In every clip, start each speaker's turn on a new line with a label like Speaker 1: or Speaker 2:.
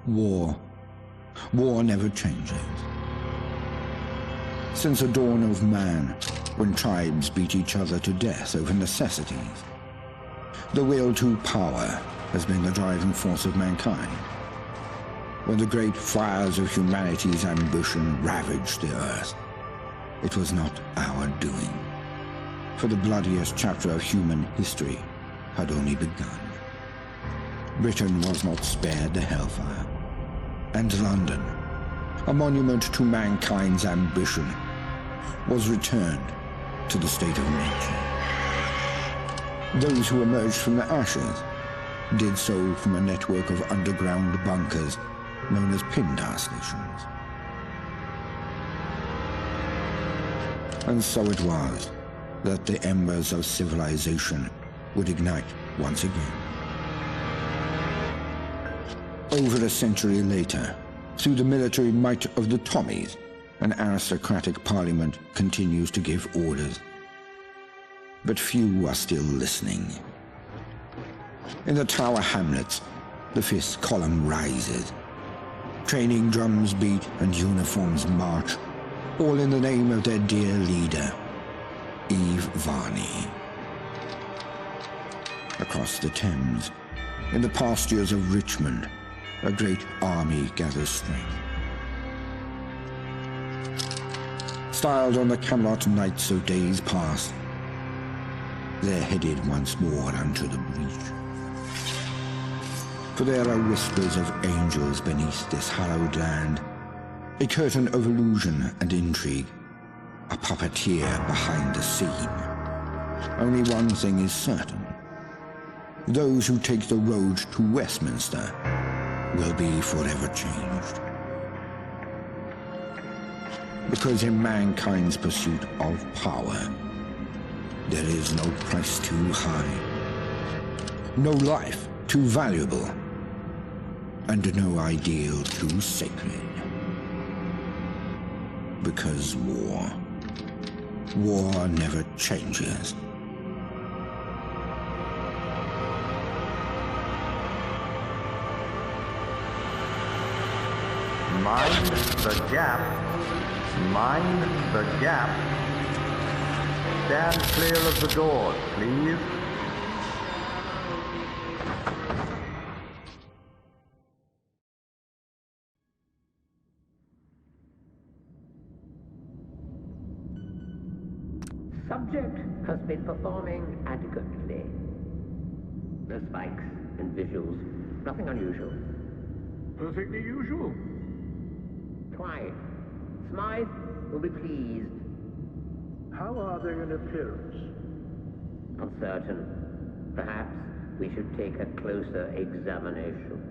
Speaker 1: War. War never changes. Since the dawn of man, when tribes beat each other to death over necessities, the will to power has been the driving force of mankind. When the great fires of humanity's ambition ravaged the earth, it was not our doing, for the bloodiest chapter of human history had only begun. Britain was not spared the hellfire, and London, a monument to mankind's ambition, was returned to the state of nature. Those who emerged from the ashes did so from a network of underground bunkers known as Pindar stations. And so it was that the embers of civilization would ignite once again. Over a century later, through the military might of the Tommies, an aristocratic parliament continues to give orders. But few are still listening. In the Tower Hamlets, the fifth column rises. Training drums beat and uniforms march, all in the name of their dear leader, Eve Varney. Across the Thames, in the pastures of Richmond, a great army gathers strength. Styled on the Camelot knights of days past, they're headed once more unto the breach. For there are whispers of angels beneath this hallowed land, a curtain of illusion and intrigue, a puppeteer behind the scene. Only one thing is certain. Those who take the road to Westminster will be forever changed. Because in mankind's pursuit of power, there is no price too high, no life too valuable, and no ideal too sacred. Because war never changes.
Speaker 2: Mind the gap. Mind the gap. Stand clear of the doors, please.
Speaker 3: Subject has been performing adequately. No spikes and visuals. Nothing unusual.
Speaker 4: Perfectly usual.
Speaker 3: Quite. Smythe will be pleased.
Speaker 4: How are they in appearance?
Speaker 3: Uncertain. Perhaps we should take a closer examination.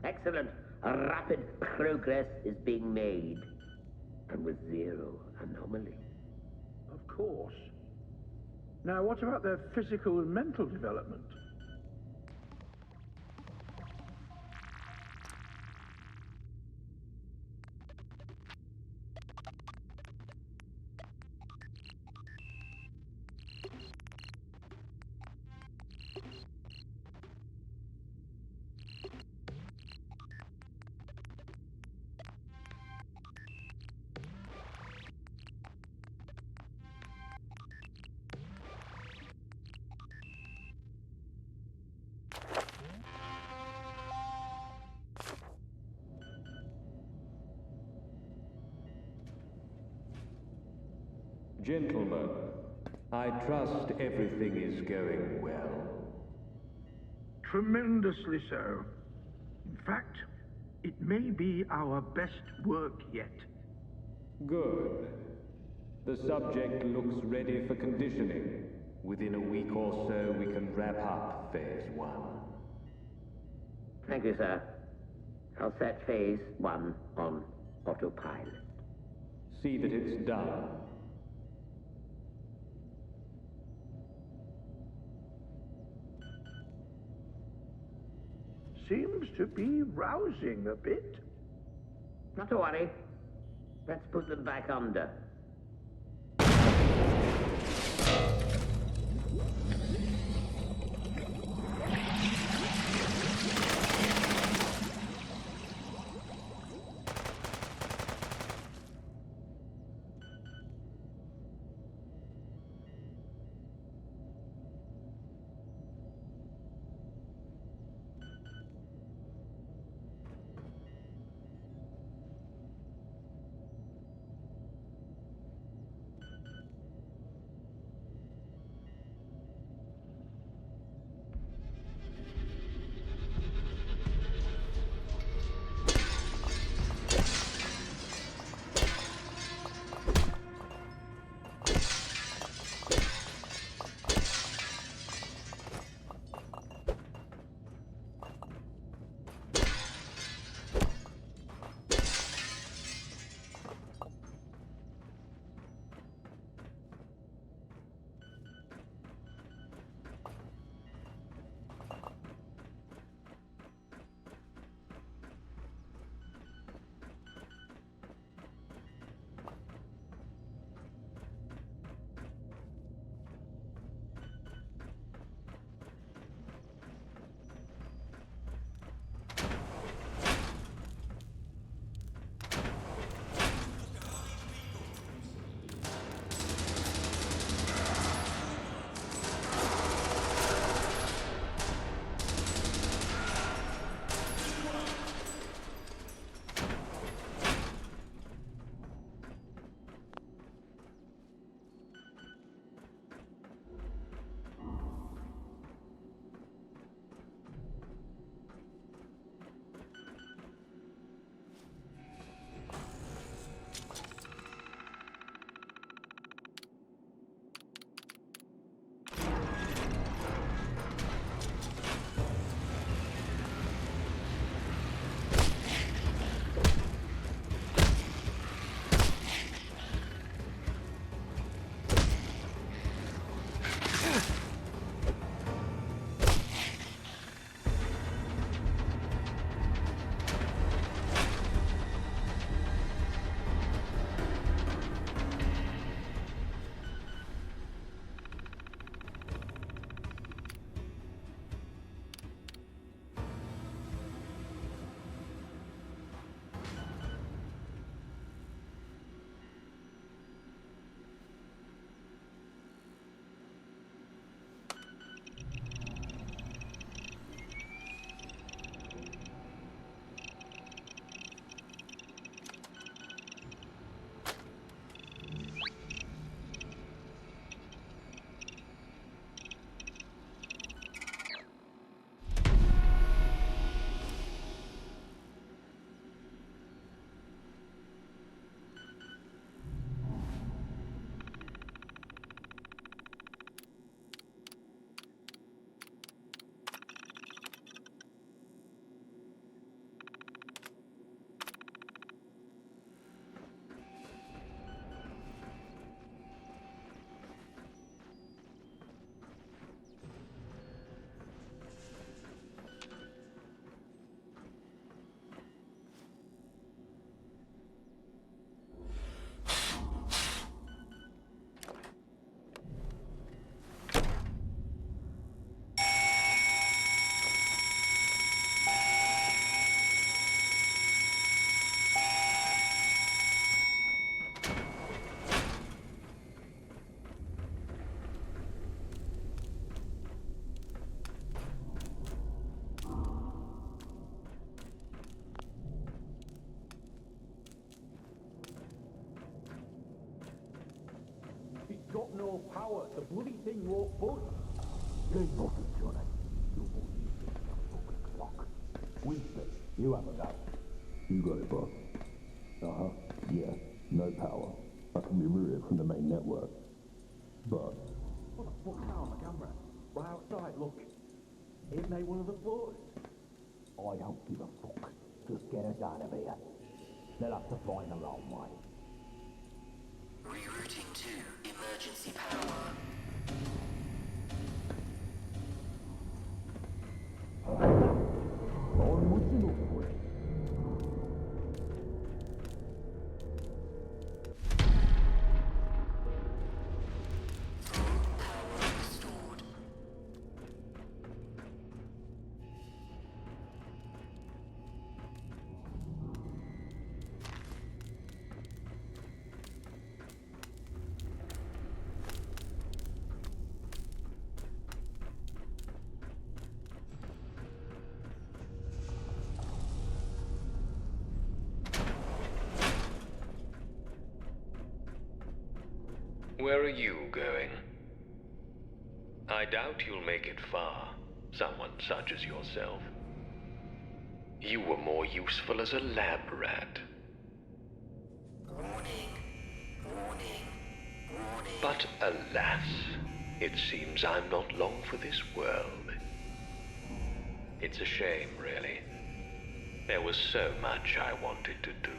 Speaker 3: Excellent. A rapid progress is being made. And with zero anomaly.
Speaker 4: Of course. Now, what about their physical and mental development?
Speaker 5: Gentlemen, I trust everything is going well.
Speaker 4: Tremendously so. In fact, it may be our best work yet.
Speaker 5: Good. The subject looks ready for conditioning. Within a week or so, we can wrap up Phase 1.
Speaker 3: Thank you, sir. I'll set Phase 1 on autopilot.
Speaker 5: See that it's done.
Speaker 4: Seems to be rousing a bit.
Speaker 3: Not to worry. Let's put them back under.
Speaker 6: got no power. The bloody thing won't budge. You ain't nothing, Johnny. You won't use it like a fucking clock. Winston, you have a go.
Speaker 7: You got it, boss. Uh-huh. Yeah, no power. I can be routed from the main network. But...
Speaker 6: What the fuck's that on the camera? Right outside, look. Ain't they one of the floaters? I don't give a fuck. Just get us out of here. They'll have to find their own way.
Speaker 8: Rerouting to emergency power.
Speaker 6: On with you, look for it.
Speaker 8: Power restored.
Speaker 9: Where are you going? I doubt you'll make it far, someone such as yourself. You were more useful as a lab rat.
Speaker 8: Warning. Warning. Warning.
Speaker 9: But alas, it seems I'm not long for this world. It's a shame, really. There was so much I wanted to do.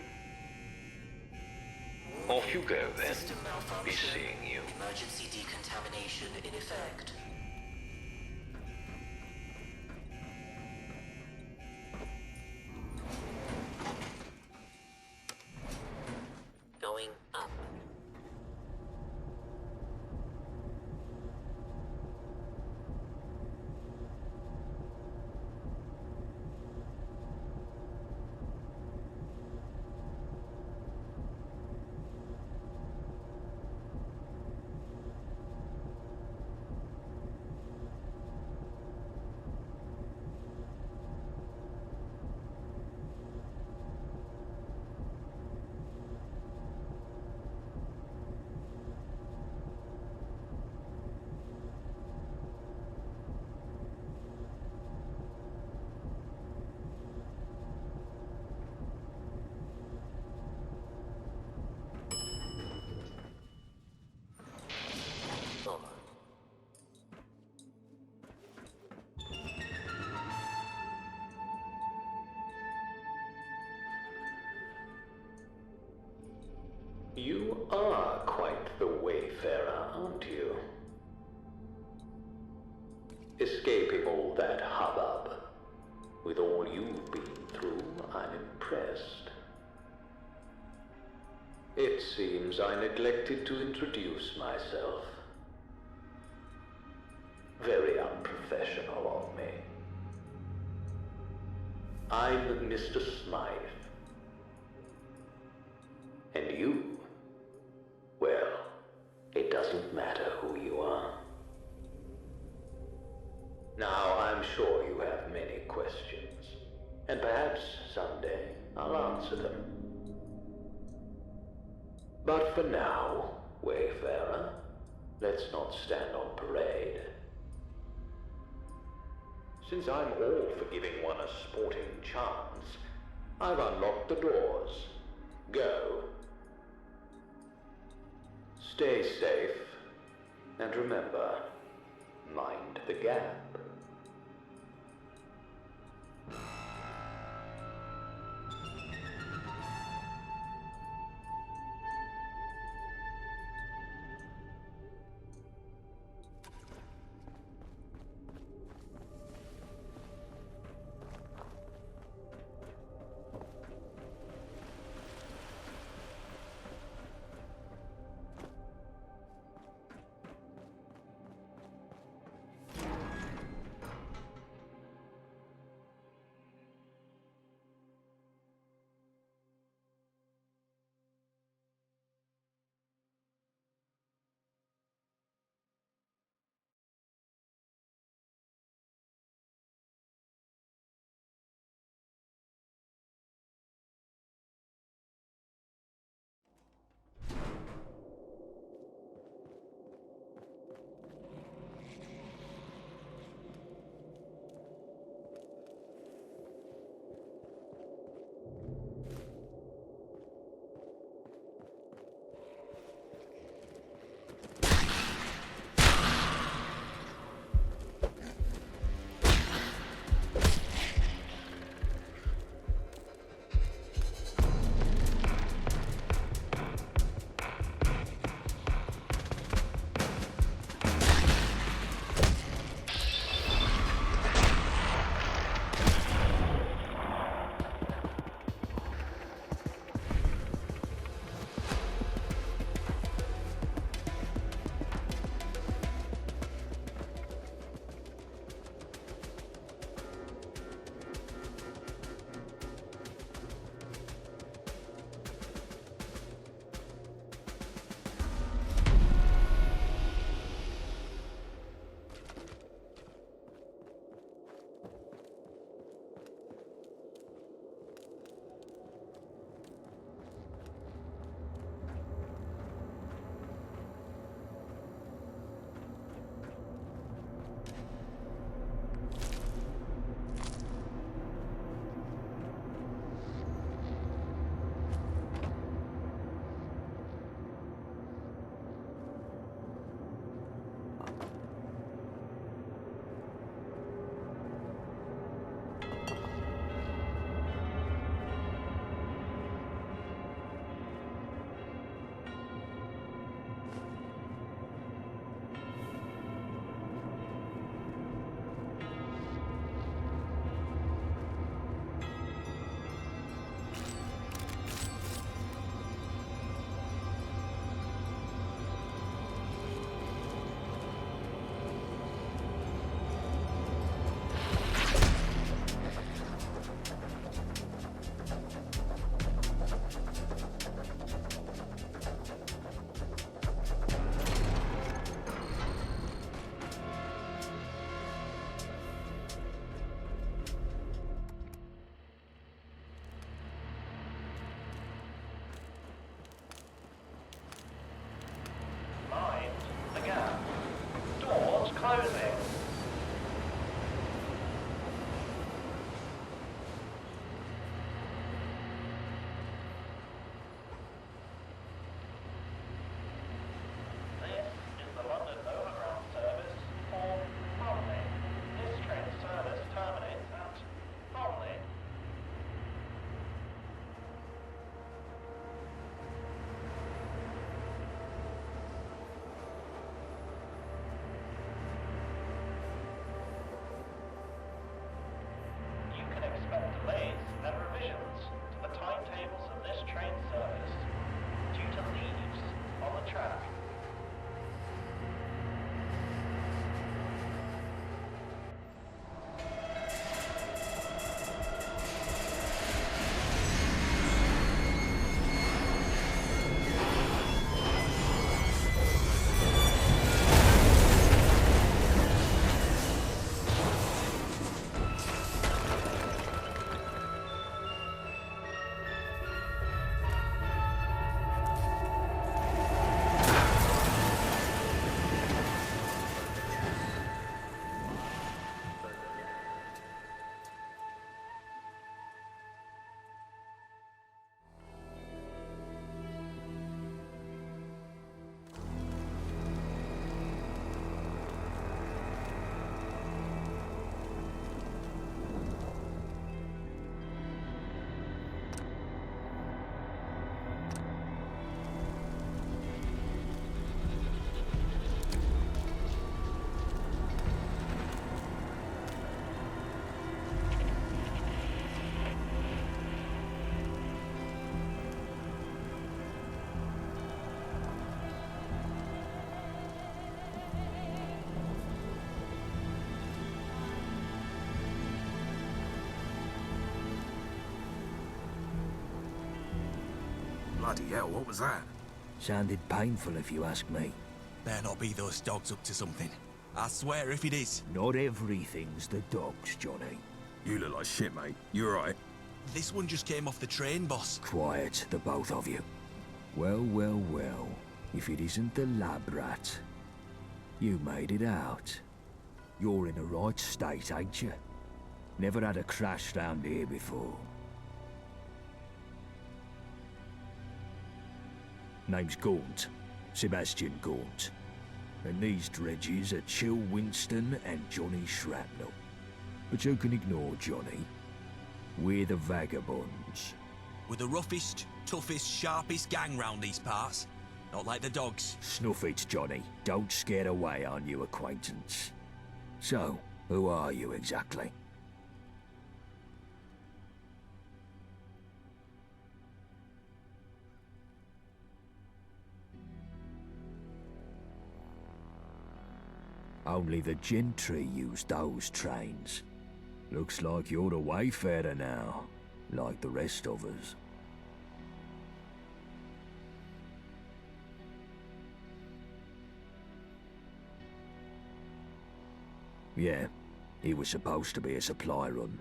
Speaker 9: Off you go, then.
Speaker 8: System malfunction.
Speaker 9: Be seeing you.
Speaker 8: Emergency decontamination in effect. Going up.
Speaker 9: You are quite the wayfarer, aren't you? Escaping all that hubbub. With all you've been through, I'm impressed. It seems I neglected to introduce myself. Very unprofessional of me. I'm Mr. Smythe. And you? Well, it doesn't matter who you are. Now, I'm sure you have many questions, and perhaps someday I'll answer them. But for now, wayfarer, let's not stand on parade. Since I'm all for giving one a sporting chance, I've unlocked the doors. Go. Stay safe, and remember, mind the gap.
Speaker 10: Bloody hell, what was that?
Speaker 6: Sounded painful if you ask me.
Speaker 10: Better not be those dogs up to something. I swear if it is.
Speaker 6: Not everything's the dogs, Johnny.
Speaker 10: You look like shit, mate. You alright? This one just came off the train, boss.
Speaker 6: Quiet, the both of you. Well, well, well. If it isn't the lab rat. You made it out. You're in the right state, ain't you? Never had a crash round here before. Name's Gaunt. Sebastian Gaunt. And these dredges are Chill Winston and Johnny Shrapnel. But you can ignore Johnny. We're the Vagabonds.
Speaker 10: We're the roughest, toughest, sharpest gang round these parts. Not like the dogs.
Speaker 6: Snuff it, Johnny. Don't scare away our new acquaintance. So, who are you exactly? Only the gentry use those trains. Looks like you're the wayfarer now, like the rest of us. Yeah, it was supposed to be a supply run.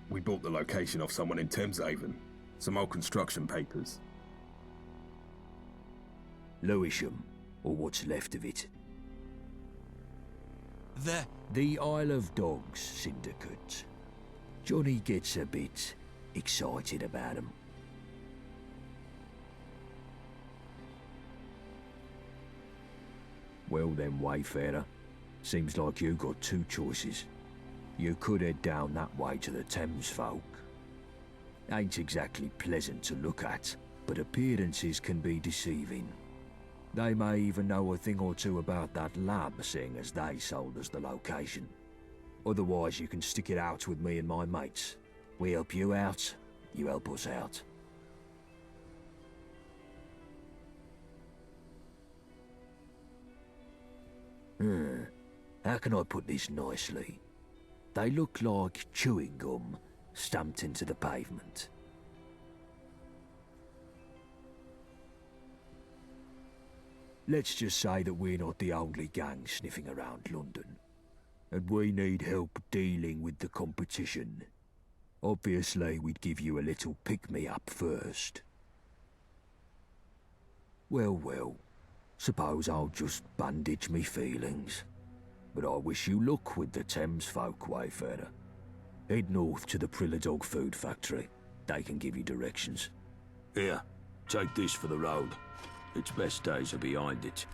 Speaker 7: We bought the location off someone in Thameshaven. Some old construction papers.
Speaker 6: Lewisham, or what's left of it.
Speaker 10: The
Speaker 6: Isle of Dogs Syndicate. Johnny gets a bit excited about them. Well then, Wayfarer. Seems like you got two choices. You could head down that way to the Thames folk. Ain't exactly pleasant to look at, but appearances can be deceiving. They may even know a thing or two about that lab, seeing as they sold us the location. Otherwise, you can stick it out with me and my mates. We help you out, you help us out. How can I put this nicely? They look like chewing gum stamped into the pavement. Let's just say that we're not the only gang sniffing around London, and we need help dealing with the competition. Obviously, we'd give you a little pick-me-up first. Well, suppose I'll just bandage me feelings. But I wish you luck with the Thames folk, Wayfarer. Head north to the Prologue food factory. They can give you directions.
Speaker 7: Here, take this for the road. Its best days are behind it.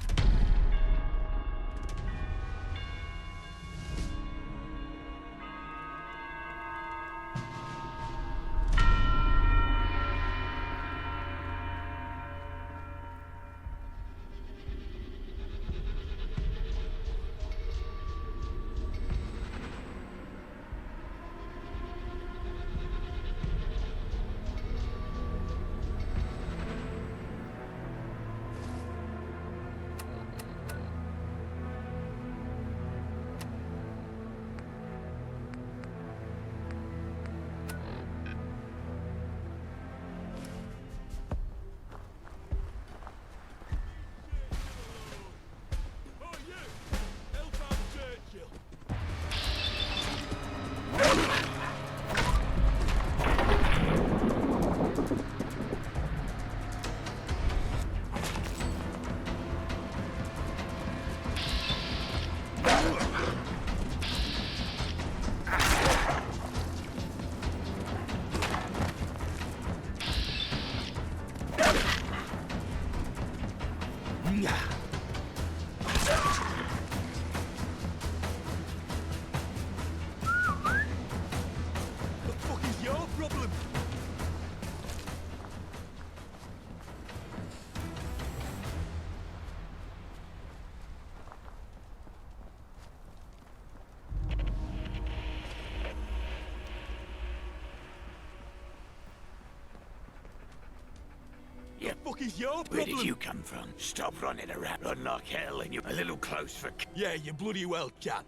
Speaker 10: Is your problem?
Speaker 11: Where did you come from? Stop running around. Run like hell and you're a little close for...
Speaker 10: Yeah, you bloody well can.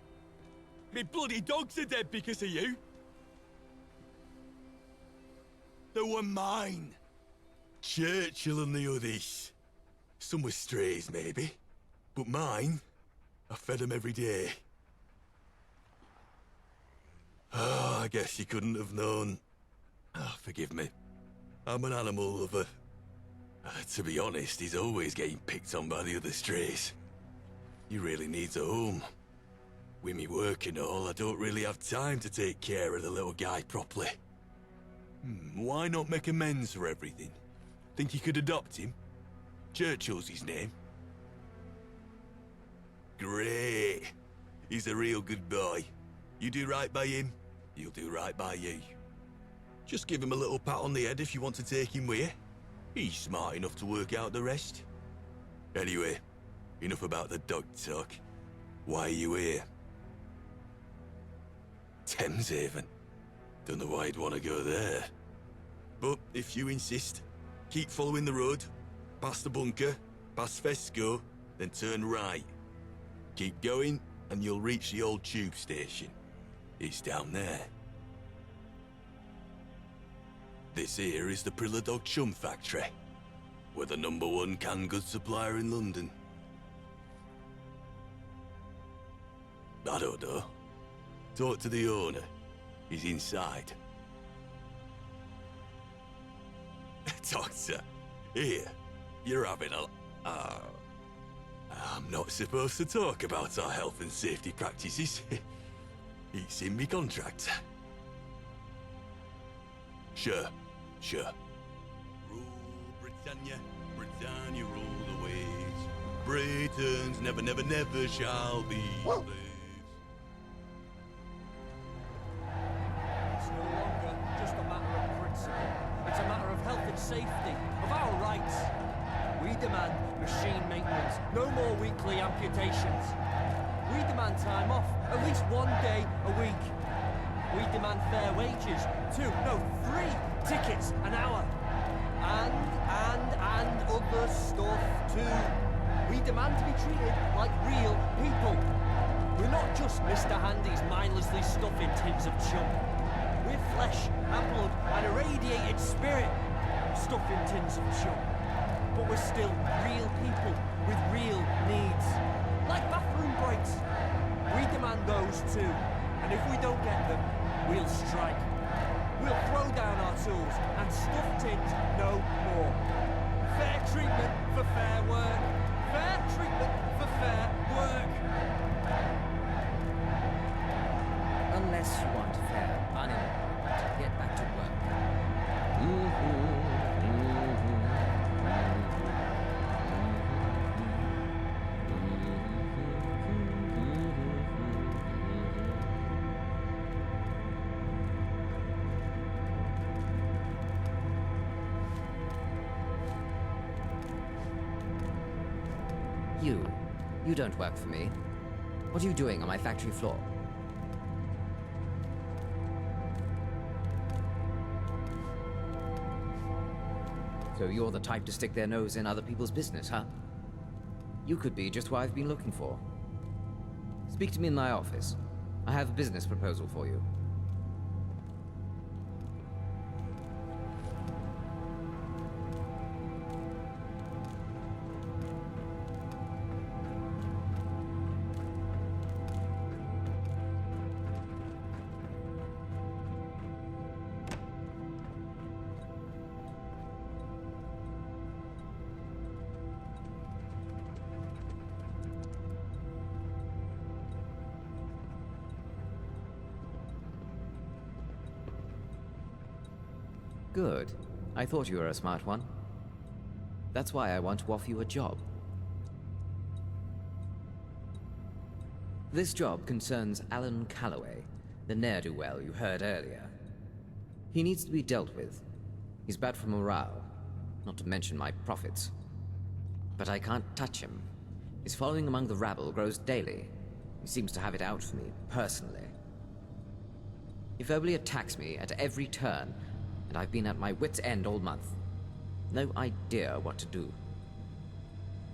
Speaker 10: Me bloody dogs are dead because of you. They were mine.
Speaker 11: Churchill and the others. Some were strays, maybe. But mine, I fed them every day. Oh, I guess you couldn't have known. Oh, forgive me. I'm an animal lover. To be honest, he's always getting picked on by the other strays. He really needs a home. With me work and all, I don't really have time to take care of the little guy properly. Why not make amends for everything? Think you could adopt him? Churchill's his name. Great. He's a real good boy. You do right by him, he'll do right by you. Just give him a little pat on the head if you want to take him with you. He's smart enough to work out the rest. Anyway, enough about the dog talk. Why are you here? Thameshaven. Don't know why you'd want to go there. But if you insist, keep following the road, past the bunker, past Fesco, then turn right. Keep going, and you'll reach the old tube station. It's down there. This here is the Prologue Chum Factory. We're the #1 canned goods supplier in London. I don't know. Talk to the owner. He's inside. Doctor, here, you're having a... I'm not supposed to talk about our health and safety practices. It's in me contract. Sure. Rule Britannia, Britannia rule the waves. Britons never shall be slaves.
Speaker 12: It's no longer just a matter of principle. It's a matter of health and safety, of our rights. We demand machine maintenance, no more weekly amputations. We demand time off, at least 1 day a week. We demand fair wages, 3 tickets an hour. And other stuff too. We demand to be treated like real people. We're not just Mr. Handy's mindlessly stuffing tins of chum. We're flesh and blood and irradiated spirit stuffing tins of chum. But we're still real people with real needs. Like bathroom breaks. We demand those too. And if we don't get them, we'll strike. We'll throw down our tools and stuff tins no more. Fair treatment for fair work. Fair treatment for fair work.
Speaker 13: Unless you want fair unemployment, get back to work. You don't work for me. What are you doing on my factory floor? So you're the type to stick their nose in other people's business, huh? You could be just what I've been looking for. Speak to me in my office. I have a business proposal for you. Good. I thought you were a smart one. That's why I want to offer you a job. This job concerns Alan Calloway, the ne'er-do-well you heard earlier. He needs to be dealt with. He's bad for morale, not to mention my profits. But I can't touch him. His following among the rabble grows daily. He seems to have it out for me, personally. He verbally attacks me at every turn, and I've been at my wit's end all month. No idea what to do.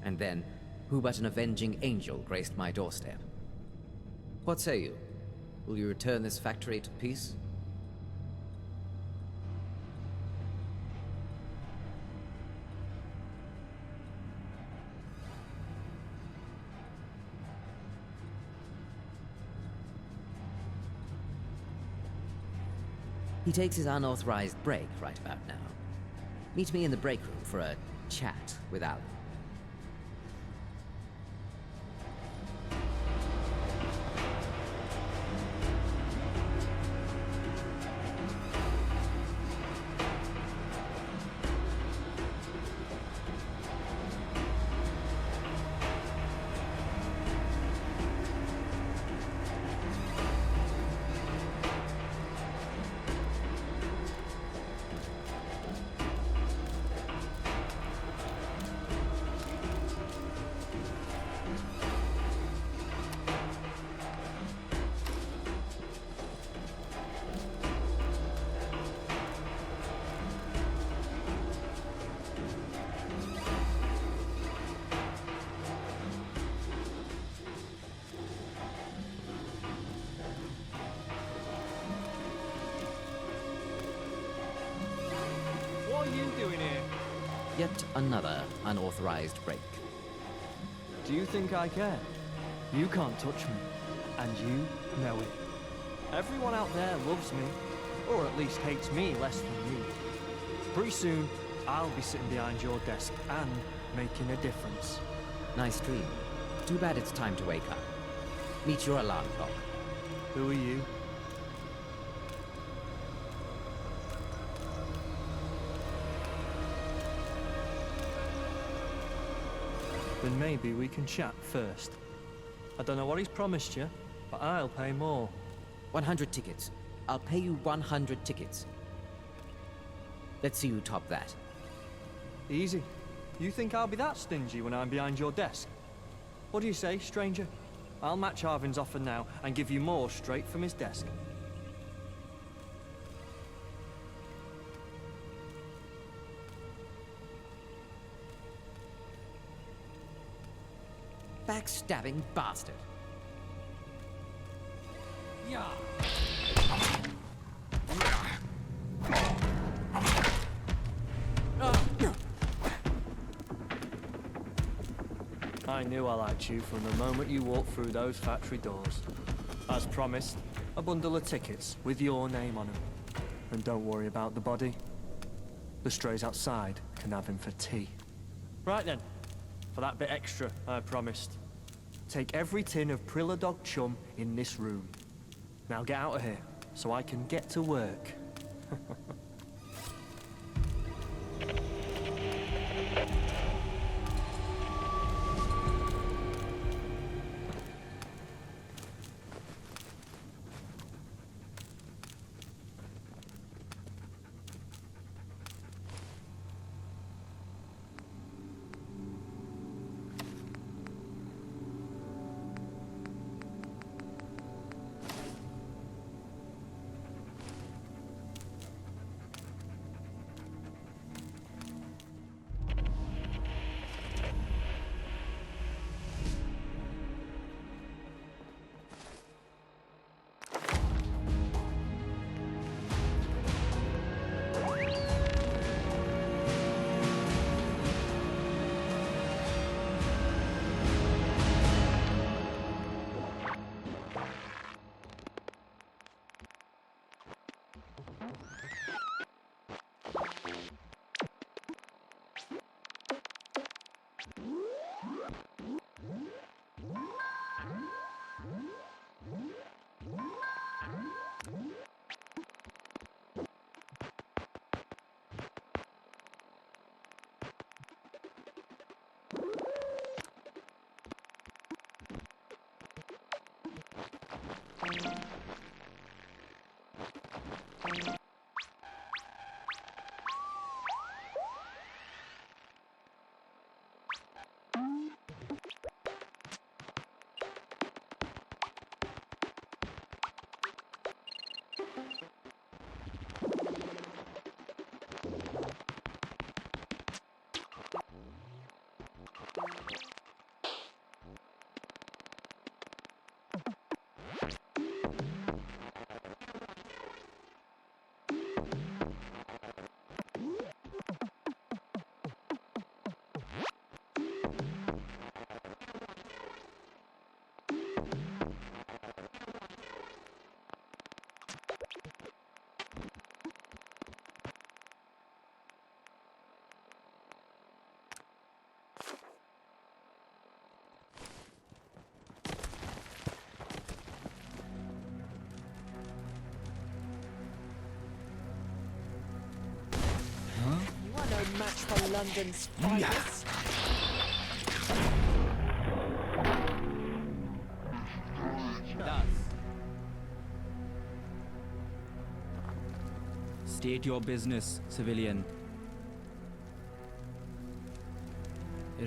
Speaker 13: And then, who but an avenging angel graced my doorstep? What say you? Will you return this factory to peace? He takes his unauthorized break right about now. Meet me in the break room for a chat with Alan.
Speaker 12: What are you doing here?
Speaker 13: Yet another unauthorized break.
Speaker 12: Do you think I care? You can't touch me, and you know it. Everyone out there loves me, or at least hates me less than you. Pretty soon, I'll be sitting behind your desk and making a difference.
Speaker 13: Nice dream. Too bad it's time to wake up. Meet your alarm clock.
Speaker 12: Who are you? Then maybe we can chat first. I don't know what he's promised you, but I'll pay more.
Speaker 13: 100 tickets. I'll pay you 100 tickets. Let's see who top that.
Speaker 12: Easy. You think I'll be that stingy when I'm behind your desk? What do you say, stranger? I'll match Arvin's offer now and give you more straight from his desk.
Speaker 13: Backstabbing bastard.
Speaker 12: Yeah. I knew I liked you from the moment you walked through those factory doors. As promised, a bundle of tickets with your name on them. And don't worry about the body. The strays outside can have him for tea. Right then, for that bit extra I promised. Take every tin of Prologue chum in this room. Now get out of here, so I can get to work.
Speaker 14: match for London's finest.
Speaker 15: State your business, civilian.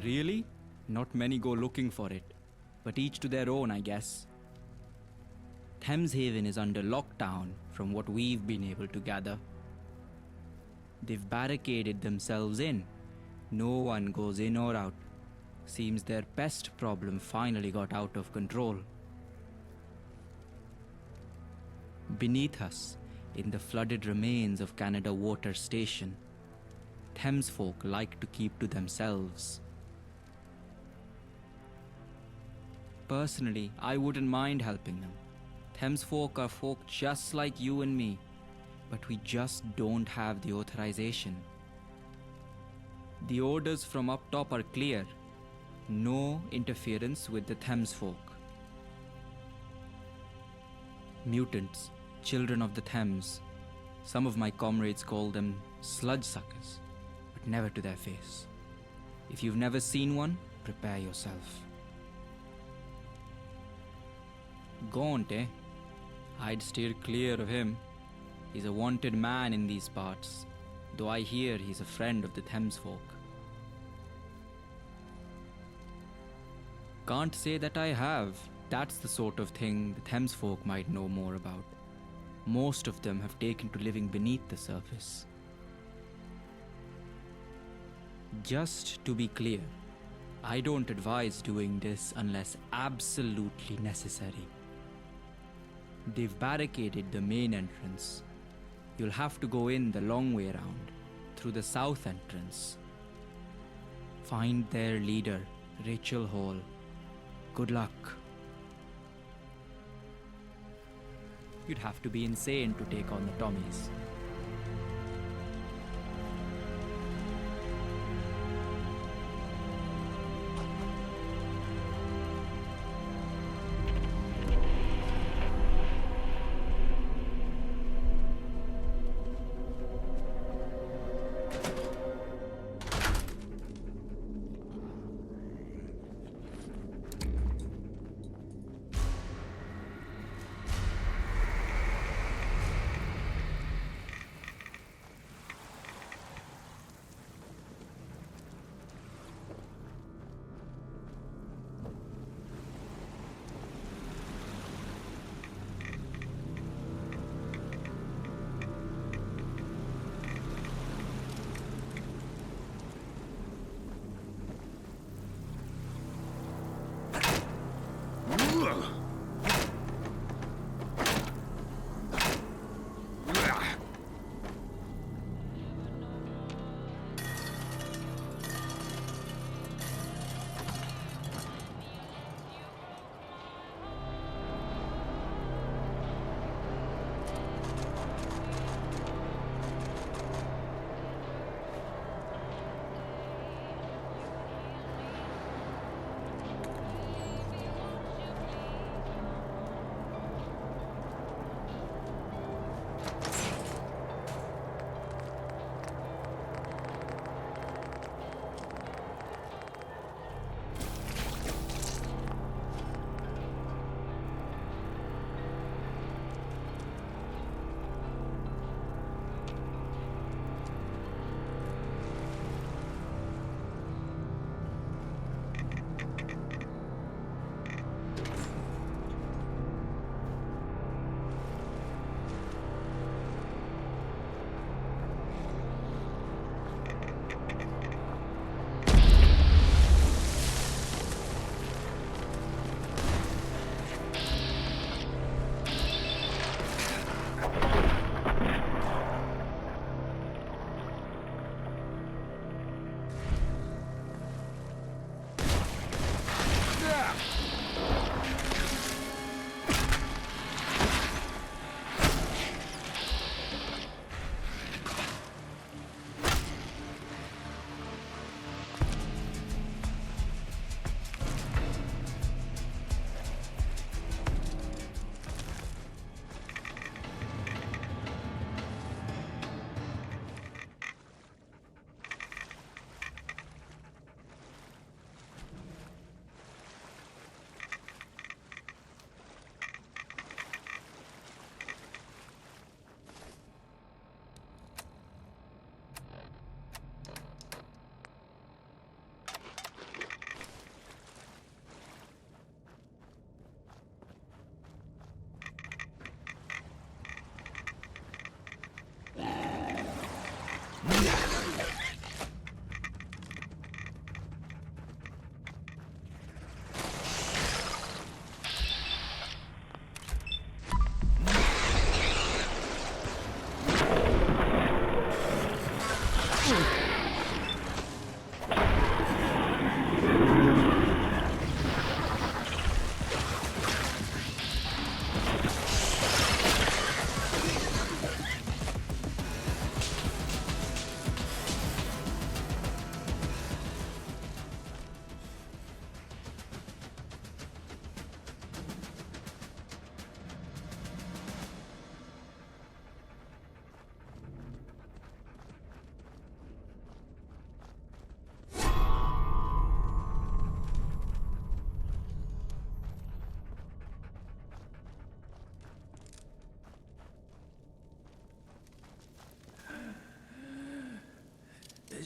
Speaker 15: Really? Not many go looking for it, but each to their own, I guess. Thameshaven is under lockdown, from what we've been able to gather. They've barricaded themselves in. No one goes in or out. Seems their pest problem finally got out of control. Beneath us, in the flooded remains of Canada Water Station, Thames folk like to keep to themselves. Personally, I wouldn't mind helping them. Thames folk are folk just like you and me, but we just don't have the authorization. The orders from up top are clear. No interference with the Thames folk. Mutants, children of the Thames. Some of my comrades call them sludge suckers, but never to their face. If you've never seen one, prepare yourself. Gaunt, eh? I'd steer clear of him. He's a wanted man in these parts, though I hear he's a friend of the Thames folk. Can't say that I have. That's the sort of thing the Thames folk might know more about. Most of them have taken to living beneath the surface. Just to be clear, I don't advise doing this unless absolutely necessary. They've barricaded the main entrance. You'll have to go in the long way around, through the south entrance. Find their leader, Rachel Hall. Good luck. You'd have to be insane to take on the Tommies.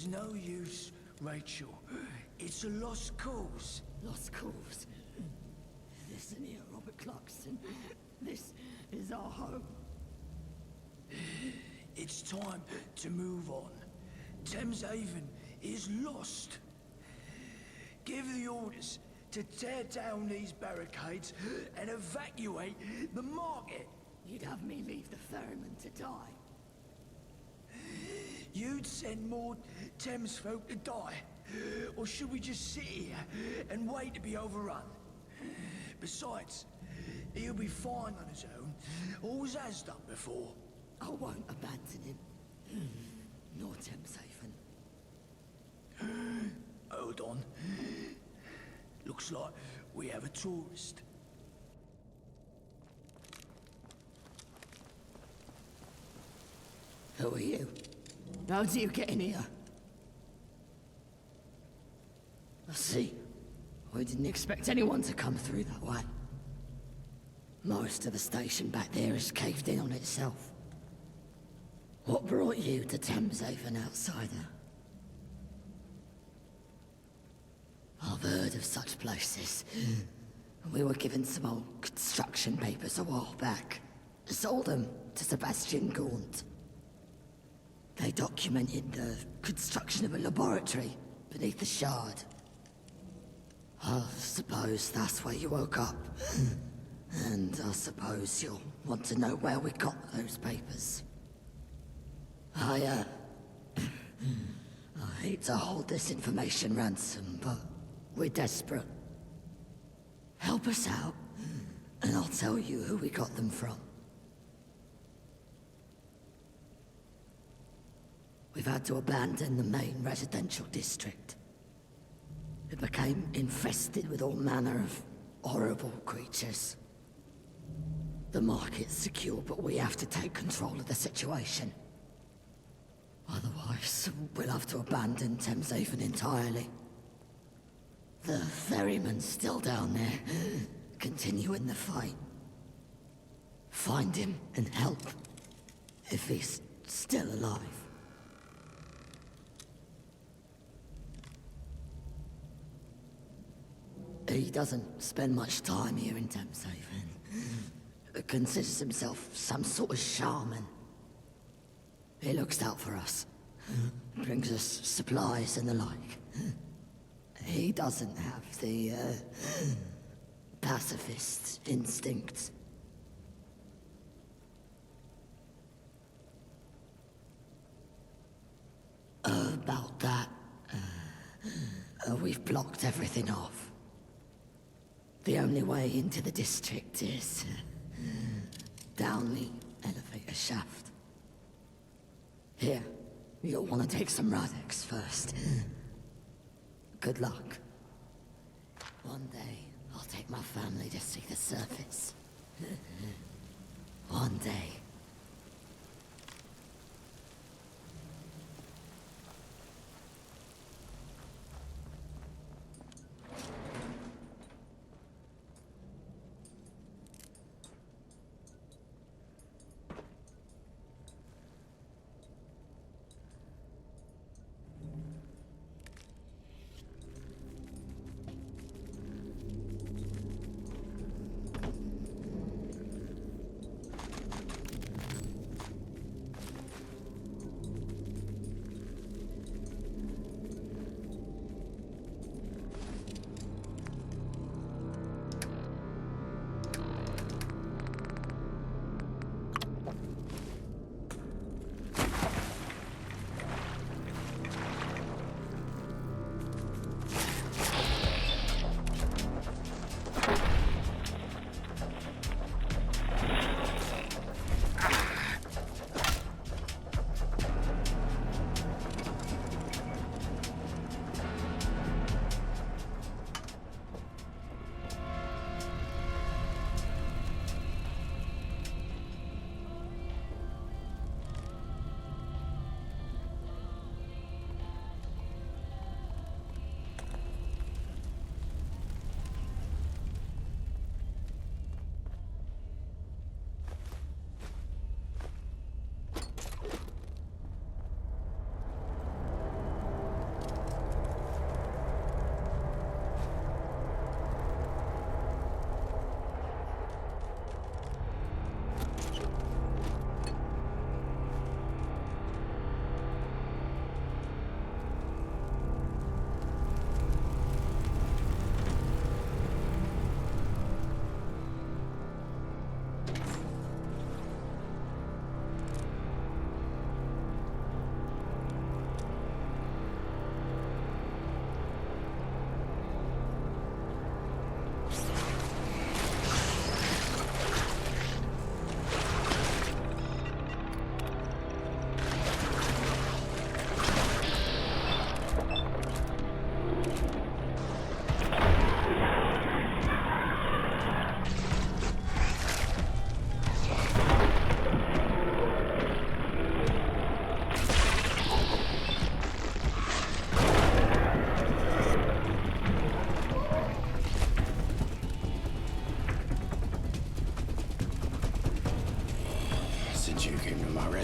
Speaker 16: There's no use, Rachel. It's a lost cause.
Speaker 17: Lost cause? Listen here, Robert Clarkson. This is our home.
Speaker 16: It's time to move on. Thames Haven is lost. Give the orders to tear down these barricades and evacuate the market.
Speaker 17: You'd have me leave the ferryman to die.
Speaker 16: You'd send more Thames folk to die. Or should we just sit here and wait to be overrun? Besides, he'll be fine on his own. Always has done before.
Speaker 17: I won't abandon him. Nor Thames Haven.
Speaker 16: Hold on. Looks like we have a tourist.
Speaker 17: Who are you? How do you get in here? I see. We didn't expect anyone to come through that way. Most of the station back there is caved in on itself. What brought you to Thames Haven, outsider? I've heard of such places. We were given some old construction papers a while back. Sold them to Sebastian Gaunt. They documented the construction of a laboratory beneath the Shard. I suppose that's where you woke up. And I suppose you'll want to know where we got those papers. I hate to hold this information ransom, but we're desperate. Help us out, and I'll tell you who we got them from. We've had to abandon the main residential district. It became infested with all manner of horrible creatures. The market's secure, but we have to take control of the situation. Otherwise, we'll have to abandon Thames Haven entirely. The ferryman's still down there, continuing the fight. Find him and help, if he's still alive. He doesn't spend much time here in Thames Haven. Considers himself some sort of shaman. He looks out for us. Brings us supplies and the like. He doesn't have the, pacifist instinct. About that, we've blocked everything off. The only way into the district is down the elevator shaft. Here, you'll want to take some Radex first. Good luck. One day, I'll take my family to see the surface. One day.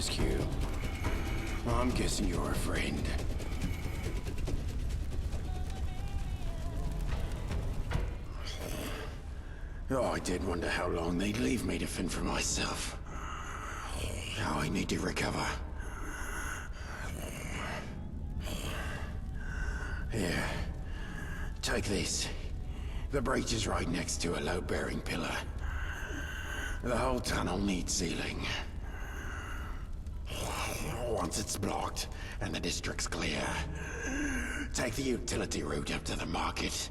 Speaker 18: rescue. I'm guessing you're a friend. Oh, I did wonder how long they'd leave me to fend for myself. Now I need to recover. Here. Take this. The breach is right next to a load-bearing pillar. The whole tunnel needs sealing. Once it's blocked and the district's clear, take the utility route up to the market.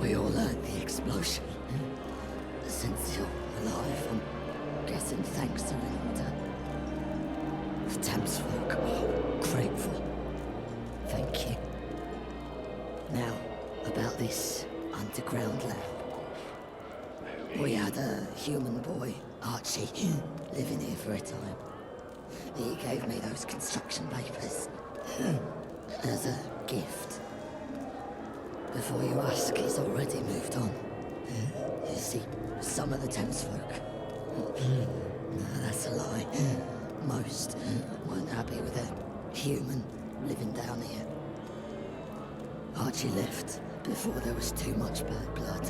Speaker 17: We all heard the explosion. Since you're alive, I'm guessing thanks are in order. The Thames folk are grateful. Thank you. Now, about this underground lab. We had a human boy, Archie, living here for a time. He gave me those construction papers as a gift. Before you ask, he's already moved on. You see, some of the townsfolk... No, that's a lie. Most weren't happy with a human living down here. Archie left before there was too much bad blood.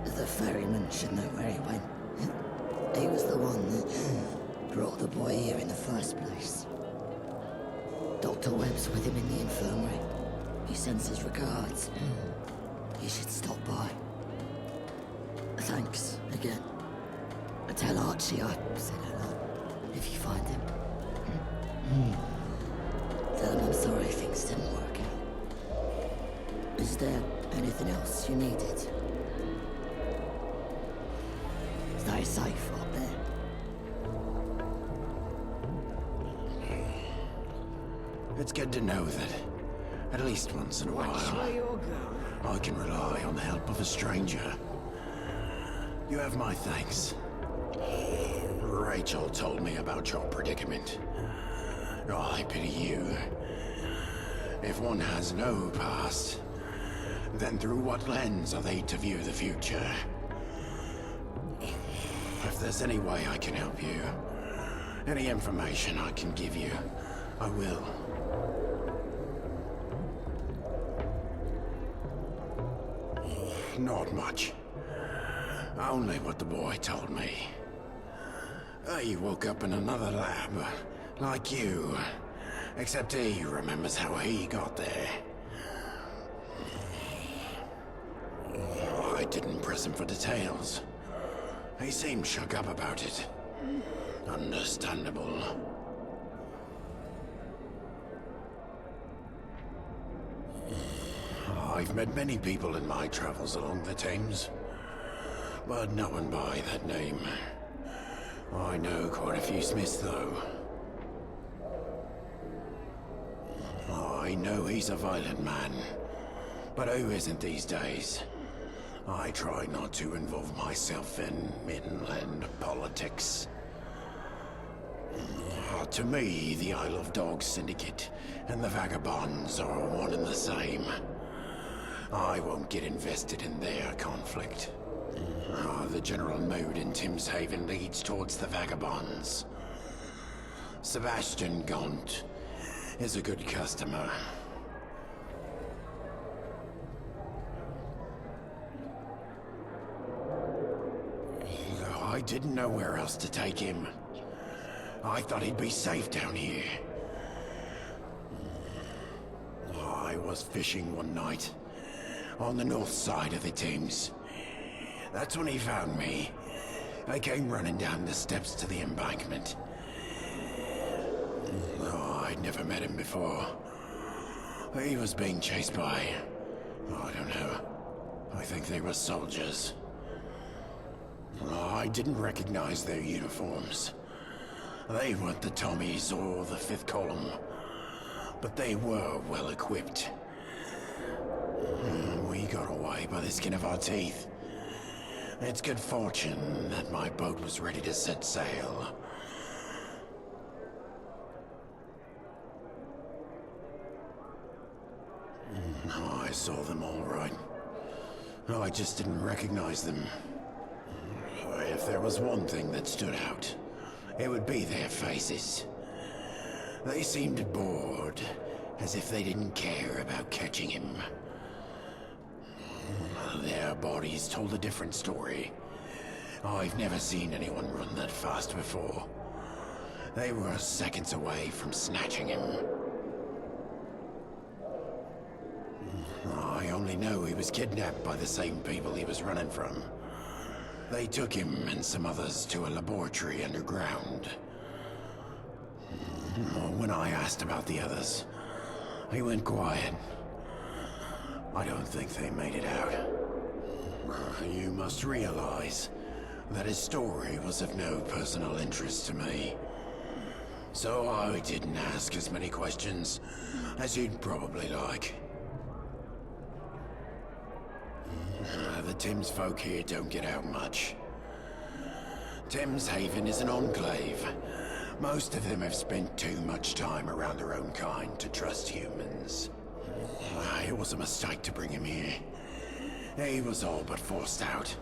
Speaker 17: The ferryman should know where he went. He was the one that brought the boy here in the first place. Dr. Webb's with him in the infirmary. He sends his regards. You should stop by. Thanks, again. Tell Archie I said hello, if you find him. Tell him I'm sorry things didn't work out. Is there anything else you needed? Stay safe up there.
Speaker 18: It's good to know that, at least once in a while, I can rely on the help of a stranger. You have my thanks. Rachel told me about your predicament. Oh, I pity you. If one has no past, then through what lens are they to view the future? If there's any way I can help you, any information I can give you, I will. Not much. Only what the boy told me. He woke up in another lab, like you. Except he remembers how he got there. I didn't press him for details. He seemed shook up about it. Understandable. I've met many people in my travels along the Thames, but no one by that name. I know quite a few Smyths, though. I know he's a violent man, but who isn't these days? I try not to involve myself in inland politics. To me, the Isle of Dogs Syndicate and the Vagabonds are one and the same. I won't get invested in their conflict. The general mood in Timshaven leads towards the Vagabonds. Sebastian Gaunt is a good customer. I didn't know where else to take him. I thought he'd be safe down here. I was fishing one night on the north side of the Thames. That's when he found me. I came running down the steps to the embankment. I'd never met him before. He was being chased by... I don't know. I think they were soldiers. I didn't recognize their uniforms. They weren't the Tommies or the Fifth Column, but they were well equipped. We got away by the skin of our teeth. It's good fortune that my boat was ready to set sail. I saw them all right. I just didn't recognize them. If there was one thing that stood out, it would be their faces. They seemed bored, as if they didn't care about catching him. Their bodies told a different story. I've never seen anyone run that fast before. They were seconds away from snatching him. I only know he was kidnapped by the same people he was running from. They took him and some others to a laboratory underground. When I asked about the others, he went quiet. I don't think they made it out. You must realize that his story was of no personal interest to me. So I didn't ask as many questions as you'd probably like. The Thames folk here don't get out much. Timshaven is an enclave. Most of them have spent too much time around their own kind to trust humans. It was a mistake to bring him here. He was all but forced out.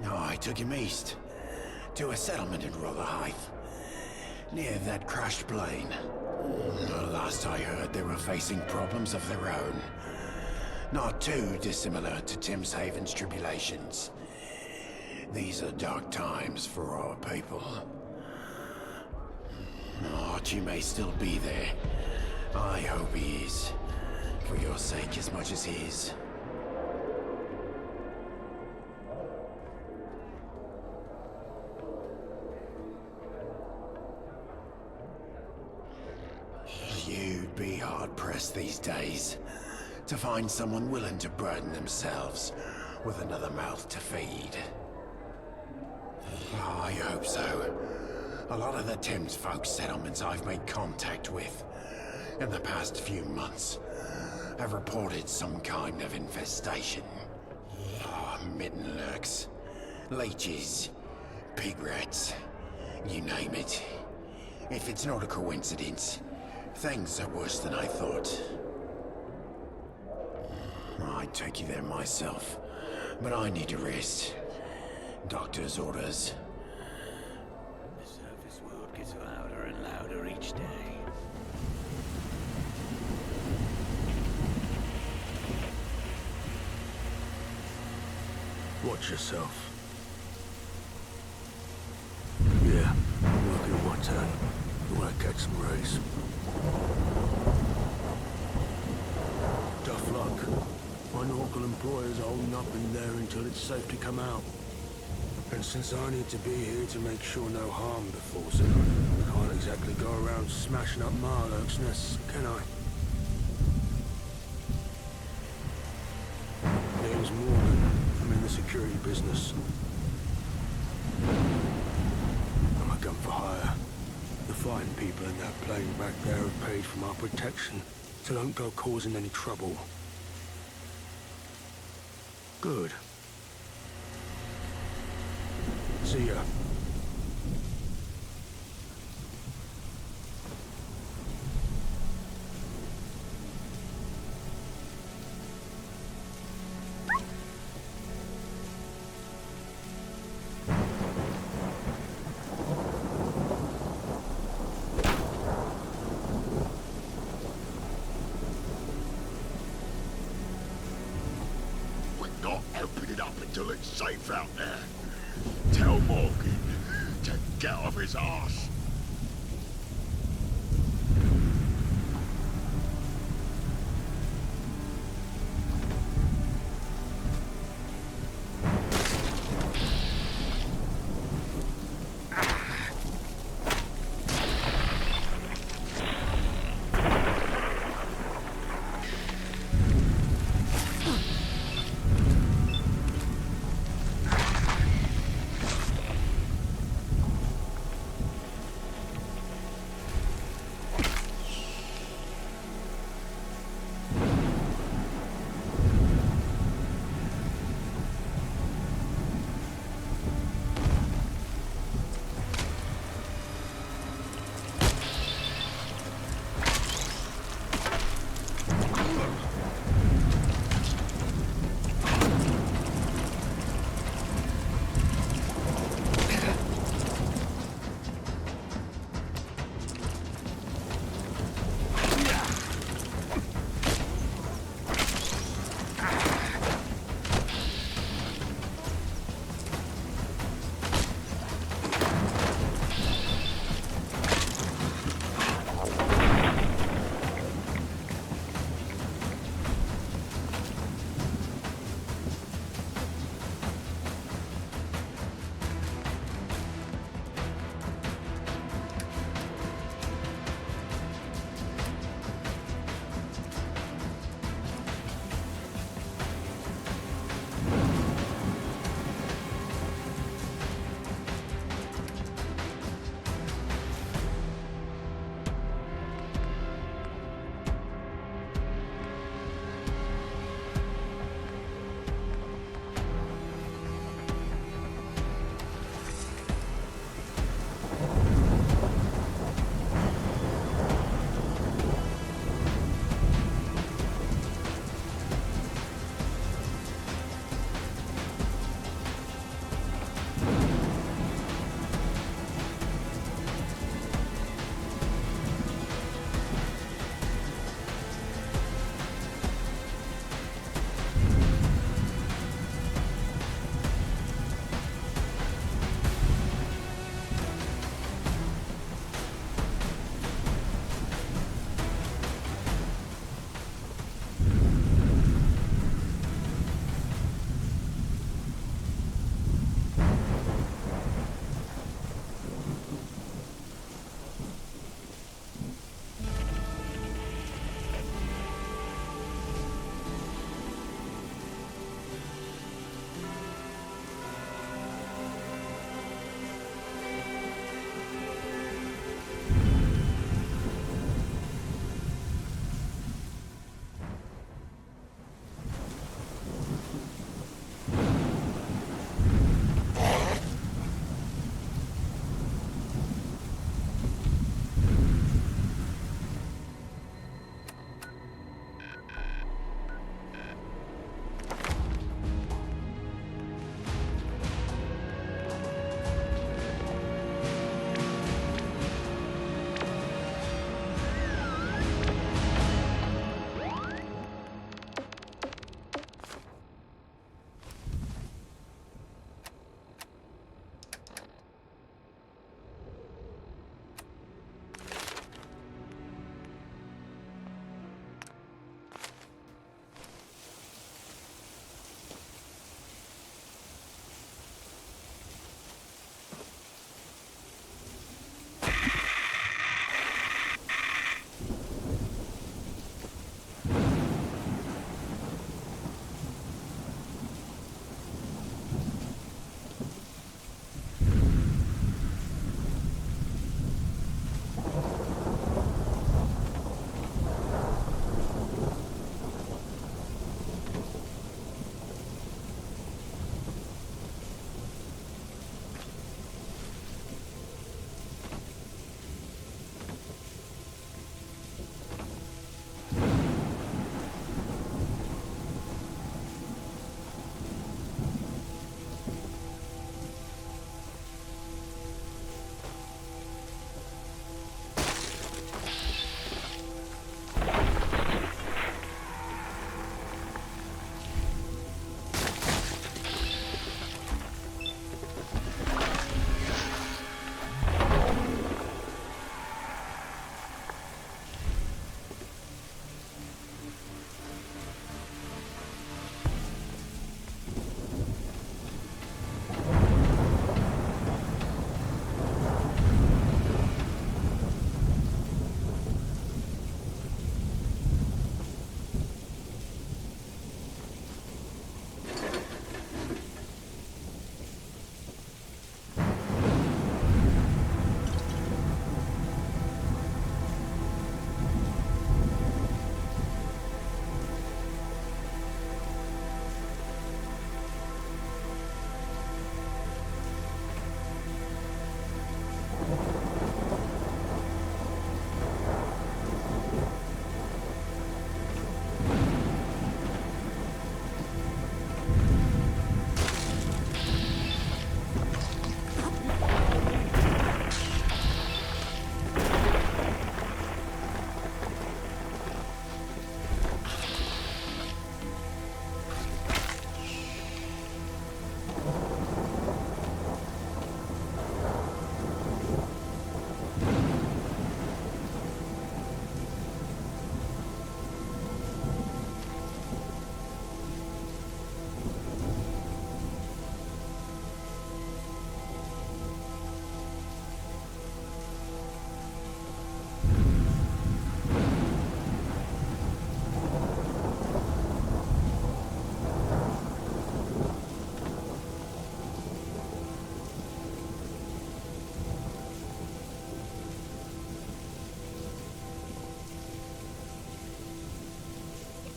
Speaker 18: I took him east, to a settlement in Rotherhithe, near that crashed plane. Last I heard, they were facing problems of their own. Not too dissimilar to Timshaven's tribulations. These are dark times for our people. Archie may still be there. I hope he is. For your sake as much as his. You'd be hard-pressed these days to find someone willing to burden themselves with another mouth to feed. I hope so. A lot of the Thames folk settlements I've made contact with in the past few months have reported some kind of infestation. Mitten lurks, leeches, pig rats, you name it. If it's not a coincidence, things are worse than I thought. I'd take you there myself, but I need to rest. Doctor's orders.
Speaker 19: The surface world gets louder and louder each day.
Speaker 6: Watch yourself. Yeah, I'm working on my turn. You want to catch some rays. Tough luck. My uncle and
Speaker 20: up in there until it's safe to come out. And since I need to be here to make sure no harm befalls it, I can't exactly go around smashing up Marlowe's nests, can I? Name's Morgan. I'm in the security business. I'm a gun for hire. The fine people in that plane back there have paid for my protection, so don't go causing any trouble. Good. See ya.
Speaker 21: Until it's safe out there. Tell Morgan to get off his arse.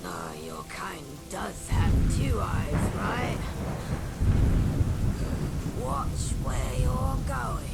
Speaker 1: Oh, your kind does have two eyes, right? Watch where you're going.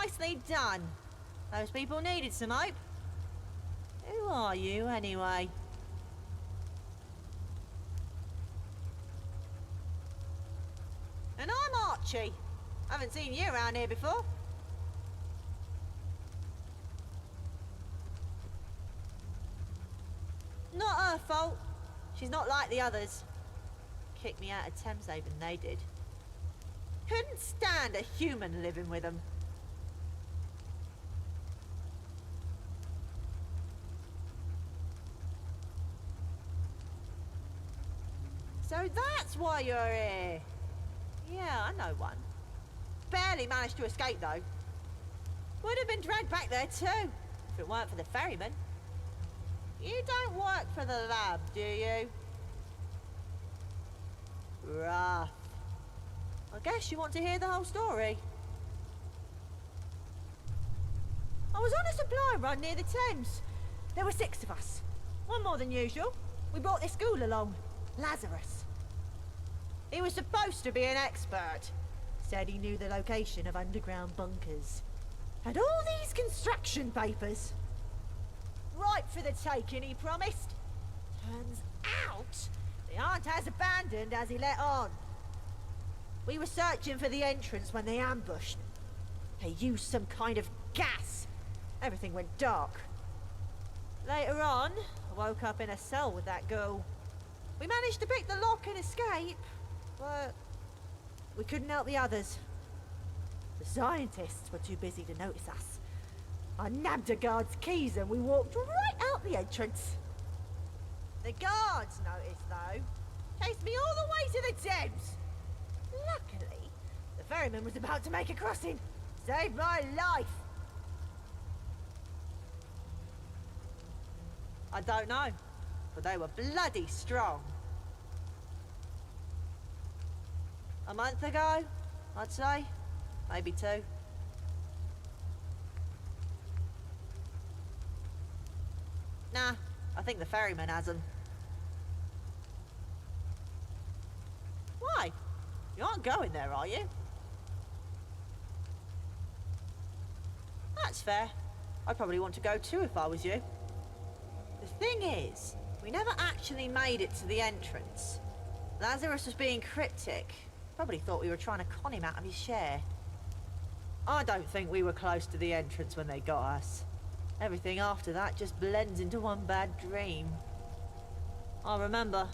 Speaker 2: Nicely done. Those people needed some hope. Who are you, anyway? And I'm Archie. Haven't seen you around here before. Not her fault. She's not like the others. Kicked me out of Thameshaven, they did. Couldn't stand a human living with them. So that's why you're here. Yeah, I know one. Barely managed to escape, though. Would have been dragged back there, too, if it weren't for the ferryman. You don't work for the lab, do you? Rough. I guess you want to hear the whole story. I was on a supply run near the Thames. There were 6 of us. One more than usual. We brought this school along. Lazarus. He was supposed to be an expert. Said he knew the location of underground bunkers. Had all these construction papers. Ripe for the taking, he promised. Turns out, they aren't as abandoned as he let on. We were searching for the entrance when they ambushed. They used some kind of gas. Everything went dark. Later on, I woke up in a cell with that girl. We managed to pick the lock and escape, but we couldn't help the others. The scientists were too busy to notice us. I nabbed a guard's keys and we walked right out the entrance. The guards noticed, though. Chased me all the way to the Thames. Luckily, the ferryman was about to make a crossing. Saved my life. I don't know, but they were bloody strong. A month ago, I'd say. Maybe 2. Nah, I think the ferryman has them. Why? You aren't going there, are you? That's fair. I'd probably want to go too if I was you. The thing is, we never actually made it to the entrance. Lazarus was being cryptic. Probably thought we were trying to con him out of his share. I don't think we were close to the entrance when they got us. Everything after that just blends into one bad dream. I remember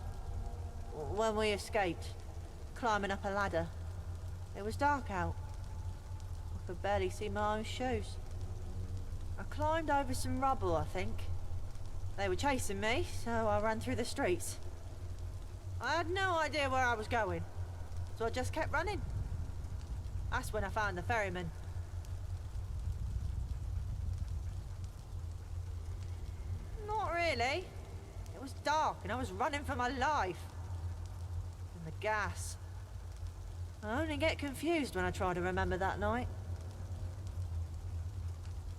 Speaker 2: when we escaped, climbing up a ladder. It was dark out. I could barely see my own shoes. I climbed over some rubble, I think. They were chasing me, so I ran through the streets. I had no idea where I was going, so I just kept running. That's when I found the ferryman. Not really. It was dark and I was running for my life. And the gas. I only get confused when I try to remember that night.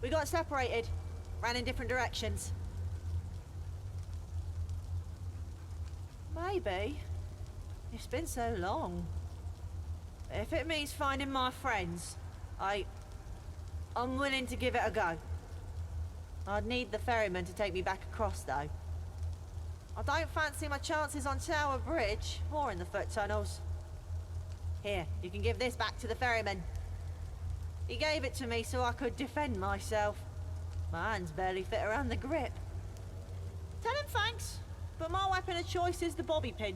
Speaker 2: We got separated, ran in different directions. Maybe. It's been so long. If it means finding my friends, I'm willing to give it a go. I'd need the ferryman to take me back across, though. I don't fancy my chances on Tower Bridge, or in the foot tunnels. Here, you can give this back to the ferryman. He gave it to me so I could defend myself. My hands barely fit around the grip. Tell him thanks, but my weapon of choice is the bobby pin.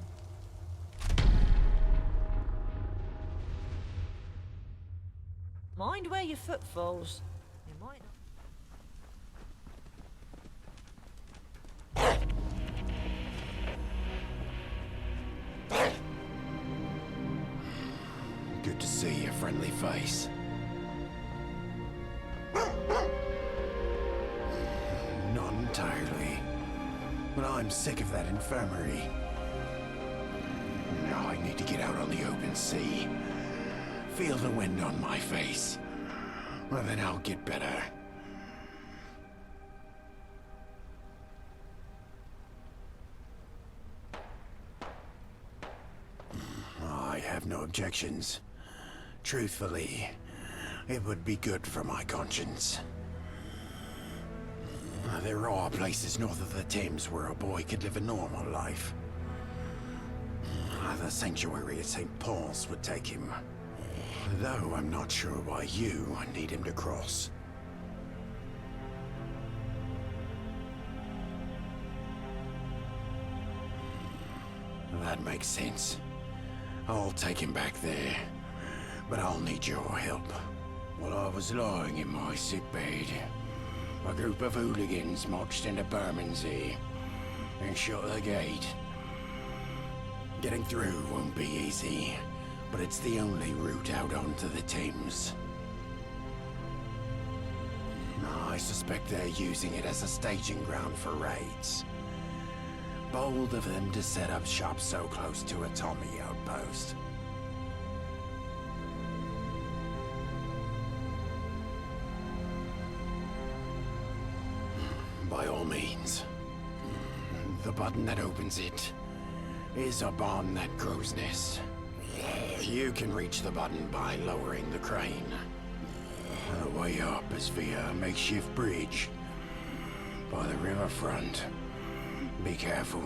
Speaker 2: Mind where your foot falls. You might not.
Speaker 18: Good to see your friendly face. Not entirely. But I'm sick of that infirmary. Now I need to get out on the open sea. Feel the wind on my face. Well, then I'll get better. I have no objections. Truthfully, It would be good for my conscience. There are places north of the Thames where a boy could live a normal life. The sanctuary at St. Paul's would take him. Though I'm not sure why you need him to cross. That makes sense. I'll take him back there. But I'll need your help. While I was lying in my sickbed, a group of hooligans marched into Bermondsey and shut the gate. Getting through won't be easy, but it's the only route out onto the Thames. I suspect they're using it as a staging ground for raids. Bold of them to set up shop so close to a Tommy outpost. By all means. The button that opens it is up on that crow's nest. You can reach the button by lowering the crane. The way up is via a makeshift bridge by the riverfront. Be careful.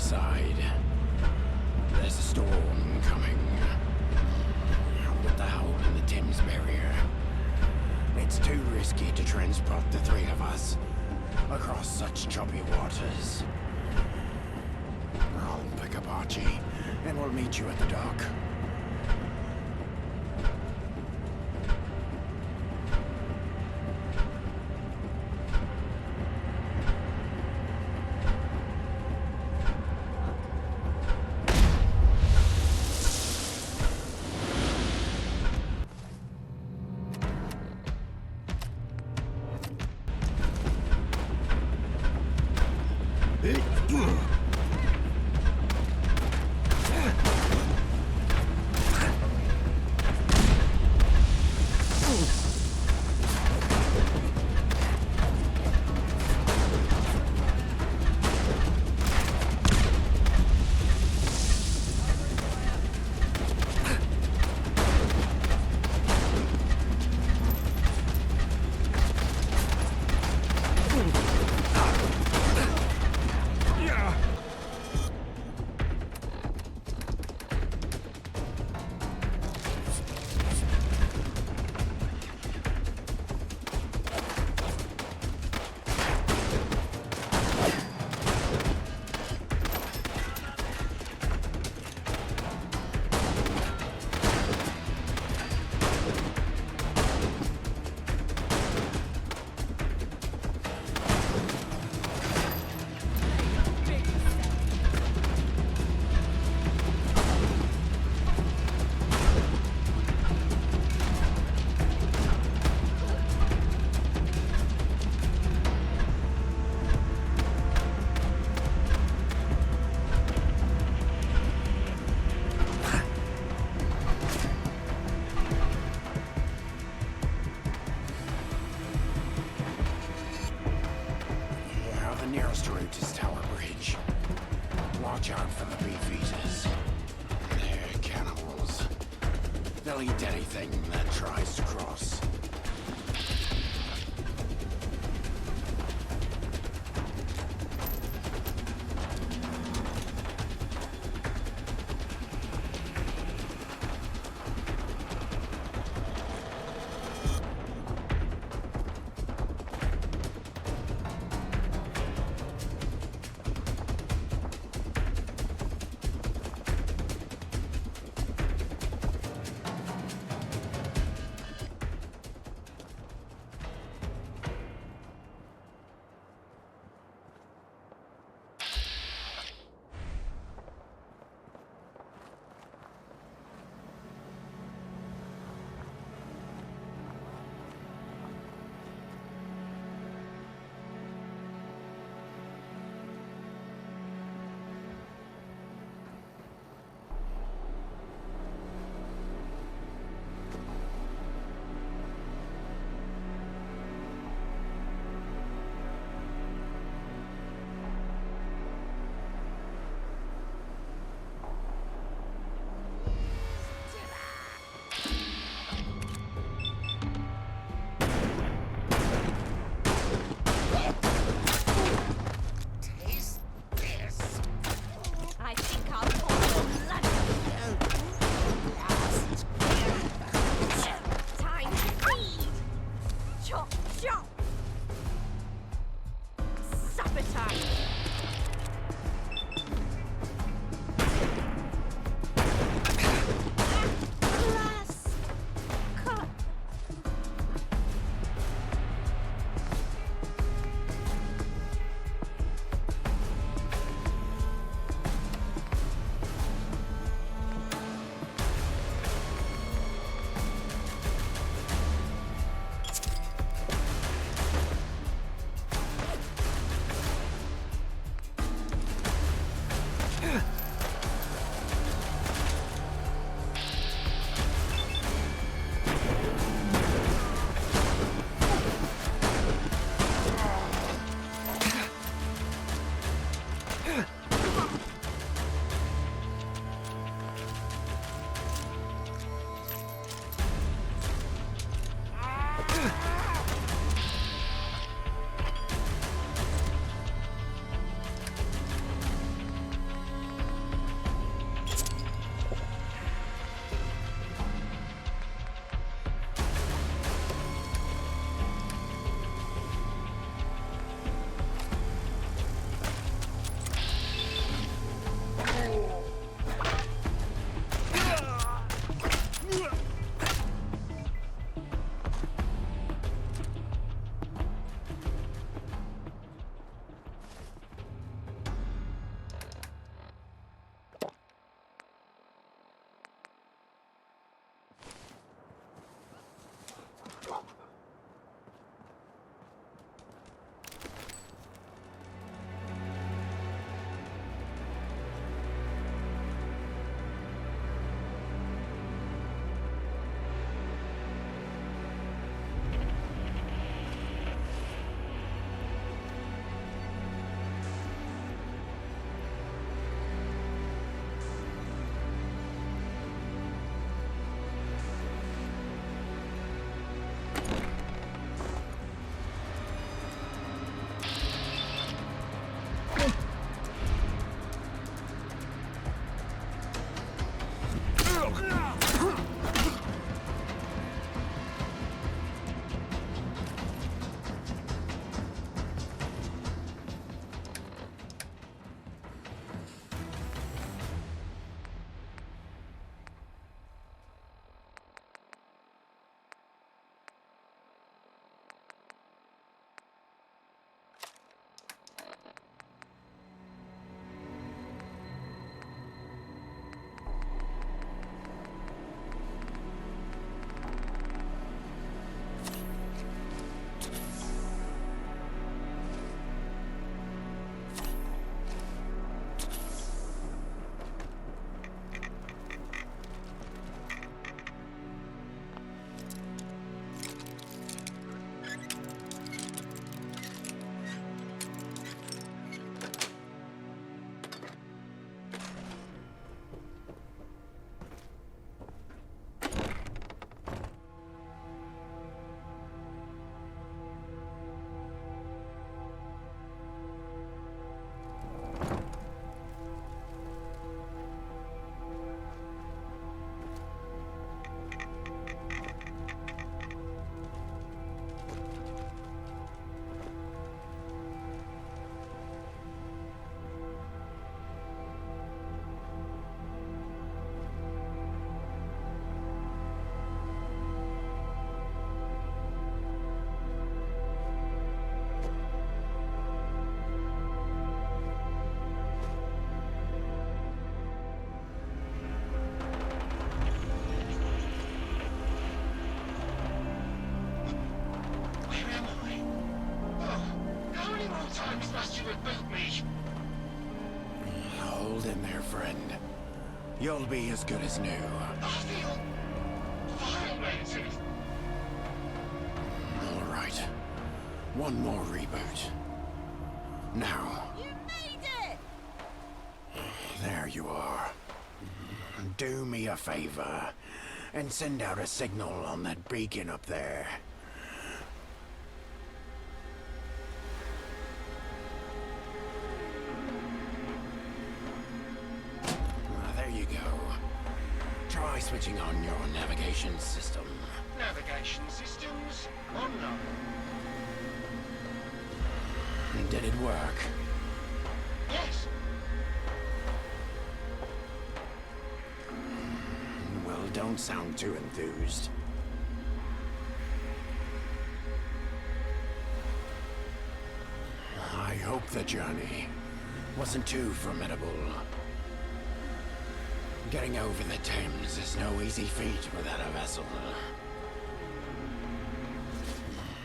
Speaker 18: side. There's a storm coming. With the hole in the Thames barrier, it's too risky to transport the three of us across such choppy waters. pack up, Archie, and we'll meet you at the dock. nearest route is Tower Bridge. Watch out for the beefeaters. They're cannibals. They'll eat anything that tries to cross.
Speaker 21: trust you would boot me.
Speaker 18: Hold in there, friend. You'll be as good as new.
Speaker 21: I feel violated.
Speaker 18: All right. One more reboot. Now.
Speaker 2: You made it!
Speaker 18: There you are. Do me a favor and send out a signal on that beacon up there. There you go. Try switching on your navigation system.
Speaker 21: Navigation systems online.
Speaker 18: Did it work?
Speaker 21: Yes.
Speaker 18: Well, don't sound too enthused. I hope the journey wasn't too formidable. Getting over the Thames is no easy feat without a vessel.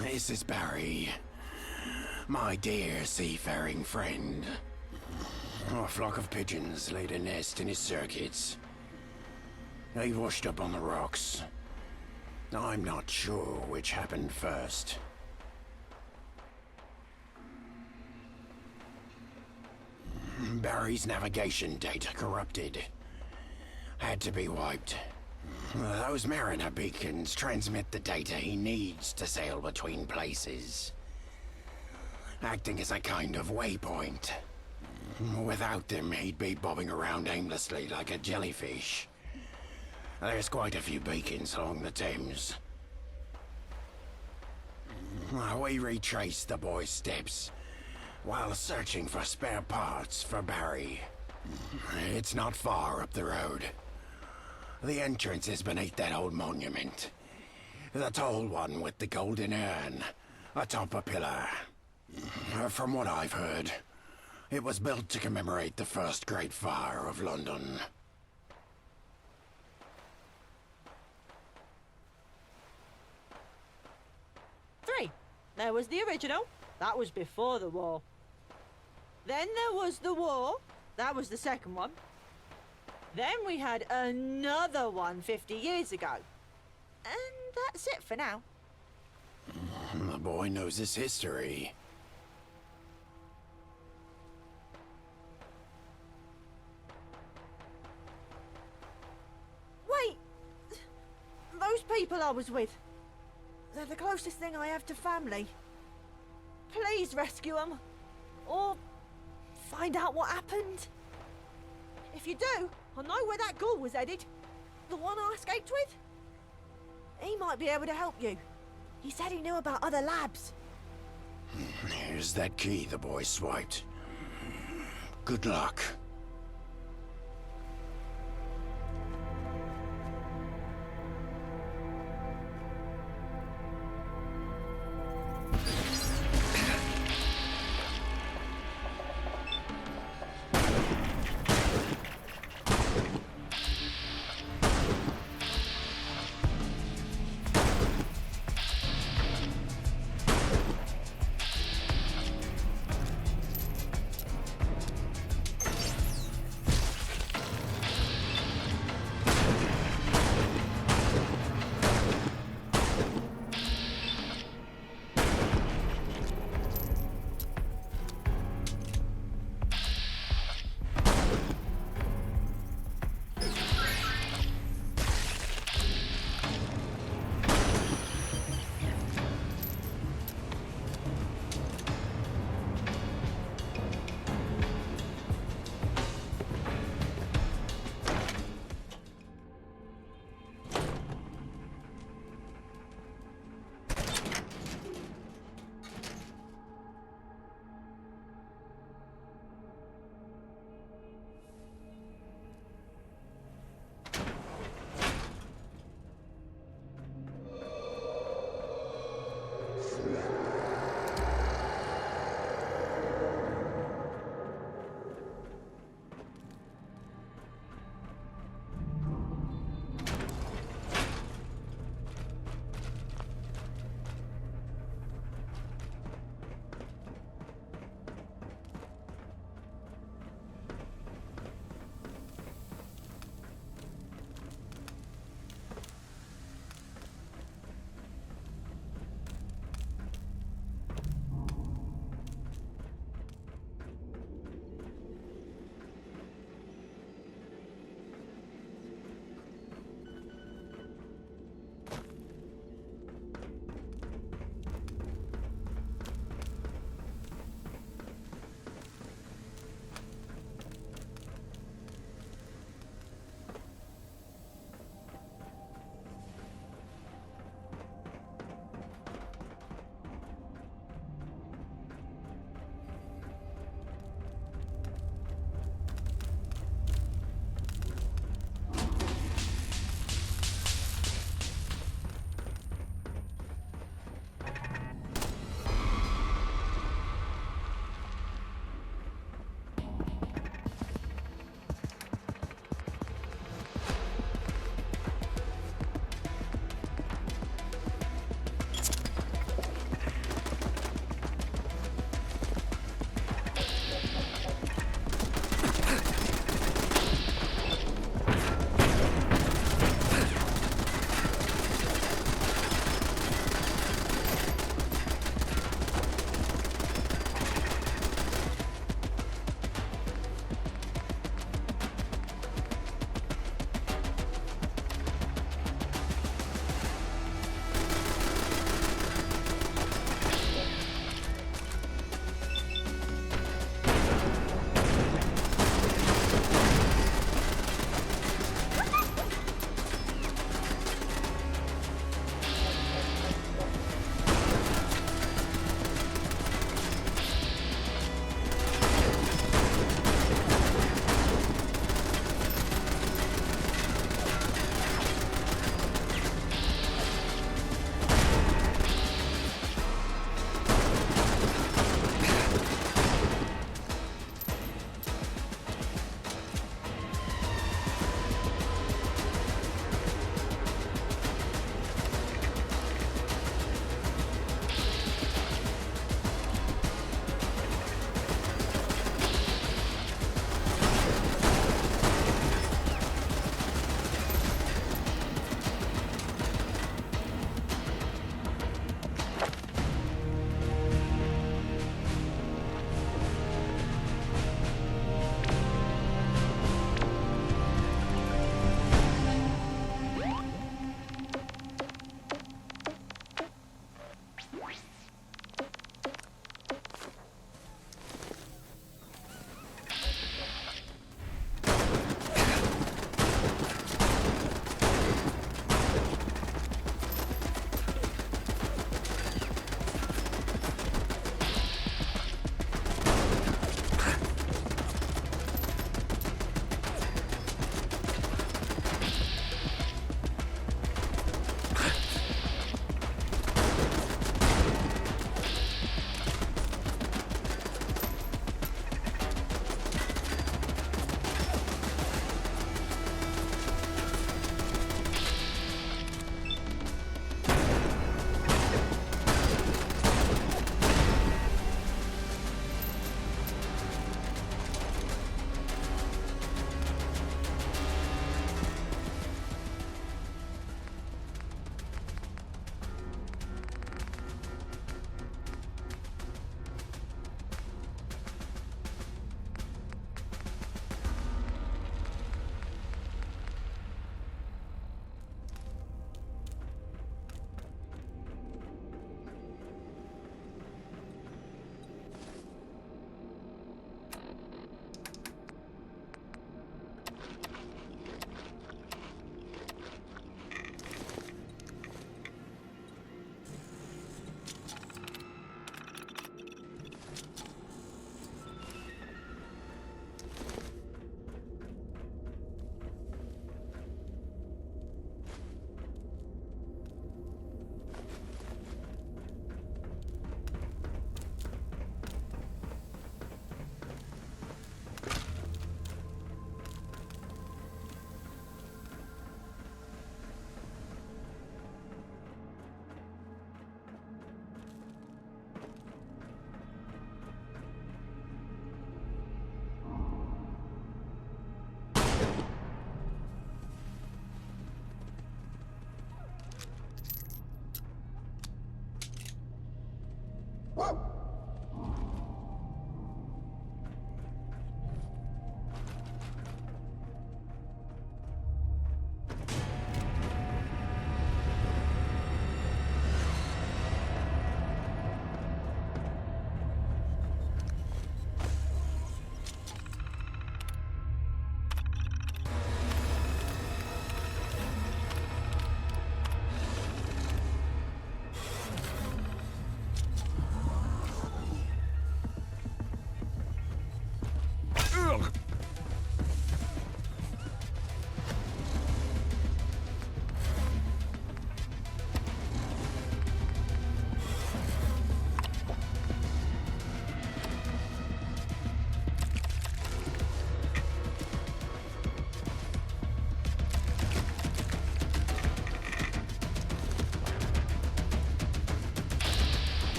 Speaker 18: This is Barry, my dear seafaring friend. A flock of pigeons laid a nest in his circuits. They washed up on the rocks. I'm not sure which happened first. Barry's navigation data corrupted. Had to be wiped. Those mariner beacons transmit the data he needs to sail between places, acting as a kind of waypoint. Without them, he'd be bobbing around aimlessly like a jellyfish. There's quite a few beacons along the Thames. We retraced the boy's steps while searching for spare parts for Barry. It's not far up the road. The entrance is beneath that old monument. The tall one with the golden urn atop a pillar. From what I've heard, it was built to commemorate the first Great Fire of London.
Speaker 2: Three. There was the original. That was before the war. Then there was the war. That was the second one. Then we had another one 50 years ago. And that's it for now.
Speaker 18: The boy knows his history.
Speaker 2: Wait! Those people I was with. They're the closest thing I have to family. Please rescue them. Or find out what happened. If you do, I'll know where that ghoul was headed. The one I escaped with. He might be able to help you. He said he knew about other labs.
Speaker 18: Here's that key the boy swiped. Good luck.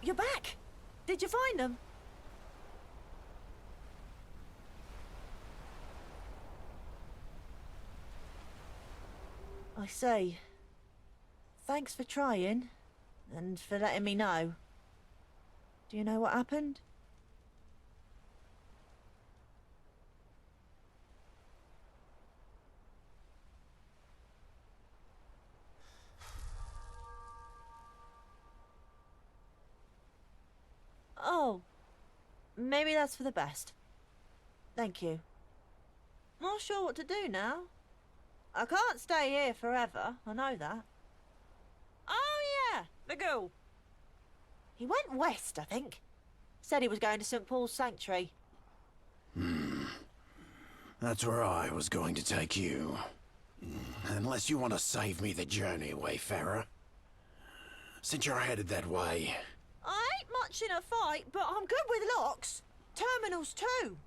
Speaker 2: You're back! Did you find them? I see. Thanks for trying, and for letting me know. Do you know what happened? Oh, maybe that's for the best. Thank you. Not sure what to do now. I can't stay here forever, I know that. Oh yeah, the ghoul. He went west, I think. Said he was going to St. Paul's Sanctuary.
Speaker 18: That's where I was going to take you. Unless you want to save me the journey, Wayfarer. Since you're headed that way.
Speaker 2: I ain't much in a fight, but I'm good with locks. Terminals too.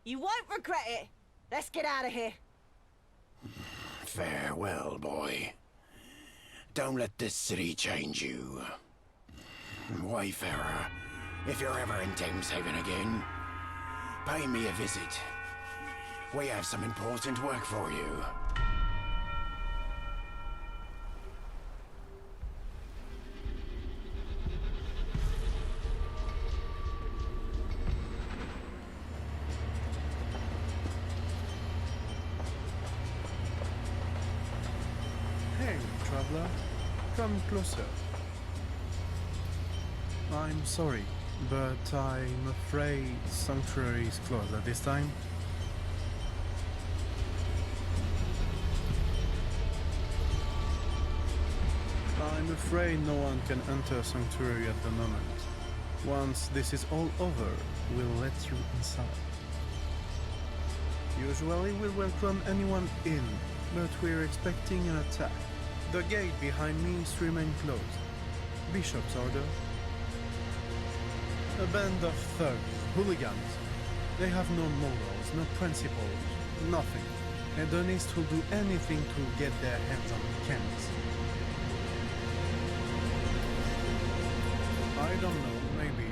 Speaker 2: You won't regret it. Let's get out of here.
Speaker 18: Farewell, boy. Don't let this city change you. Wayfarer, if you're ever in Thameshaven again, pay me a visit. We have some important work for you.
Speaker 5: Hey, traveler. Come closer. I'm sorry, but I'm afraid Sanctuary is closed at this time. I'm afraid no one can enter Sanctuary at the moment. Once this is all over, we'll let you inside. Usually we'll welcome anyone in, but we're expecting an attack. The gate behind me is to remain closed. Bishop's order. A band of thugs, hooligans. They have no morals, no principles, nothing. Hedonists who'll do anything to get their hands on cannons. I don't know, maybe.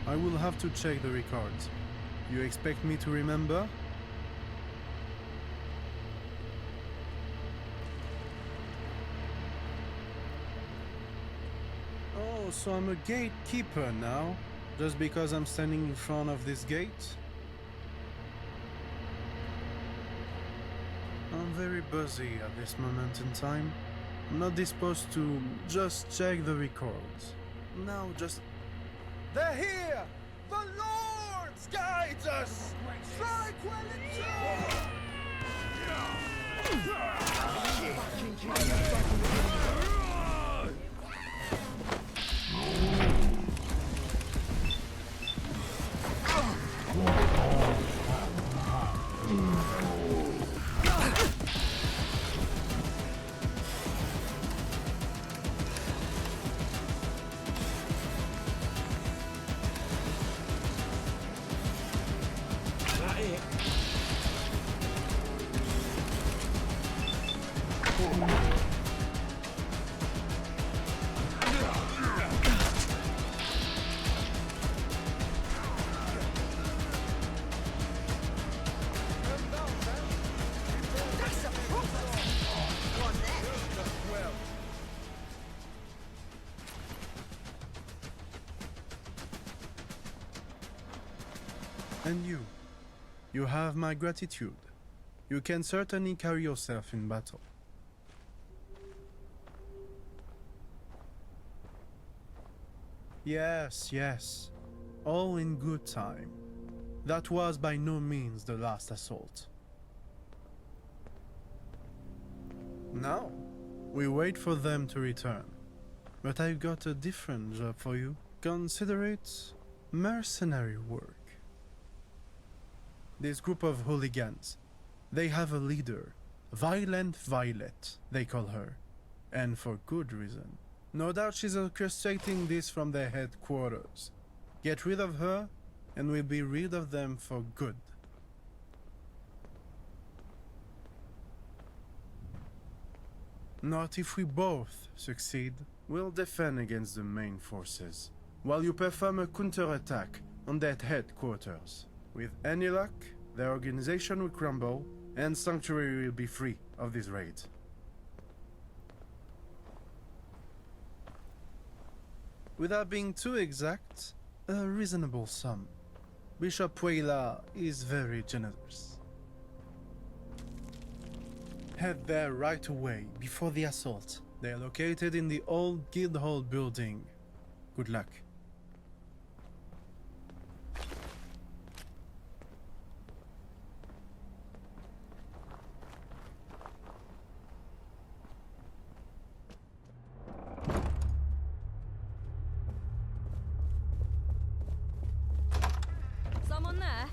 Speaker 5: I will have to check the records. You expect me to remember? Oh, so I'm a gatekeeper now? Just because I'm standing in front of this gate? I'm very busy at this moment in time. I'm not disposed to just check the records. Now just... They're here! The Lords guides us! Strike when And you have my gratitude. You can certainly carry yourself in battle. Yes, yes. All in good time. That was by no means the last assault. Now, we wait for them to return. But I've got a different job for you. Consider it mercenary work. This group of hooligans, they have a leader. Violent Violet, they call her. And for good reason. No doubt she's orchestrating this from their headquarters. Get rid of her, and we'll be rid of them for good. Not if we both succeed. We'll defend against the main forces, while you perform a counterattack on that headquarters. With any luck, their organization will crumble, and Sanctuary will be free of this raid. Without being too exact, a reasonable sum. Bishop Puela is very generous. Head there right away, before the assault. They are located in the old Guildhall building. Good luck.
Speaker 1: Someone there?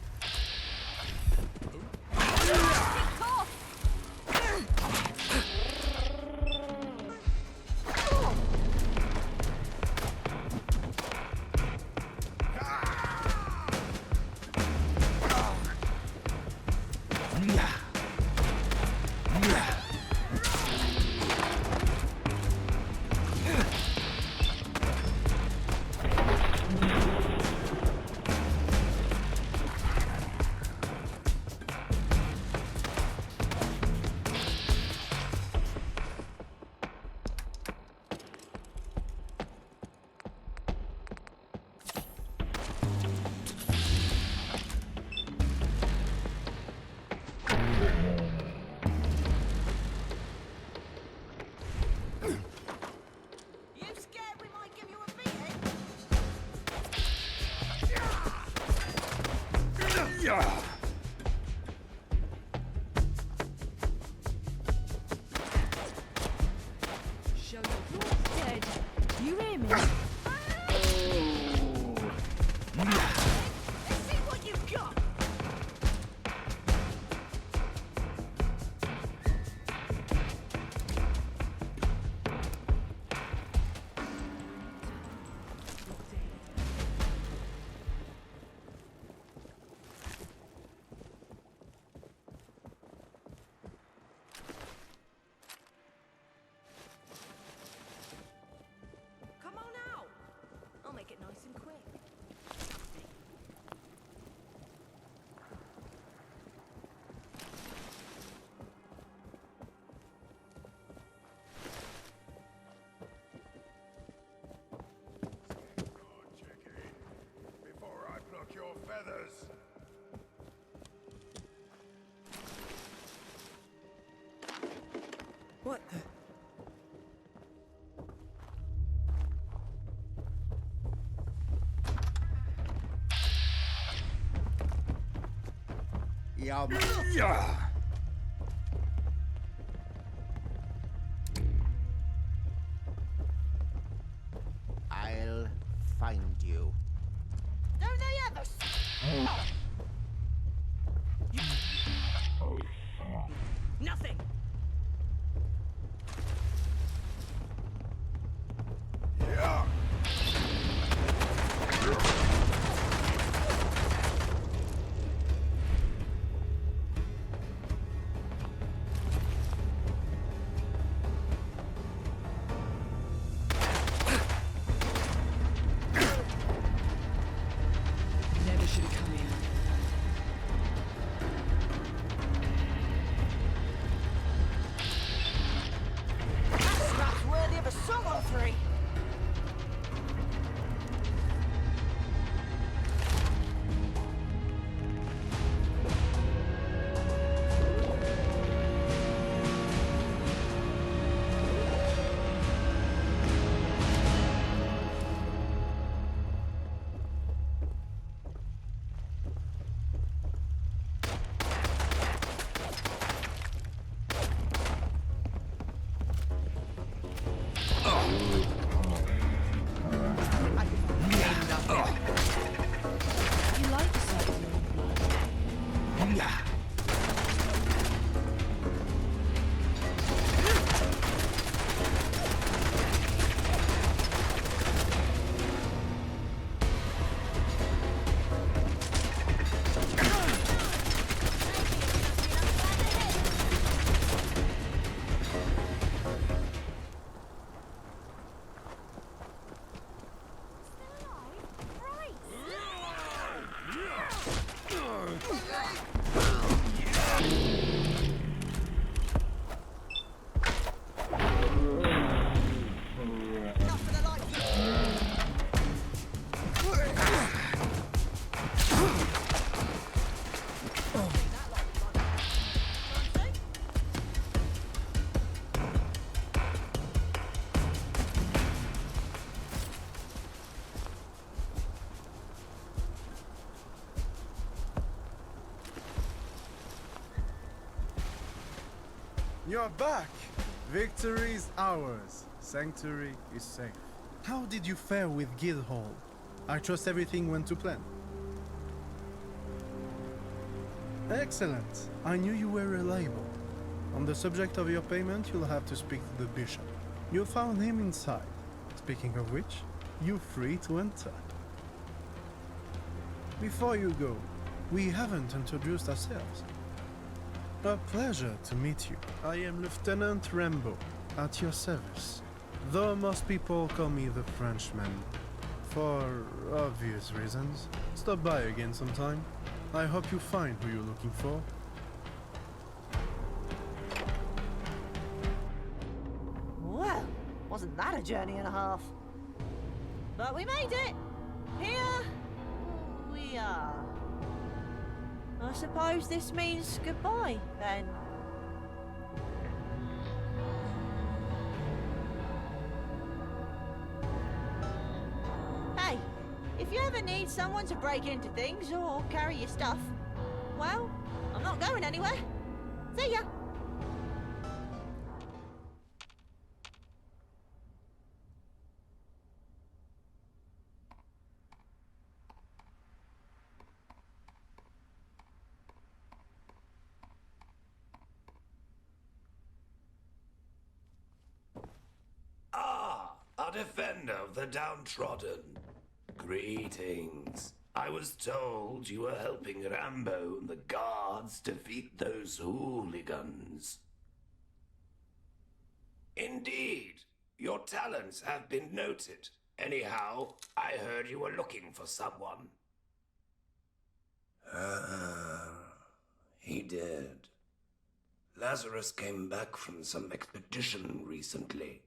Speaker 12: What the...
Speaker 18: Yeah. I'll find you.
Speaker 2: Don't they ever...
Speaker 1: Nothing.
Speaker 5: You're back! Victory is ours. Sanctuary is safe. How did you fare with Guildhall? I trust everything went to plan. Excellent. I knew you were reliable. On the subject of your payment, you'll have to speak to the bishop. You found him inside. Speaking of which, you're free to enter. Before you go, we haven't introduced ourselves. A pleasure to meet you. I am Lieutenant Rambo, at your service. Though most people call me the Frenchman, for obvious reasons. Stop by again sometime. I hope you find who you're looking for.
Speaker 2: Well, wasn't that a journey and a half? But we made it! Here we are. I suppose this means goodbye, then. Hey, if you ever need someone to break into things or carry your stuff, well, I'm not going anywhere. See ya!
Speaker 19: A defender of the downtrodden. Greetings. I was told you were helping Rambo and the guards defeat those hooligans. Indeed, your talents have been noted. Anyhow, I heard you were looking for someone. He did. Lazarus came back from some expedition recently.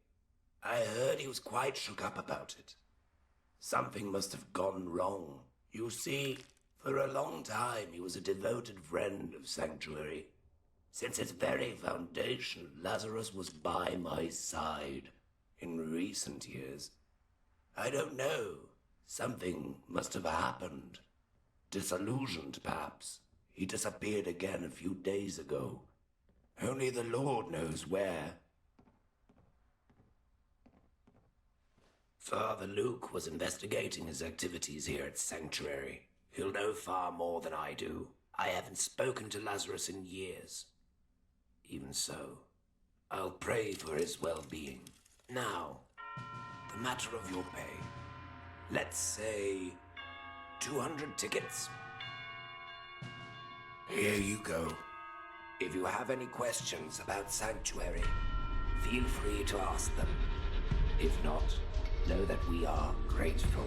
Speaker 19: I heard he was quite shook up about it. Something must have gone wrong. You see, for a long time he was a devoted friend of Sanctuary. Since its very foundation, Lazarus was by my side. In recent years, I don't know. Something must have happened. Disillusioned, perhaps. He disappeared again a few days ago. Only the Lord knows where. Father Luke was investigating his activities here at Sanctuary. He'll know far more than I do. I haven't spoken to Lazarus in years. Even so, I'll pray for his well-being. Now, the matter of your pay. Let's say 200 tickets. Here you go. If you have any questions about Sanctuary, feel free to ask them. If not, know that we are grateful.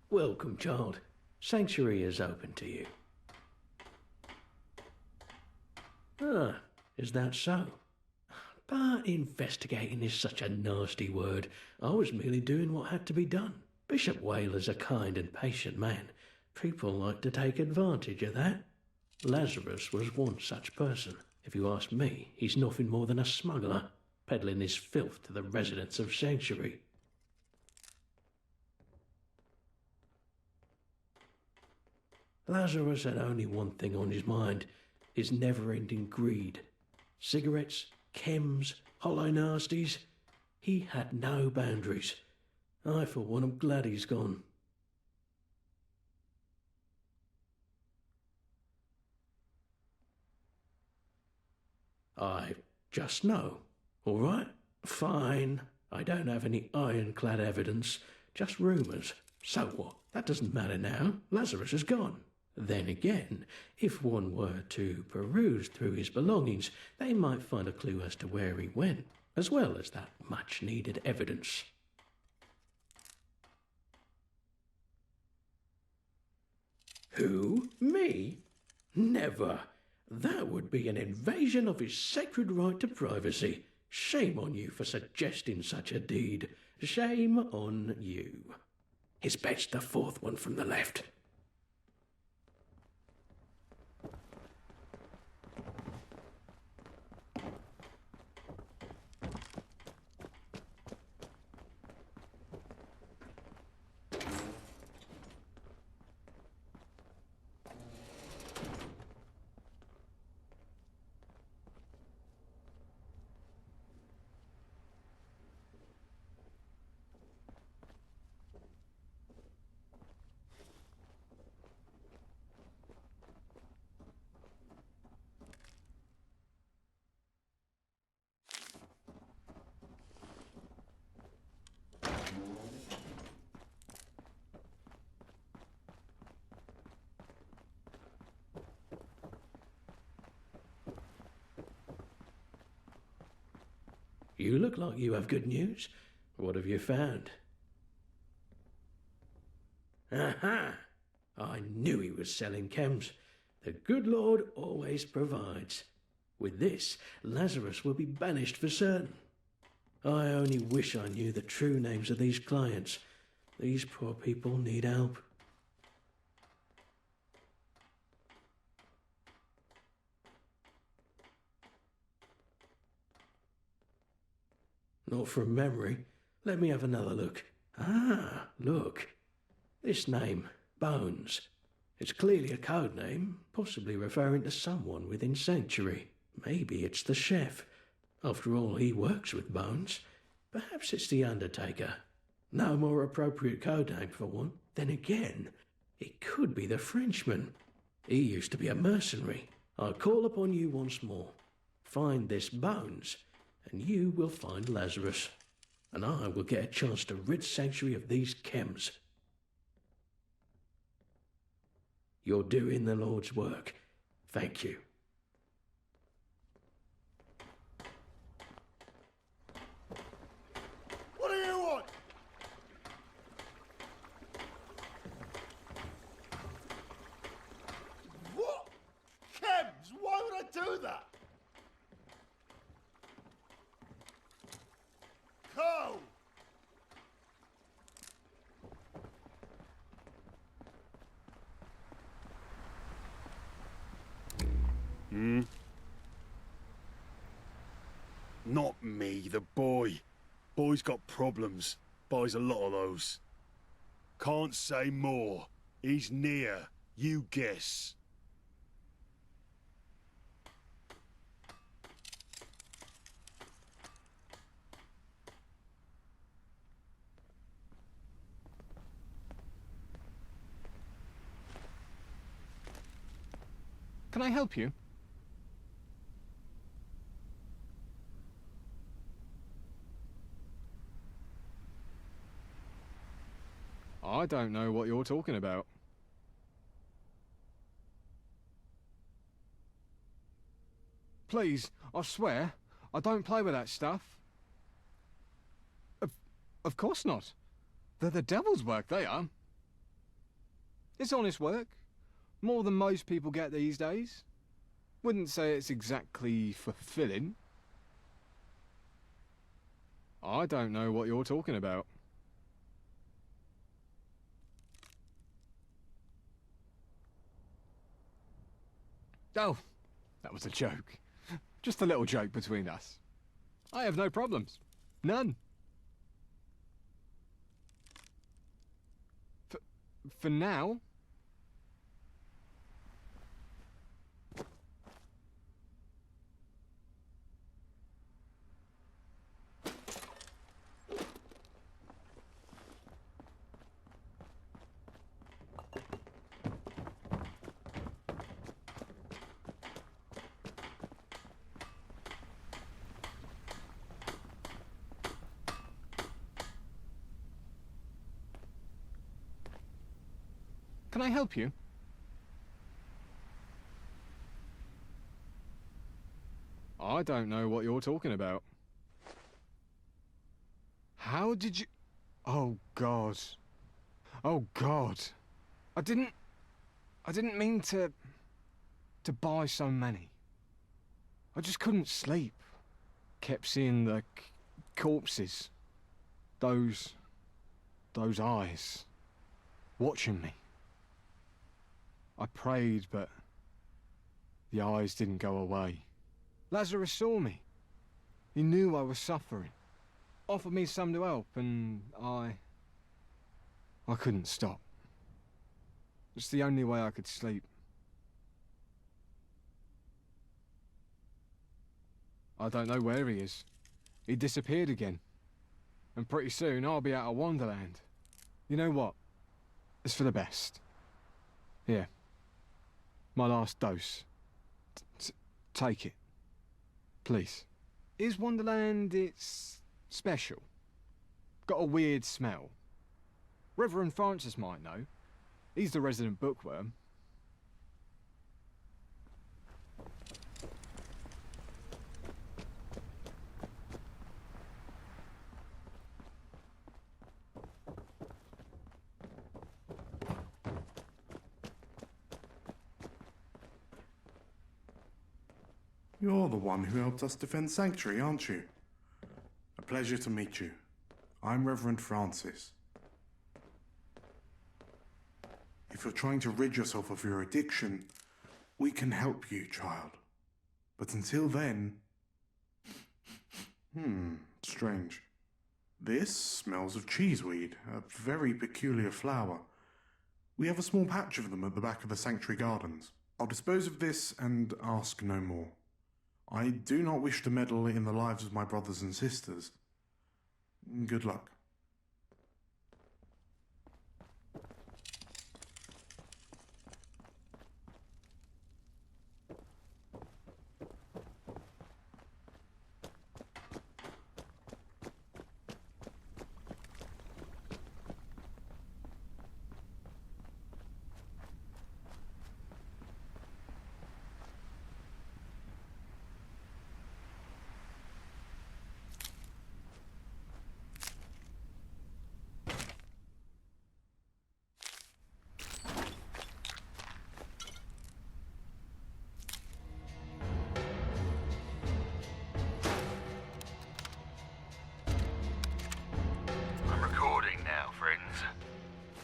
Speaker 4: Welcome, child. Sanctuary is open to you. Ah, is that so? But investigating is such a nasty word. I was merely doing what had to be done. Bishop Whaler's a kind and patient man. People like to take advantage of that. Lazarus was one such person. If you ask me, he's nothing more than a smuggler, peddling his filth to the residents of Sanctuary. Lazarus had only one thing on his mind, his never-ending greed. Cigarettes, chems, hollow nasties. He had no boundaries. I, for one, am glad he's gone. I just know, all right? Fine. I don't have any ironclad evidence, just rumours. So what? That doesn't matter now. Lazarus is gone. Then again, if one were to peruse through his belongings, they might find a clue as to where he went, as well as that much-needed evidence. Who? Me? Never. That would be an invasion of his sacred right to privacy. Shame on you for suggesting such a deed. Shame on you. Dispatch the fourth one from the left. You look like you have good news. What have you found? Aha! I knew he was selling chems. The good Lord always provides. With this, Lazarus will be banished for certain. I only wish I knew the true names of these clients. These poor people need help. Not from memory. Let me have another look. Ah, look. This name, Bones. It's clearly a code name, possibly referring to someone within Sanctuary. Maybe it's the chef. After all, he works with Bones. Perhaps it's the Undertaker. No more appropriate code name for one. Then again, it could be the Frenchman. He used to be a mercenary. I call upon you once more. Find this Bones, and you will find Lazarus, and I will get a chance to rid Sanctuary of these chems. You're doing the Lord's work. Thank you.
Speaker 21: What do you want? What? Chems? Why would I do that? Go!
Speaker 20: Not me, the boy. Boy's got problems. Buys a lot of those. Can't say more. He's near. You guess.
Speaker 3: Can I help you? I don't know what you're talking about. Please, I swear, I don't play with that stuff. Of course not. They're the devil's work, they are. It's honest work. More than most people get these days. Wouldn't say it's exactly fulfilling. I don't know what you're talking about. Oh, that was a joke. Just a little joke between us. I have no problems. None. For now. Can I help you? I don't know what you're talking about. How did you... Oh, God. Oh, God. I didn't mean to buy so many. I just couldn't sleep. Kept seeing the corpses. Those eyes. watching me. I prayed, but the eyes didn't go away. Lazarus saw me. He knew I was suffering. Offered me some to help, and I couldn't stop. It's the only way I could sleep. I don't know where he is. He disappeared again. And pretty soon I'll be out of Wonderland. You know what? It's for the best. Here. My last dose. Take it. Please. Is Wonderland, it's special? Got a weird smell. Reverend Francis might know. He's the resident bookworm.
Speaker 8: You're the one who helped us defend Sanctuary, aren't you? A pleasure to meet you. I'm Reverend Francis. If you're trying to rid yourself of your addiction, we can help you, child. But until then... strange. This smells of cheeseweed, a very peculiar flower. We have a small patch of them at the back of the Sanctuary Gardens. I'll dispose of this and ask no more. I do not wish to meddle in the lives of my brothers and sisters. Good luck.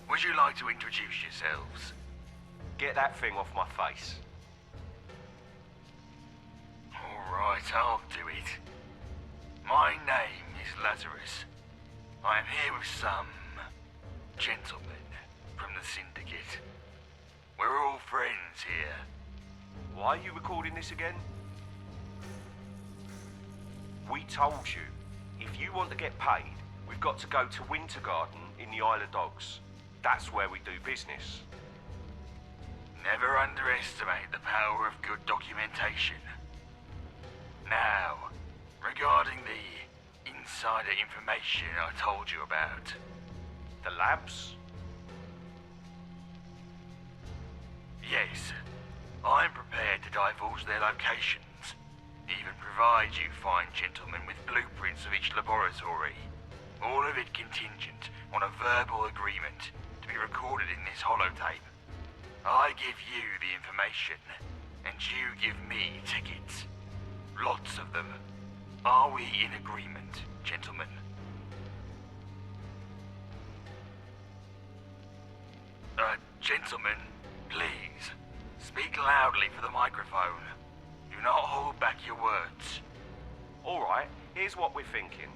Speaker 22: Would you like to introduce yourselves?
Speaker 23: Get that thing off my face.
Speaker 22: Alright, I'll do it. My name is Lazarus. I am here with some gentlemen from the Syndicate. We're all friends here.
Speaker 23: Why are you recording this again? We told you, if you want to get paid, we've got to go to Winter Garden in the Isle of Dogs. That's where we do business.
Speaker 22: Never underestimate the power of good documentation. Now, regarding the insider information I told you about.
Speaker 23: The labs?
Speaker 22: Yes, I'm prepared to divulge their locations, even provide you fine gentlemen with blueprints of each laboratory. All of it contingent on a verbal agreement to be recorded in this holotape. I give you the information, and you give me tickets. Lots of them. Are we in agreement, gentlemen? Gentlemen, please, speak loudly for the microphone. Do not hold back your words.
Speaker 23: Alright, here's what we're thinking.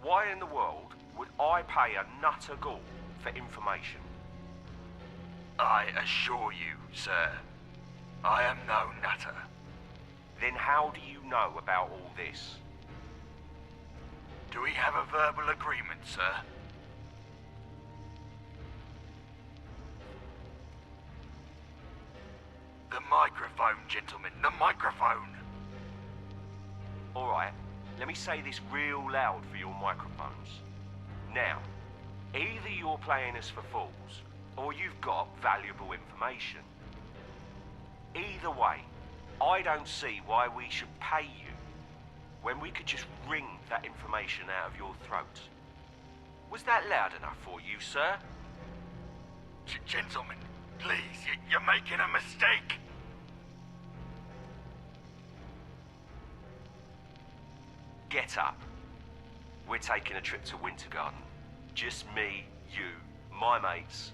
Speaker 23: Why in the world would I pay a nutter ghoul for information?
Speaker 22: I assure you, sir, I am no nutter.
Speaker 23: Then how do you know about all this?
Speaker 22: Do we have a verbal agreement, sir? The microphone, gentlemen, the microphone!
Speaker 23: Alright, let me say this real loud for your microphones. Now, either you're playing us for fools, or you've got valuable information. Either way, I don't see why we should pay you when we could just wring that information out of your throat. Was that loud enough for you, sir?
Speaker 22: Gentlemen, please, you're making a mistake.
Speaker 23: Get up. We're taking a trip to Winter Garden. Just me, you, my mates,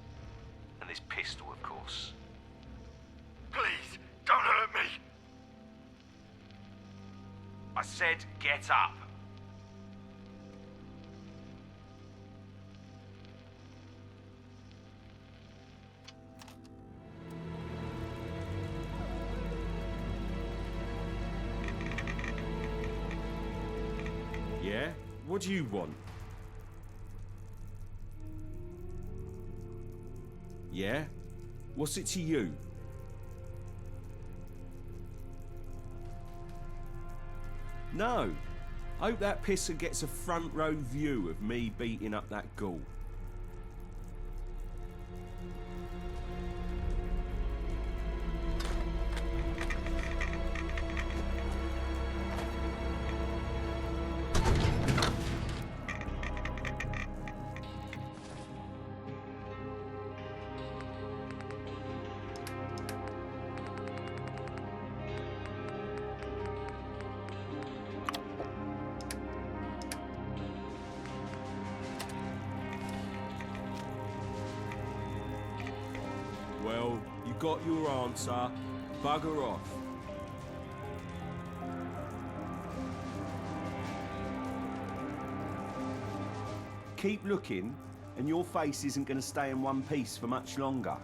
Speaker 23: this pistol, of course.
Speaker 22: Please, don't hurt me.
Speaker 23: I said get up.
Speaker 7: Yeah? What do you want? Yeah? What's it to you? No. Hope that pisser gets a front row view of me beating up that ghoul. Well, you got your answer. Bugger off. Keep looking, and your face isn't going to stay in one piece for much longer.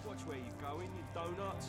Speaker 7: Watch where you're going, you donuts.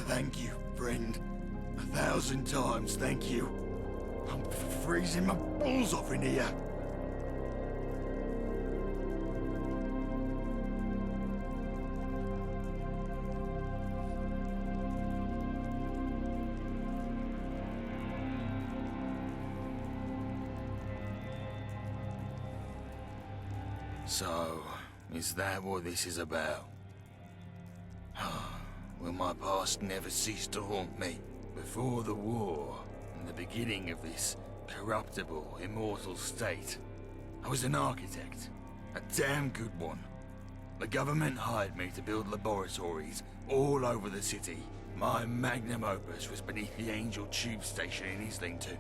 Speaker 21: Thank you, friend. 1,000 times thank you. I'm freezing my balls off in here. So, is that what this is about? Well, my past never ceased to haunt me. Before the war, and the beginning of this corruptible, immortal state, I was an architect. A damn good one. The government hired me to build laboratories all over the city. My magnum opus was beneath the Angel Tube Station in Islington.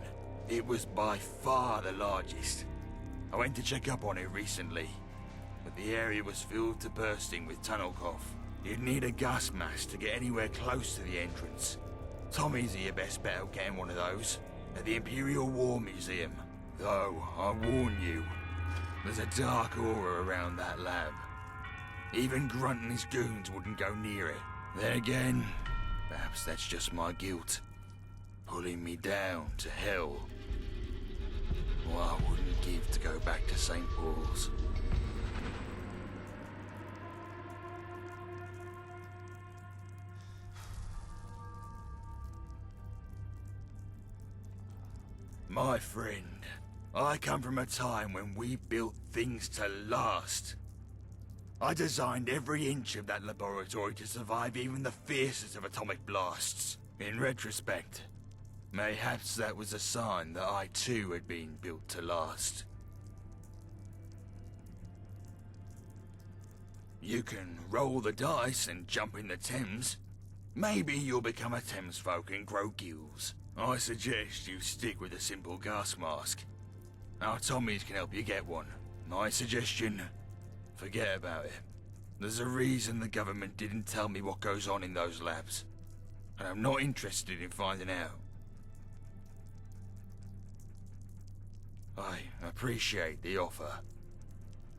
Speaker 21: It was by far the largest. I went to check up on it recently, but the area was filled to bursting with tunnel cough. You'd need a gas mask to get anywhere close to the entrance. Tommy's your best bet of getting one of those, at the Imperial War Museum. Though, I warn you, there's a dark aura around that lab. Even Grunt and his goons wouldn't go near it. Then again, perhaps that's just my guilt, pulling me down to hell. Well, I wouldn't give to go back to St. Paul's. My friend, I come from a time when we built things to last. I designed every inch of that laboratory to survive even the fiercest of atomic blasts. In retrospect, mayhaps that was a sign that I too had been built to last. You can roll the dice and jump in the Thames. Maybe you'll become a Thames folk and grow gills. I suggest you stick with a simple gas mask. Our Tommies can help you get one. My suggestion, forget about it. There's a reason the government didn't tell me what goes on in those labs. And I'm not interested in finding out. I appreciate the offer.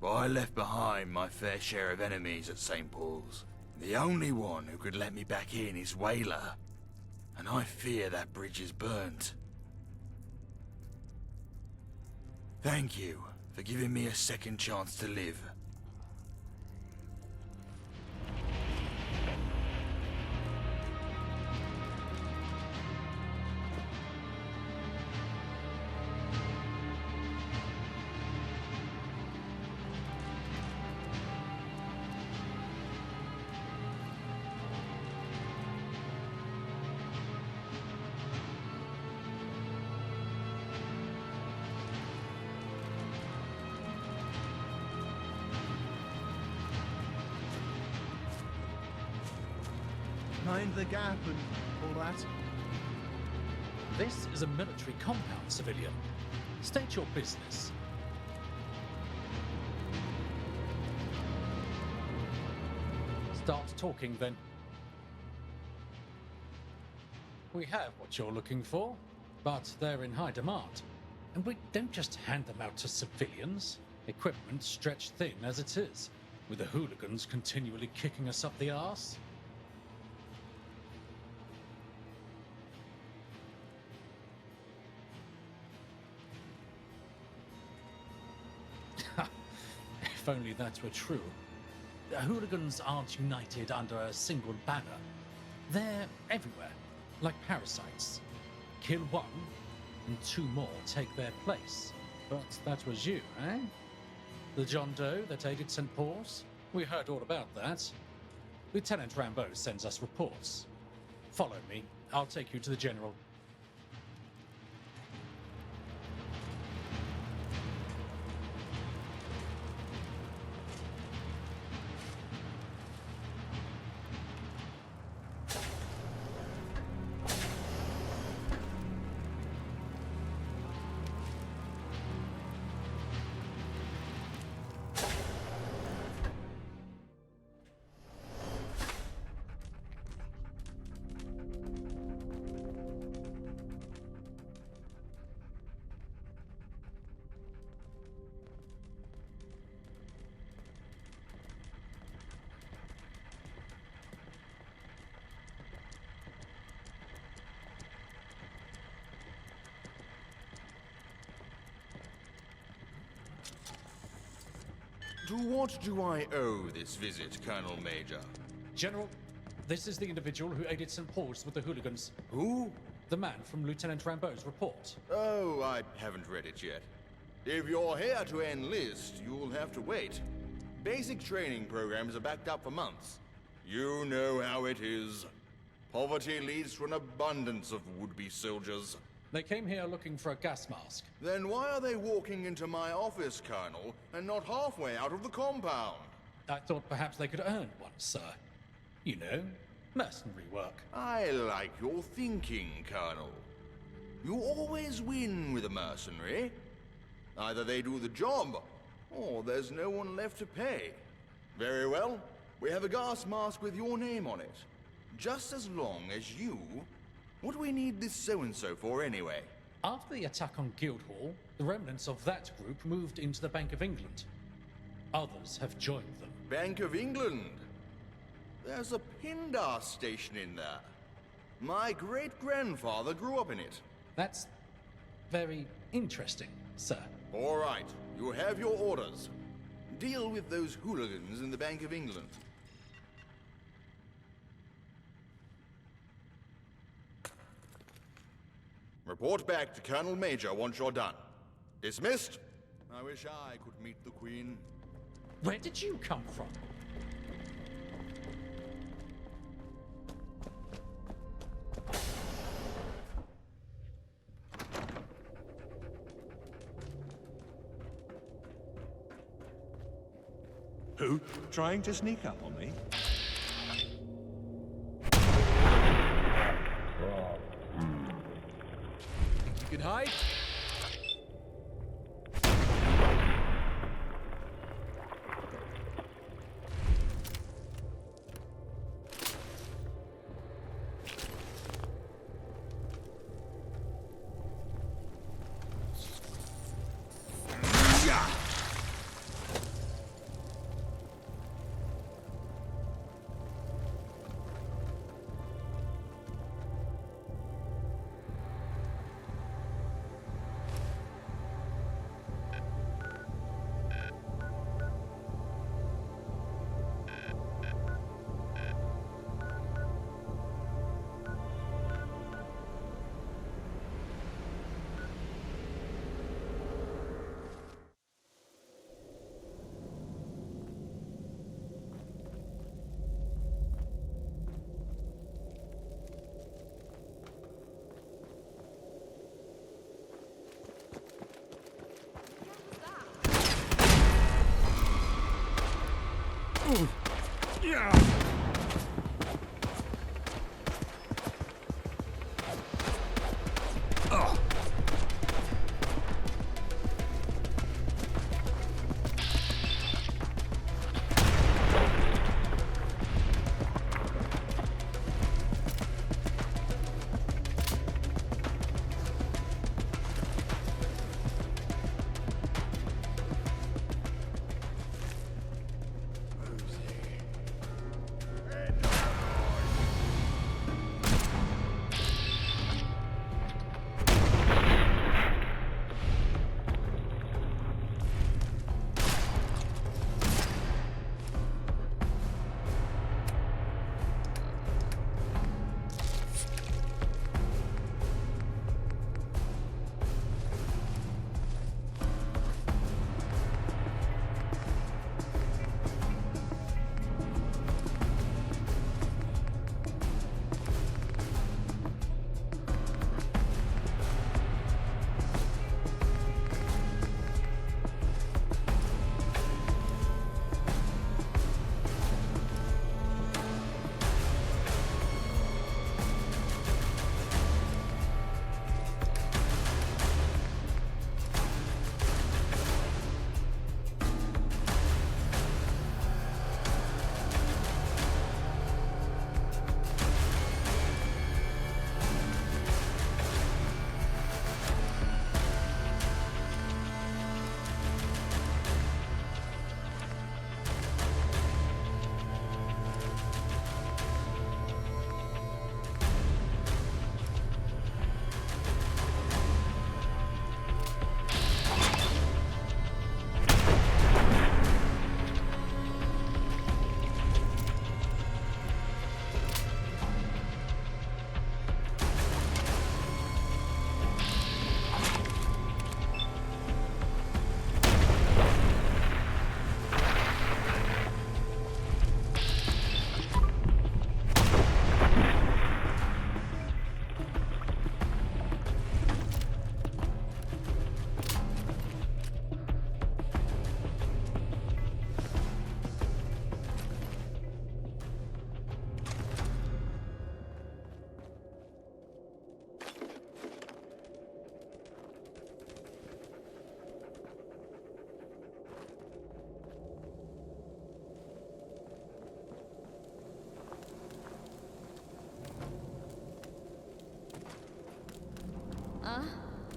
Speaker 21: But I left behind my fair share of enemies at St. Paul's. The only one who could let me back in is Whaler. And I fear that bridge is burnt. Thank you for giving me a second chance to live.
Speaker 9: Mind the gap and all that.
Speaker 10: This is a military compound, civilian. State your business. Start talking, then. We have what you're looking for, but they're in high demand. And we don't just hand them out to civilians. Equipment stretched thin as it is, with the hooligans continually kicking us up the arse. If only that were true. The hooligans aren't united under a single banner. They're everywhere, like parasites. Kill one, and two more take their place. But that was you, eh? The John Doe that aided St. Paul's? We heard all about that. Lieutenant Rambeau sends us reports. Follow me. I'll take you to the General.
Speaker 21: To what do I owe this visit, Colonel Major?
Speaker 10: General, this is the individual who aided St. Paul's with the hooligans.
Speaker 21: Who?
Speaker 10: The man from Lieutenant Rambeau's report.
Speaker 21: Oh, I haven't read it yet. If you're here to enlist, you'll have to wait. Basic training programs are backed up for months. You know how it is. Poverty leads to an abundance of would-be soldiers.
Speaker 10: They came here looking for a gas mask.
Speaker 21: Then why are they walking into my office, Colonel, and not halfway out of the compound?
Speaker 10: I thought perhaps they could earn one, sir. You know, mercenary work.
Speaker 21: I like your thinking, Colonel. You always win with a mercenary. Either they do the job, or there's no one left to pay. Very well. We have a gas mask with your name on it. Just as long as you... What do we need this so-and-so for, anyway?
Speaker 10: After the attack on Guildhall, the remnants of that group moved into the Bank of England. Others have joined them.
Speaker 21: Bank of England? There's a Pindar station in there. My great-grandfather grew up in it.
Speaker 10: That's very interesting, sir.
Speaker 21: All right, you have your orders. Deal with those hooligans in the Bank of England.
Speaker 11: Report back to Colonel Major once you're done. Dismissed? I wish I could meet the Queen.
Speaker 10: Where did you come from?
Speaker 13: Who? Trying to sneak up on me?
Speaker 14: You can hide?
Speaker 13: Yeah.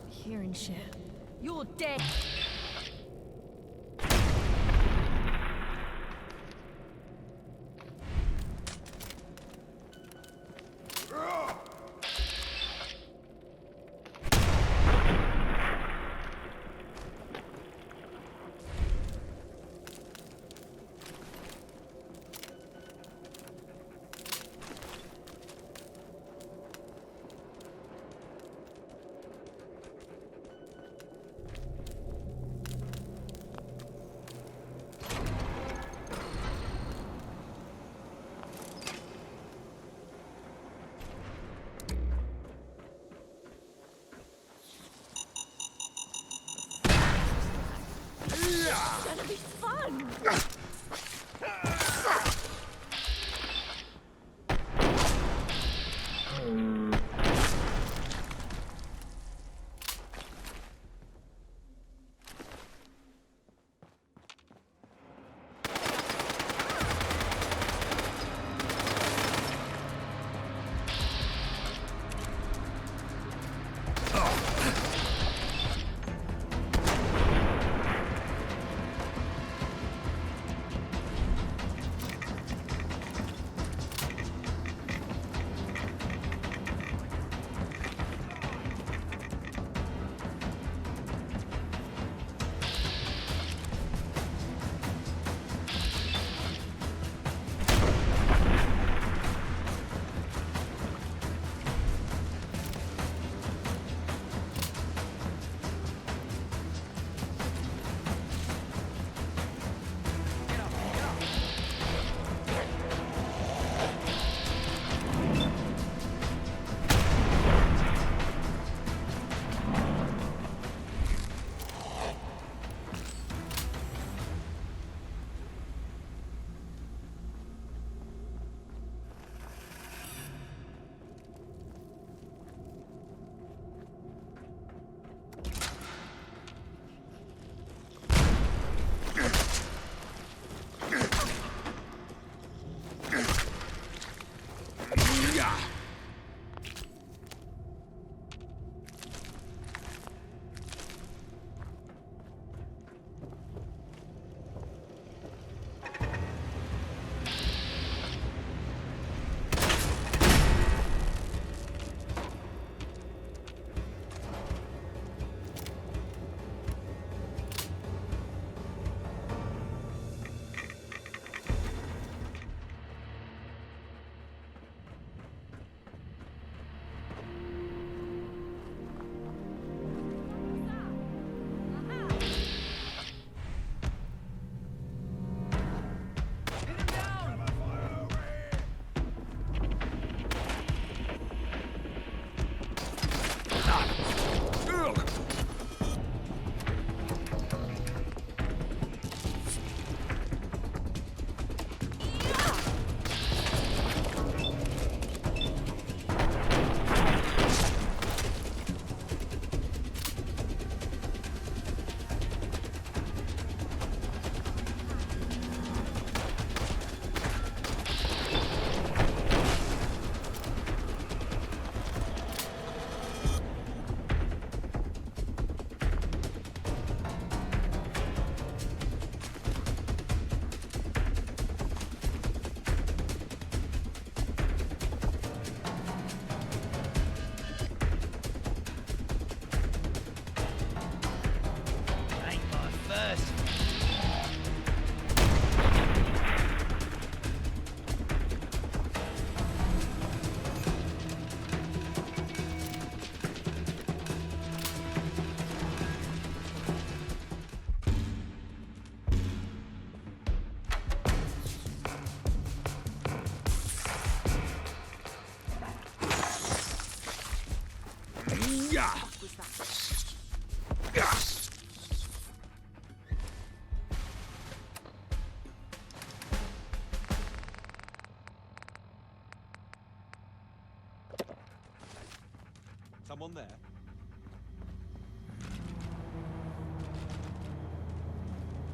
Speaker 24: Hearing shit.
Speaker 2: You're dead.
Speaker 1: It's gonna be fun!
Speaker 14: Someone there?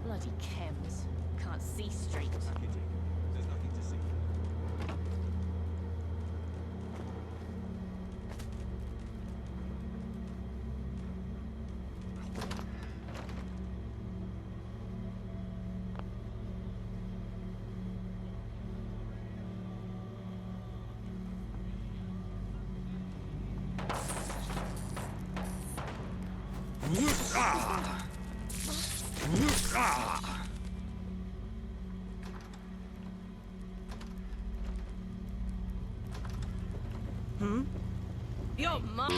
Speaker 1: Bloody chems. Can't see straight.
Speaker 14: There's nothing to see.
Speaker 1: Hmm? Your mom.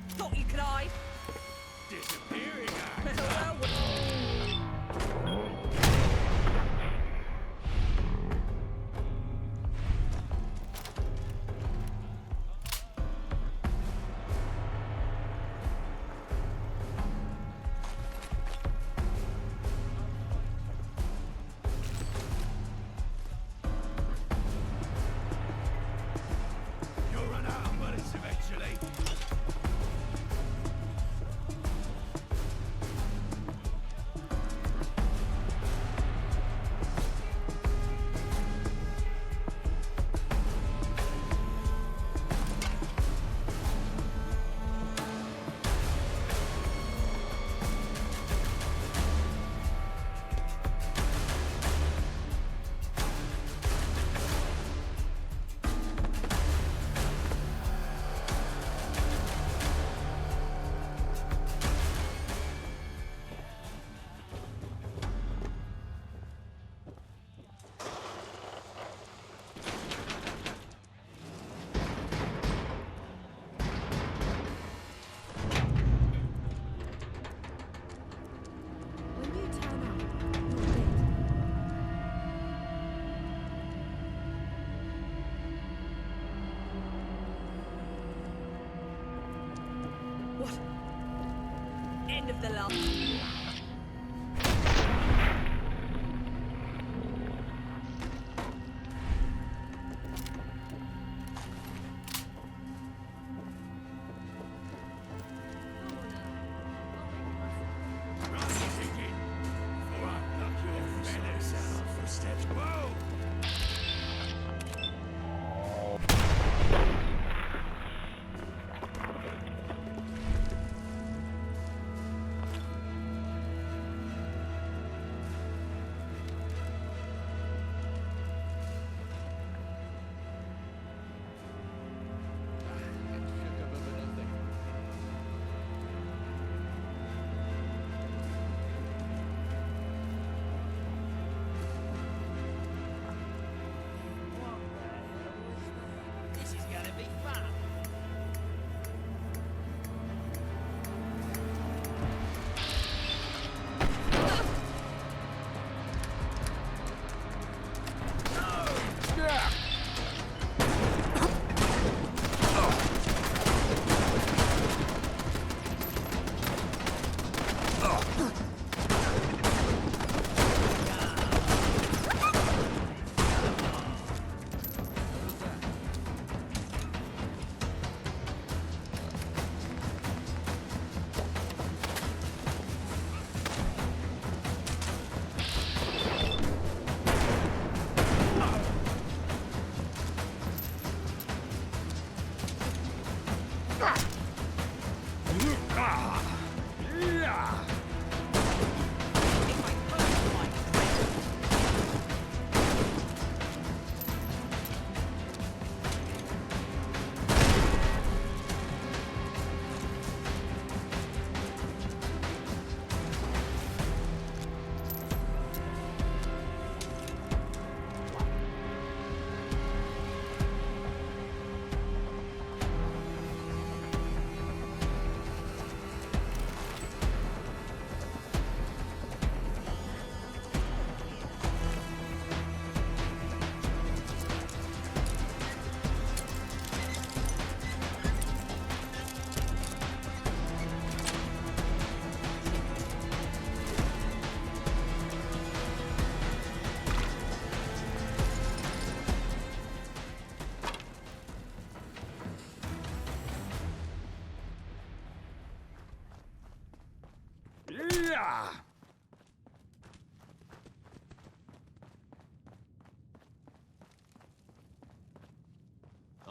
Speaker 2: Thought you could hide.
Speaker 14: Disappearing.
Speaker 1: What? End of the line.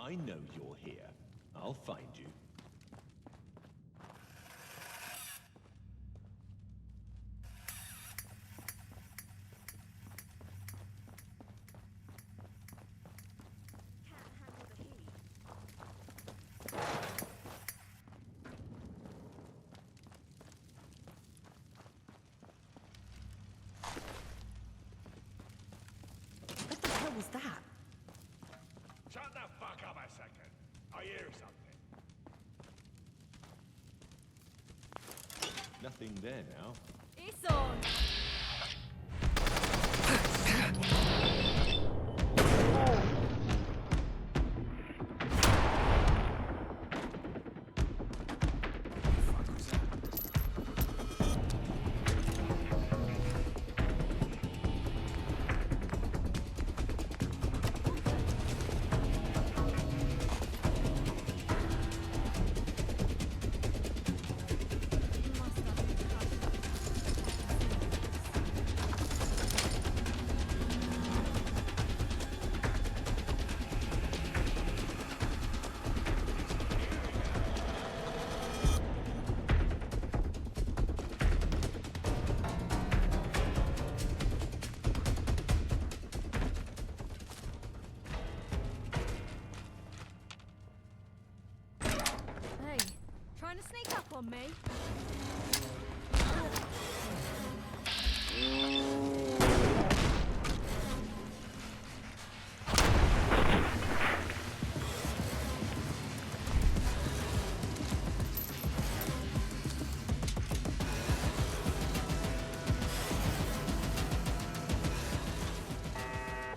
Speaker 14: I know you're here. I'll find you.
Speaker 1: What the hell was that?
Speaker 13: Shut the fuck up a second. I hear something.
Speaker 14: Nothing there now.
Speaker 1: It's on. Trying to sneak up on me?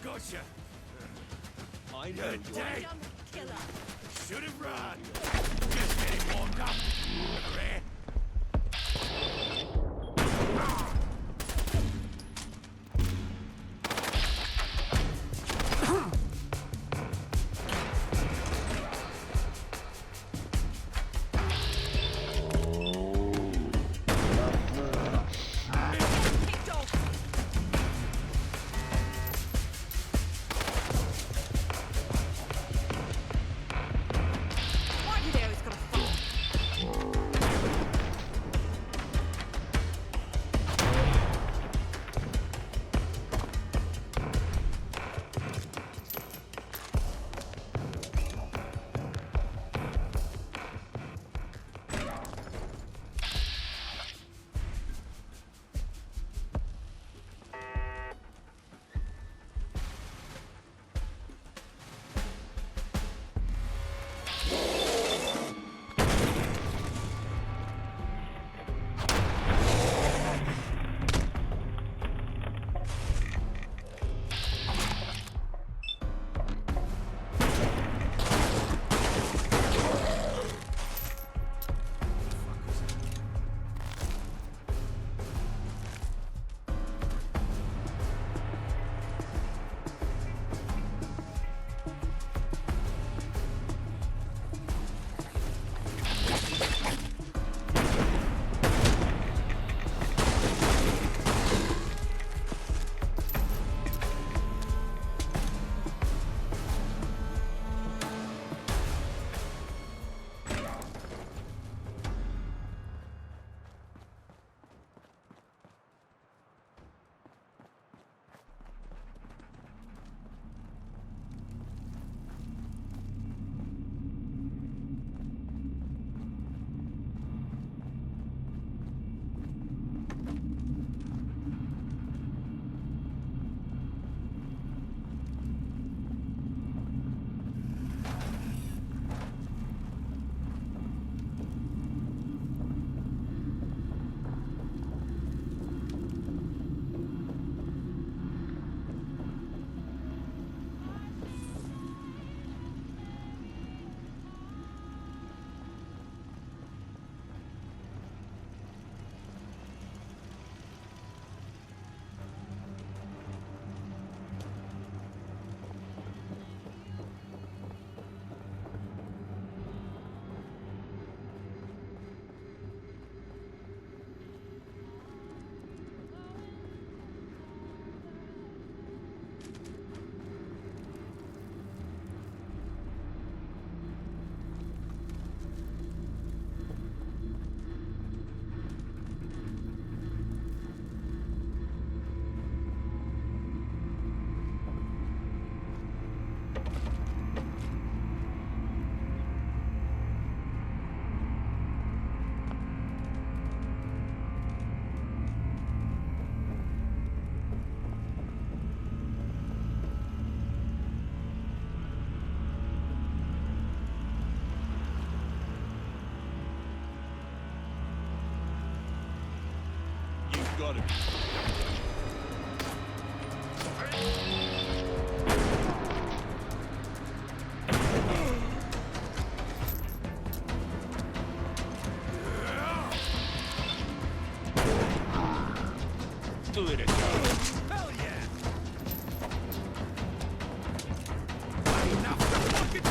Speaker 13: Gotcha.
Speaker 14: I know
Speaker 13: You're
Speaker 14: you're
Speaker 13: dead.
Speaker 1: Killer.
Speaker 13: Should have run. Just getting warmed up. Ready? Got it.
Speaker 20: Do it again.
Speaker 13: Hell yeah! Enough to fucking do.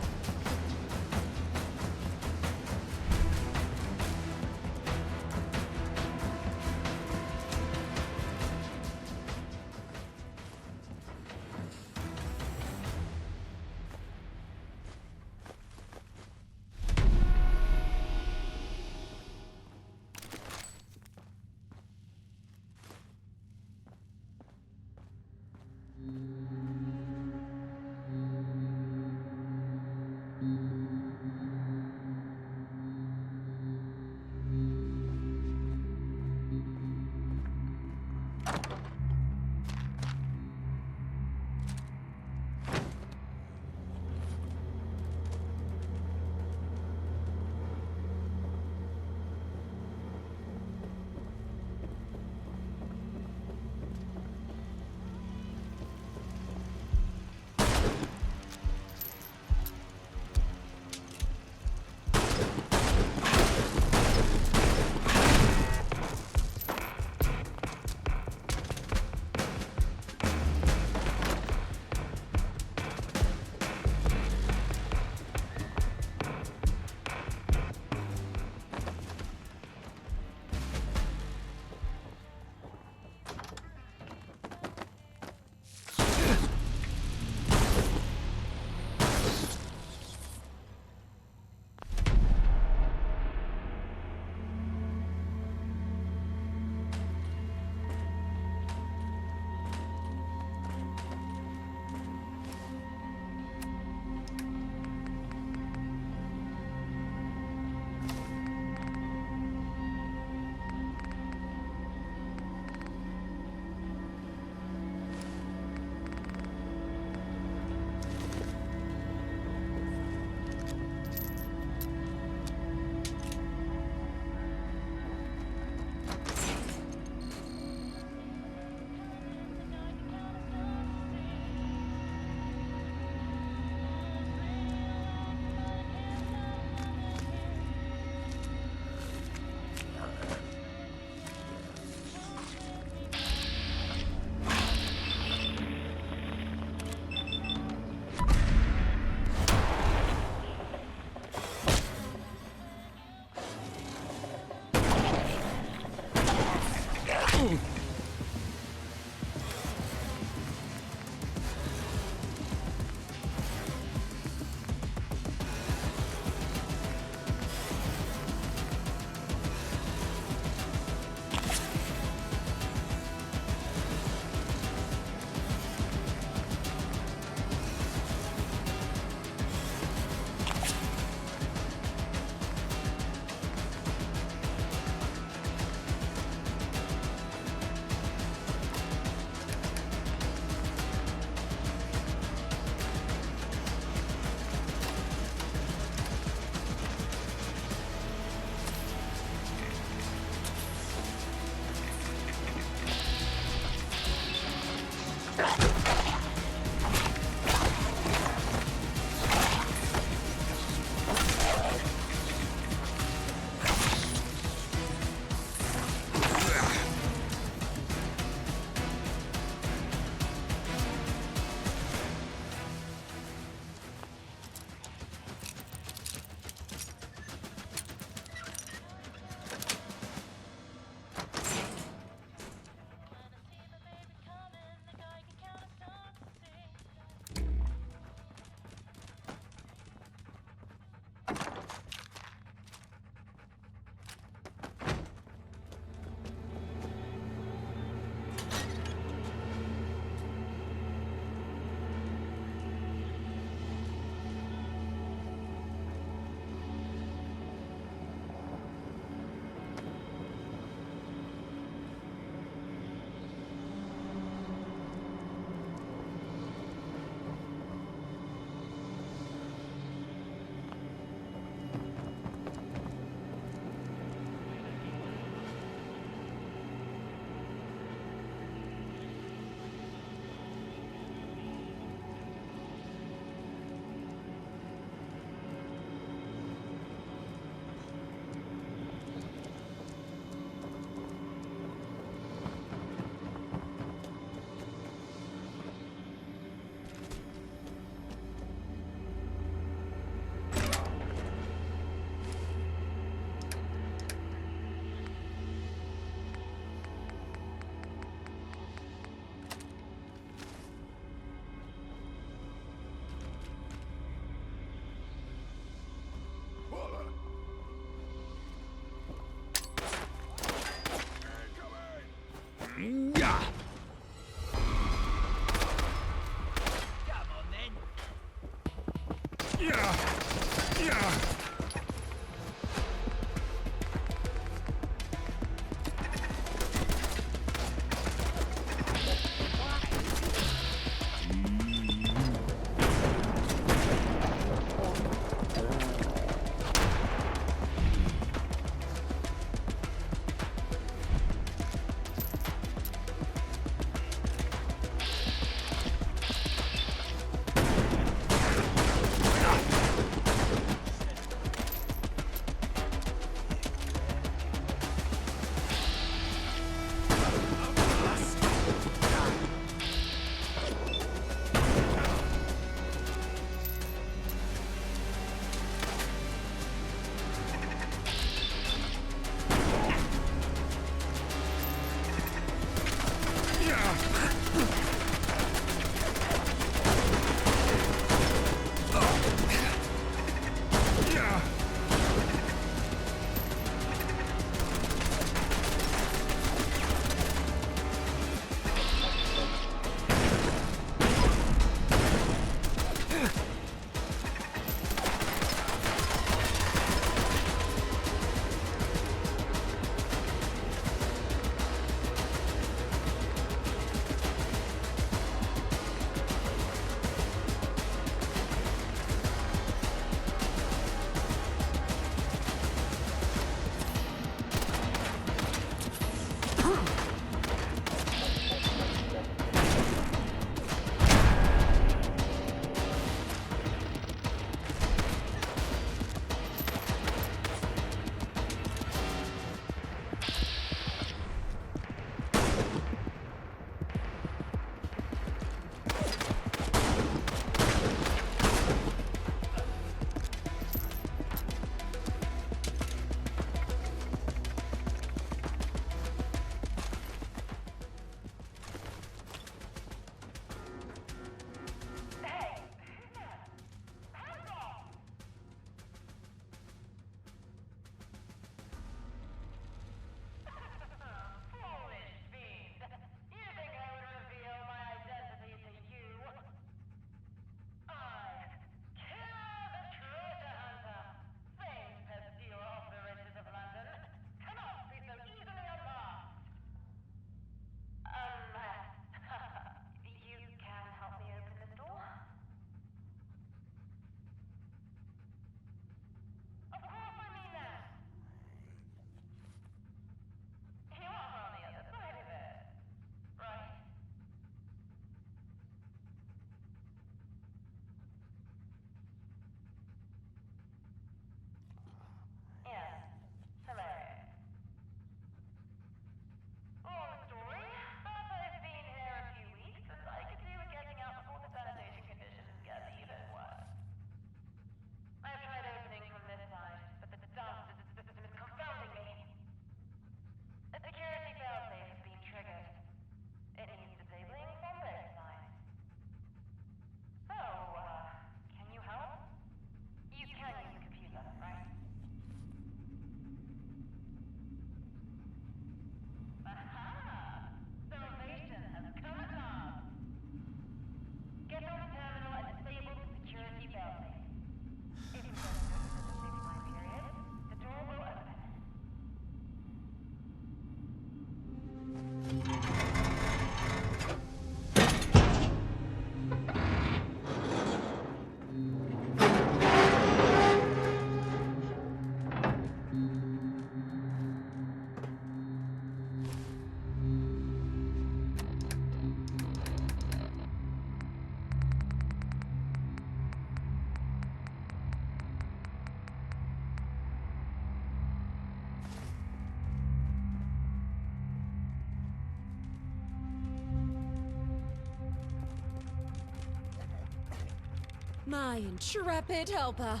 Speaker 15: My intrepid helper.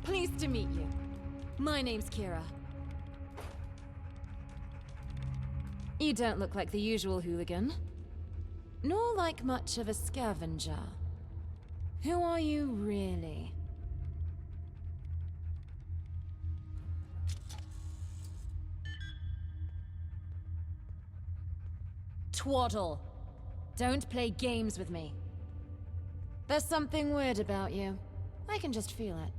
Speaker 15: Pleased to meet you. My name's Kira. You don't look like the usual hooligan, nor like much of a scavenger. Who are you really? Twaddle. Don't play games with me. There's something weird about you. I can just feel it.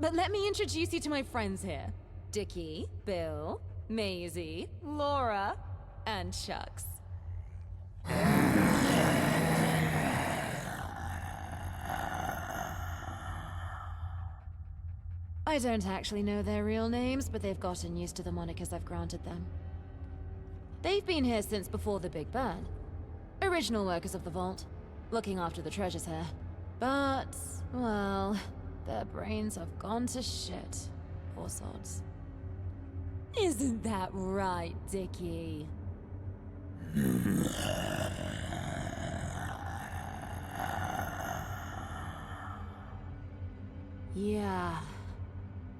Speaker 15: But let me introduce you to my friends here. Dickie, Bill, Maisie, Laura, and Chucks. I don't actually know their real names, but they've gotten used to the monikers I've granted them. They've been here since before the Big Bang. Original workers of the vault, looking after the treasures here. But, well, their brains have gone to shit. Poor sods. Isn't that right, Dickie? Yeah.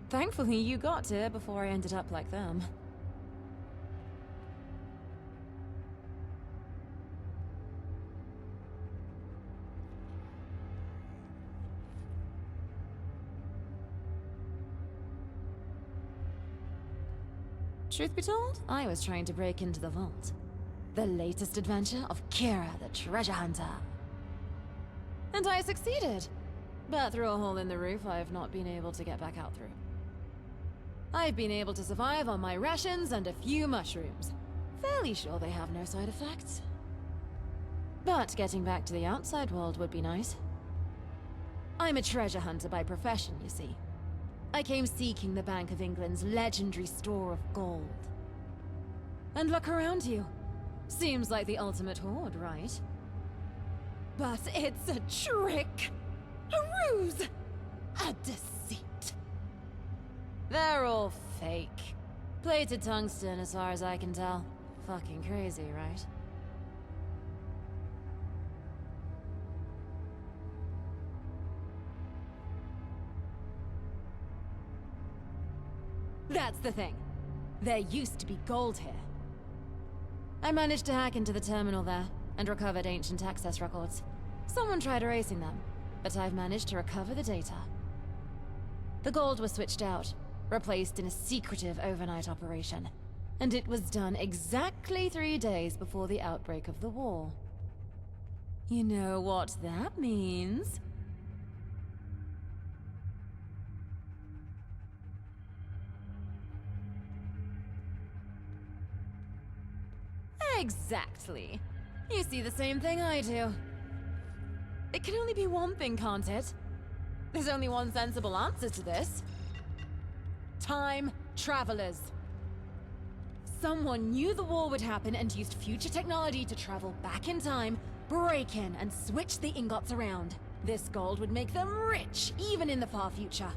Speaker 15: Thankfully, you got here before I ended up like them. Truth be told, I was trying to break into the vault. The latest adventure of Kira the Treasure Hunter. And I succeeded. But through a hole in the roof, I have not been able to get back out through. I've been able to survive on my rations and a few mushrooms. Fairly sure they have no side effects. But getting back to the outside world would be nice. I'm a treasure hunter by profession, you see. I came seeking the Bank of England's legendary store of gold. And look around you. Seems like the ultimate hoard, right? But it's a trick! A ruse! A deceit! They're all fake. Plated tungsten as far as I can tell. Fucking crazy, right? That's the thing. There used to be gold here. I managed to hack into the terminal there, and recovered ancient access records. Someone tried erasing them, but I've managed to recover the data. The gold was switched out, replaced in a secretive overnight operation, and it was done exactly 3 days before the outbreak of the war. You know what that means? Exactly. You see the same thing I do. It can only be one thing, can't it? There's only one sensible answer to this. Time travelers. Someone knew the war would happen and used future technology to travel back in time, break in, and switch the ingots around. This gold would make them rich, even in the far future.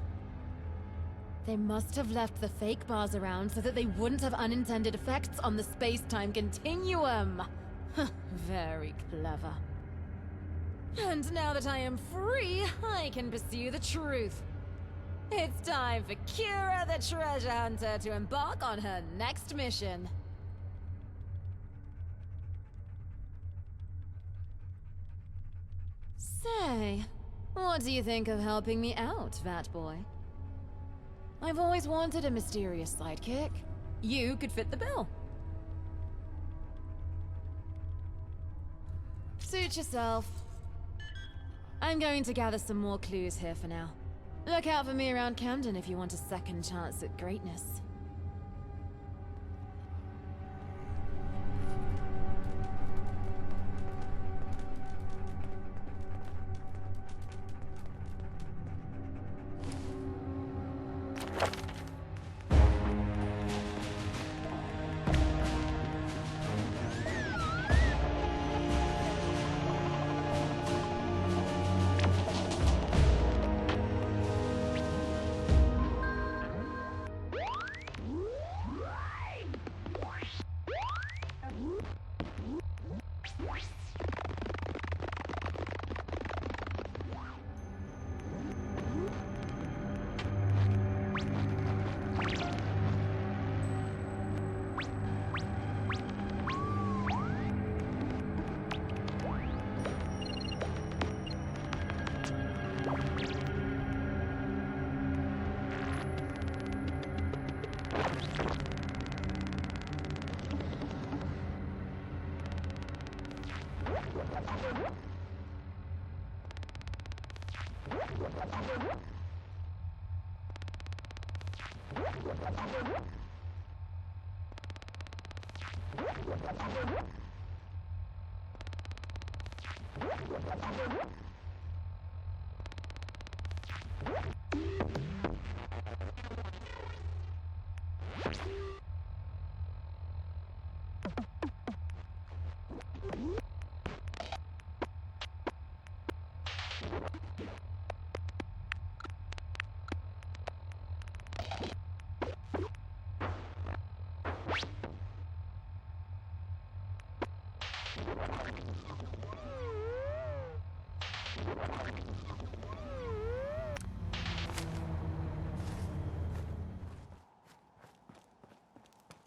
Speaker 15: They must have left the fake bars around so that they wouldn't have unintended effects on the space-time continuum. Very clever. And now that I am free, I can pursue the truth. It's time for Kira the Treasure Hunter to embark on her next mission. Say, what do you think of helping me out, Fat Boy? I've always wanted a mysterious sidekick. You could fit the bill. Suit yourself. I'm going to gather some more clues here for now. Look out for me around Camden if you want a second chance at greatness.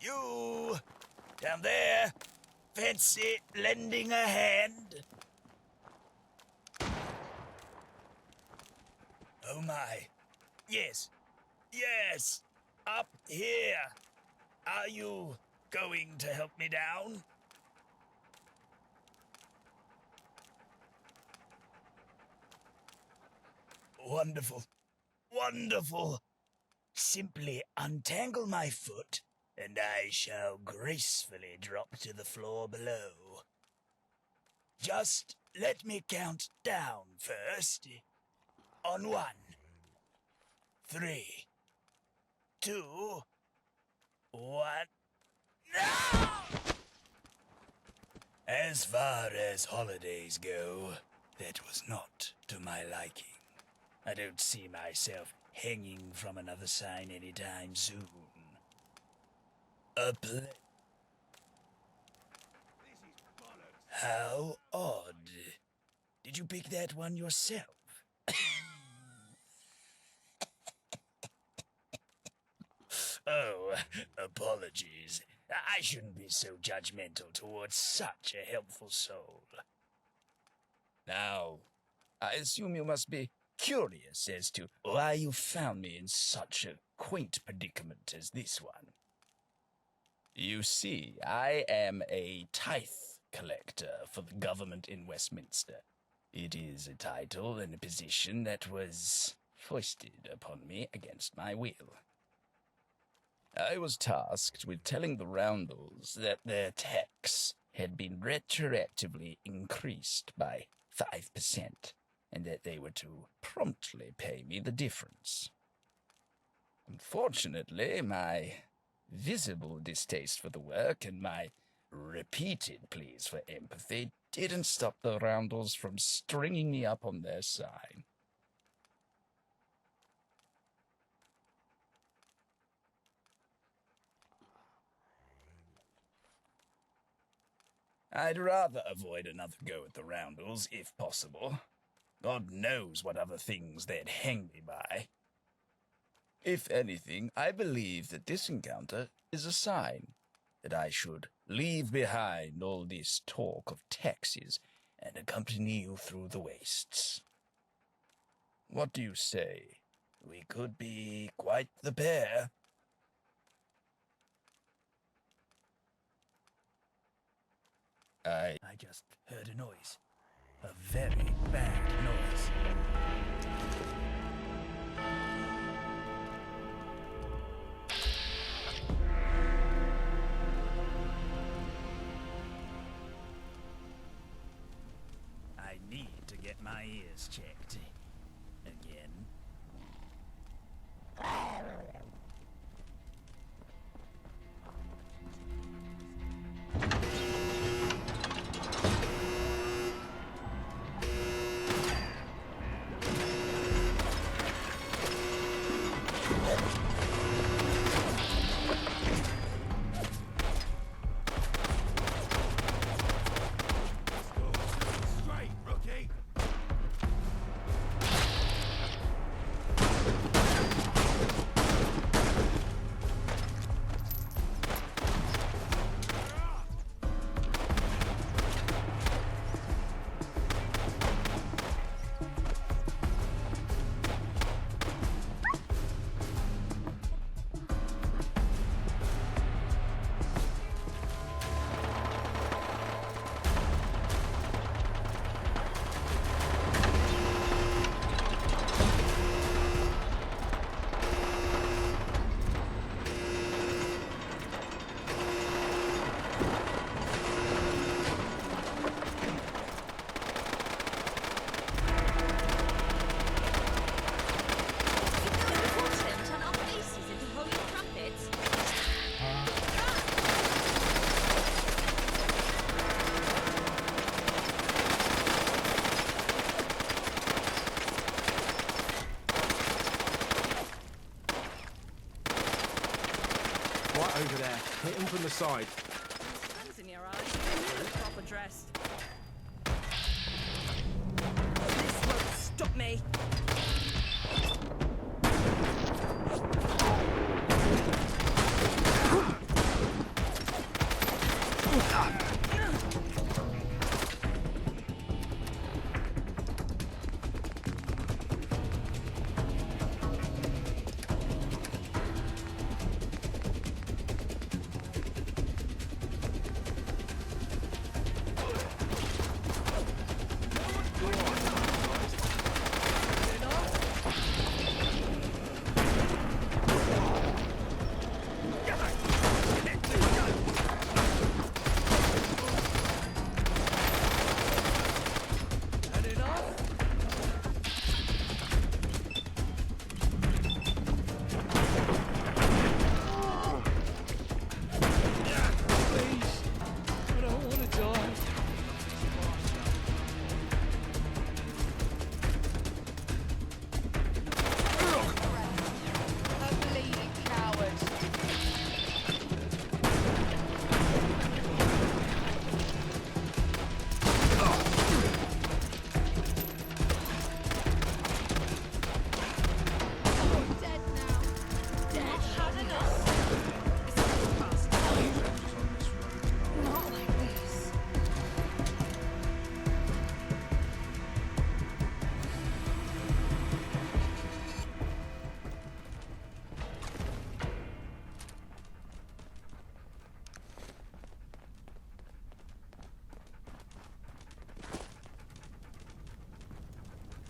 Speaker 6: You, down there, fancy lending a hand? Oh my. Yes, yes, up here. Are you going to help me down? Wonderful, wonderful. Simply untangle my foot, and I shall gracefully drop to the floor below. Just let me count down first. On 1, 3, 2, 1. No! As far as holidays go, that was not to my liking. I don't see myself hanging from another sign anytime soon. How odd. Did you pick that one yourself? Oh, apologies. I shouldn't be so judgmental towards such a helpful soul. Now, I assume you must be curious as to why you found me in such a quaint predicament as this one. You see, I am a tithe collector for the government in Westminster. It is a title and a position that was foisted upon me against my will. I was tasked with telling the Roundels that their tax had been retroactively increased by 5%, and that they were to promptly pay me the difference. Unfortunately, my visible distaste for the work and my repeated pleas for empathy didn't stop the Roundels from stringing me up on their side. I'd rather avoid another go at the Roundels, if possible. God knows what other things they'd hang me by. If anything, I believe that this encounter is a sign that I should leave behind all this talk of taxes and accompany you through the wastes. What do you say? We could be quite the pair. I just heard a noise. A very bad noise. I need to get my ears checked. Again.
Speaker 12: from the side.
Speaker 1: Sun's in your eyes. You're proper dressed. This won't stop me.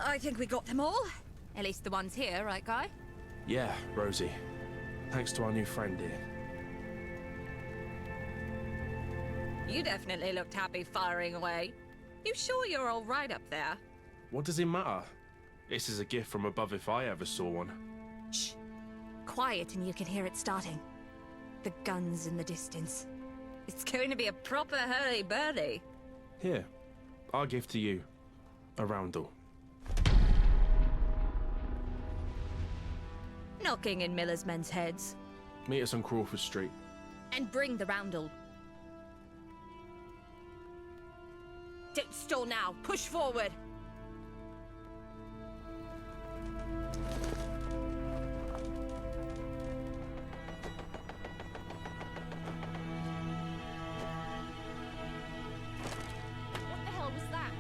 Speaker 16: I think we got them all. At least the ones here, right, Guy?
Speaker 12: Yeah, Rosie. Thanks to our new friend here.
Speaker 16: You definitely looked happy firing away. You sure you're all right up there?
Speaker 12: What does it matter? This is a gift from above if I ever saw one.
Speaker 16: Shh. Quiet and you can hear it starting. The guns in the distance. It's going to be a proper hurly-burly.
Speaker 12: Here, I'll give to you a roundel.
Speaker 16: Knocking in Miller's men's heads.
Speaker 12: Meet us on Crawford Street.
Speaker 16: And bring the roundel. Don't stall now. Push forward. What the hell was that?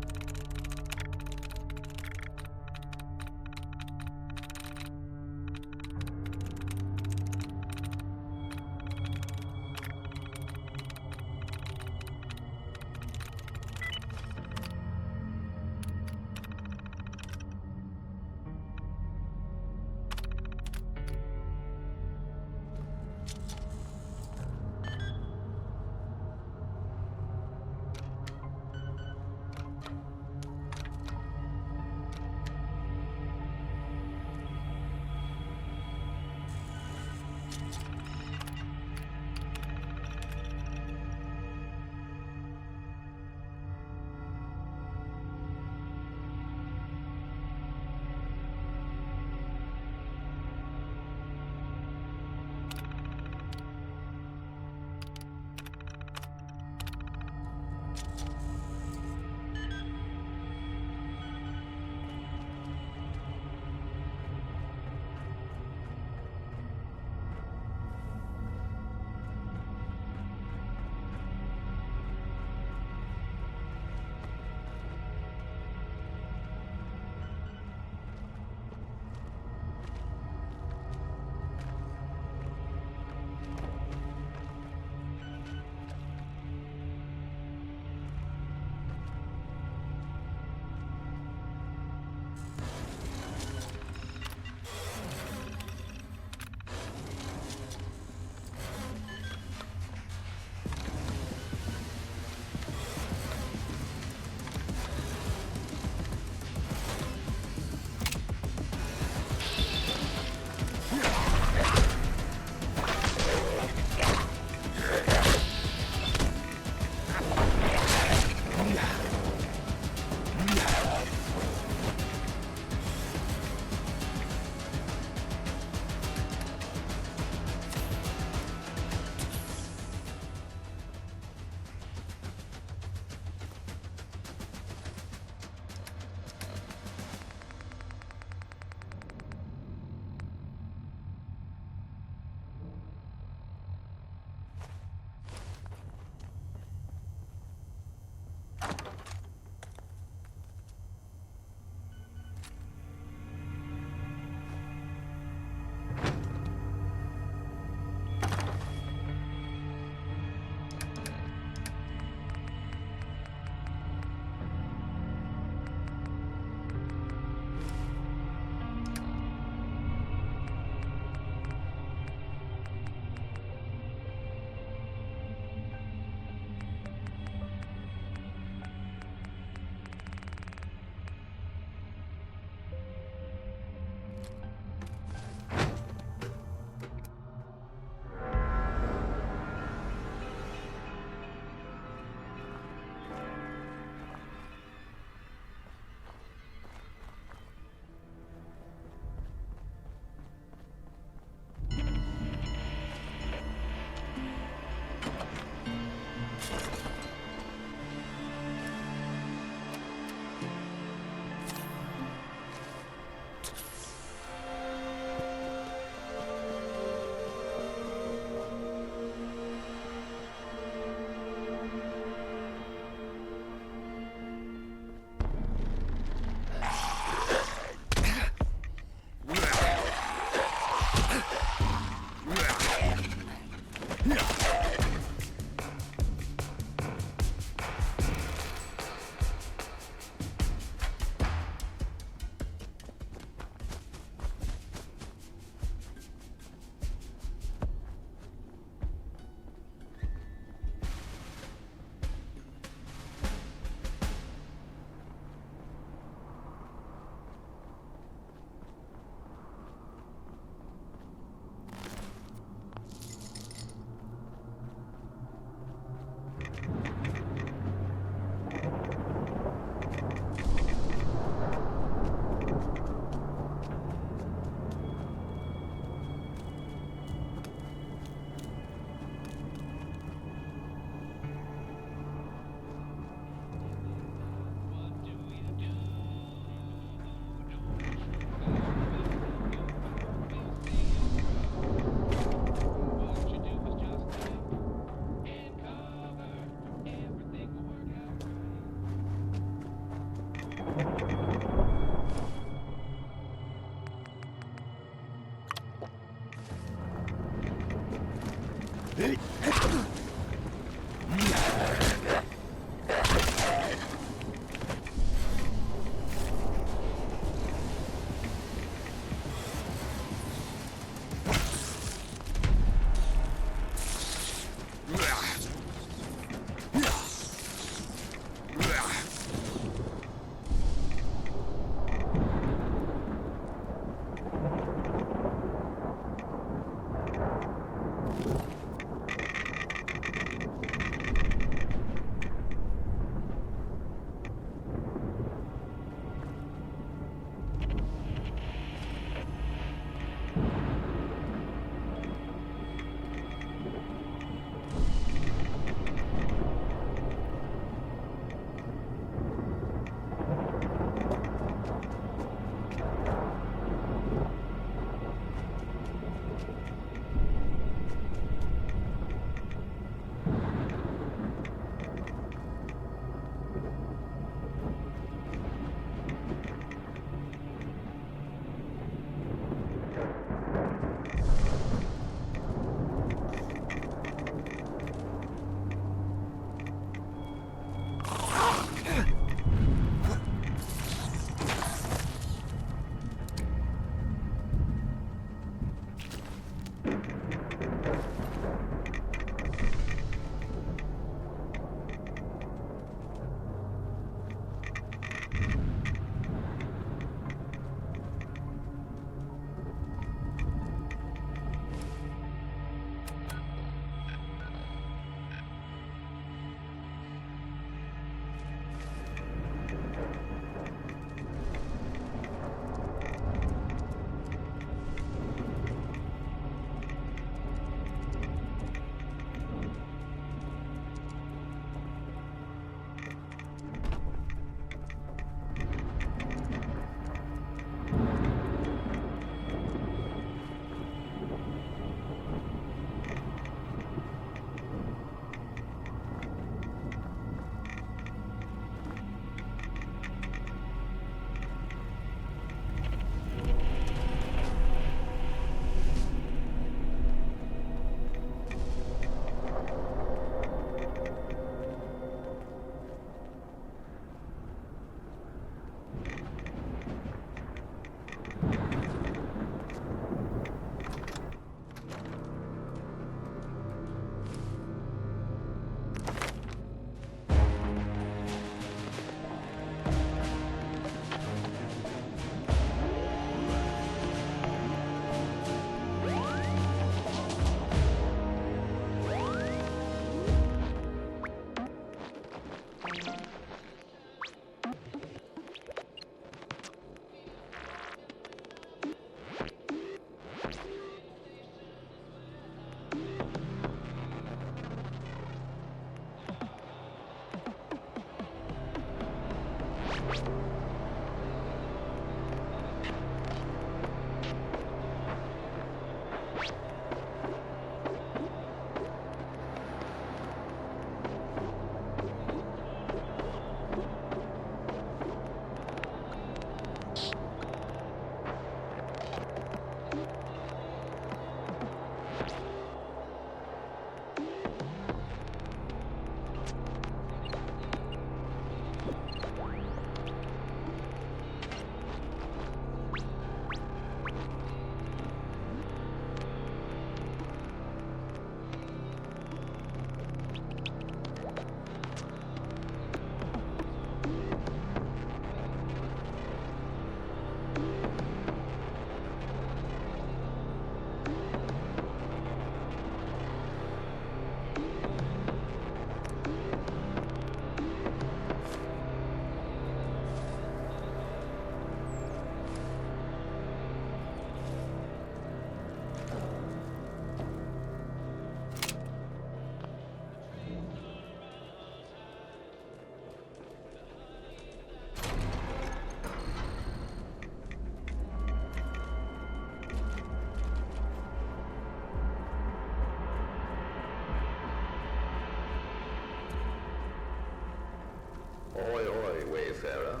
Speaker 5: Oi, oi, Wayfarer.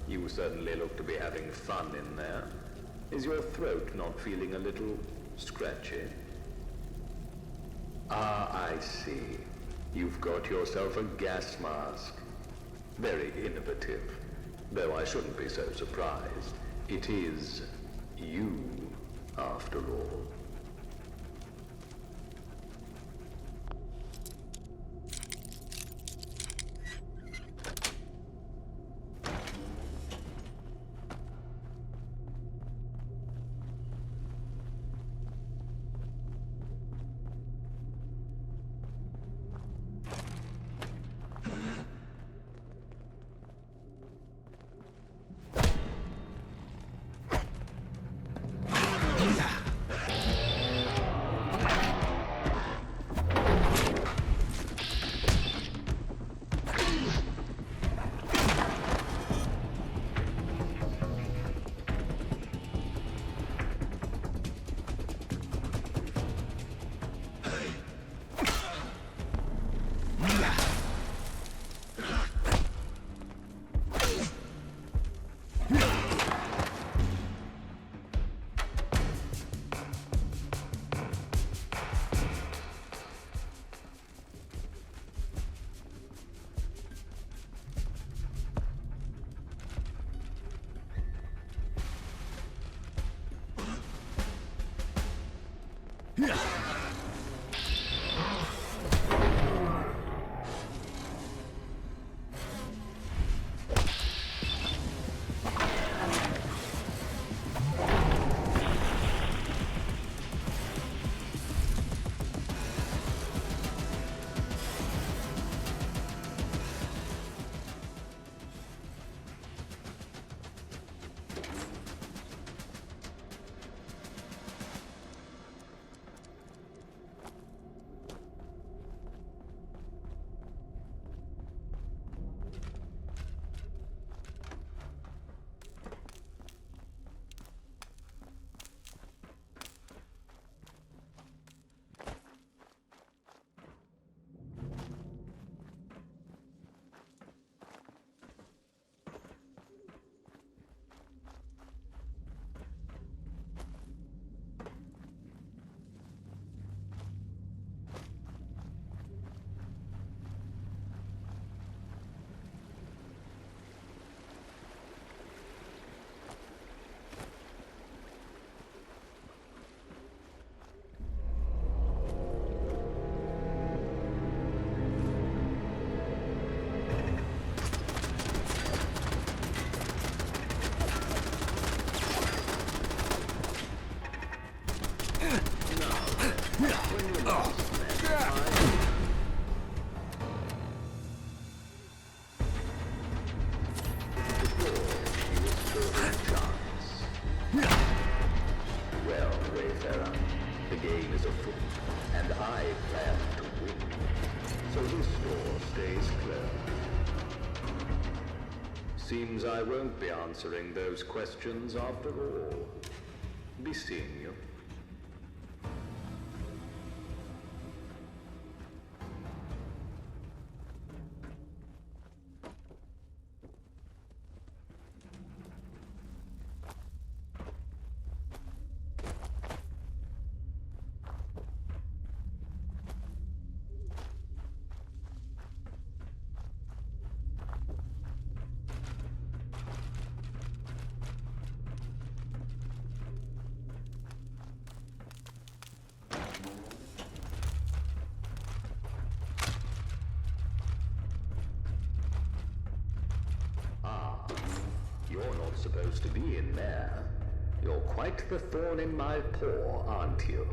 Speaker 5: You certainly look to be having fun in there. Is your throat not feeling a little scratchy? Ah, I see. You've got yourself a gas mask. Very innovative. Though I shouldn't be so surprised. It is you, after all. Seems I won't be answering those questions after all. Be seeing you. You're not supposed to be in there. You're quite the thorn in my paw, aren't you?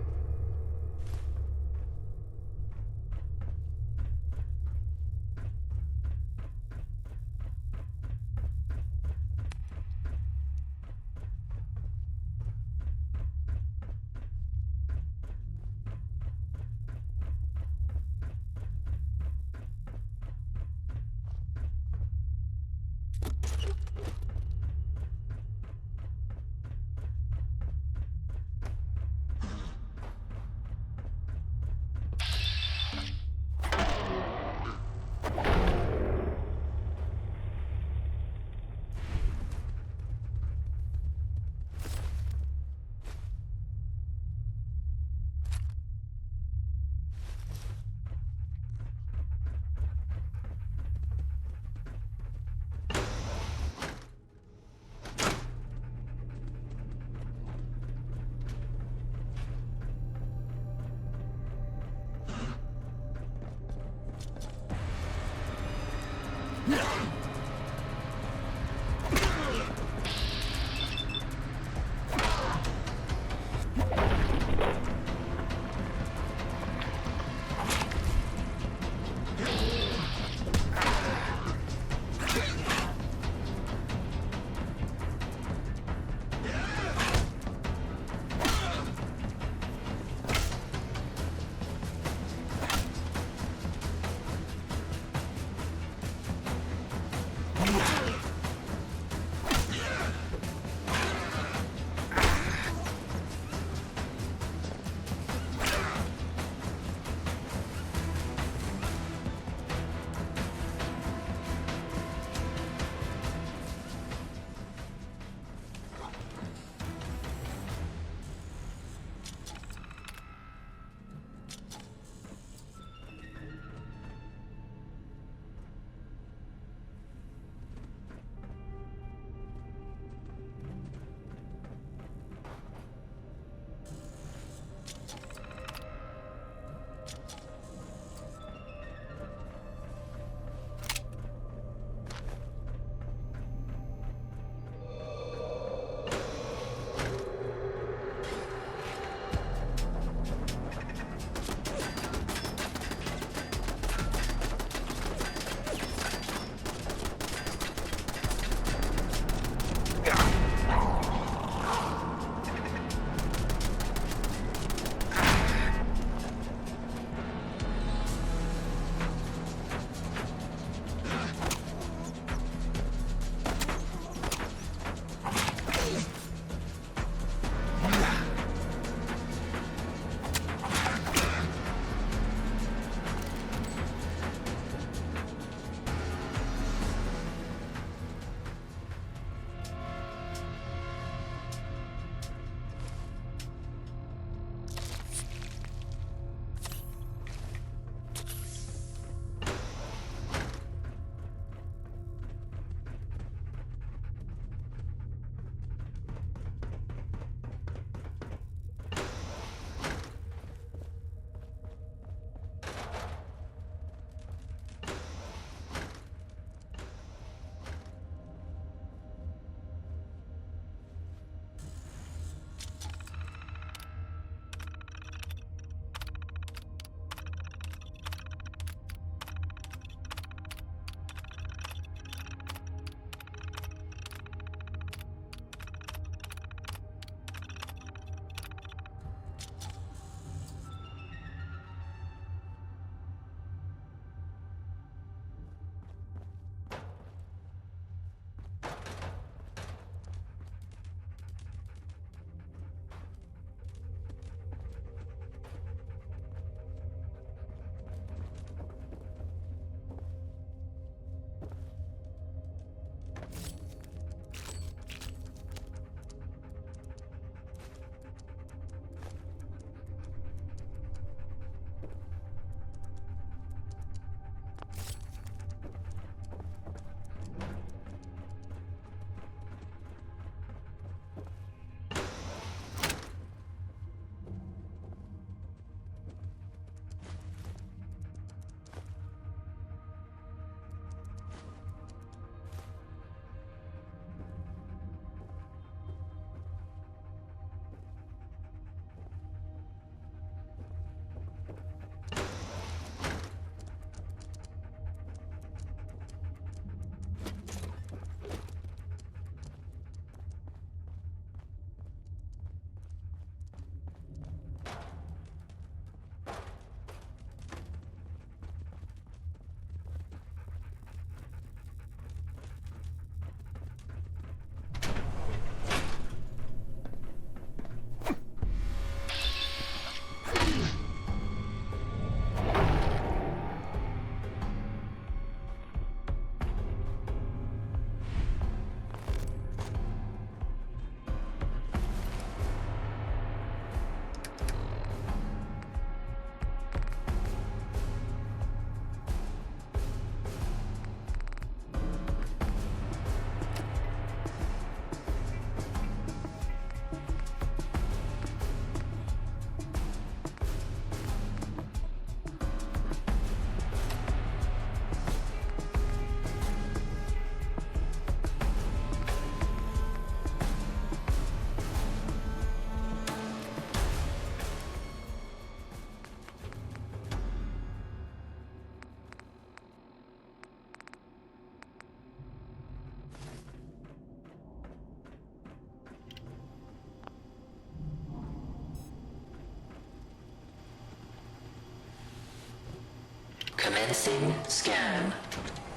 Speaker 17: Commencing scan.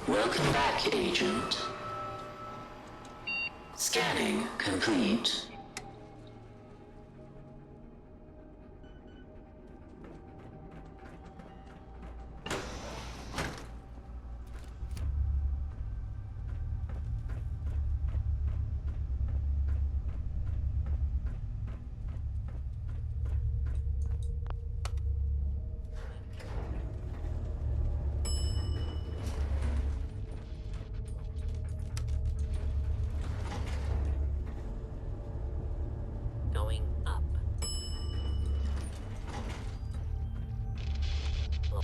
Speaker 17: Welcome back, Agent. Scanning complete. Going up. Oh.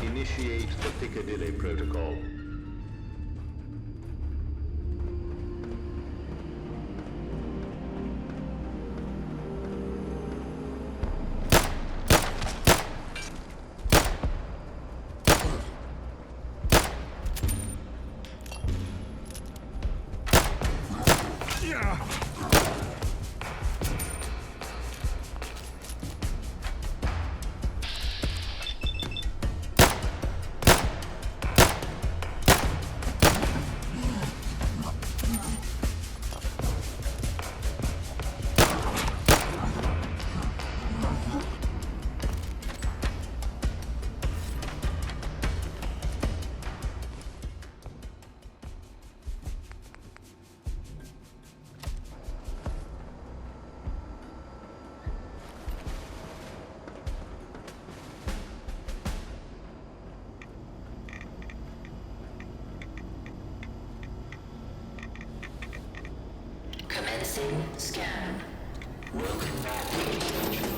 Speaker 5: Initiate the Piccadilly Protocol.
Speaker 17: Commencing scan. Welcome back, Agent.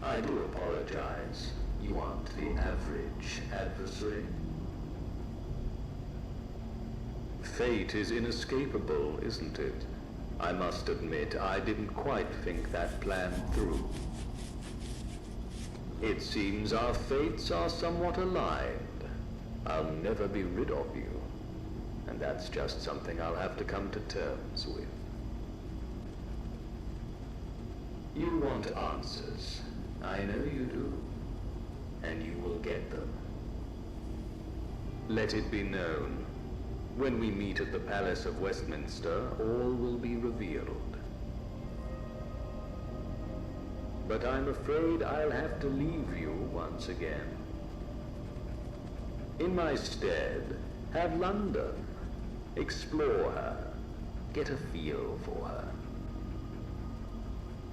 Speaker 5: I do apologize. You aren't the average adversary. Fate is inescapable, isn't it? I must admit, I didn't quite think that plan through. It seems our fates are somewhat aligned. I'll never be rid of you. And that's just something I'll have to come to terms with. You want answers. I know you do. And you will get them. Let it be known, when we meet at the Palace of Westminster, all will be revealed. But I'm afraid I'll have to leave you once again. In my stead, have London. Explore her. Get a feel for her.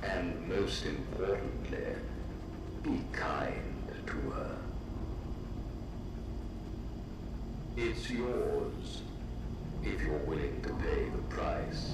Speaker 5: And most importantly, be kind to her. It's yours, if you're willing to pay the price.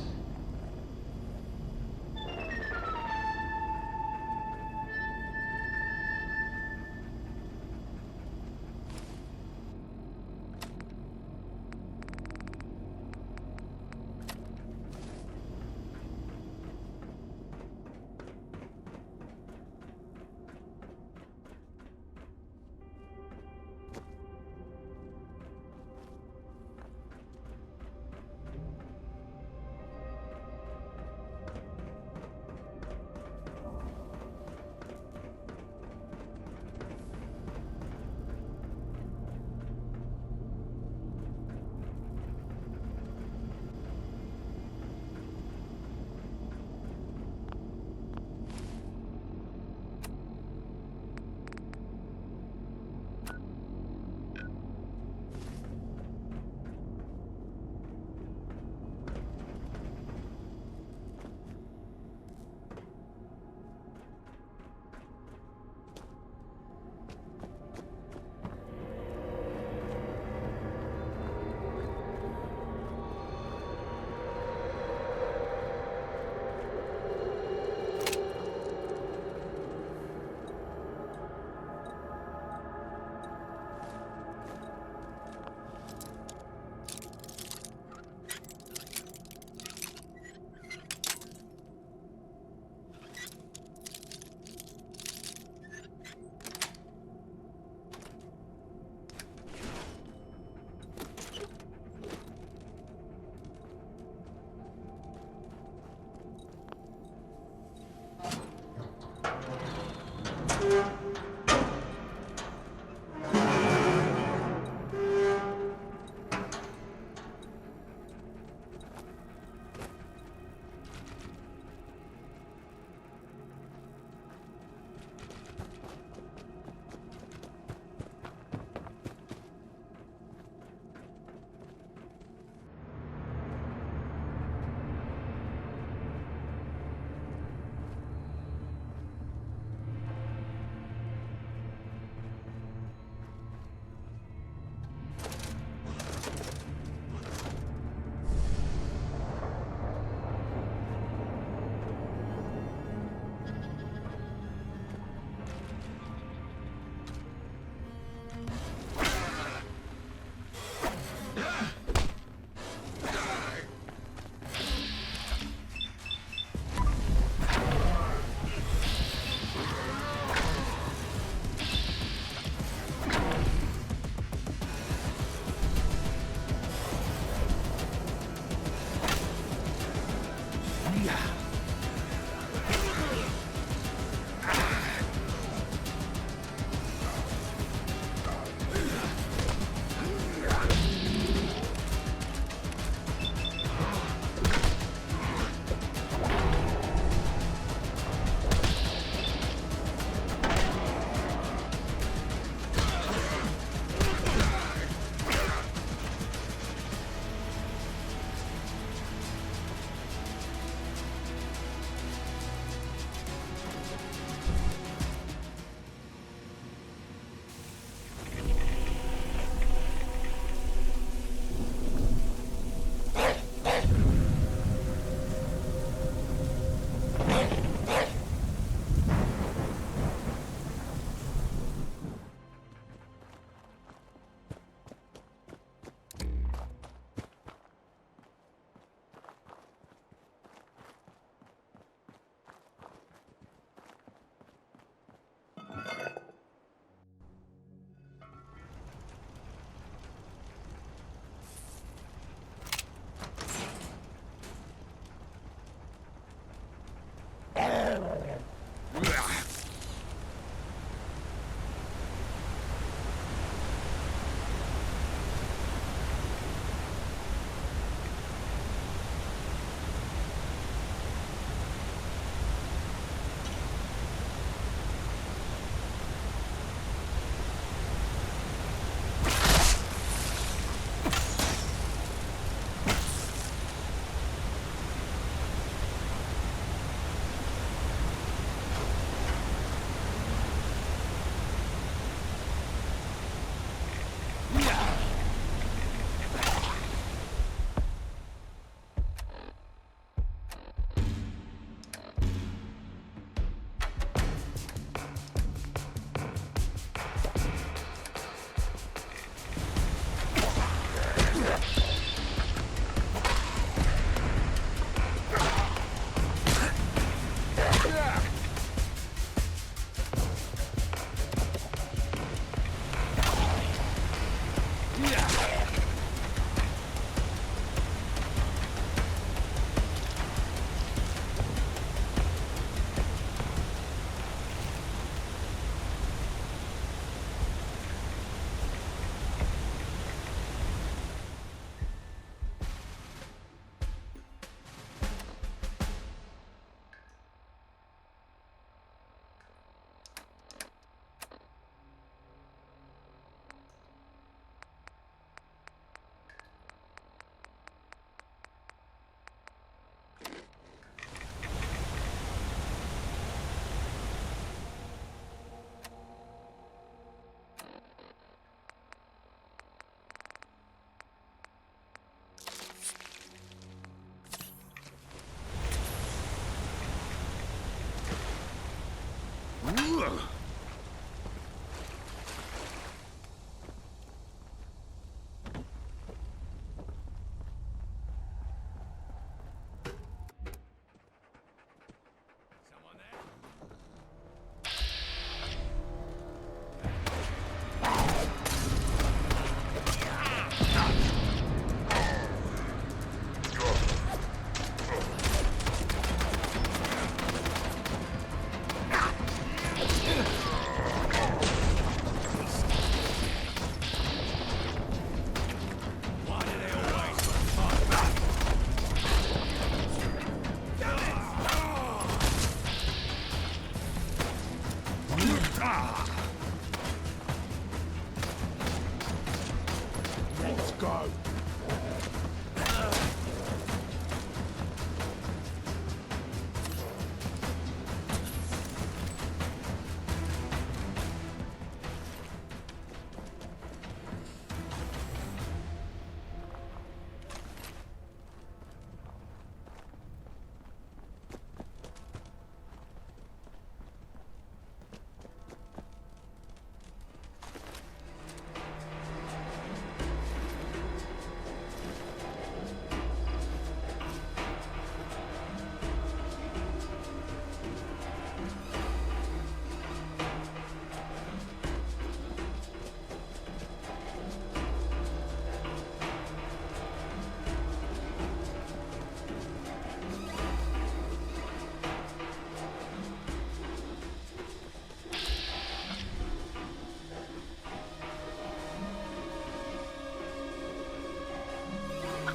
Speaker 20: Let's go.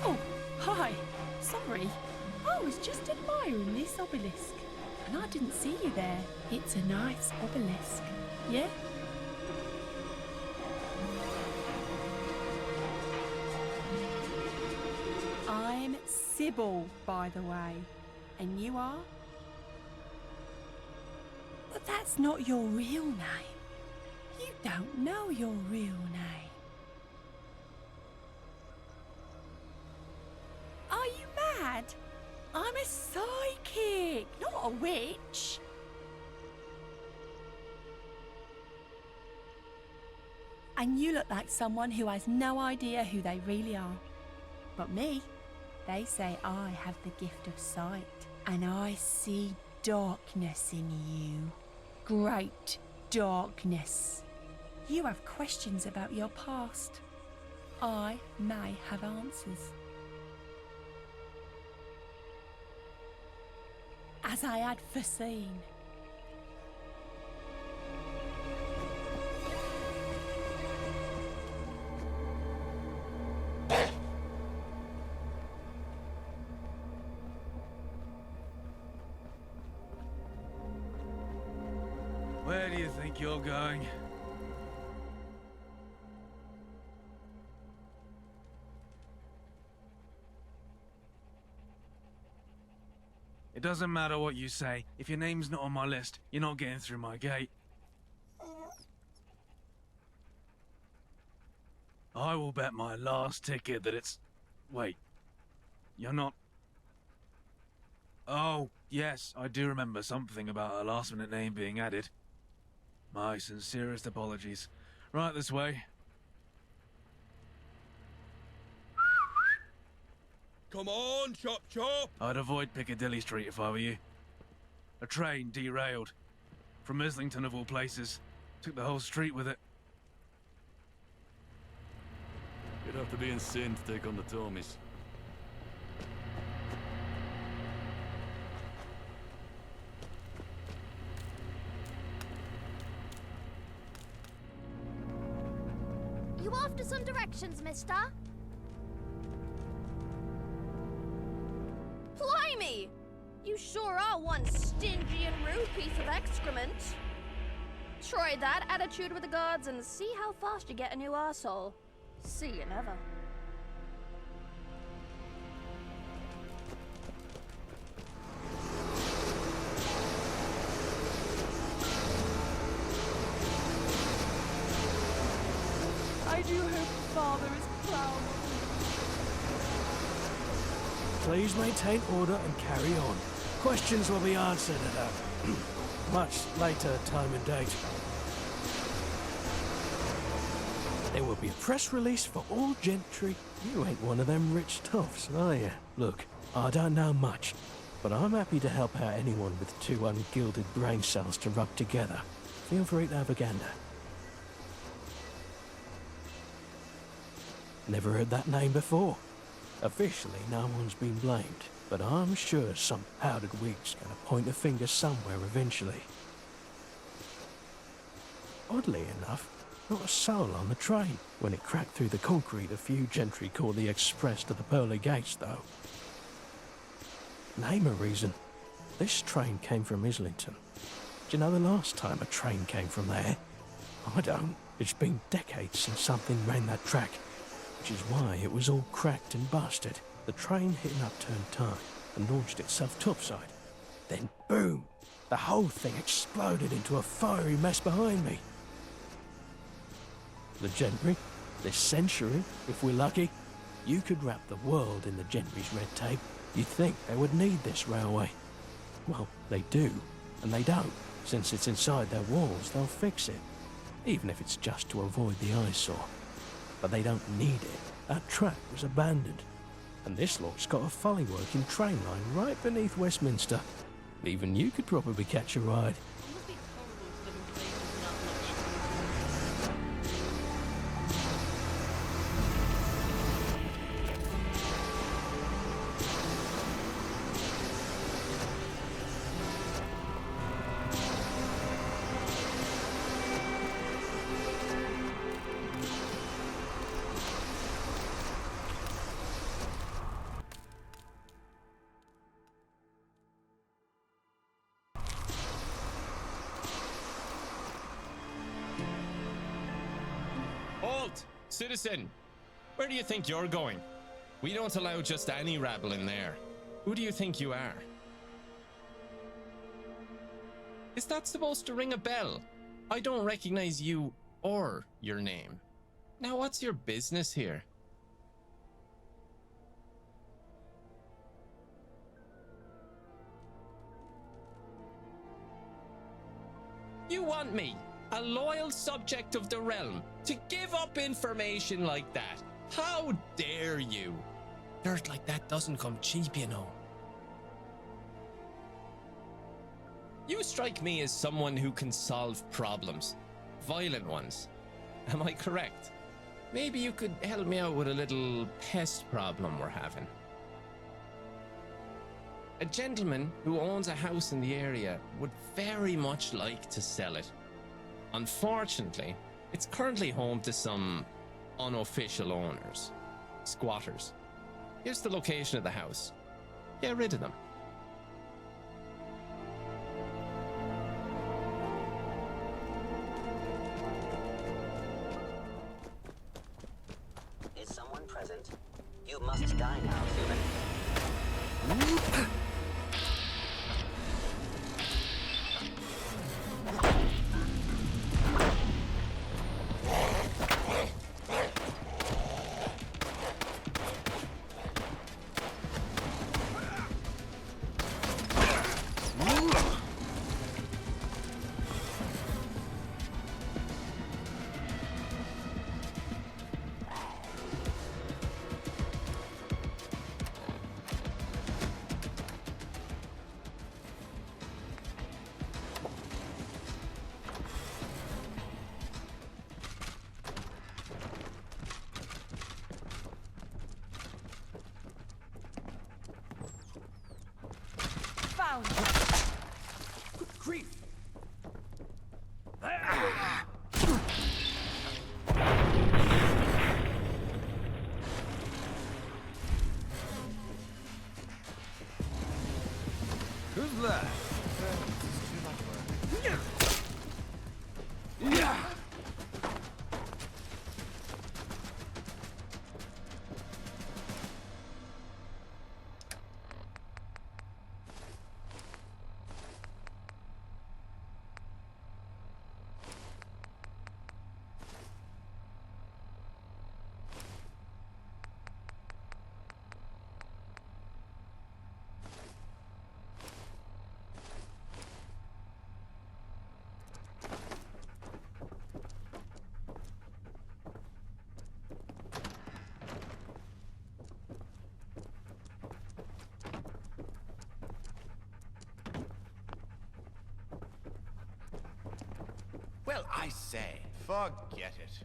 Speaker 4: Oh, hi. Sorry. I was just admiring this obelisk, and I didn't see you there. It's a nice obelisk, yeah? I'm Sybil, by the way. And you are? But that's not your real name. You don't know your real name. Are you mad? I'm a psychic, not a witch. And you look like someone who has no idea who they really are. But me, they say I have the gift of sight, and I see darkness in you. Great darkness. You have questions about your past. I may have answers. As I had foreseen.
Speaker 18: Where do you think you're going? It doesn't matter what you say. If your name's not on my list, you're not getting through my gate. I will bet my last ticket that it's... Wait. You're not... Oh, yes, I do remember something about a last-minute name being added. My sincerest apologies. Right this way.
Speaker 11: Come on, chop chop!
Speaker 18: I'd avoid Piccadilly Street if I were you. A train derailed. From Islington of all places. Took the whole street with it.
Speaker 19: You'd have to be insane to take on the Tommies.
Speaker 24: You after some directions, mister? Blimey! You sure are one stingy and rude piece of excrement. Try that attitude with the guards and see how fast you get a new arsehole. See you never.
Speaker 4: I do hope Father is proud.
Speaker 20: Please maintain order and carry on. Questions will be answered at a much later time and date. There will be a press release for all gentry. You ain't one of them rich toffs, are you? Look, I don't know much, but I'm happy to help out anyone with two ungilded brain cells to rub together. Feel free to have a gander. Never heard that name before. Officially, no one's been blamed, but I'm sure some powdered wig's gonna point a finger somewhere eventually. Oddly enough, not a soul on the train. When it cracked through the concrete, a few gentry caught the express to the pearly gates, though. Name a reason. This train came from Islington. Do you know the last time a train came from there? I don't. It's been decades since something ran that track, which is why it was all cracked and busted. The train hit an upturned tire and launched itself topside. Then boom! The whole thing exploded into a fiery mess behind me. The gentry, this century, if we're lucky, you could wrap the world in the gentry's red tape. You'd think they would need this railway. Well, they do, and they don't. Since it's inside their walls, they'll fix it, even if it's just to avoid the eyesore. But they don't need it. That track was abandoned, and this lot's got a fully working train line right beneath Westminster. Even you could probably catch a ride.
Speaker 3: Halt! Citizen! Where do you think you're going? We don't allow just any rabble in there. Who do you think you are? Is that supposed to ring a bell? I don't recognize you or your name. Now, what's your business here? You want me, a loyal subject of the realm, to give up information like that? How dare you? Dirt like that doesn't come cheap, you know. You strike me as someone who can solve problems, violent ones. Am I correct? Maybe you could help me out with a little pest problem we're having. A gentleman who owns a house in the area would very much like to sell it. Unfortunately, it's currently home to some unofficial owners, squatters. Here's the location of the house. Get rid of them.
Speaker 17: Is someone present? You must die now, human.
Speaker 2: Good grief!
Speaker 9: Who's that?
Speaker 8: Well, I say, forget it.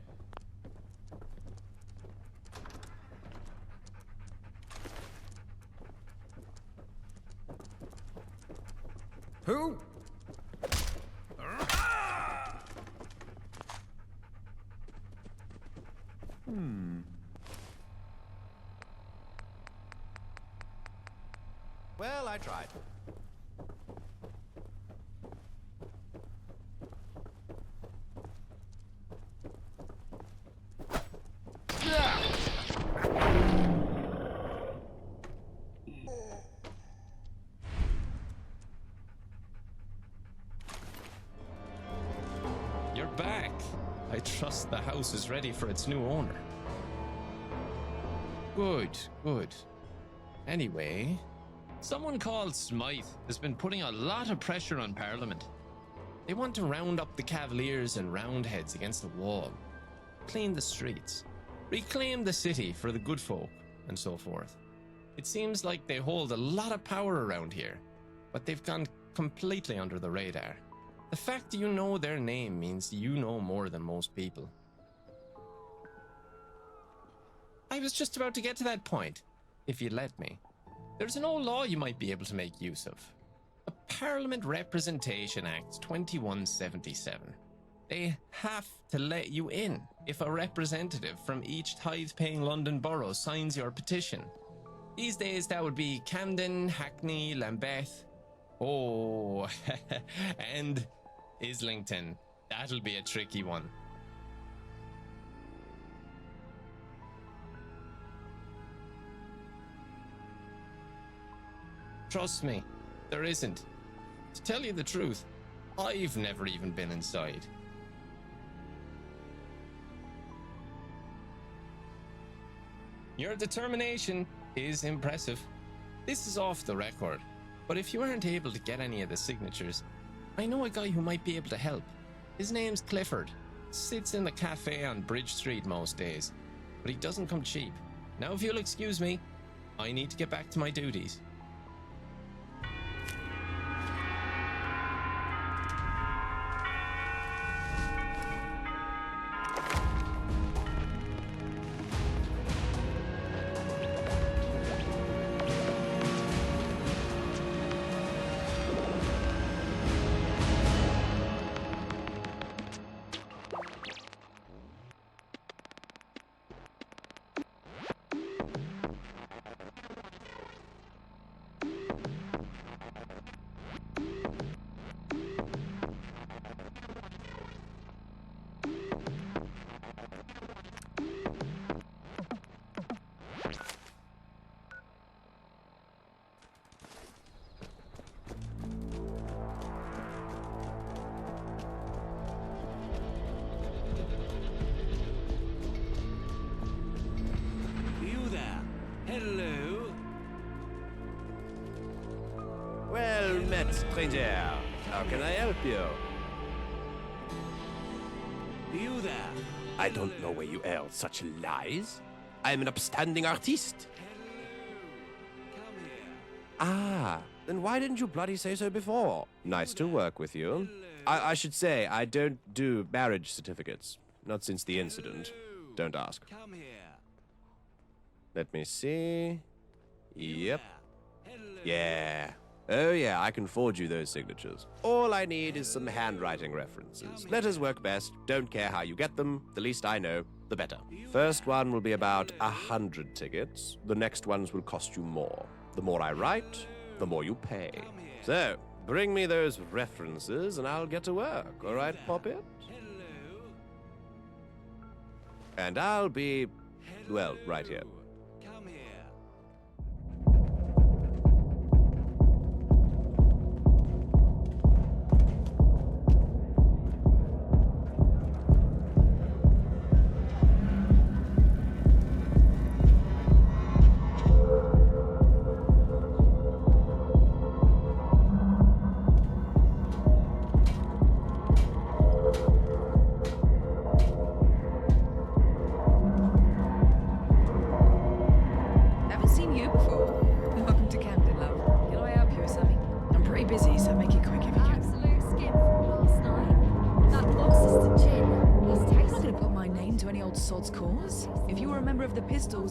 Speaker 9: Who?
Speaker 8: Well, I tried.
Speaker 3: You're back. I trust the house is ready for its new owner. Good, good. Anyway, someone called Smythe has been putting a lot of pressure on Parliament. They want to round up the Cavaliers and Roundheads against the wall, clean the streets, reclaim the city for the good folk, and so forth. It seems like they hold a lot of power around here, but they've gone completely under the radar. The fact you know their name means you know more than most people. I was just about to get to that point, if you'd let me. There's an old law you might be able to make use of. The Parliament Representation Act 2177. They have to let you in if a representative from each tithe-paying London borough signs your petition. These days that would be Camden, Hackney, Lambeth, and Islington. That'll be a tricky one. Trust me, there isn't. To tell you the truth, I've never even been inside. Your determination is impressive. This is off the record, but if you aren't able to get any of the signatures, I know a guy who might be able to help. His name's Clifford. Sits in the cafe on Bridge Street most days, but he doesn't come cheap. Now if you'll excuse me, I need to get back to my duties.
Speaker 7: Stranger, how can I help you?
Speaker 21: You there?
Speaker 7: I don't know where you held such lies. I'm an upstanding artiste. Ah, then why didn't you bloody say so before? Nice to work with you. I should say, I don't do marriage certificates. Not since the incident. Don't ask. Let me see. Yep. Yeah. Oh yeah, I can forge you those signatures. All I need is some handwriting references. Letters work best. Don't care how you get them. The least I know, the better. First one will be about 100 tickets. The next ones will cost you more. The more I write, the more you pay. So, bring me those references and I'll get to work. All right, Poppet? And I'll be, well, right here.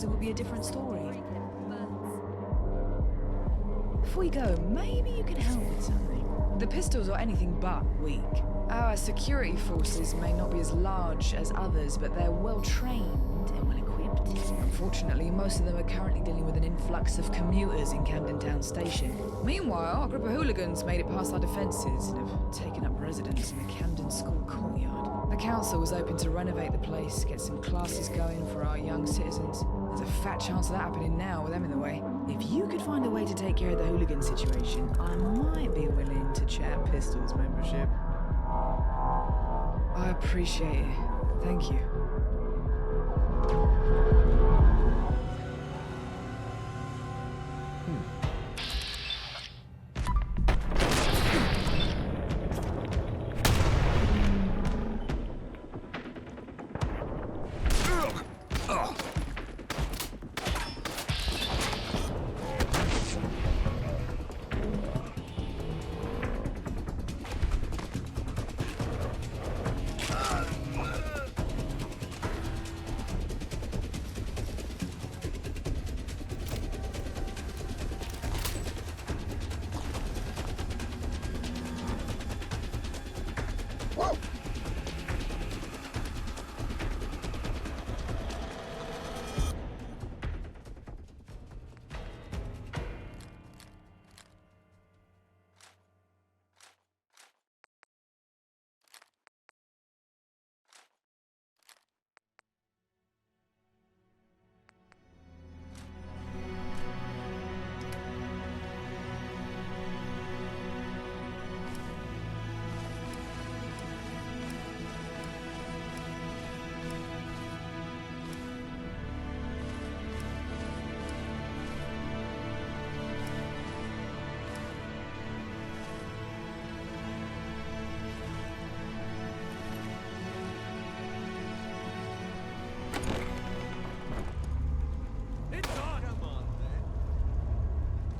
Speaker 22: It would be a different story. Before you go, maybe you can help with something. The pistols are anything but weak. Our security forces may not be as large as others, but they're well trained and well equipped. Unfortunately, most of them are currently dealing with an influx of commuters in Camden Town Station. Meanwhile, a group of hooligans made it past our defences and have taken up residence in the Camden School courtyard. The council was hoping to renovate the place, get some classes going for our young citizens. There's a fat chance of that happening now with them in the way. If you could find a way to take care of the hooligan situation, I might be willing to chat Pistols membership. I appreciate it. Thank you.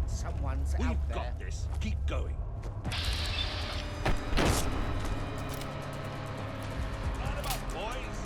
Speaker 10: Someone's out there. We've got this. Keep going. Line 'em up, boys.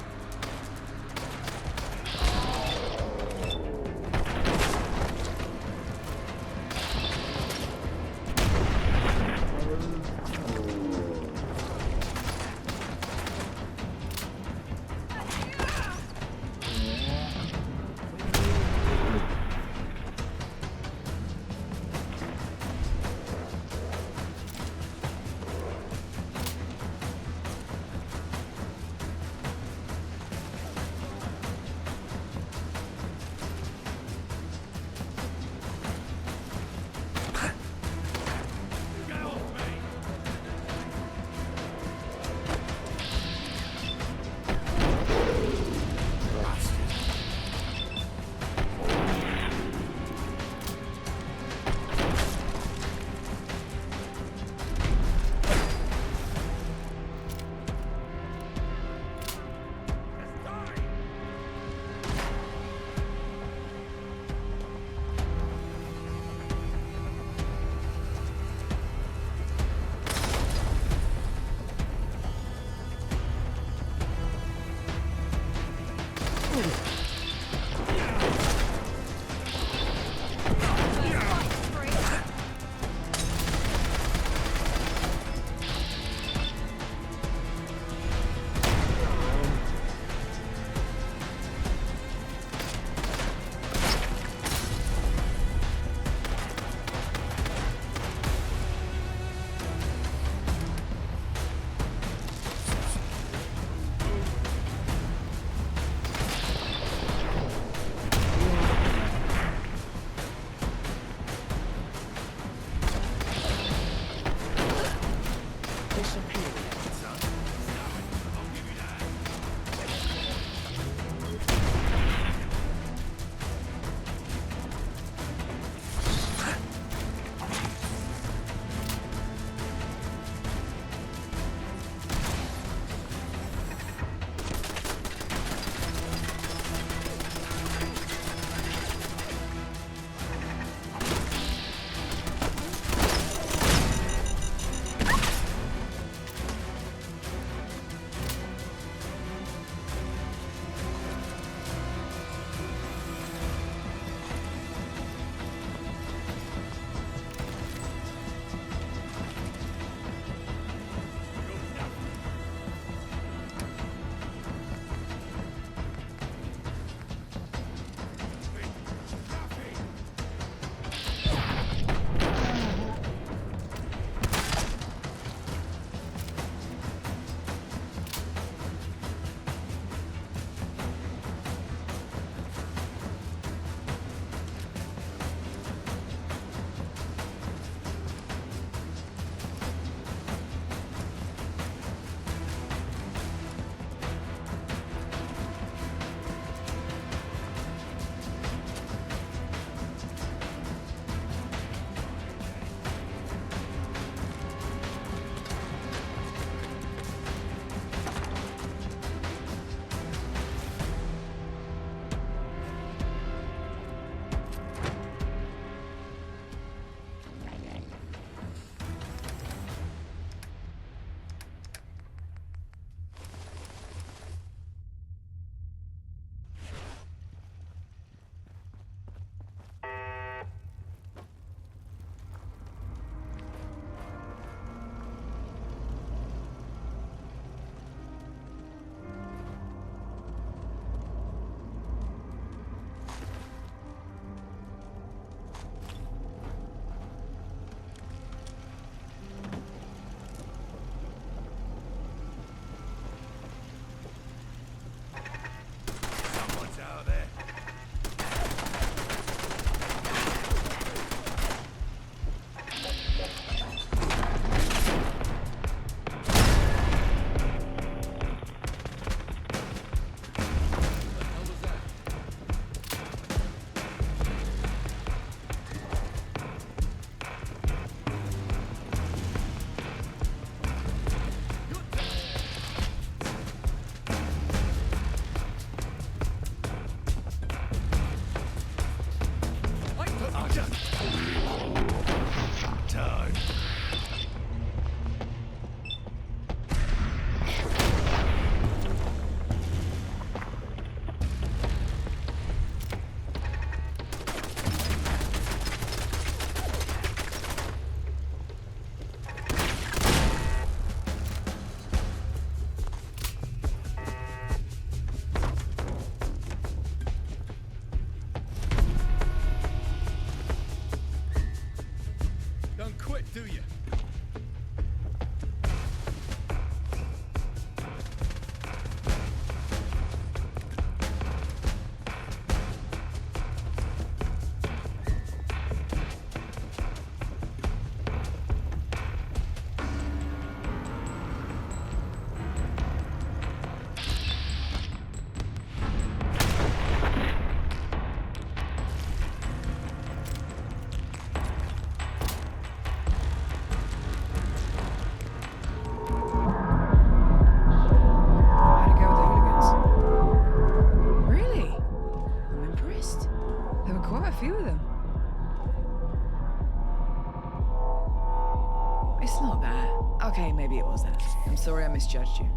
Speaker 22: misjudged you.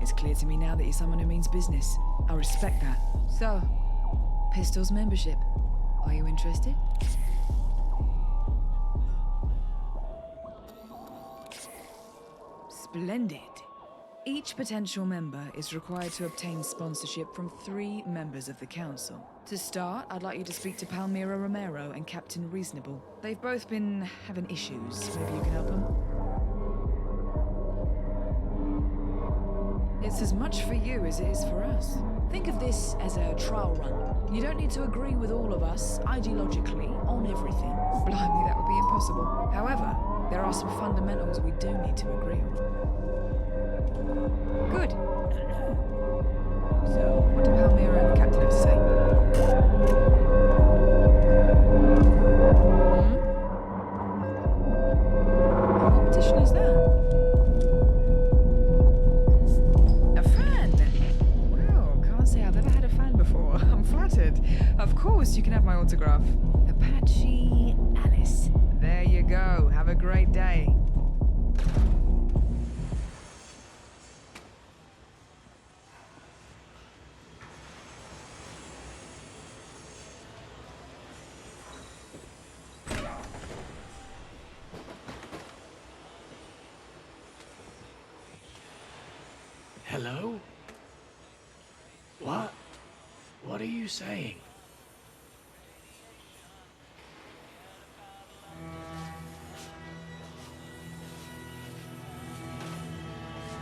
Speaker 22: It's clear to me now that you're someone who means business. I respect that. So, Pistols membership. Are you interested? Splendid. Each potential member is required to obtain sponsorship from 3 members of the council. To start, I'd like you to speak to Palmyra Romero and Captain Reasonable. They've both been having issues. Maybe you can help them? It's as much for you as it is for us. Think of this as a trial run. You don't need to agree with all of us, ideologically, on everything. Blimey, that would be impossible. However, there are some fundamentals we do need to agree on. Good. So, what do Palmyra and the captain have to say? What competition is that? A fan? Well, can't say I've ever had a fan before. I'm flattered. Of course, you can have my autograph. Apache Alice. There you go. Have a great day.
Speaker 20: Hello? What? What are you saying?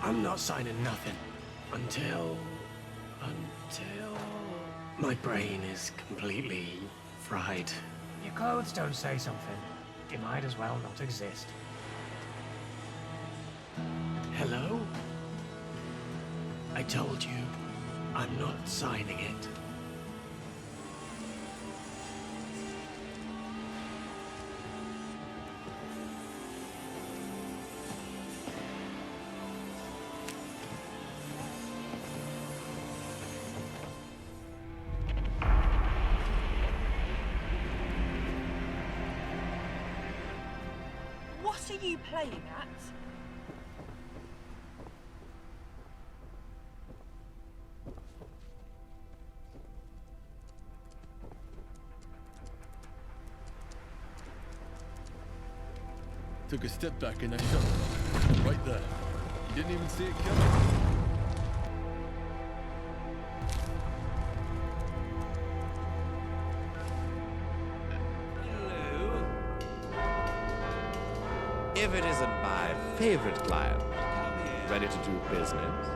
Speaker 20: I'm not signing nothing until my brain is completely fried.
Speaker 13: Your clothes don't say something. You might as well not exist.
Speaker 20: Hello? I told you, I'm not signing it.
Speaker 2: What are you playing at?
Speaker 19: Took a step back and I shot him. Right there. You didn't even see it coming.
Speaker 7: If it isn't my favorite client, ready to do business.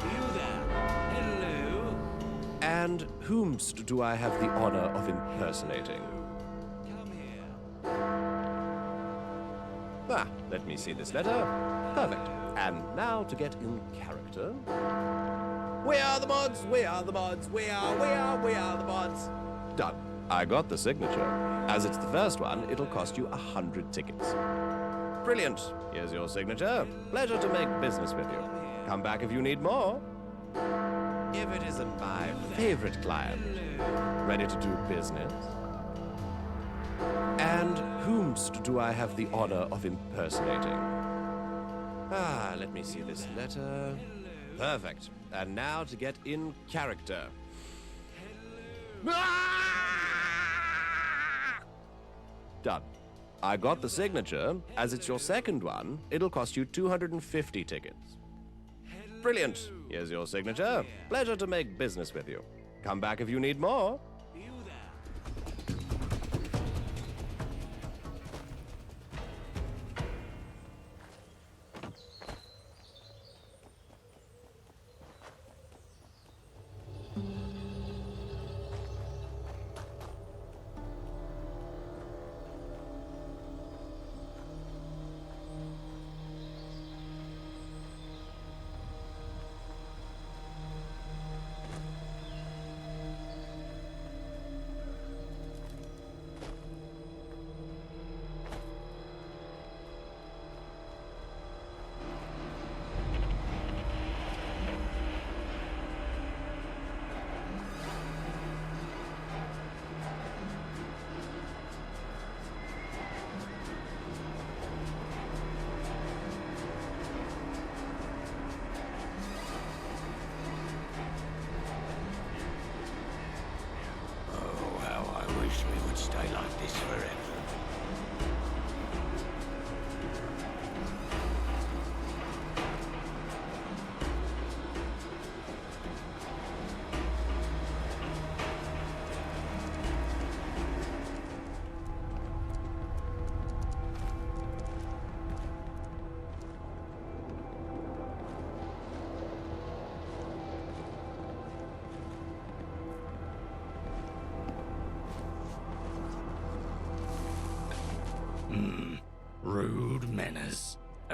Speaker 21: You there? Hello?
Speaker 7: And whomst do I have the honor of impersonating? Ah, let me see this letter. Perfect. And now to get in character. We are the mods, we are the mods, we are the mods. Done. I got the signature. As it's the first one, it'll cost you 100 tickets. Brilliant. Here's your signature. Pleasure to make business with you. Come back if you need more. If it isn't my favorite client, ready to do business. And whomst do I have the honor of impersonating? Ah, let me see this letter. Perfect. And now to get in character. Done. I got the signature. As it's your second one, it'll cost you 250 tickets. Brilliant. Here's your signature. Pleasure to make business with you. Come back if you need more.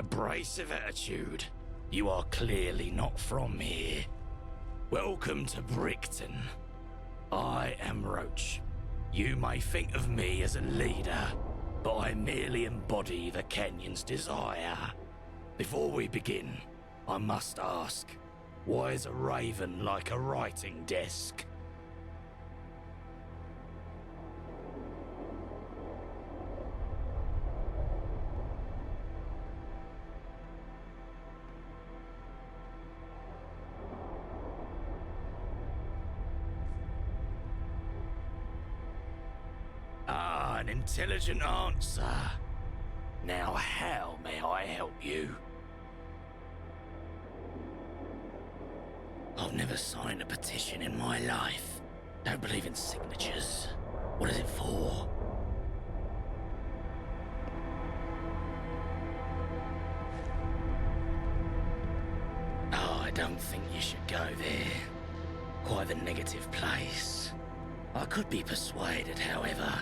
Speaker 6: Abrasive attitude. You are clearly not from here. Welcome to Brickton. I am Roach. You may think of me as a leader, but I merely embody the Kenyon's desire. Before we begin, I must ask, why is a raven like a writing desk? An intelligent answer. Now, how may I help you? I've never signed a petition in my life. Don't believe in signatures. What is it for? Oh, I don't think you should go there. Quite the negative place. I could be persuaded, however,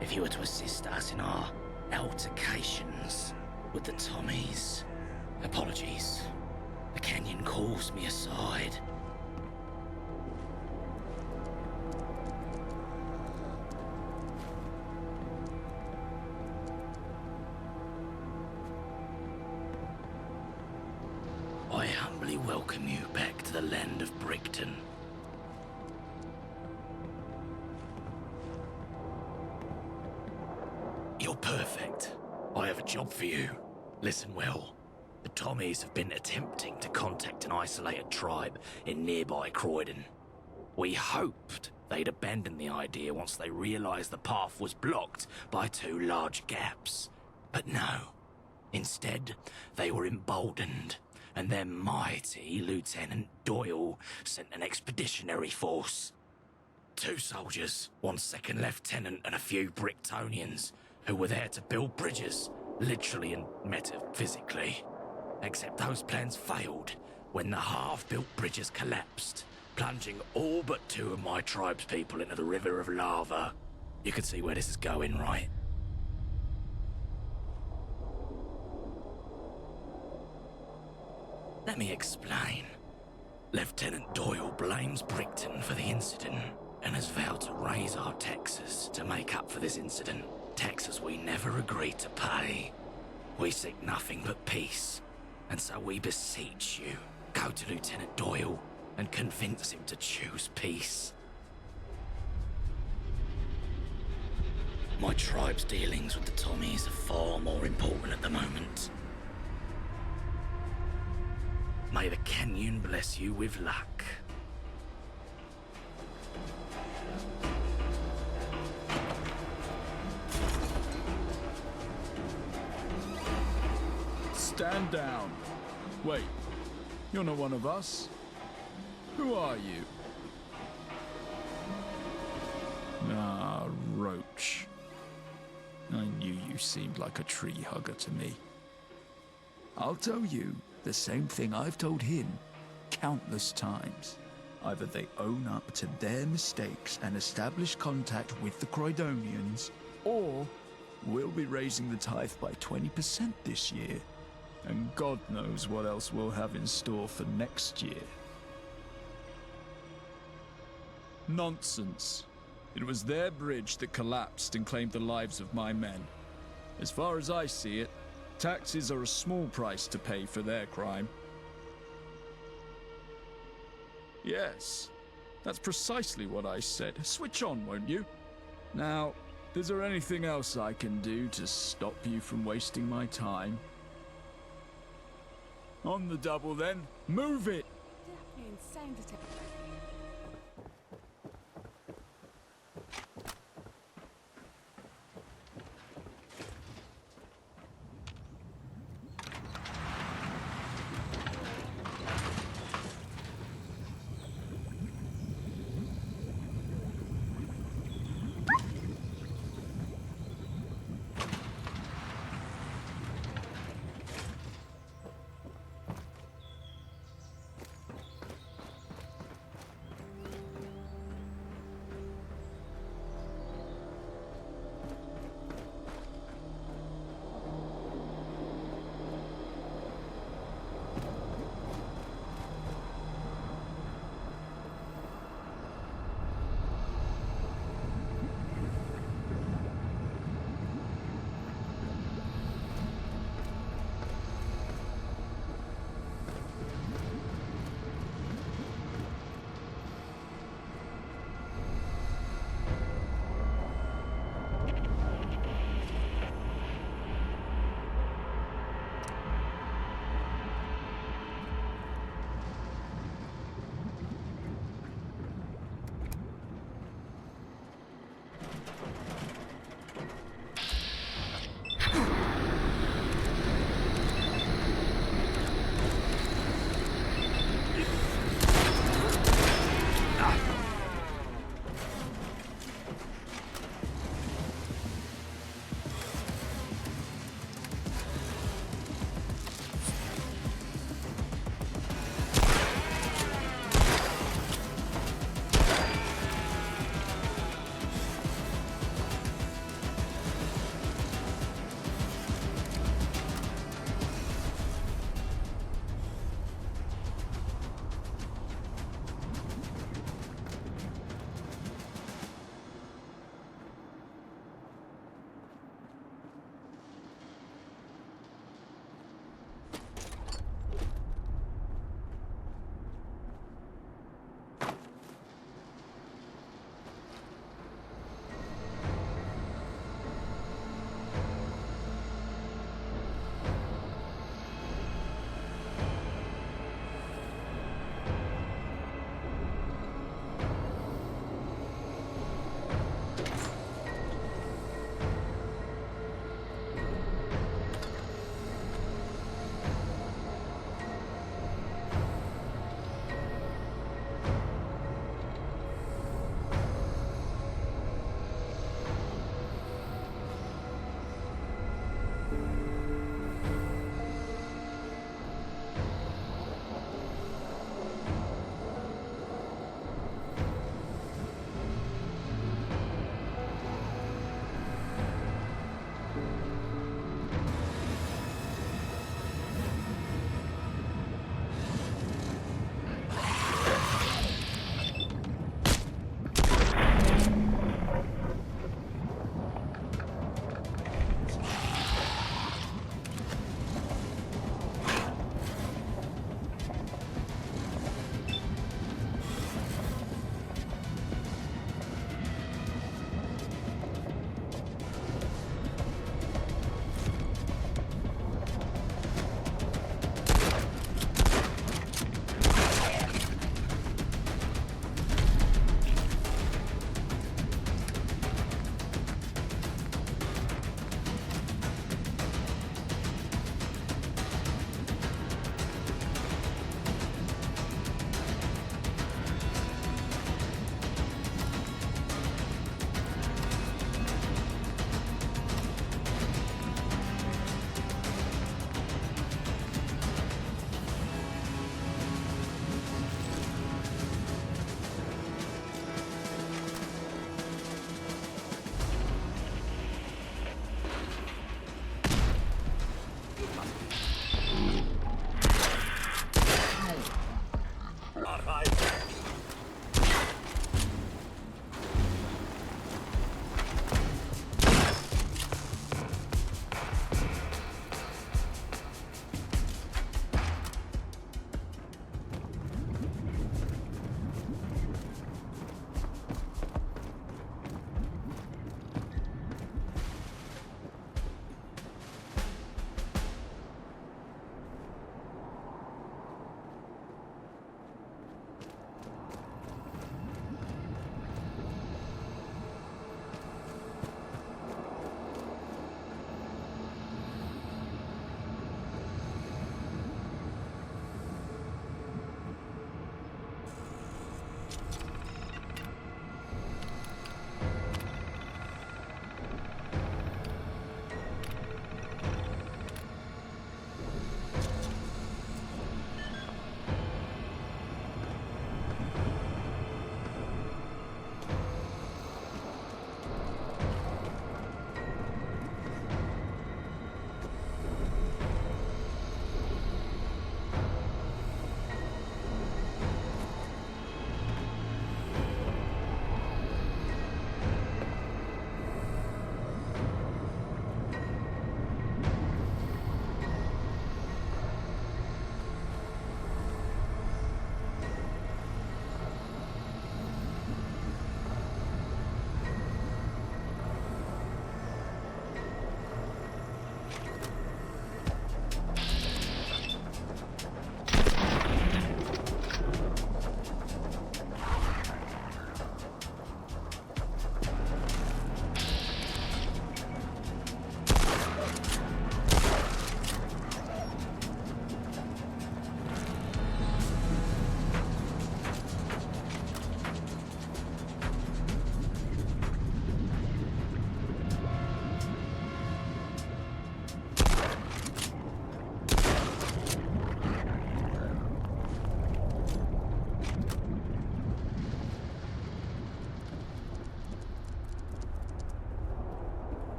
Speaker 6: if you were to assist us in our altercations with the Tommies. Apologies. The Kenyon calls me aside. I humbly welcome you back to the land of Brickton. You're perfect. I have a job for you. Listen well. The Tommies have been attempting to contact an isolated tribe in nearby Croydon. We hoped they'd abandon the idea once they realised the path was blocked by 2 large gaps. But no. Instead, they were emboldened, and their mighty Lieutenant Doyle sent an expeditionary force. 2 soldiers, 1 second lieutenant and a few Bricktonians, who were there to build bridges, literally and metaphysically. Except those plans failed when the half-built bridges collapsed, plunging all but 2 of my tribe's people into the river of lava. You can see where this is going, right? Let me explain. Lieutenant Doyle blames Brickton for the incident and has vowed to raise our taxes to make up for this incident. Taxes we never agreed to pay. We seek nothing but peace, and so we beseech you, go to Lieutenant Doyle and convince him to choose peace. My tribe's dealings with the Tommies are far more important at the moment. May the Kenyon bless you with luck.
Speaker 14: Stand down. Wait, you're not one of us. Who are you? Ah, Roach. I knew you seemed like a tree hugger to me. I'll tell you the same thing I've told him countless times. Either they own up to their mistakes and establish contact with the Croydonians, or we'll be raising the tithe by 20% this year. And God knows what else we'll have in store for next year. Nonsense. It was their bridge that collapsed and claimed the lives of my men. As far as I see it, taxes are a small price to pay for their crime. Yes, that's precisely what I said. Switch on, won't you? Now, is there anything else I can do to stop you from wasting my time? On the double, then. Move it!
Speaker 4: Definitely insane to take.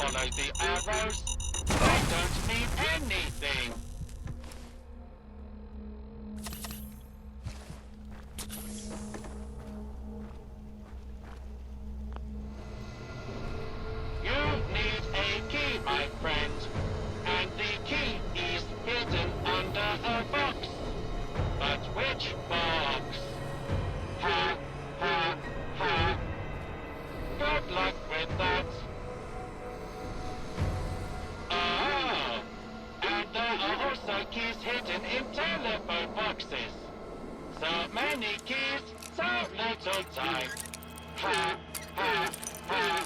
Speaker 1: follow the arrows. They don't mean anything. You need a key, my friend. And the key is hidden under a box. But which box? Ha, ha, ha. Good luck with that. Oh, and there are also keys hidden in telephone boxes. So many keys, so little time. Ha, ha, ha.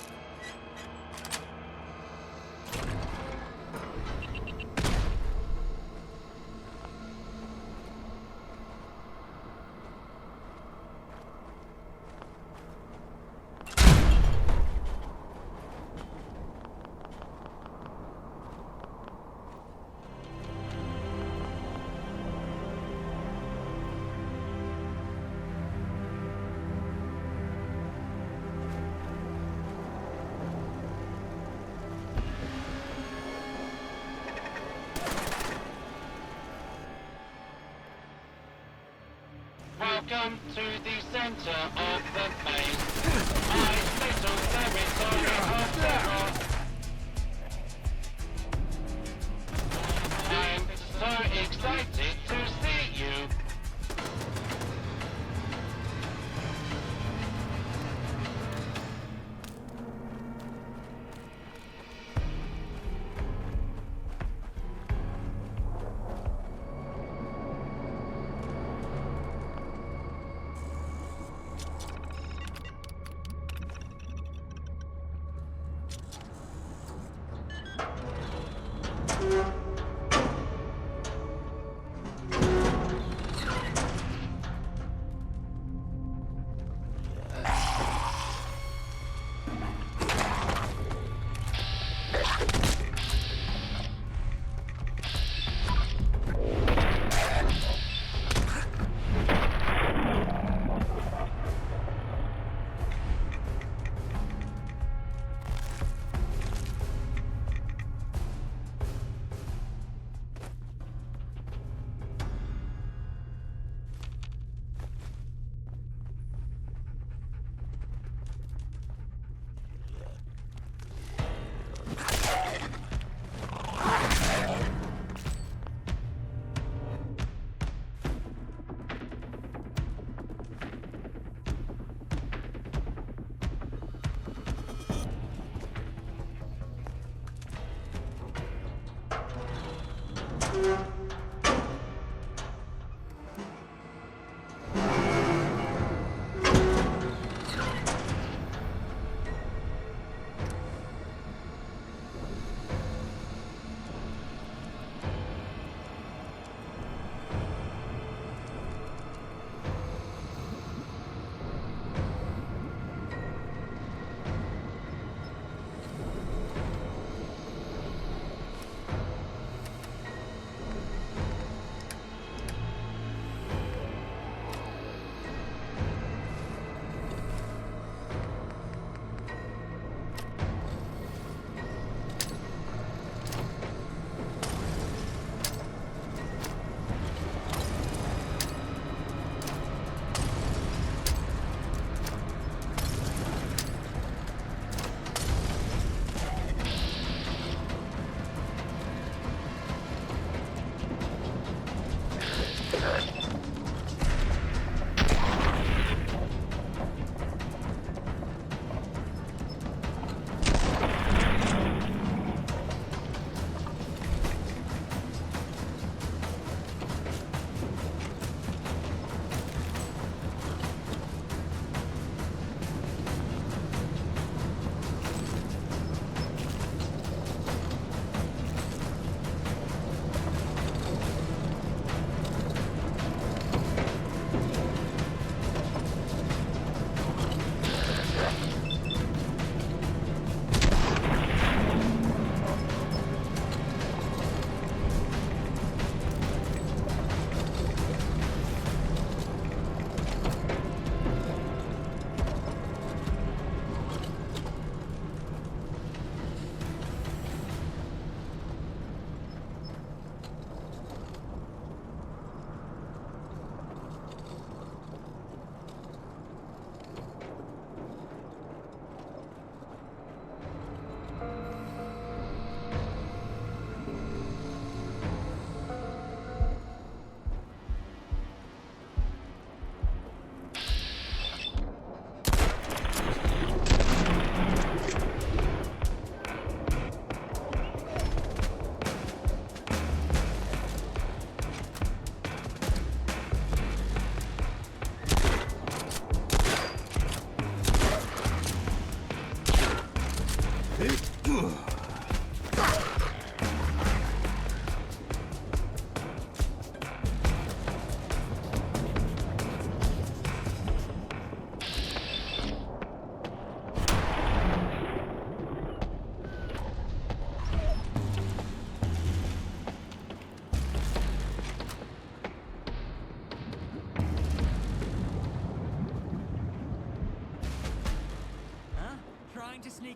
Speaker 1: Welcome to the center of the maze. My little territory of terror. I'm so excited to see you.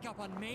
Speaker 12: sneak up on me?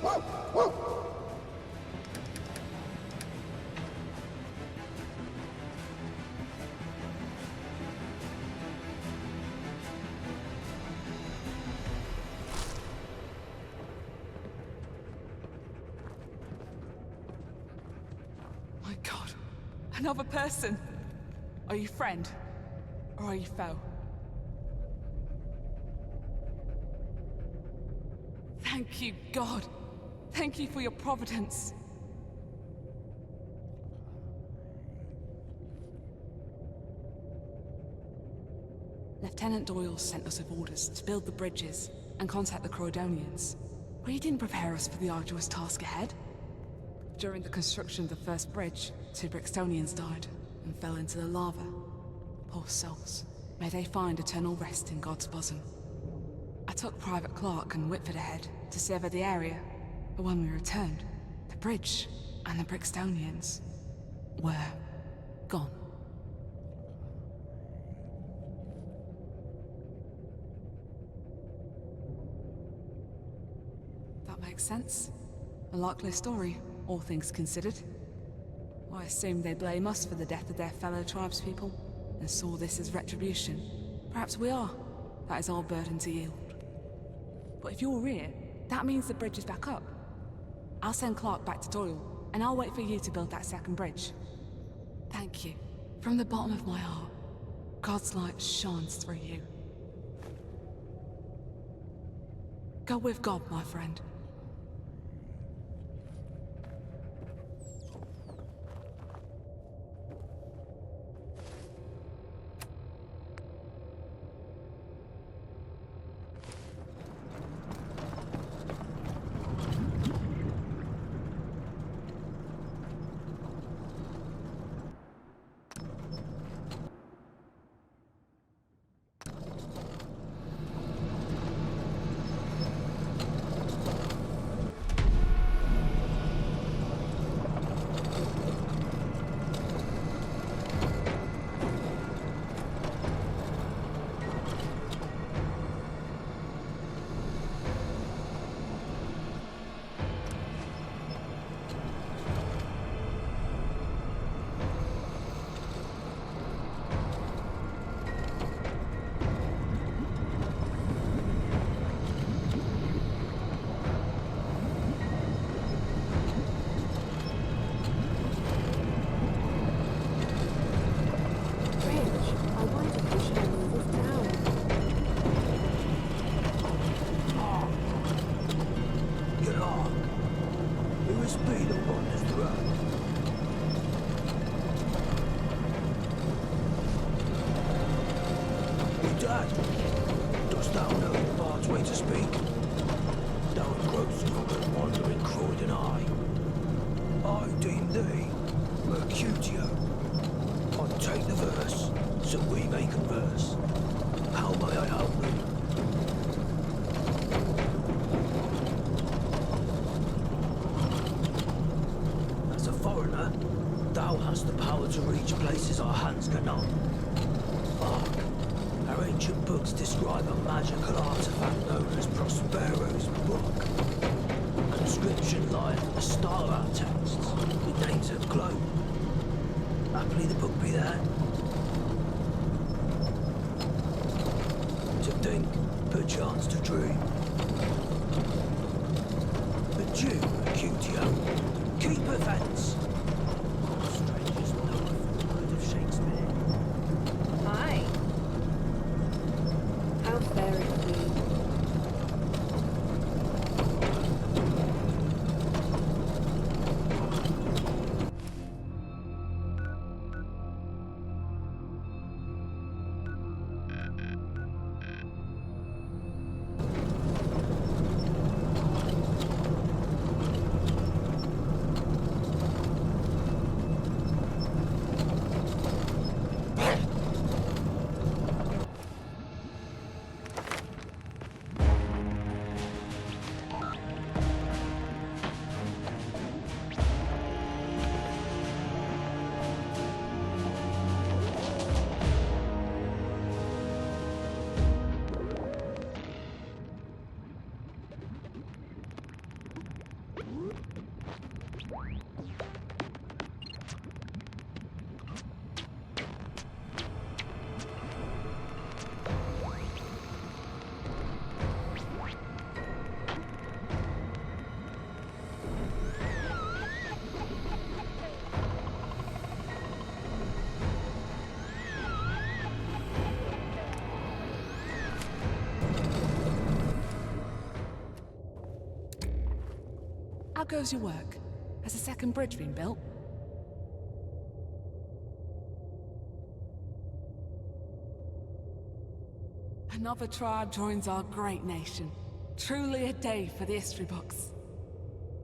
Speaker 12: My God, another person. Are you friend, or are you foe? Thank you, God. Thank you for your providence. Lieutenant Doyle sent us with orders to build the bridges and contact the Croydonians. But he didn't prepare us for the arduous task ahead. During the construction of the first bridge, 2 Brixtonians died and fell into the lava. Poor souls. May they find eternal rest in God's bosom. I took Private Clark and Whitford ahead to survey the area, but when we returned, the bridge and the Brixtonians were gone. That makes sense. A likely story, all things considered. I assume they blame us for the death of their fellow tribespeople, and saw this as retribution. Perhaps we are. That is our burden to yield. But if you're here, that means the bridge is back up. I'll send Clark back to Doyle, and I'll wait for you to build that second bridge. Thank you. From the bottom of my heart, God's light shines through you. Go with God, my friend.
Speaker 15: Dost thou know the bard's way to speak? Thou gross from wandering Croydon eye. I deem thee Mercutio. I take the verse, so we may converse. How may I help thee? As a foreigner, thou hast the power to reach places our hands cannot. Hark. Our ancient books describe a magical artifact known as Prospero's Book. An inscription lieth at the start of our texts, with names that glow. Haply the book be there. To think, perchance to dream. But you, Mercutio, keep offence. Strangers knoweth the word of Shakespeare.
Speaker 16: Hi. How very clean.
Speaker 12: How goes your work? Has a second bridge been built? Another tribe joins our great nation. Truly a day for the history books.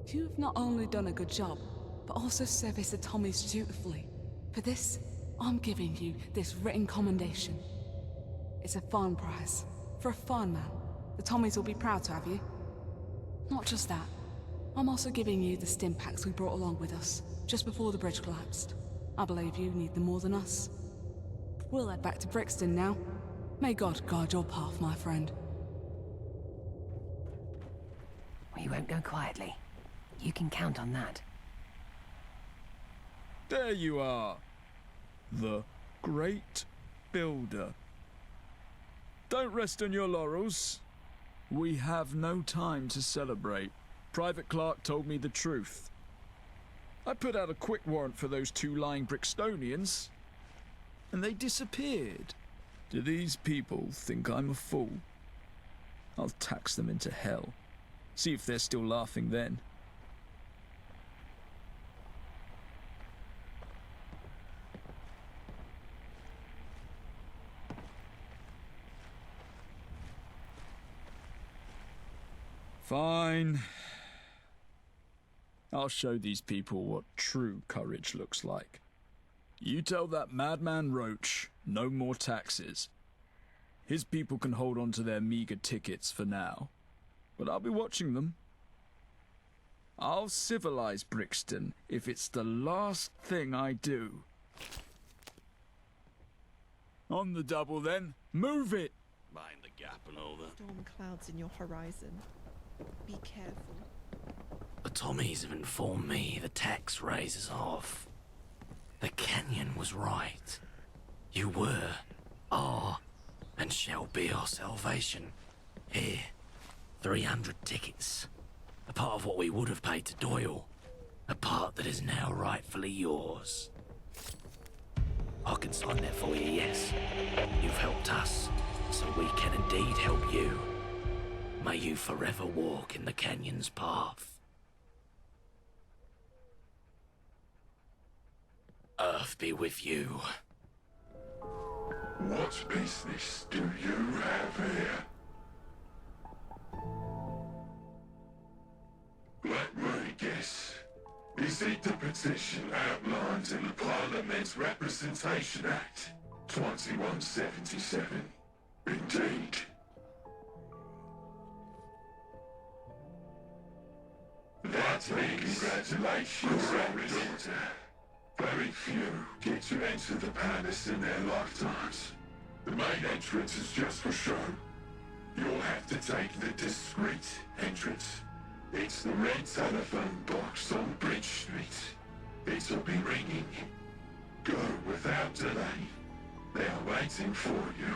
Speaker 12: You've not only done a good job, but also serviced the Tommies dutifully. For this, I'm giving you this written commendation. It's a fun prize. For a fun man. The Tommies will be proud to have you. Not just that. I'm also giving you the stim packs we brought along with us, just before the bridge collapsed. I believe you need them more than us. We'll head back to Brixton now. May God guide your path, my friend.
Speaker 5: We won't go quietly. You can count on that.
Speaker 14: There you are. The Great Builder. Don't rest on your laurels. We have no time to celebrate. Private Clark told me the truth. I put out a quick warrant for those 2 lying Brixtonians, and they disappeared. Do these people think I'm a fool? I'll tax them into hell. See if they're still laughing then. Fine. I'll show these people what true courage looks like. You tell that madman Roach, no more taxes. His people can hold on to their meager tickets for now, but I'll be watching them. I'll civilize Brixton if it's the last thing I do. On the double then, move it!
Speaker 6: Mind the gap and all that.
Speaker 11: Storm clouds in your horizon. Be careful.
Speaker 6: The Tommies have informed me the tax raises off. The canyon was right. You were, are, and shall be our salvation. Here, 300 tickets. A part of what we would have paid to Doyle. A part that is now rightfully yours. I can sign that for you, yes. You've helped us, so we can indeed help you. May you forever walk in the canyon's path. Earth be with you.
Speaker 18: What business do you have here? Let me guess. Is it the petition outlined in the Parliament's Representation Act, 2177? Indeed. That means congratulations, daughter. Very few get to enter the palace in their lifetimes. The main entrance is just for show. You'll have to take the discreet entrance. It's the red telephone box on Bridge Street. It'll be ringing. Go without delay. They are waiting for you.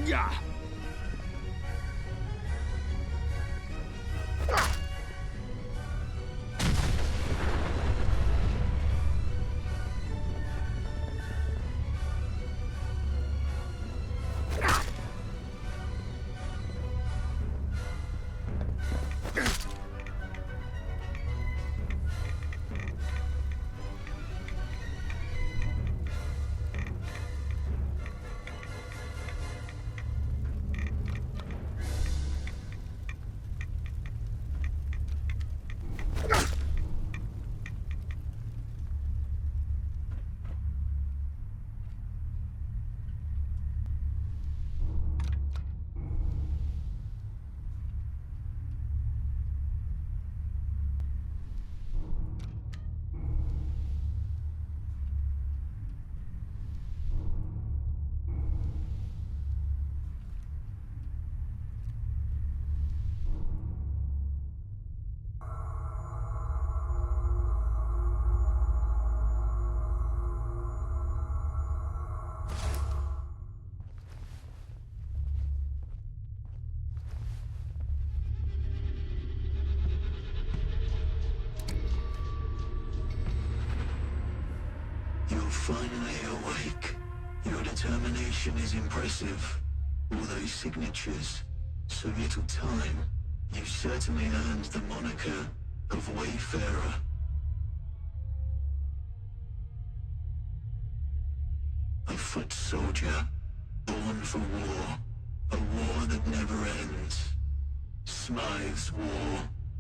Speaker 6: Yeah.
Speaker 9: Finally awake. Your determination is impressive. All those signatures, so little time. You certainly earned the moniker of Wayfarer. A foot soldier, born for war. A war that never ends. Smythe's war.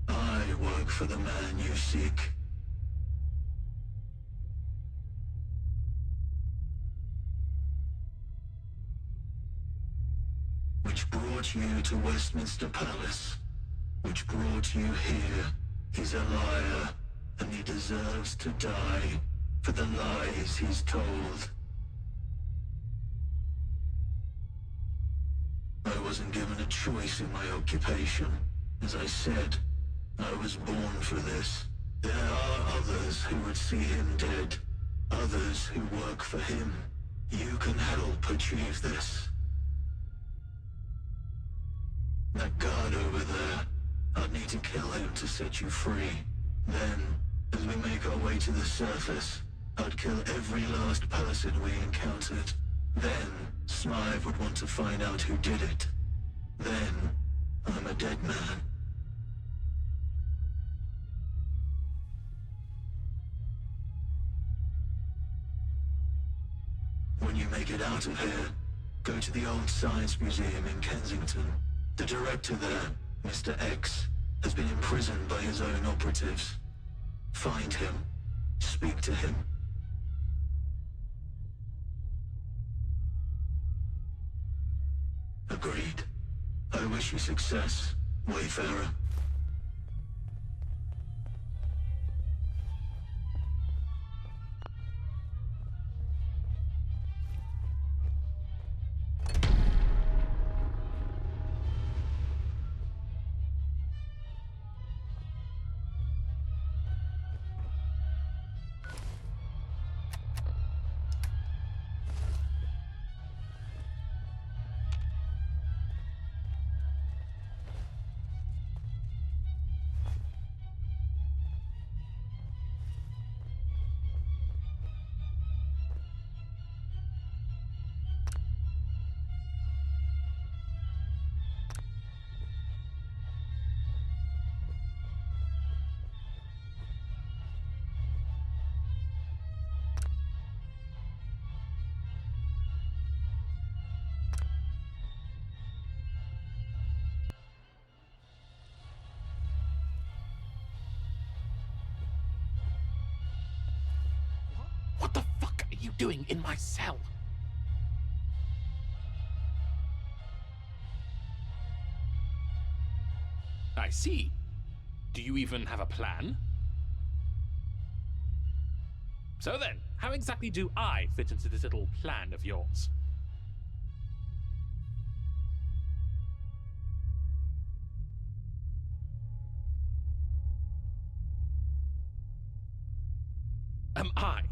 Speaker 9: I work for the man you seek. Which brought you to Westminster Palace, which brought you here. He's a liar, and he deserves to die for the lies he's told. I wasn't given a choice in my occupation. As I said, I was born for this. There are others who would see him dead, others who work for him. You can help achieve this. That guard over there, I'd need to kill him to set you free. Then, as we make our way to the surface, I'd kill every last person we encountered. Then, Smythe would want to find out who did it. Then, I'm a dead man. When you make it out of here, go to the Old Science Museum in Kensington. The director there, Mr. X, has been imprisoned by his own operatives. Find him. Speak to him. Agreed. I wish you success, Wayfarer.
Speaker 6: What the fuck are you doing in my cell? I see. Do you even have a plan? So then, how exactly do I fit into this little plan of yours? Am I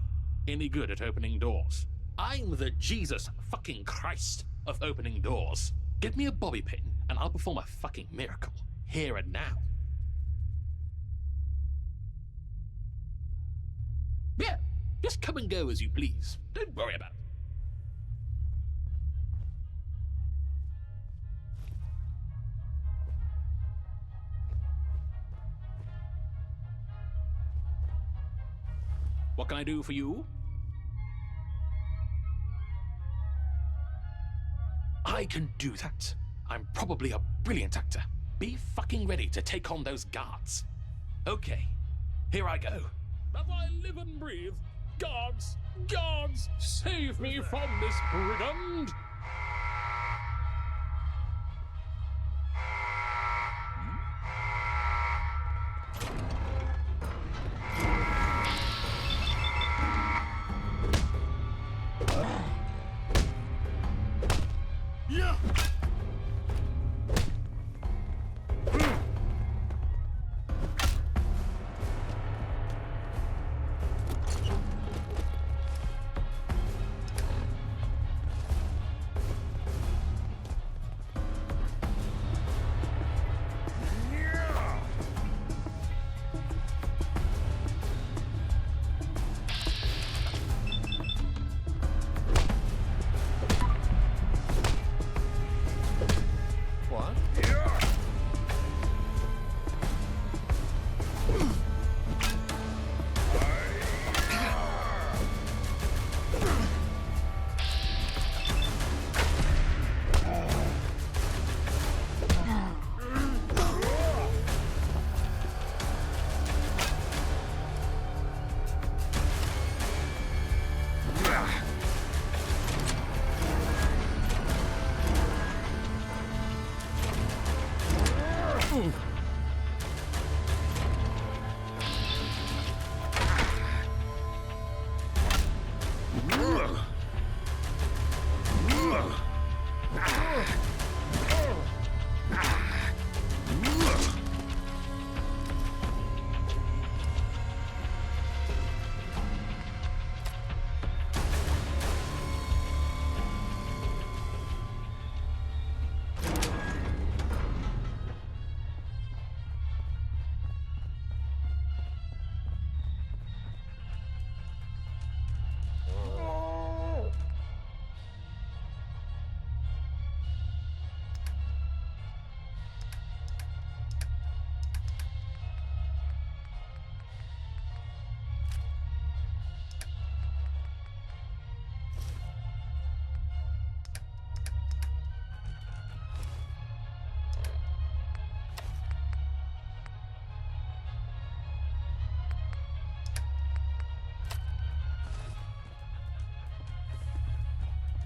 Speaker 6: any good at opening doors? I'm the Jesus fucking Christ of opening doors. Give me a bobby pin, and I'll perform a fucking miracle. Here and now. Yeah, just come and go as you please. Don't worry about it. What can I do for you? I can do that. I'm probably a brilliant actor. Be fucking ready to take on those guards. Okay, here I go.
Speaker 8: As I live and breathe, guards, guards, save me from this brigand!
Speaker 19: Yeah!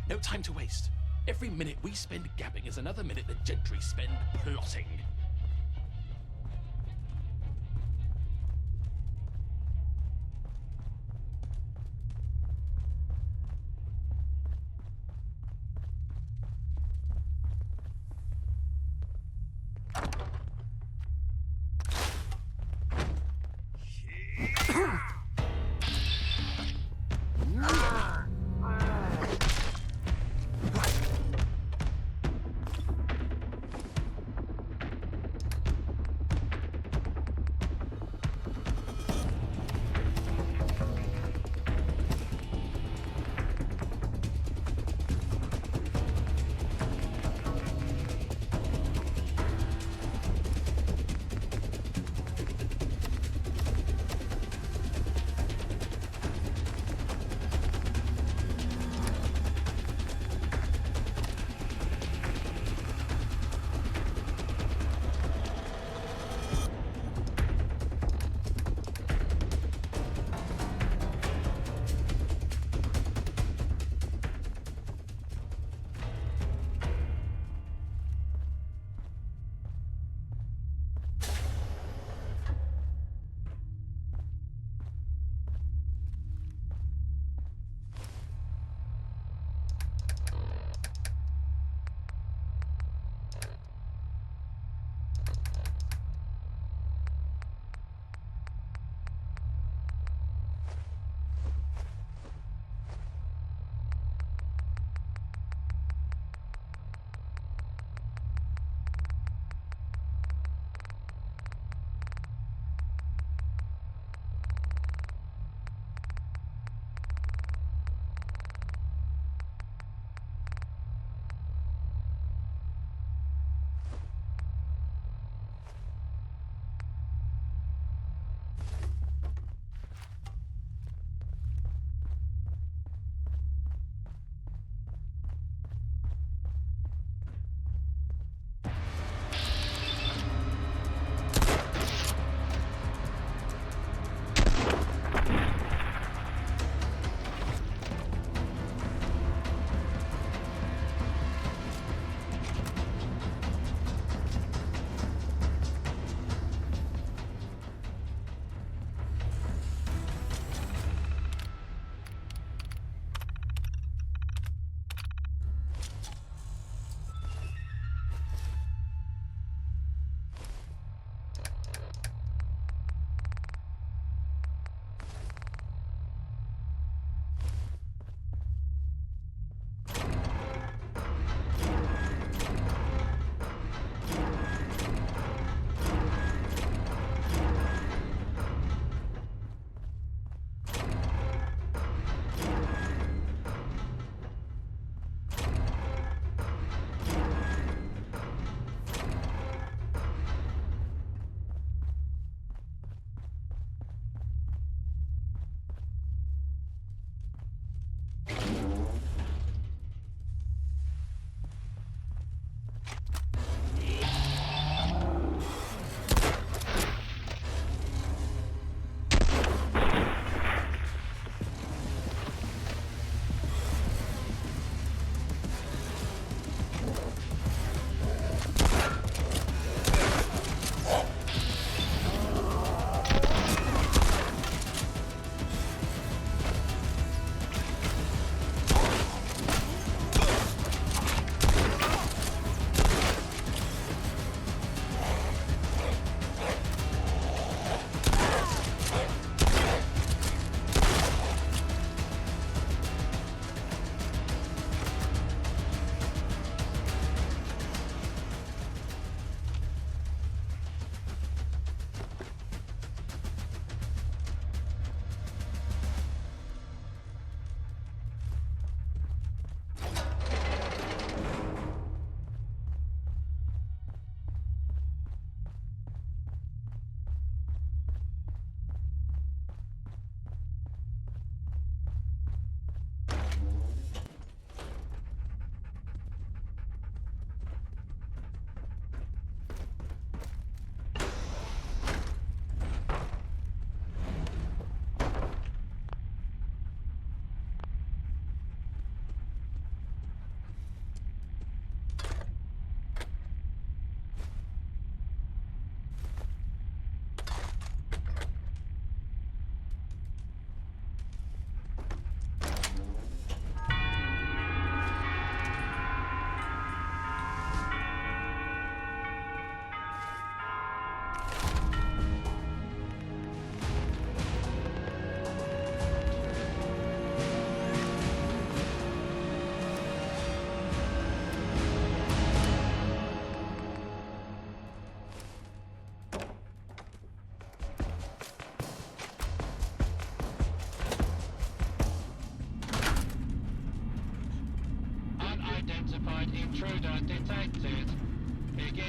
Speaker 6: No time to waste. Every minute we spend gabbing is another minute the gentry spend plotting.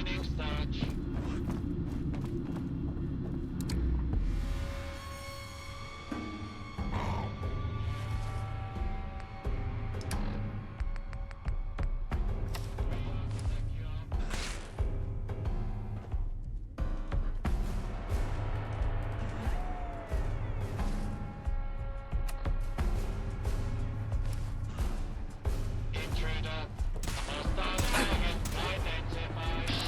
Speaker 1: beginning search. Intruder. Hostile target identified.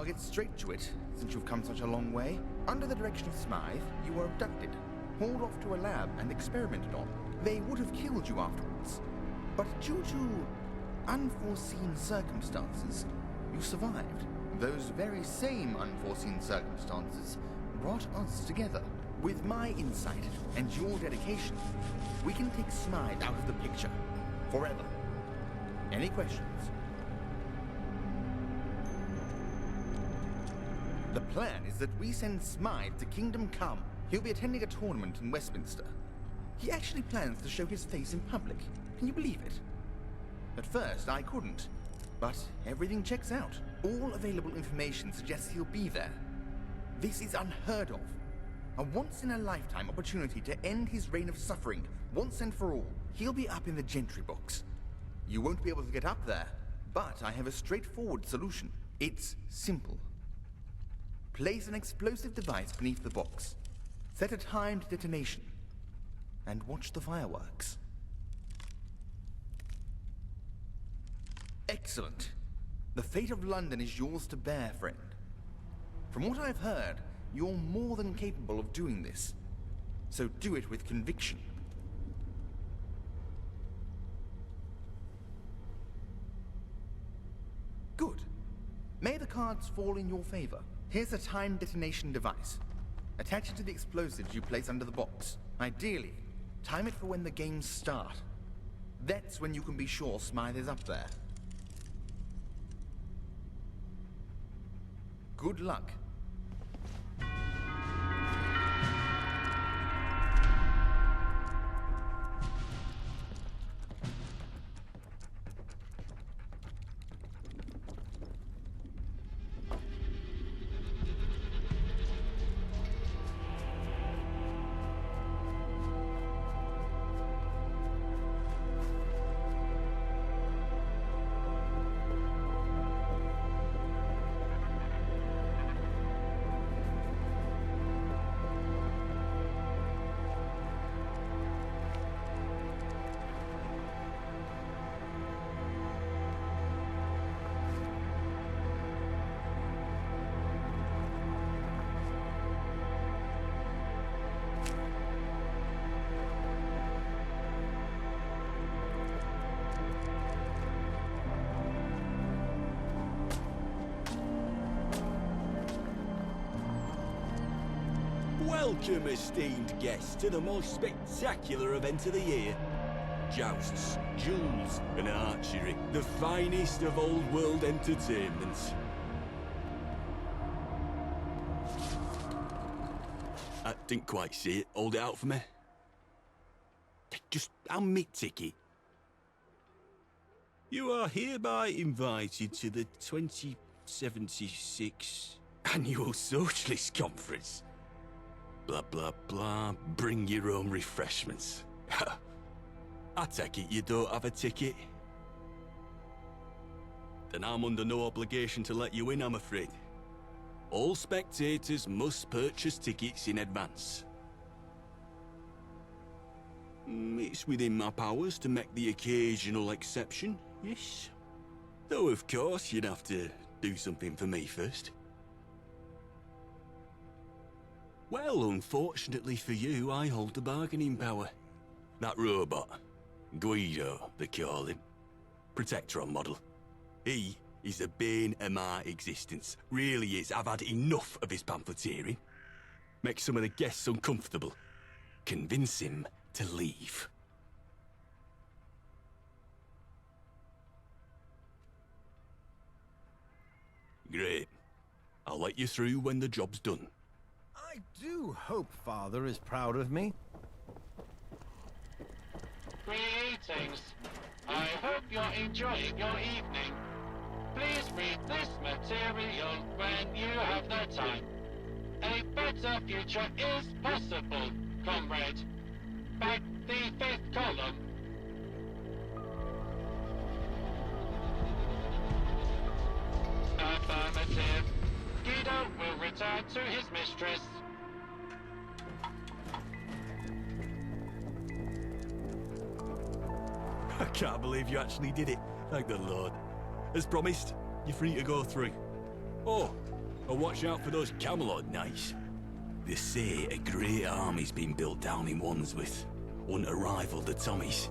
Speaker 3: I'll get straight to it, since you've come such a long way. Under the direction of Smythe, you were abducted, hauled off to a lab and experimented on. They would have killed you afterwards, but due to unforeseen circumstances, you survived. Those very same unforeseen circumstances brought us together. With my insight and your dedication, we can take Smythe out of the picture. Forever. Any questions? The plan is that we send Smythe to Kingdom Come. He'll be attending a tournament in Westminster. He actually plans to show his face in public. Can you believe it? At first, I couldn't. But everything checks out. All available information suggests he'll be there. This is unheard of. A once-in-a-lifetime opportunity to end his reign of suffering, once and for all. He'll be up in the Gentry box. You won't be able to get up there, but I have a straightforward solution. It's simple. Place an explosive device beneath the box. Set a timed detonation. And watch the fireworks. Excellent. The fate of London is yours to bear, friend. From what I've heard, you're more than capable of doing this. So do it with conviction. Good. May the cards fall in your favor. Here's a timed detonation device. Attach it to the explosives you place under the box. Ideally, time it for when the games start. That's when you can be sure Smythe is up there. Good luck.
Speaker 10: Welcome, esteemed guests, to the most spectacular event of the year. Jousts, duels, and archery. The finest of old world entertainments. I didn't quite see it. Hold it out for me. Just hand me ticket. You are hereby invited to the 2076 Annual Socialist Conference. Blah, blah, blah. Bring your own refreshments. I take it you don't have a ticket? Then I'm under no obligation to let you in, I'm afraid. All spectators must purchase tickets in advance. It's within my powers to make the occasional exception, yes. Though, of course, you'd have to do something for me first. Well, unfortunately for you, I hold the bargaining power. That robot, Guido, they call him. Protectron model. He is the bane of my existence. Really is. I've had enough of his pamphleteering. Make some of the guests uncomfortable. Convince him to leave. Great. I'll let you through when the job's done.
Speaker 17: I do hope Father is proud of me.
Speaker 1: Greetings. I hope you're enjoying your evening. Please read this material when you have the time. A better future is possible, comrade. Back the 5th column. Affirmative. Guido will return to his mistress.
Speaker 10: I can't believe you actually did it. Thank the Lord. As promised, you're free to go through. Oh, and watch out for those Camelot knights. They say a great army's been built down in Wandsworth, one to rival the Tommies.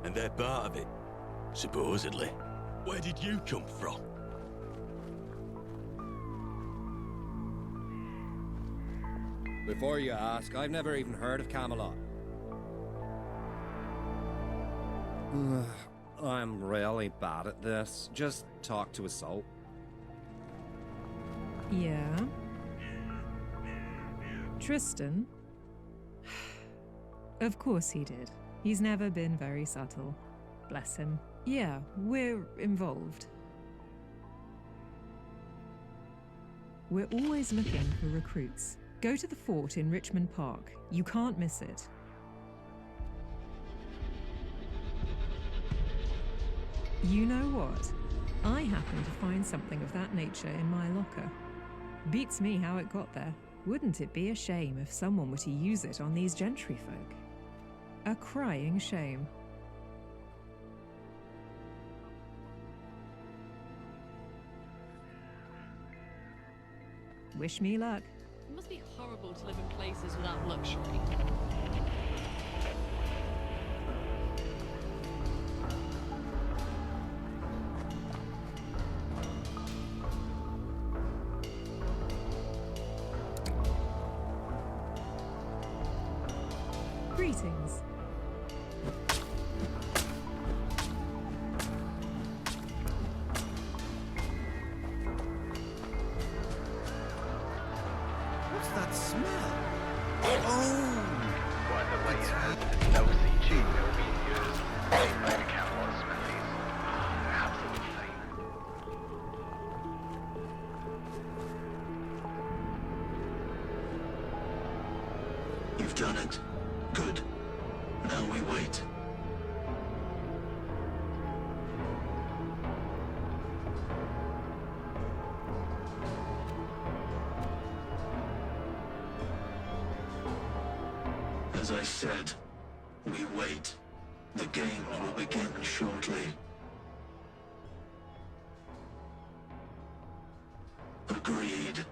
Speaker 10: And they're part of it, supposedly. Where did you come from?
Speaker 23: Before you ask, I've never even heard of Camelot. I'm really bad at this. Just talk to a soul.
Speaker 24: Yeah? Tristan? Of course he did. He's never been very subtle. Bless him. Yeah, we're involved. We're always looking for recruits. Go to the fort in Richmond Park. You can't miss it. You know what? I happened to find something of that nature in my locker. Beats me how it got there. Wouldn't it be a shame if someone were to use it on these gentry folk? A crying shame. Wish me luck.
Speaker 25: It must be horrible to live in places without luxury.
Speaker 24: Greetings.
Speaker 17: What's that smell? Oh!
Speaker 26: By the way, no CG will be used by the Camelot smithies. Absolutely.
Speaker 9: You've done it. Good. Now we wait. As I said, we wait. The game will begin shortly. Agreed.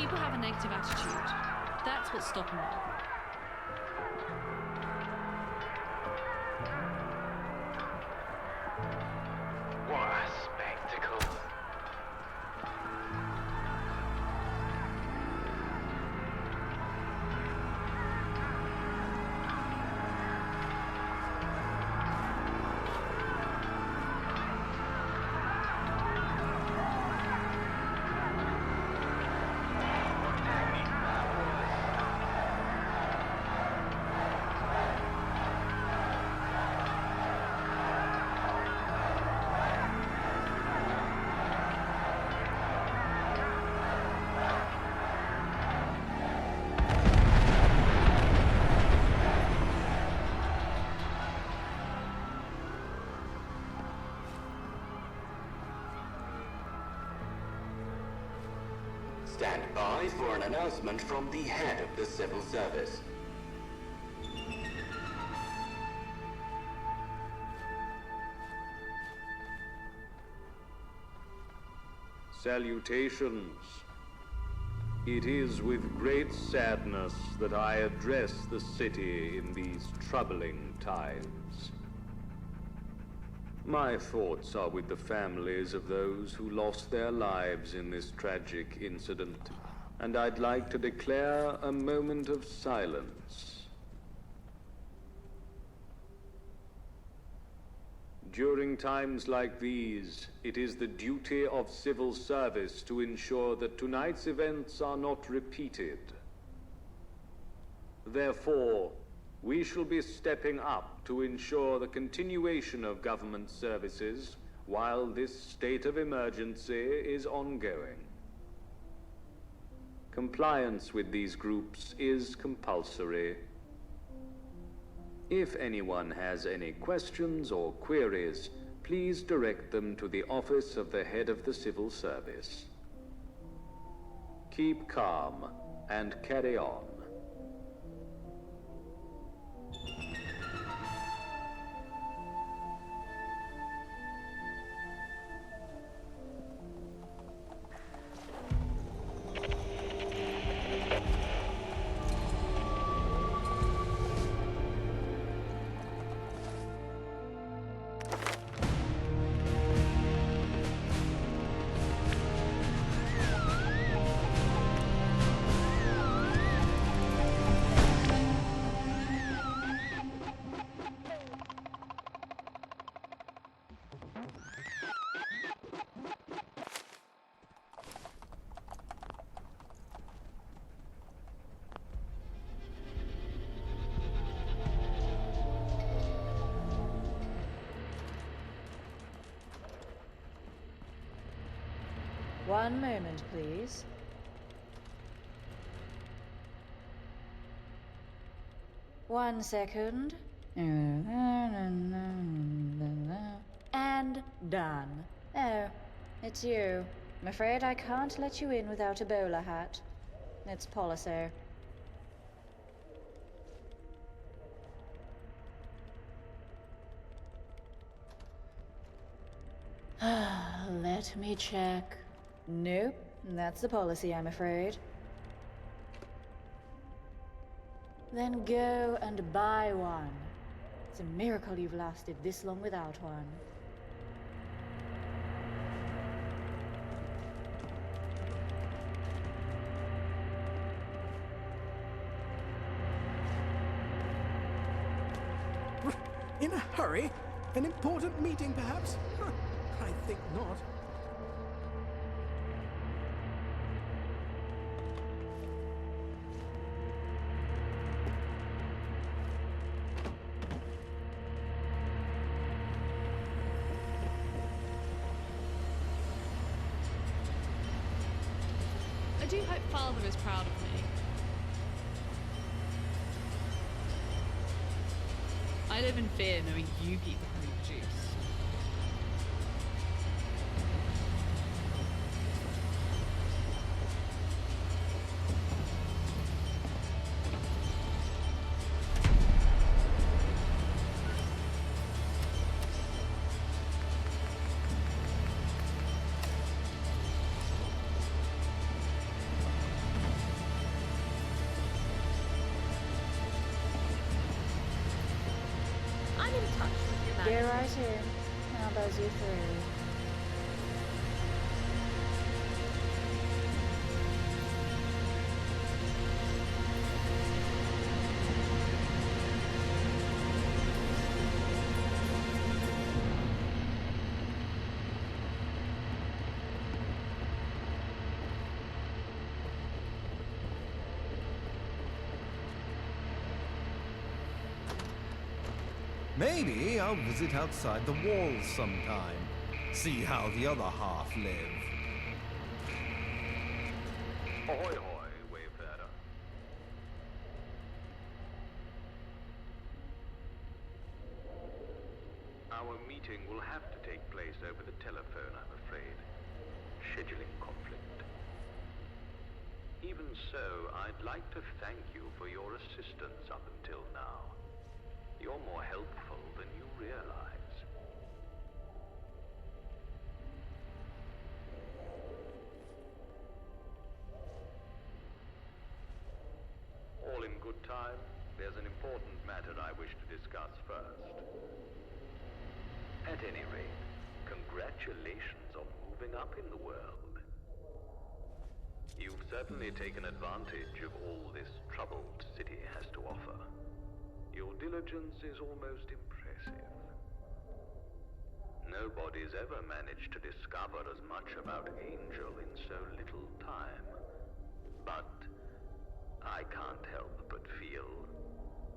Speaker 25: People have a negative attitude. That's what's stopping them.
Speaker 26: What a spectacle.
Speaker 2: Stand by for an announcement from the head of the civil service.
Speaker 7: Salutations. It is with great sadness that I address the city in these troubling times. My thoughts are with the families of those who lost their lives in this tragic incident, and I'd like to declare a moment of silence. During times like these, it is the duty of civil service to ensure that tonight's events are not repeated. Therefore, we shall be stepping up to ensure the continuation of government services while this state of emergency is ongoing. Compliance with these groups is compulsory. If anyone has any questions or queries, please direct them to the office of the head of the civil service. Keep calm and carry on.
Speaker 13: One moment, please. One second. And done. Oh, it's you. I'm afraid I can't let you in without a bowler hat. It's policy. Let me check. Nope, that's the policy, I'm afraid. Then go and buy one. It's a miracle you've lasted this long without one.
Speaker 20: In a hurry? An important meeting, perhaps? I think not.
Speaker 25: I do hope Father is proud of me. I live in fear knowing you keep the honey juice.
Speaker 13: Get right in. I'll buzz you through.
Speaker 17: Maybe I'll visit outside the walls sometime. See how the other half live.
Speaker 7: Ahoy, hoy, wayfarer. Our meeting will have to take place over the telephone, I'm afraid. Scheduling conflict. Even so, I'd like to thank you for your assistance up until now. You're more helpful than you realize. All in good time, there's an important matter I wish to discuss first. At any rate, congratulations on moving up in the world. You've certainly taken advantage of all this troubled city has to offer. Your diligence is almost impressive. Nobody's ever managed to discover as much about Angel in so little time. But I can't help but feel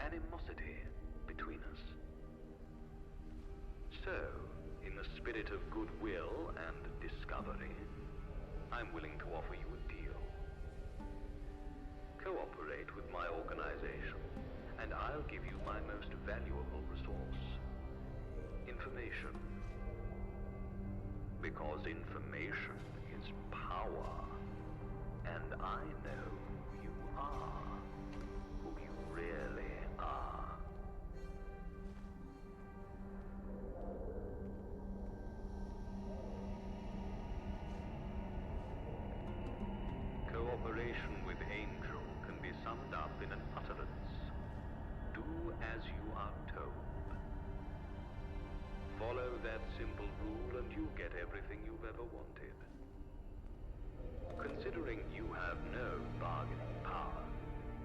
Speaker 7: animosity between us. So, in the spirit of goodwill and discovery, I'm willing to offer you a deal. Cooperate with my organization, and I'll give you my most valuable resource. Information. Because information is power. And I know who you are. Who you really are. Cooperation with Angel can be summed up in an utterance. Do as you are told. Follow that simple rule and you get everything you've ever wanted. Considering you have no bargaining power,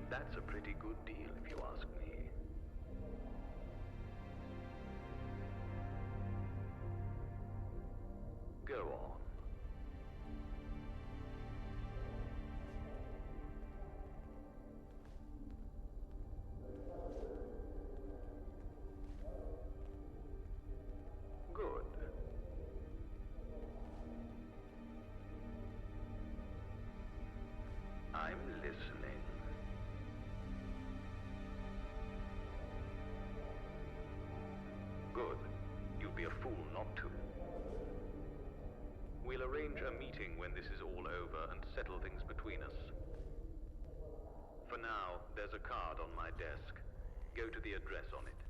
Speaker 7: that's a pretty good deal if you ask me. Go on. I'm listening. Good. You'd be a fool not to. We'll arrange a meeting when this is all over and settle things between us. For now, there's a card on my desk. Go to the address on it.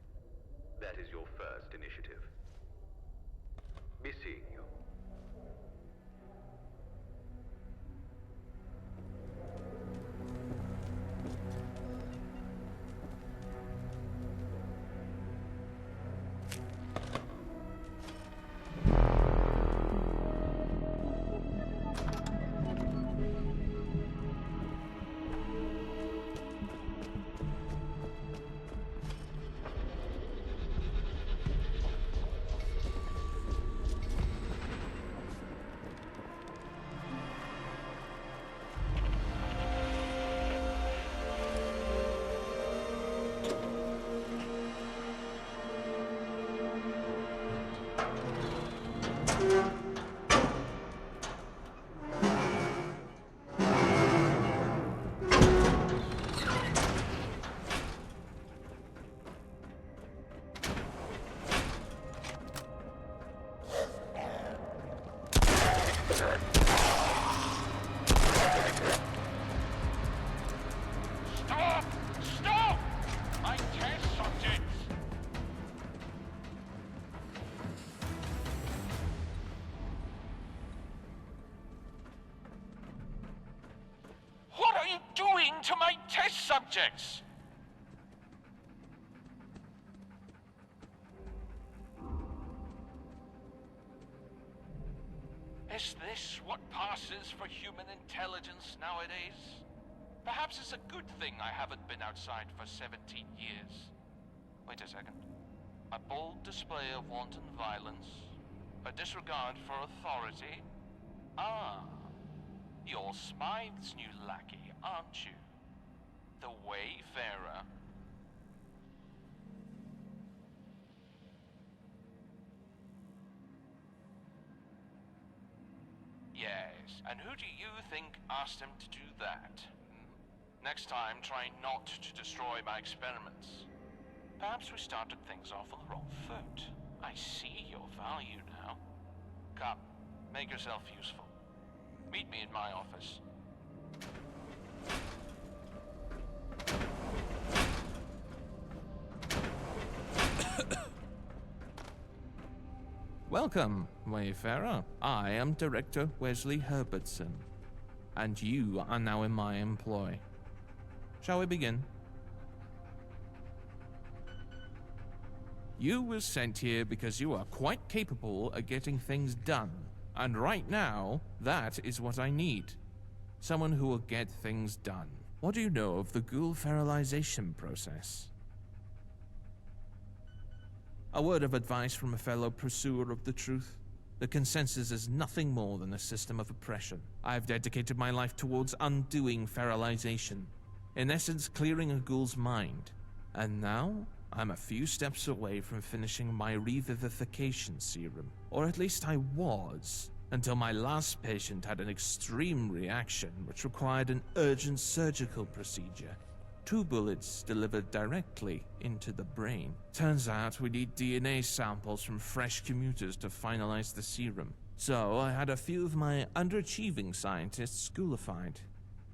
Speaker 7: That is your first initiative. Be seeing you.
Speaker 1: To my test subjects!
Speaker 4: Is this what passes for human intelligence nowadays? Perhaps it's a good thing I haven't been outside for 17 years. Wait a second. A bold display of wanton violence? A disregard for authority? Ah, you're Smythe's new lackey, aren't you? The Wayfarer. Yes, and who do you think asked him to do that? Next time, try not to destroy my experiments. Perhaps we started things off on the wrong foot. I see your value now. Come, make yourself useful. Meet me in my office.
Speaker 12: Welcome, Wayfarer. I am Director Wesley Herbertson, and you are now in my employ. Shall we begin? You were sent here because you are quite capable of getting things done, and right now, that is what I need. Someone who will get things done. What do you know of the ghoul feralization process? A word of advice from a fellow pursuer of the truth. The consensus is nothing more than a system of oppression. I've dedicated my life towards undoing feralization, in essence clearing a ghoul's mind. And now, I'm a few steps away from finishing my revivification serum. Or at least I was, until my last patient had an extreme reaction which required an urgent surgical procedure. 2 bullets delivered directly into the brain. Turns out we need DNA samples from fresh commuters to finalize the serum. So I had a few of my underachieving scientists schoolified.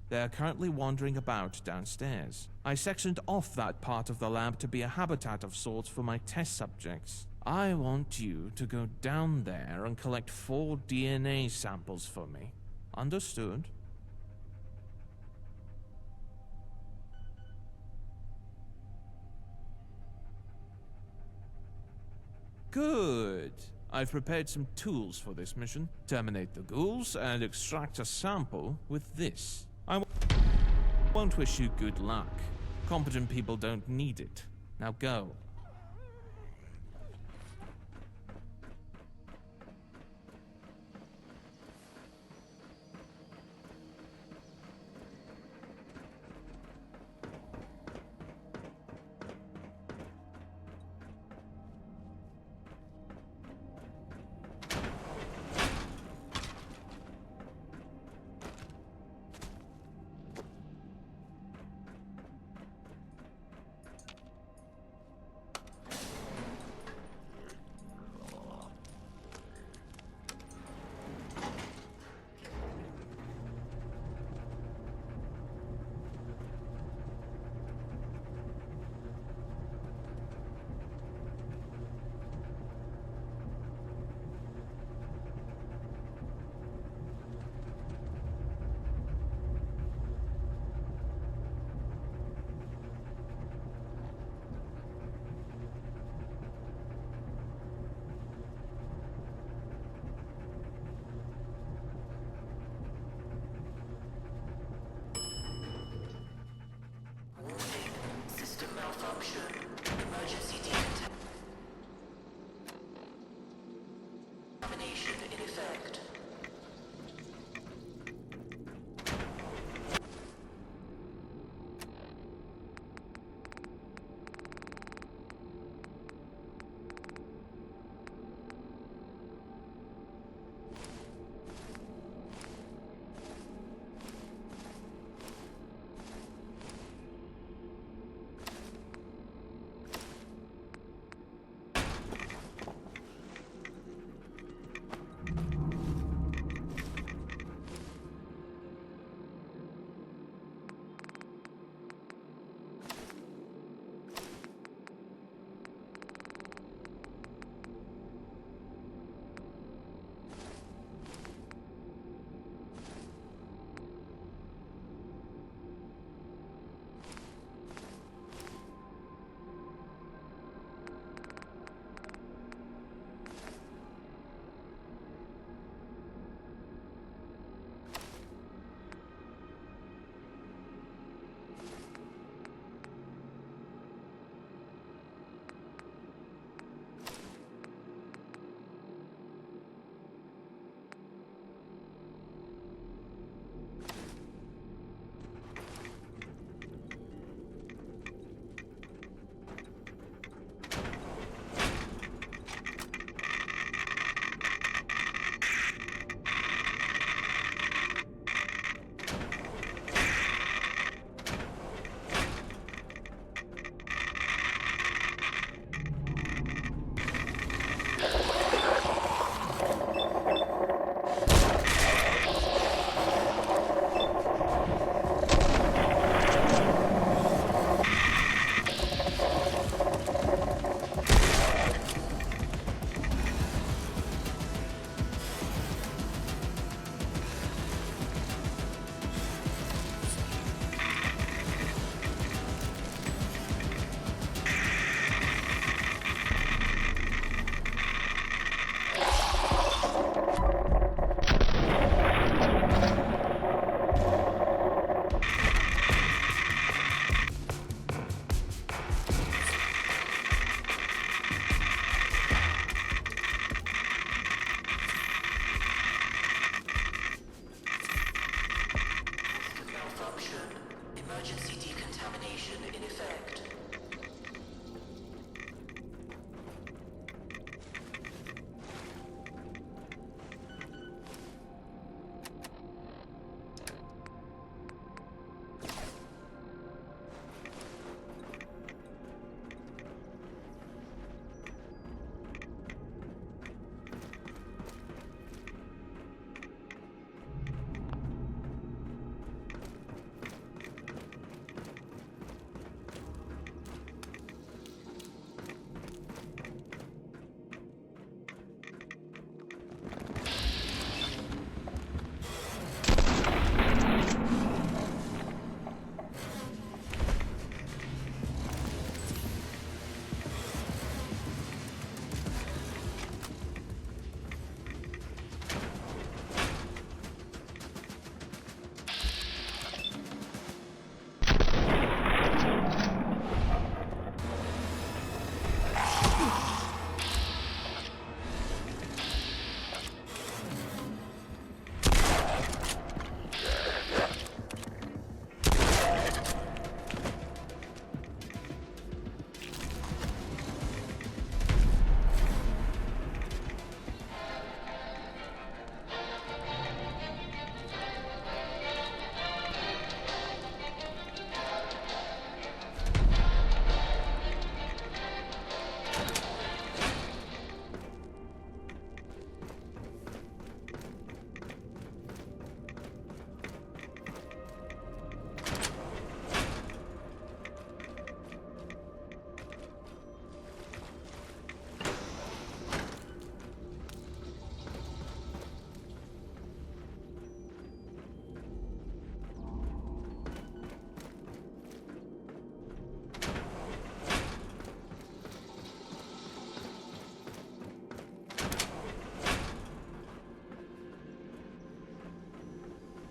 Speaker 12: They are currently wandering about downstairs. I sectioned off that part of the lab to be a habitat of sorts for my test subjects. I want you to go down there and collect 4 DNA samples for me. Understood? Good. I've prepared some tools for this mission. Terminate the ghouls and extract a sample with this. I won't wish you good luck. Competent people don't need it. Now go.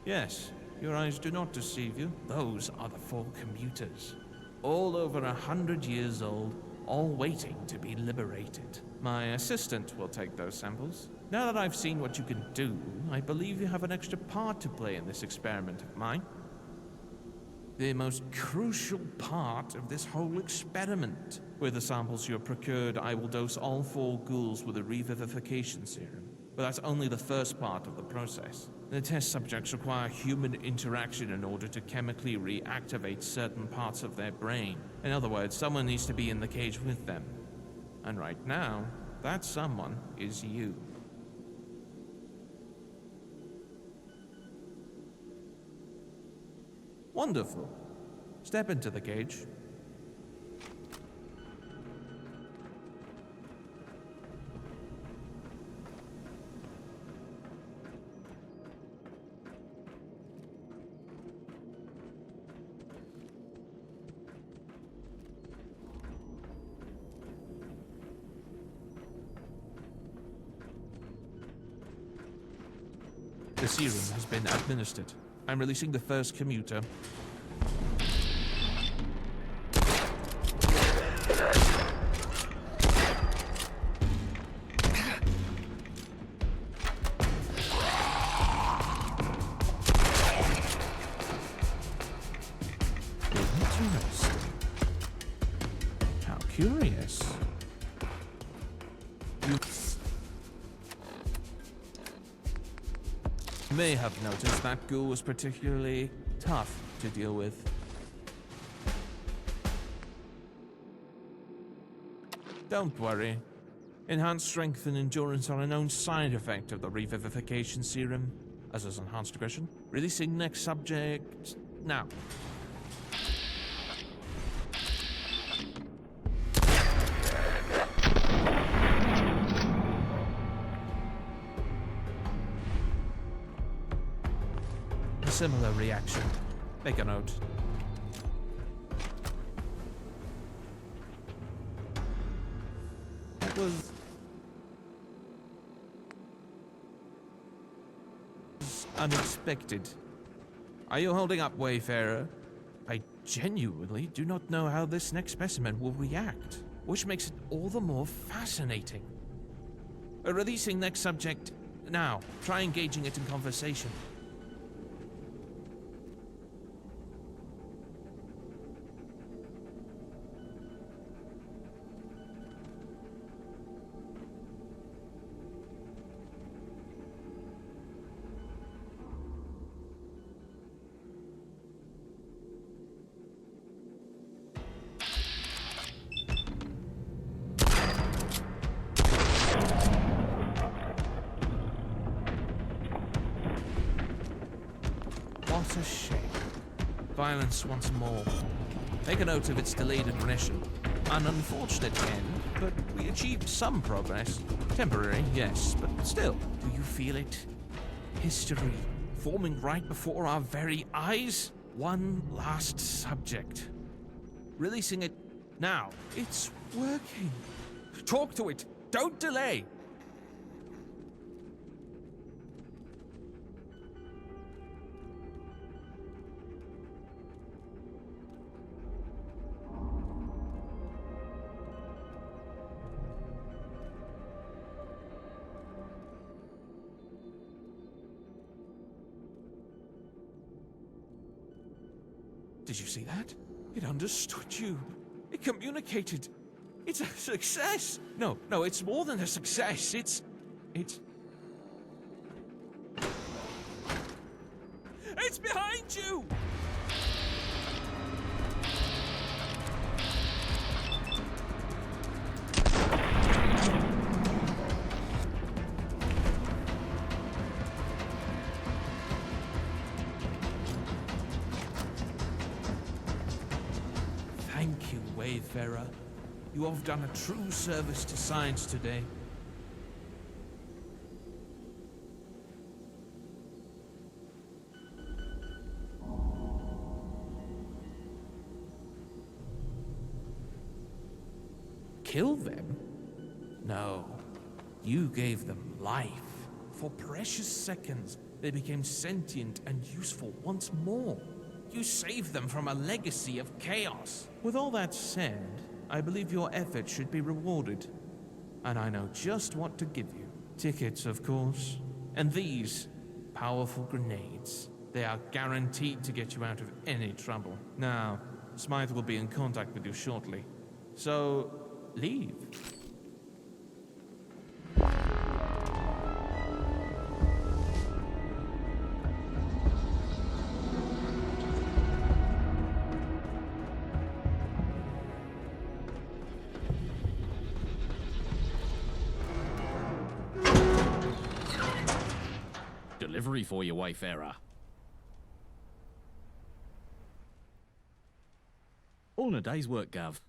Speaker 12: Yes, your eyes do not deceive you. Those are the 4 commuters. All over 100 years old, all waiting to be liberated. My assistant will take those samples. Now that I've seen what you can do, I believe you have an extra part to play in this experiment of mine. The most crucial part of this whole experiment. With the samples you have procured, I will dose all 4 ghouls with a revivification serum. But that's only the first part of the process. The test subjects require human interaction in order to chemically reactivate certain parts of their brain. In other words, someone needs to be in the cage with them. And right now, that someone is you. Wonderful. Step into the cage. The serum has been administered. I'm releasing the first commuter. Interesting. How curious. You may have noticed that ghoul was particularly tough to deal with. Don't worry. Enhanced strength and endurance are a known side effect of the revivification serum, as is enhanced aggression. Releasing next subject now. Similar reaction. Make a note. That was unexpected. Are you holding up, Wayfarer? I genuinely do not know how this next specimen will react, which makes it all the more fascinating. Releasing next subject now. Try engaging it in conversation. What a shame. Violence once more. Make a note of its delayed aggression. An unfortunate end, but we achieved some progress. Temporary, yes, but still. Do you feel it? History forming right before our very eyes? One last subject. Releasing it now. It's working. Talk to it. Don't delay. Did you see that? It understood you. It communicated. It's a success. No, it's more than a success. It's behind you! Thank you, Wayfarer. You have done a true service to science today. Kill them? No. You gave them life. For precious seconds, They became sentient and useful once more. You saved them from a legacy of chaos. With all that said, I believe your effort should be rewarded. And I know just what to give you. Tickets, of course. And these powerful grenades. They are guaranteed to get you out of any trouble. Now, Smythe will be in contact with you shortly. So, leave.
Speaker 6: Delivery for you, Wayfarer. All in a day's work, Gav.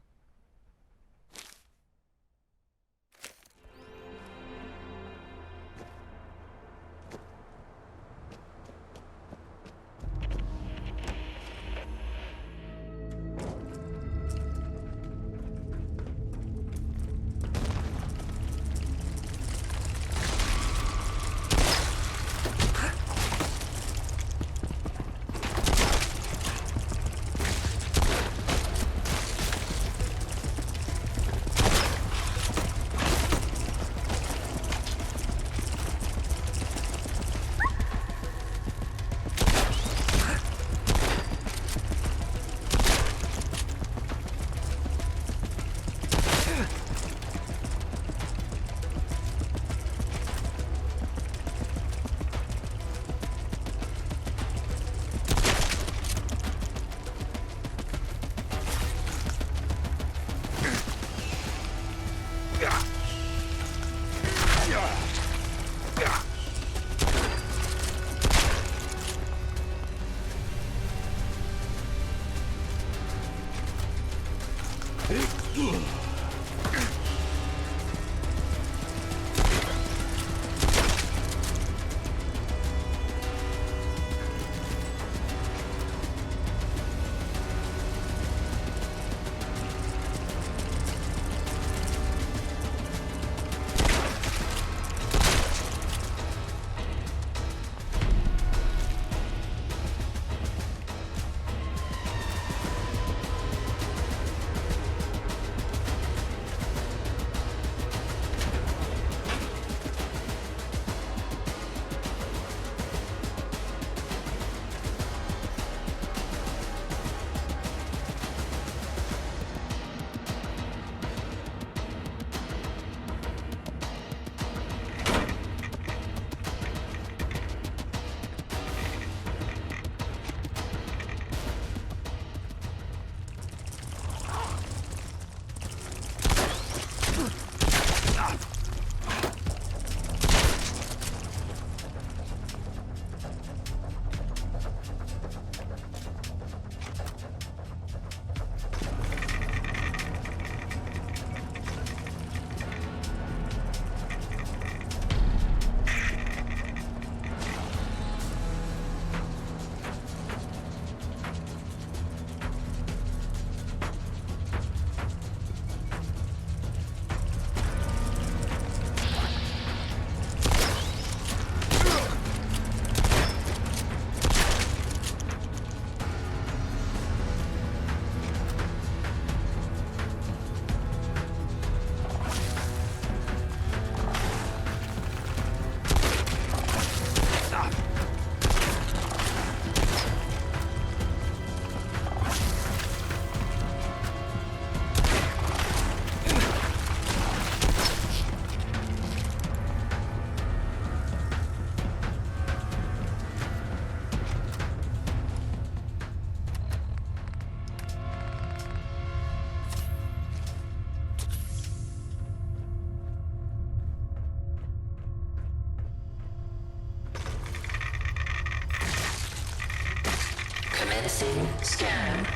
Speaker 9: Commencing scan.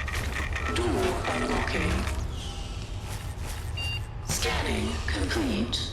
Speaker 9: Door unlocking. Scanning complete.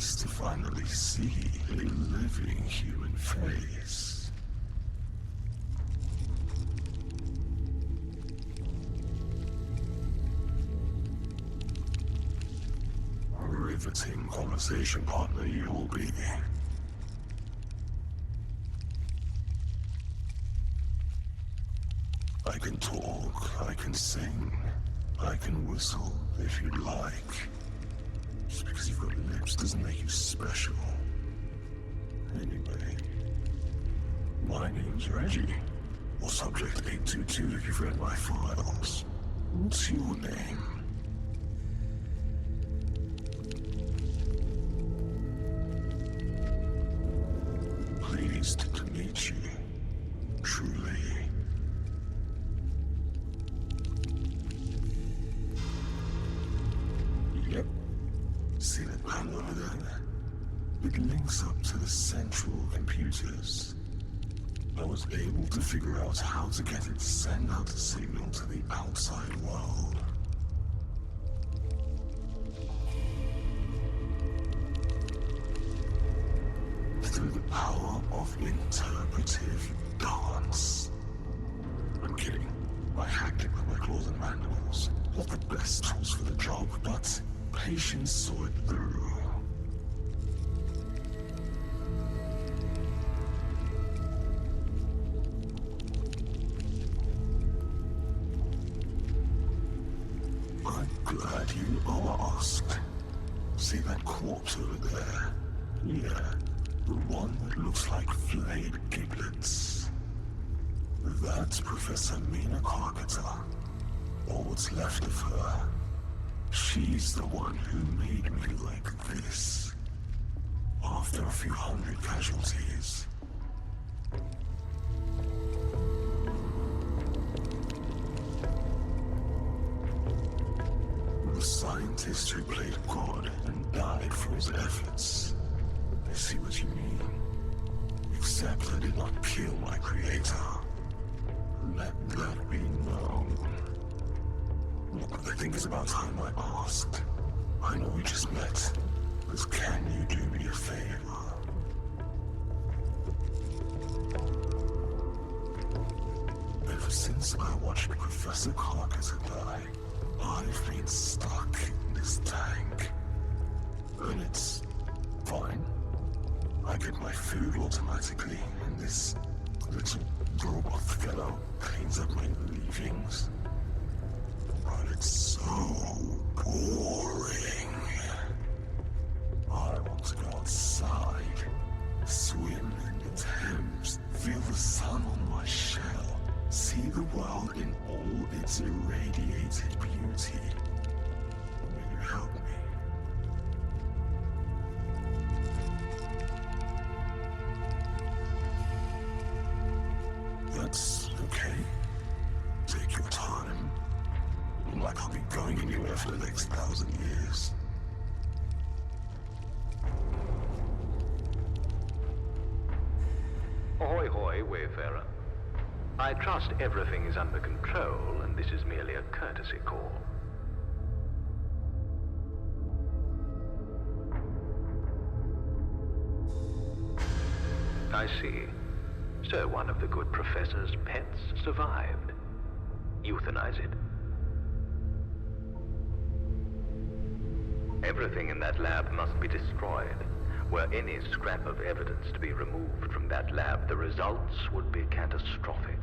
Speaker 18: nice to finally see a living human face. A riveting conversation partner you will be. I can talk, I can sing, I can whistle if you'd like. Just because you've got lips doesn't make you special. Anyway, my name's Reggie, or Subject 822 if you've read my files. What's your name? Pleased to meet you, truly. Yep. See that panel over there? It links up to the central computers. I was able to figure out how to get it to send out a signal to the outside world. Through the power of interpretive dance. I'm kidding. I hacked it with my claws and mandibles. Not the best tools for the job, but patience saw it through. I'm glad you asked. See that corpse over there? Yeah, the one that looks like flayed giblets. That's Professor Mina Carpenter, or what's left of her. She's the one who made me like this. After a few hundred casualties. The scientist who played God and died for his efforts. I see what you mean. Except I did not kill my creator. Let that be known. Look, I think it's about time I asked. I know we just met, but can you do me a favor? Ever since I watched Professor Carpenter die, I've been stuck in this tank. And it's fine. I get my food automatically, and this little robot fellow cleans up my leavings. But it's so boring. I want to go outside, swim in the Thames, feel the sun on my shell, see the world in all its irradiated beauty. Will you help me? That's okay. Take your time. Like I'll be going anywhere for the next 1,000 years.
Speaker 7: Ahoy hoy, Wayfarer. I trust everything is under control, and this is merely a courtesy call. I see. So one of the good professor's pets survived. Euthanize it. Everything in that lab must be destroyed. Were any scrap of evidence to be removed from that lab, the results would be catastrophic.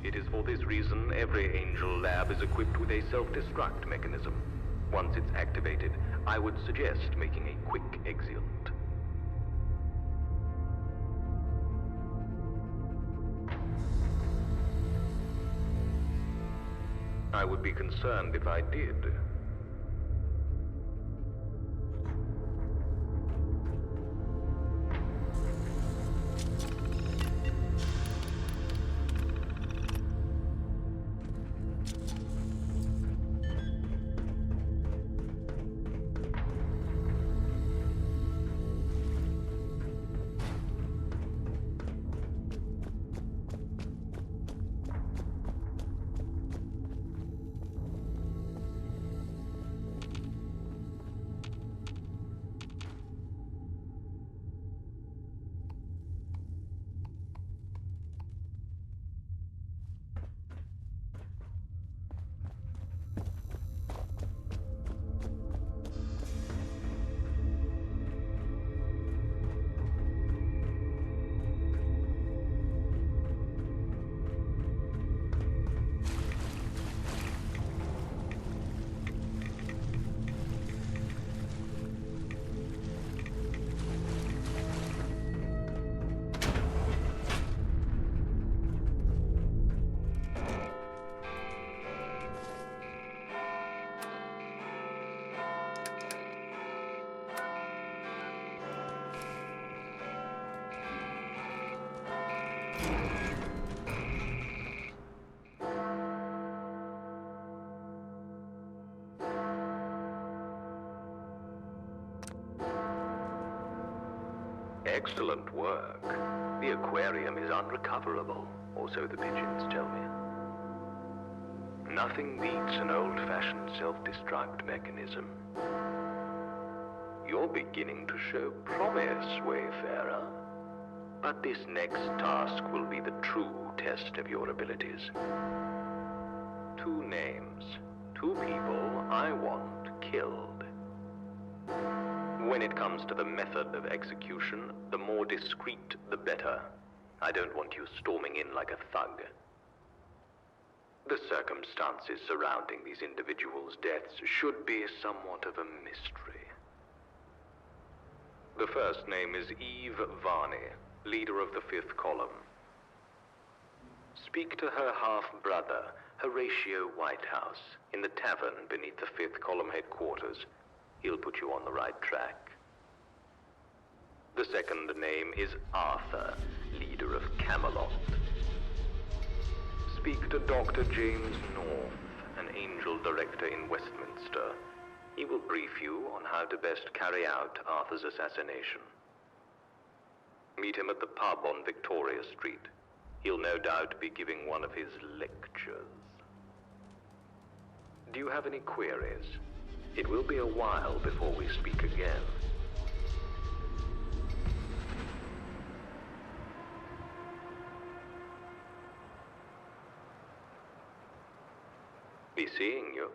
Speaker 7: It is for this reason every Angel lab is equipped with a self-destruct mechanism. Once it's activated, I would suggest making a quick exit. I would be concerned if I did. Excellent work. The aquarium is unrecoverable, or so the pigeons tell me. Nothing beats an old-fashioned self-destruct mechanism. You're beginning to show promise, Wayfarer. But this next task will be the true test of your abilities. 2 names. 2 people I want killed. When it comes to the method of execution, the more discreet, the better. I don't want you storming in like a thug. The circumstances surrounding these individuals' deaths should be somewhat of a mystery. The first name is Eve Varney, leader of the 5th column. Speak to her half-brother, Horatio Whitehouse, in the tavern beneath the 5th column headquarters. He'll put you on the right track. The second name is Arthur, leader of Camelot. Speak to Dr. James North, an angel director in Westminster. He will brief you on how to best carry out Arthur's assassination. Meet him at the pub on Victoria Street. He'll no doubt be giving one of his lectures. Do you have any queries? It will be a while before we speak again. Be seeing you.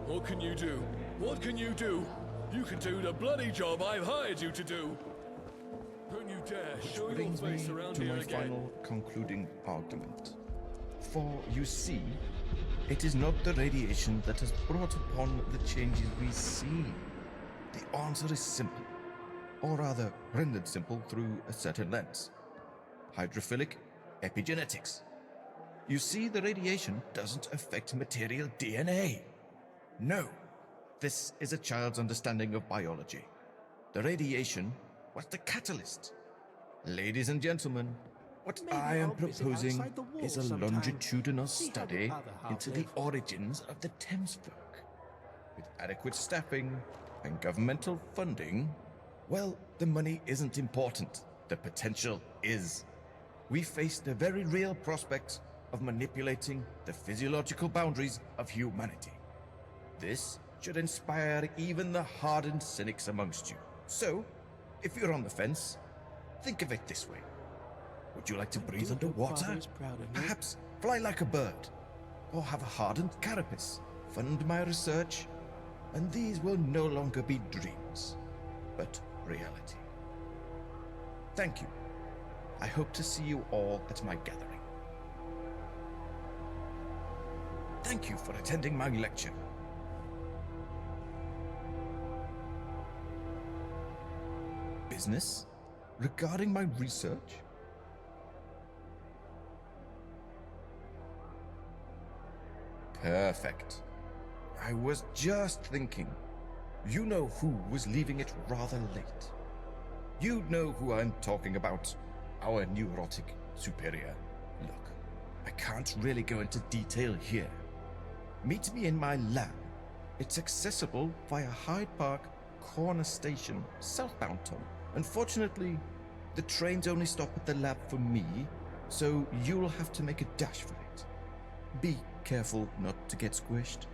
Speaker 19: What can you do? What can you do? You can do the bloody job I've hired you to do. Don't you dare show your
Speaker 5: Brings me
Speaker 19: face around
Speaker 5: to
Speaker 19: here
Speaker 5: my
Speaker 19: again.
Speaker 5: final concluding argument. For you see, it is not the radiation that has brought upon the changes we see. The answer is simple, or rather rendered simple through a certain lens. Hydrophilic epigenetics. You see, the radiation doesn't affect material DNA. No, this is a child's understanding of biology. The radiation was the catalyst. Ladies and gentlemen, what I am proposing is a longitudinal study into the origins of the Thames folk. With adequate staffing and governmental funding, well, the money isn't important. The potential is. We face the very real prospect of manipulating the physiological boundaries of humanity. This should inspire even the hardened cynics amongst you. So, if you're on the fence, think of it this way. Would you like to breathe underwater? Perhaps fly like a bird? Or have a hardened carapace? Fund my research, and these will no longer be dreams, but reality. Thank you. I hope to see you all at my gathering. Thank you for attending my lecture. Business? Regarding my research? Perfect. I was just thinking. You know who was leaving it rather late. You know who I'm talking about. Our neurotic superior. Look, I can't really go into detail here. Meet me in my lab. It's accessible via Hyde Park Corner Station, southbound Tom. Unfortunately, the trains only stop at the lab for me, so you'll have to make a dash for it. Be careful not to get squished.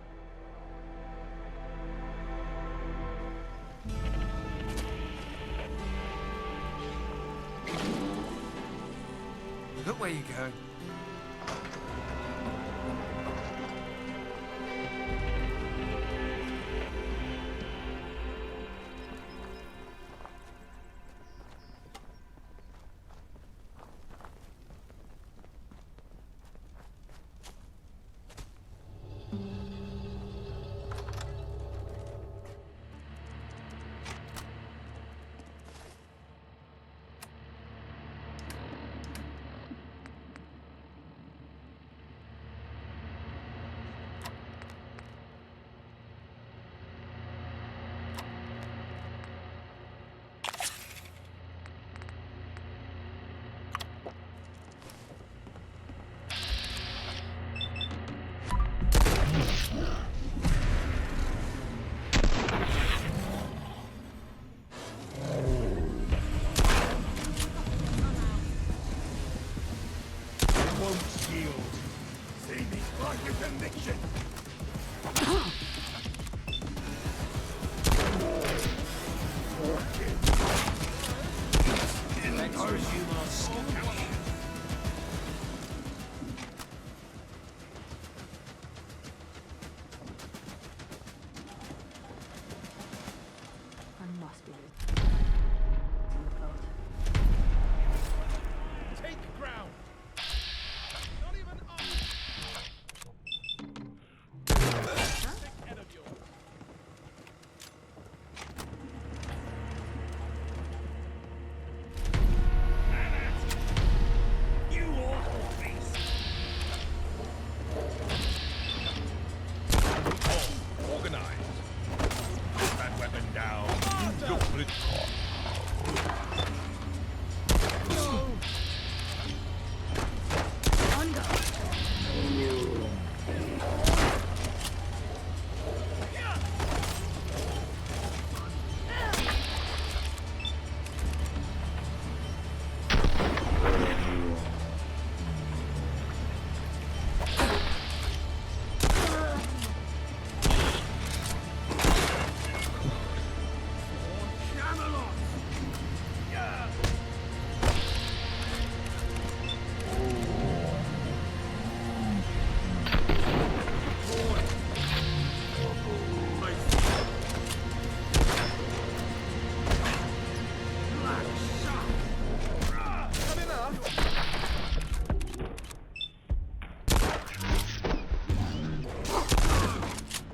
Speaker 14: Look where you're going.
Speaker 18: like a conviction.
Speaker 11: I must be
Speaker 18: Take the ground. Not even Head of yours. You awful beast. Organized. Put that weapon down. Look for it.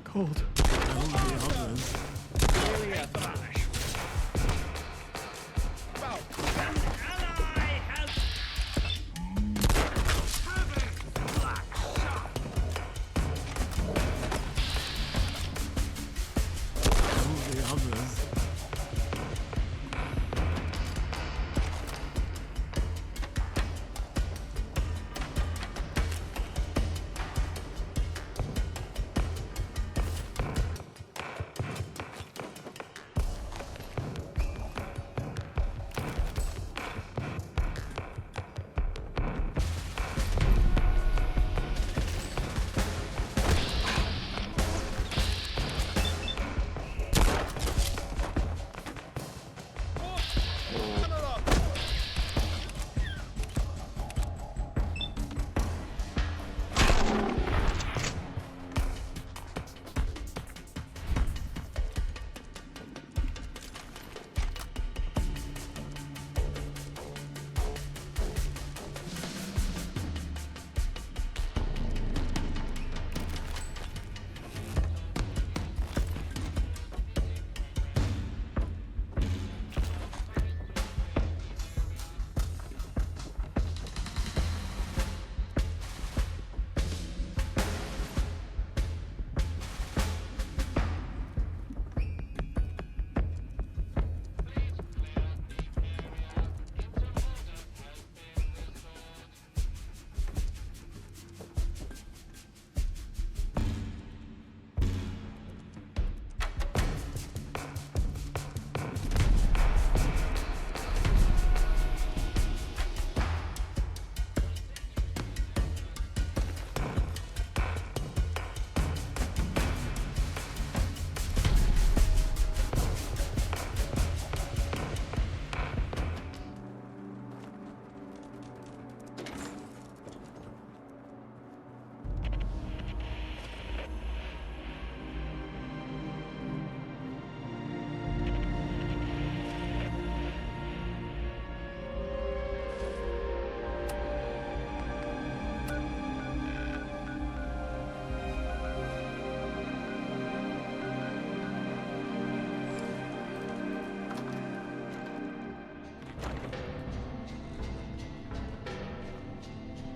Speaker 14: Cold.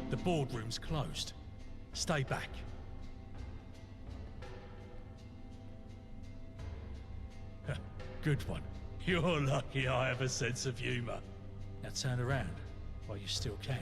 Speaker 15: The boardroom's closed. Stay back. Good one. You're lucky I have a sense of humor. Now turn around while you still can.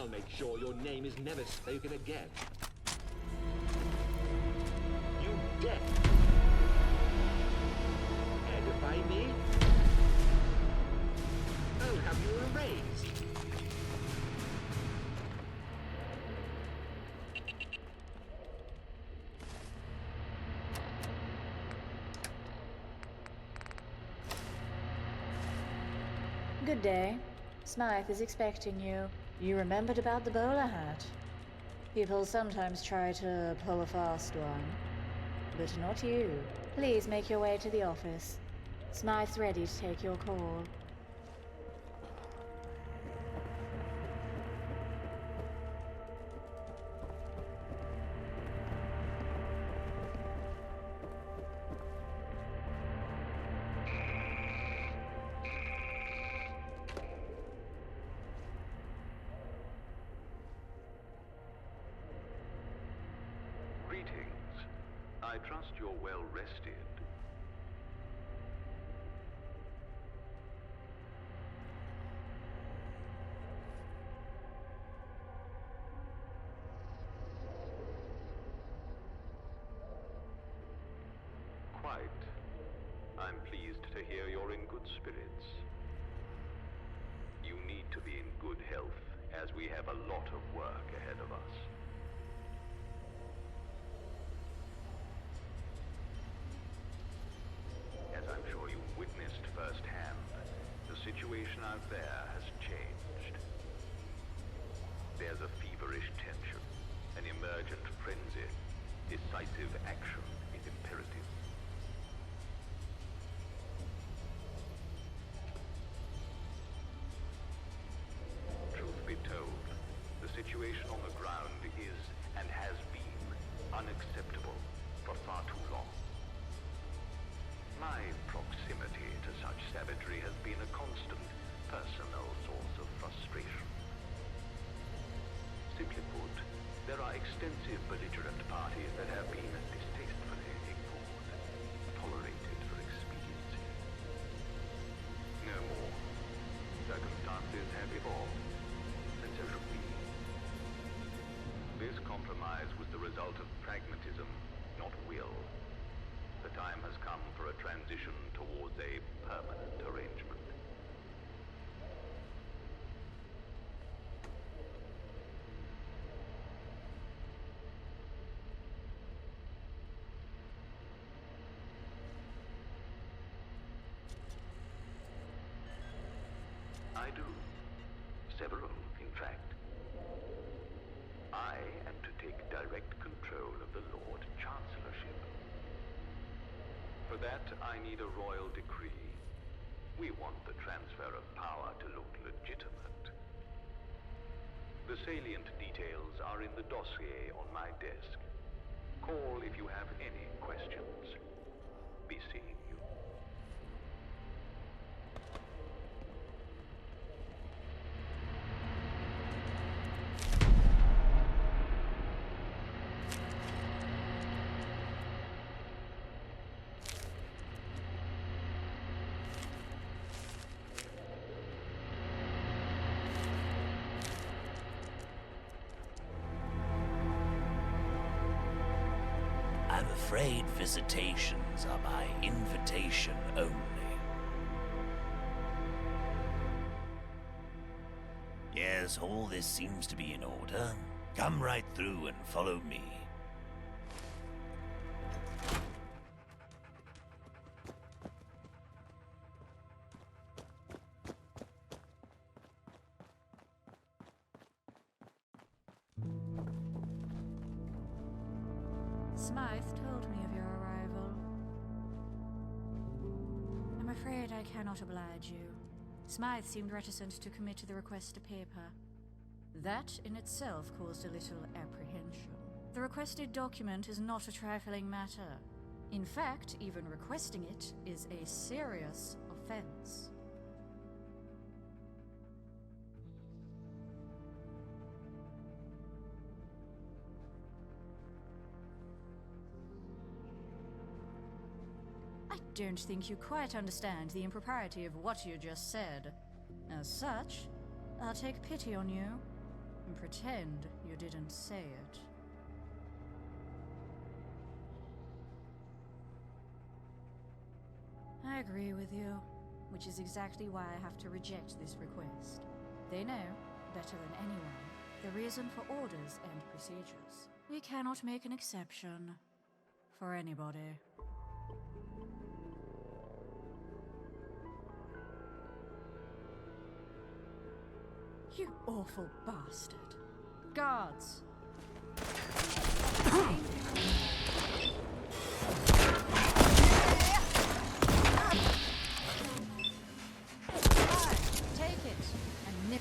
Speaker 3: I'll make sure your name is never spoken again. You dare edify me? I'll have you erased.
Speaker 13: Good day. Smythe is expecting you. You remembered about the bowler hat. People sometimes try to pull a fast one, but not you. Please make your way to the office. Smythe's ready to take your call.
Speaker 7: I trust you're well rested. Quite. I'm pleased to hear you're in good spirits. You need to be in good health, as we have a lot of work ahead of us. Firsthand, the situation out there has changed. There's a feverish tension, an emergent frenzy. Decisive action is imperative. Truth be told, the situation on the ground is, and has been, unacceptable for far too long. My proximity to such savagery has been a constant, personal source of frustration. Simply put, there are extensive belligerent parties that have been distastefully ignored, tolerated for expediency. No more. Circumstances have evolved, and so should we. This compromise was the result of pragmatism, not will. The time has come for a transition towards a permanent arrangement. I do. Several, in fact. I am to take direct control of the Lord Chancellorship. For that, I need a royal decree. We want the transfer of power to look legitimate. The salient details are in the dossier on my desk. Call if you have any questions. Be seeing you.
Speaker 6: I'm afraid visitations are by invitation only. Yes, all this seems to be in order. Come right through and follow me.
Speaker 13: Smythe told me of your arrival. I'm afraid I cannot oblige you. Smythe seemed reticent to commit to the request to paper. That in itself caused a little apprehension. The requested document is not a trifling matter. In fact, even requesting it is a serious offense. I don't think you quite understand the impropriety of what you just said. As such, I'll take pity on you and pretend you didn't say it. I agree with you, which is exactly why I have to reject this request. They know, better than anyone, the reason for orders and procedures. We cannot make an exception for anybody. You awful bastard. Guards! Take it and nip.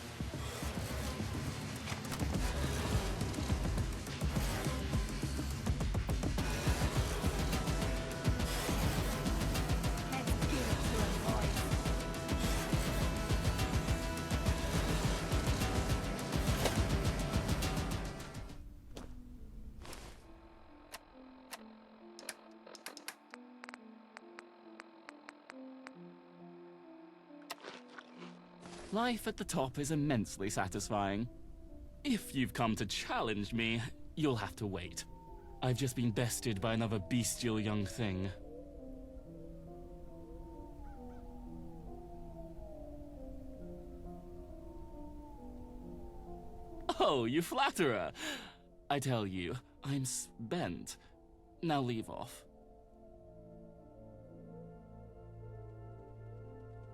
Speaker 8: Life at the top is immensely satisfying. If you've come to challenge me, you'll have to wait. I've just been bested by another bestial young thing. Oh, you flatterer! I tell you, I'm spent. Now leave off.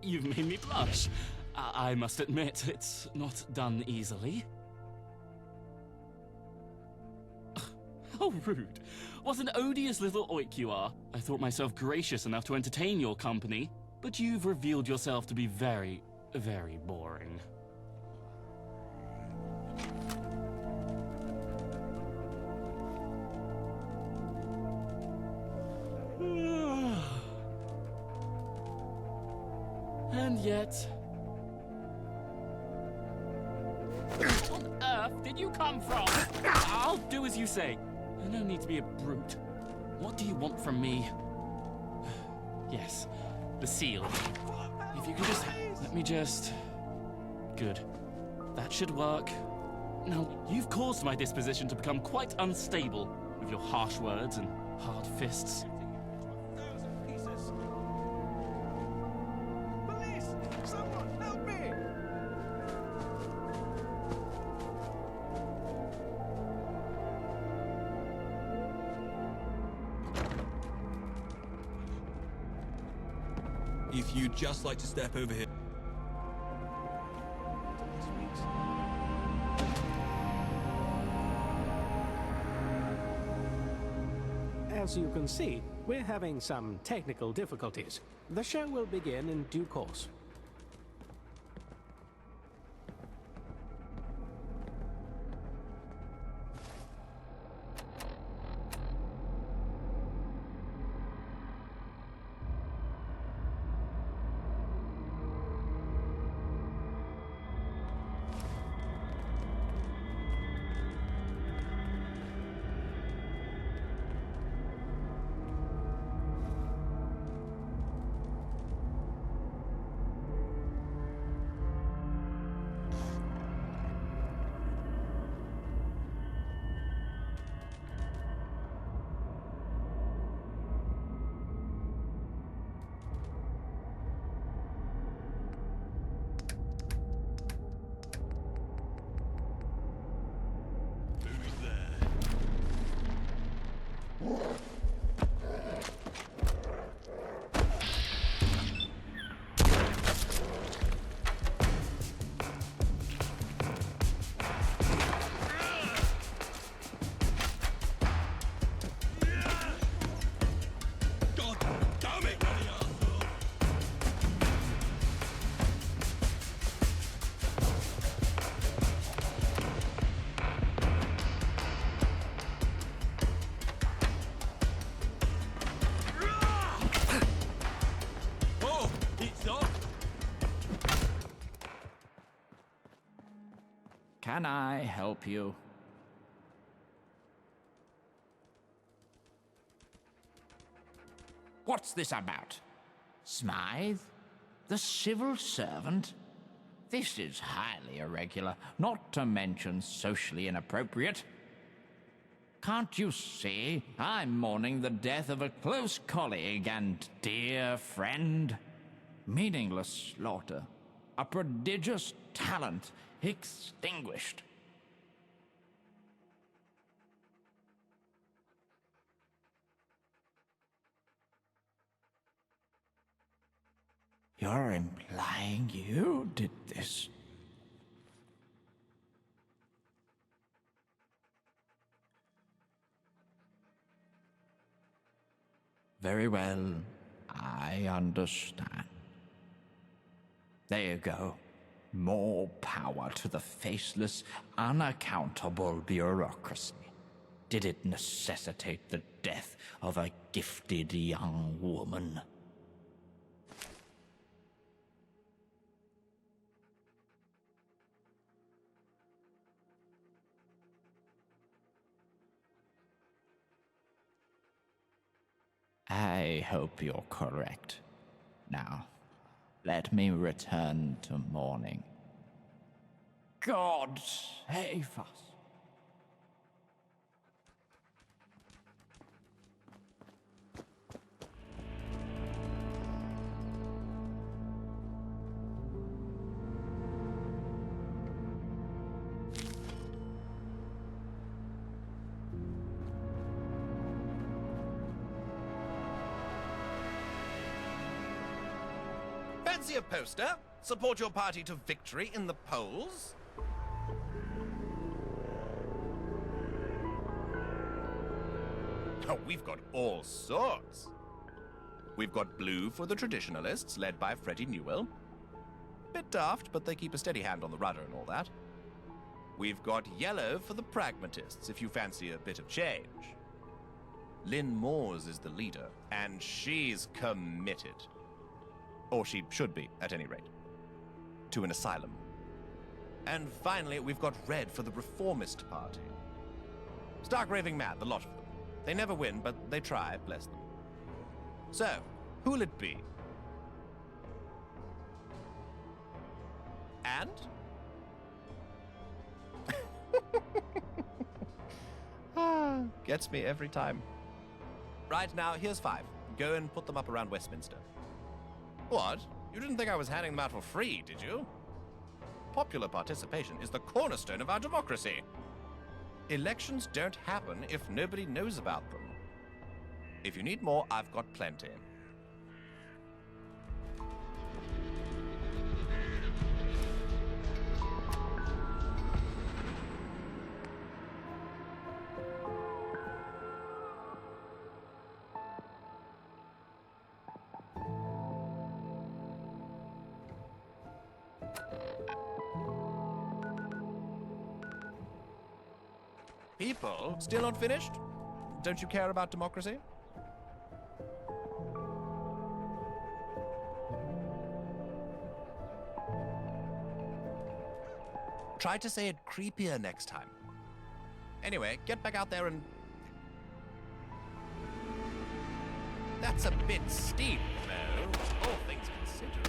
Speaker 8: You've made me blush. I must admit, it's not done easily. How rude. What an odious little oik you are. I thought myself gracious enough to entertain your company, but you've revealed yourself to be very, very boring. And yet... Where on earth did you come from? I'll do as you say. No need to be a brute. What do you want from me? Yes, the seal. If you could just... let me just... Good. That should work. Now, you've caused my disposition to become quite unstable with your harsh words and hard fists.
Speaker 10: If you'd just like to step over here.
Speaker 20: As you can see, we're having some technical difficulties. The show will begin in due course.
Speaker 11: Can I help you? What's this about? Smythe? The civil servant? This is highly irregular, not to mention socially inappropriate. Can't you see I'm mourning the death of a close colleague and dear friend? Meaningless slaughter. A prodigious talent extinguished. You're implying you did this? Very well, I understand. There you go. More power to the faceless, unaccountable bureaucracy. Did it necessitate the death of a gifted young woman? I hope you're correct. Now, let me return to mourning. God save us.
Speaker 17: Fancy a poster? Support your party to victory in the polls? Oh, we've got all sorts. We've got blue for the traditionalists, led by Freddie Newell. Bit daft, but they keep a steady hand on the rudder and all that. We've got yellow for the pragmatists, if you fancy a bit of change. Lynn Moores is the leader, and she's committed. Or she should be, at any rate. To an asylum. And finally, we've got red for the Reformist Party. Stark raving mad, the lot of them. They never win, but they try, bless them. So, who'll it be? And? Gets me every time. Right, now, here's 5. Go and put them up around Westminster. What? You didn't think I was handing them out for free, did you? Popular participation is the cornerstone of our democracy. Elections don't happen if nobody knows about them. If you need more, I've got plenty. People, still not finished? Don't you care about democracy? Try to say it creepier next time. Anyway, get back out there and... That's a bit steep, though, all things considered.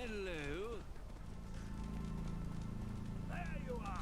Speaker 16: Hello. There you are.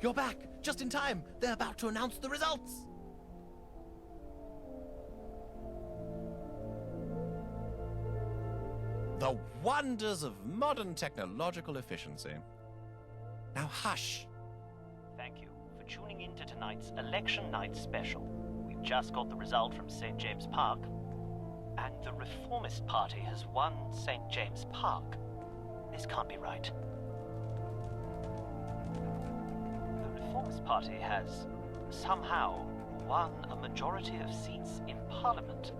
Speaker 17: You're back! Just in time! They're about to announce the results! The wonders of modern technological efficiency. Now hush!
Speaker 21: Thank you for tuning in to tonight's Election Night special. We've just got the result from St. James Park. And the Reformist Party has won St. James Park. This can't be right. The Reformist Party has somehow won a majority of seats in Parliament,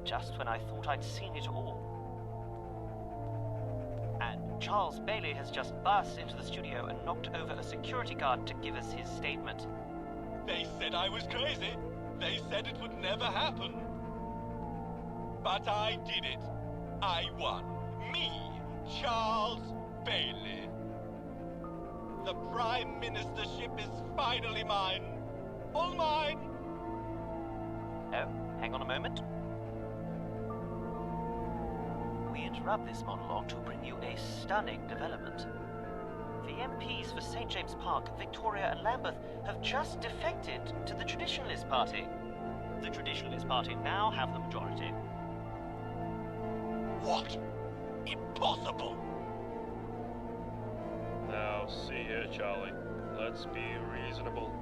Speaker 21: just when I thought I'd seen it all. And Charles Bailey has just burst into the studio and knocked over a security guard to give us his statement.
Speaker 22: They said I was crazy. They said it would never happen. But I did it. I won. Me, Charles Bailey. The Prime Ministership is finally mine. All mine.
Speaker 21: Oh, hang on a moment. We interrupt this monologue to bring you a stunning development. The MPs for St. James Park, Victoria and Lambeth have just defected to the Traditionalist Party. The Traditionalist Party now have the majority.
Speaker 22: What? Impossible!
Speaker 23: Now, see here, Charlie. Let's be reasonable.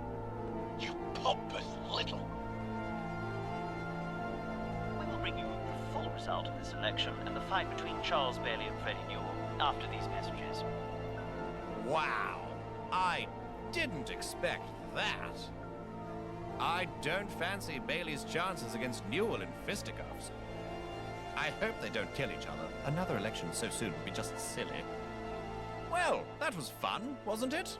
Speaker 22: You pompous little...
Speaker 21: We will bring you the full result of this election and the fight between Charles Bailey and Freddie Newell after these messages.
Speaker 17: Wow! I didn't expect that. I don't fancy Bailey's chances against Newell in fisticuffs. I hope they don't kill each other. Another election so soon would be just silly. Well, that was fun, wasn't it?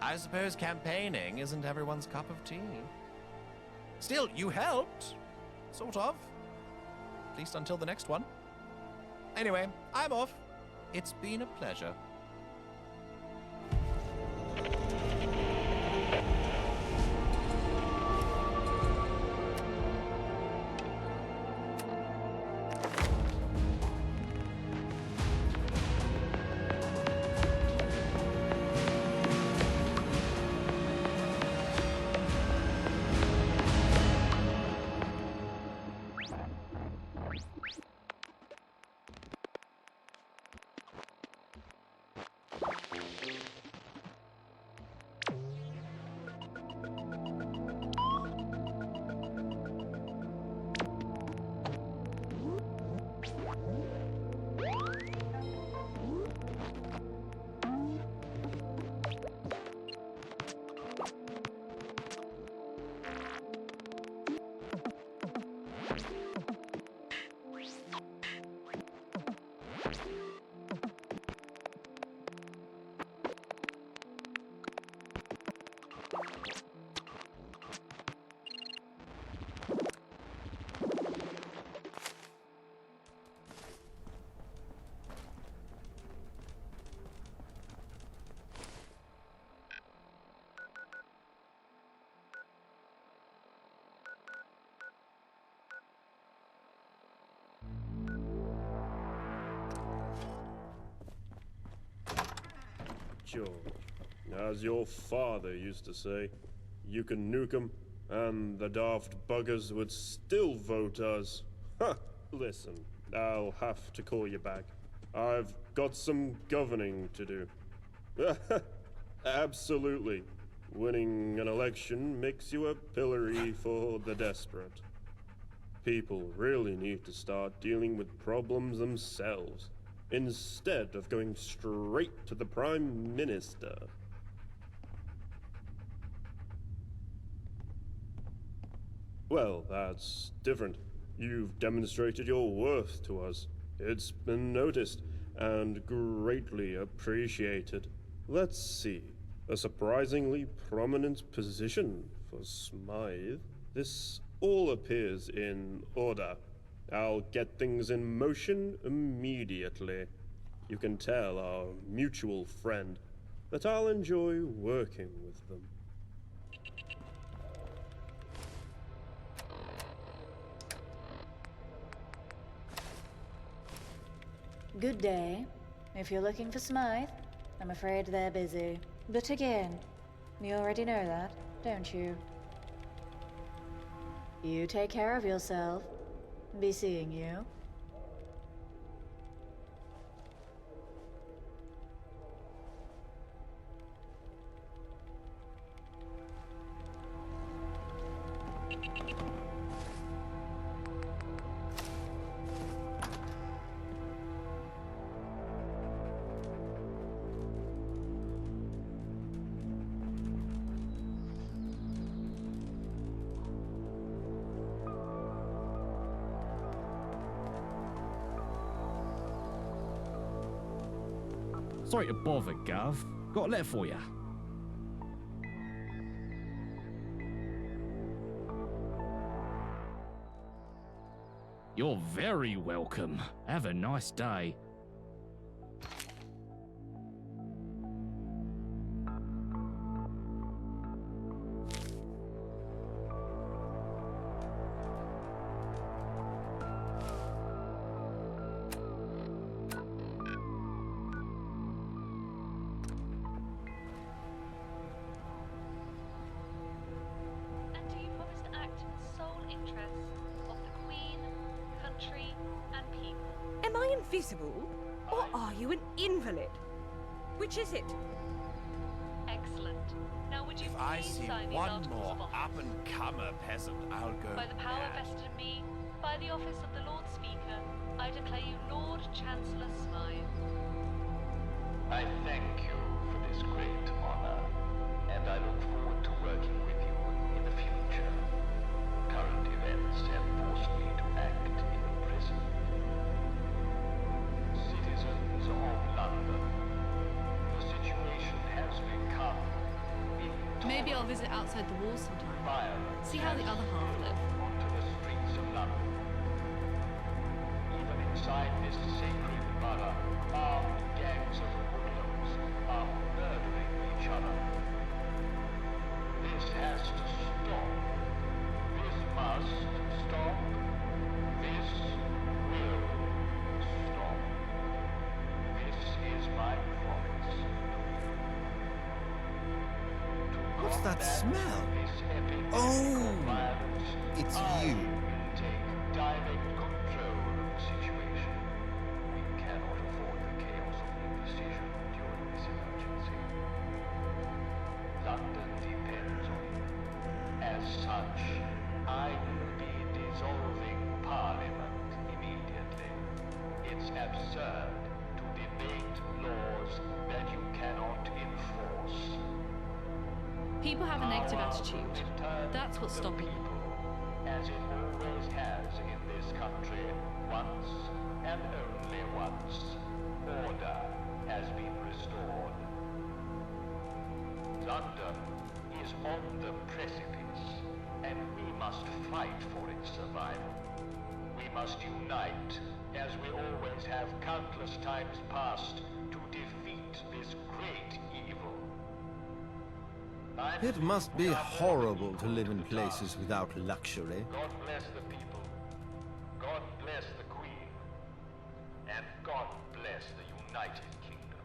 Speaker 17: I suppose campaigning isn't everyone's cup of tea. Still, you helped. Sort of. At least until the next one. Anyway, I'm off. It's been a pleasure.
Speaker 23: George, as your father used to say, you can nuke 'em
Speaker 1: and the daft buggers would still vote us. Ha! Listen, I'll have to call you back. I've got some governing to do. Absolutely. Winning an election makes you a pillory for the desperate. People really need to start dealing with problems themselves, instead of going straight to the Prime Minister. Well, that's different. You've demonstrated your worth to us. It's been noticed and greatly appreciated. Let's see. A surprisingly prominent position for Smythe. This all appears in order. I'll get things in motion immediately. You can tell our mutual friend that I'll enjoy working with them.
Speaker 13: Good day. If you're looking for Smythe, I'm afraid they're busy. But again, you already know that, don't you? You take care of yourself. Be seeing you.
Speaker 6: Sorry to bother, Gov. Got a letter for you. You're very welcome. Have a nice day.
Speaker 2: Am I invisible? Or are you an invalid? Which is it?
Speaker 4: Excellent. Now would you
Speaker 17: If I
Speaker 4: please
Speaker 17: see
Speaker 4: sign these
Speaker 17: one
Speaker 4: articles
Speaker 17: more
Speaker 4: of office?
Speaker 17: up-and-comer peasant, I'll go
Speaker 4: By the power
Speaker 17: mad.
Speaker 4: vested in me, by the office of the Lord Speaker, I declare you Lord Chancellor Smythe.
Speaker 7: I thank you for this great honor, and I look forward to working with you in the future. Current events have forced me to act in the present. Citizens of London, the situation has become
Speaker 24: Maybe I'll visit outside the walls sometime.
Speaker 7: violent.
Speaker 24: See how the other half live.
Speaker 7: Onto the streets of London. Even inside this sacred borough, armed gangs of hoodlums are murdering each other. This has to stop. This must stop. This will stop. This is my promise.
Speaker 25: What's that smell?
Speaker 7: This epic
Speaker 25: Oh,
Speaker 7: violence,
Speaker 25: it's
Speaker 7: I
Speaker 25: you.
Speaker 7: will take direct control of the situation. We cannot afford the chaos of indecision during this emergency. London depends on it. As such, I will be dissolving Parliament immediately. It's absurd to debate laws that you cannot enforce.
Speaker 24: People have a negative attitude. That's what's stopping them.
Speaker 7: As it always has in this country, once and only once, order has been restored. London is on the precipice, and we must fight for its survival. We must unite, as we always have countless times past, to defeat this great evil.
Speaker 25: It must be horrible to live in places without luxury.
Speaker 7: God bless the people. God bless the Queen. And God bless the United Kingdom.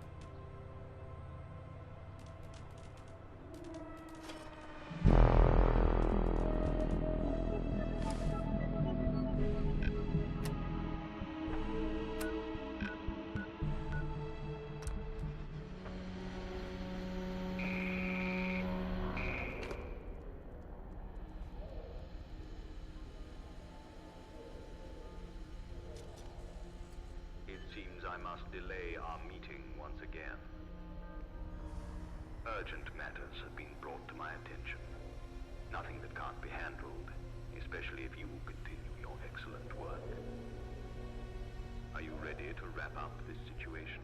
Speaker 7: Urgent matters have been brought to my attention. Nothing that can't be handled, especially if you continue your excellent work. Are you ready to wrap up this situation?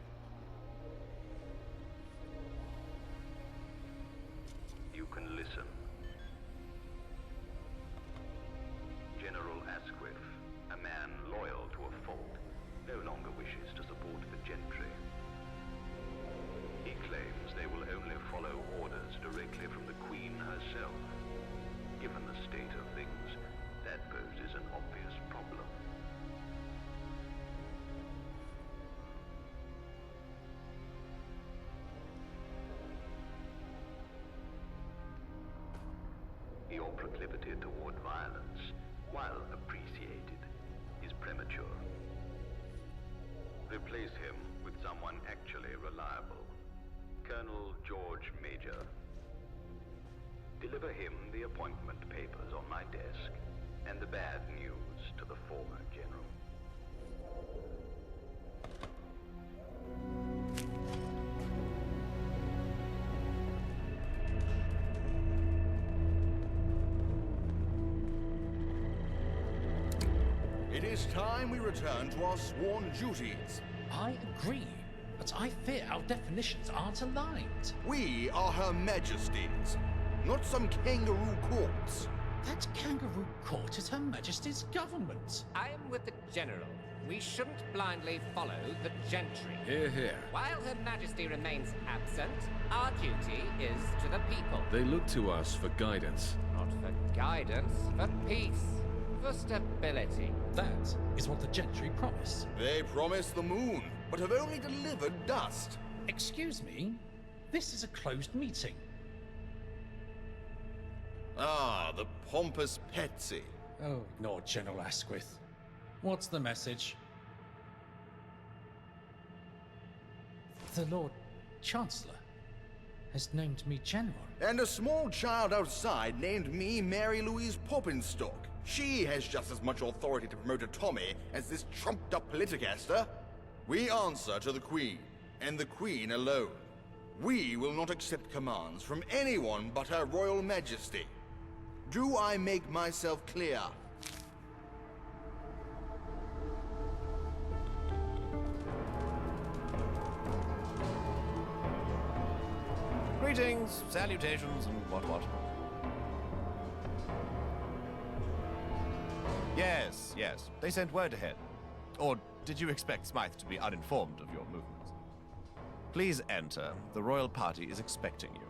Speaker 7: You can listen. General Asquith, a man loyal to a fault, no longer wishes to support the gentry. He claims they will only follow orders directly from the Queen herself. Given the state of things, that poses an obvious problem. Your proclivity toward violence, while appreciated, is premature. Replace him with someone actually reliable. Colonel George Major. Deliver him the appointment papers on my desk, and the bad news to the former general.
Speaker 5: It is time we return to our sworn duties.
Speaker 15: I agree, but I fear our definitions aren't aligned.
Speaker 5: We are Her Majesty's, not some kangaroo courts.
Speaker 15: That kangaroo court is Her Majesty's government.
Speaker 9: I am with the General. We shouldn't blindly follow the gentry.
Speaker 12: Hear, hear.
Speaker 9: While Her Majesty remains absent, our duty is to the people.
Speaker 12: They look to us for guidance.
Speaker 9: Not for guidance, for peace, for stability.
Speaker 15: That is what the gentry promised.
Speaker 5: They promised the moon, but have only delivered dust.
Speaker 15: Excuse me? This is a closed meeting.
Speaker 5: Ah, the pompous Petsy.
Speaker 15: Oh, ignore General Asquith. What's the message? The Lord Chancellor has named me General.
Speaker 5: And a small child outside named me Mary Louise Poppinstock. She has just as much authority to promote a Tommy as this trumped-up politicaster. We answer to the Queen, and the Queen alone. We will not accept commands from anyone but Her Royal Majesty. Do I make myself clear?
Speaker 17: Greetings, salutations, and what. Yes, they sent word ahead. Or did you expect Smythe to be uninformed of your movements? Please enter. The royal party is expecting you.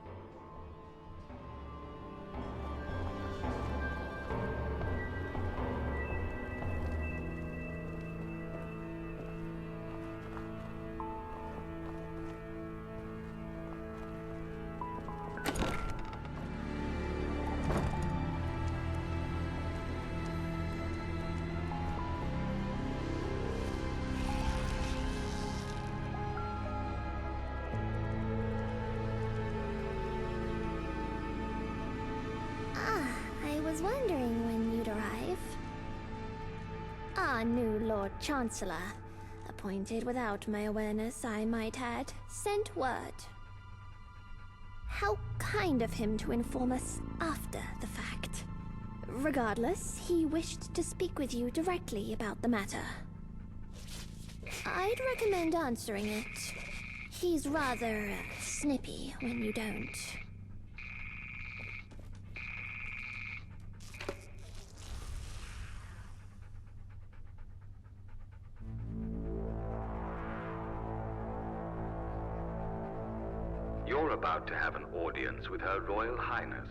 Speaker 18: Wondering when you'd arrive. Our new Lord Chancellor, appointed without my awareness, I might add, sent word. How kind of him to inform us after the fact. Regardless, he wished to speak with you directly about the matter. I'd recommend answering it. He's rather snippy when you don't.
Speaker 7: You're about to have an audience with Her Royal Highness.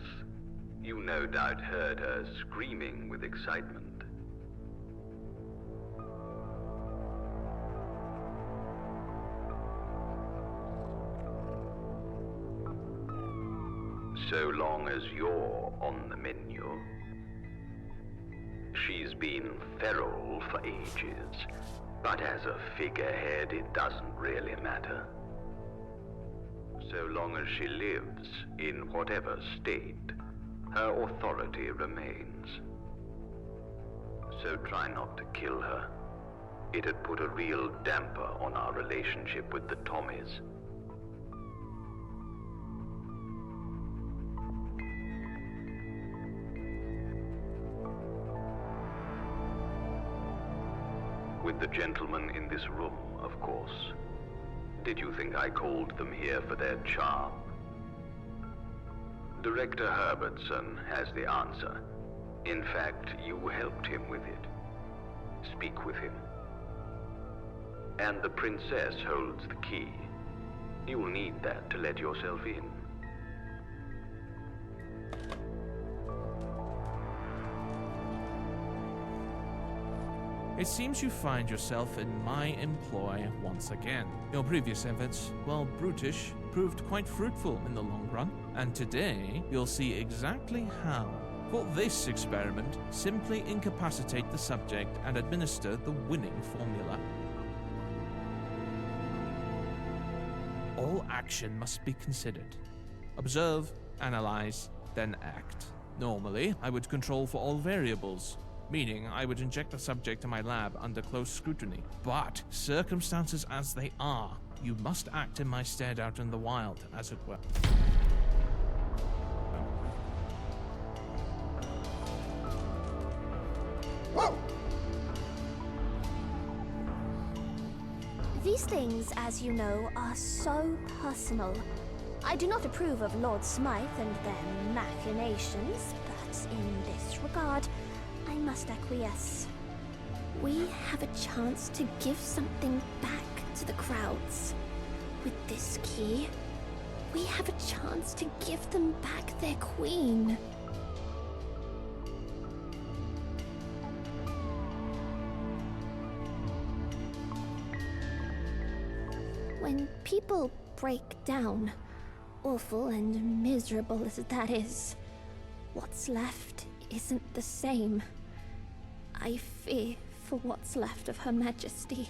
Speaker 7: You no doubt heard her screaming with excitement. So long as you're on the menu. She's been feral for ages, but as a figurehead, it doesn't really matter. So long as she lives, in whatever state, her authority remains. So try not to kill her. It'd put a real damper on our relationship with the Tommies. With the gentlemen in this room, of course. Did you think I called them here for their charm? Director Herbertson has the answer. In fact, you helped him with it. Speak with him. And the princess holds the key. You'll need that to let yourself in.
Speaker 3: It seems you find yourself in my employ once again. Your previous efforts, while brutish, proved quite fruitful in the long run, and today you'll see exactly how. For this experiment, simply incapacitate the subject and administer the winning formula. All action must be considered. Observe, analyze, then act. Normally, I would control for all variables, meaning I would inject the subject to my lab under close scrutiny. But, circumstances as they are, you must act in my stead out in the wild, as it were.
Speaker 18: These things, as you know, are so personal. I do not approve of Lord Smythe and their machinations, but in this regard, I must acquiesce. We have a chance to give something back to the crowds. With this key, we have a chance to give them back their queen. When people break down, awful and miserable as that is, what's left isn't the same. I fear for what's left of Her Majesty.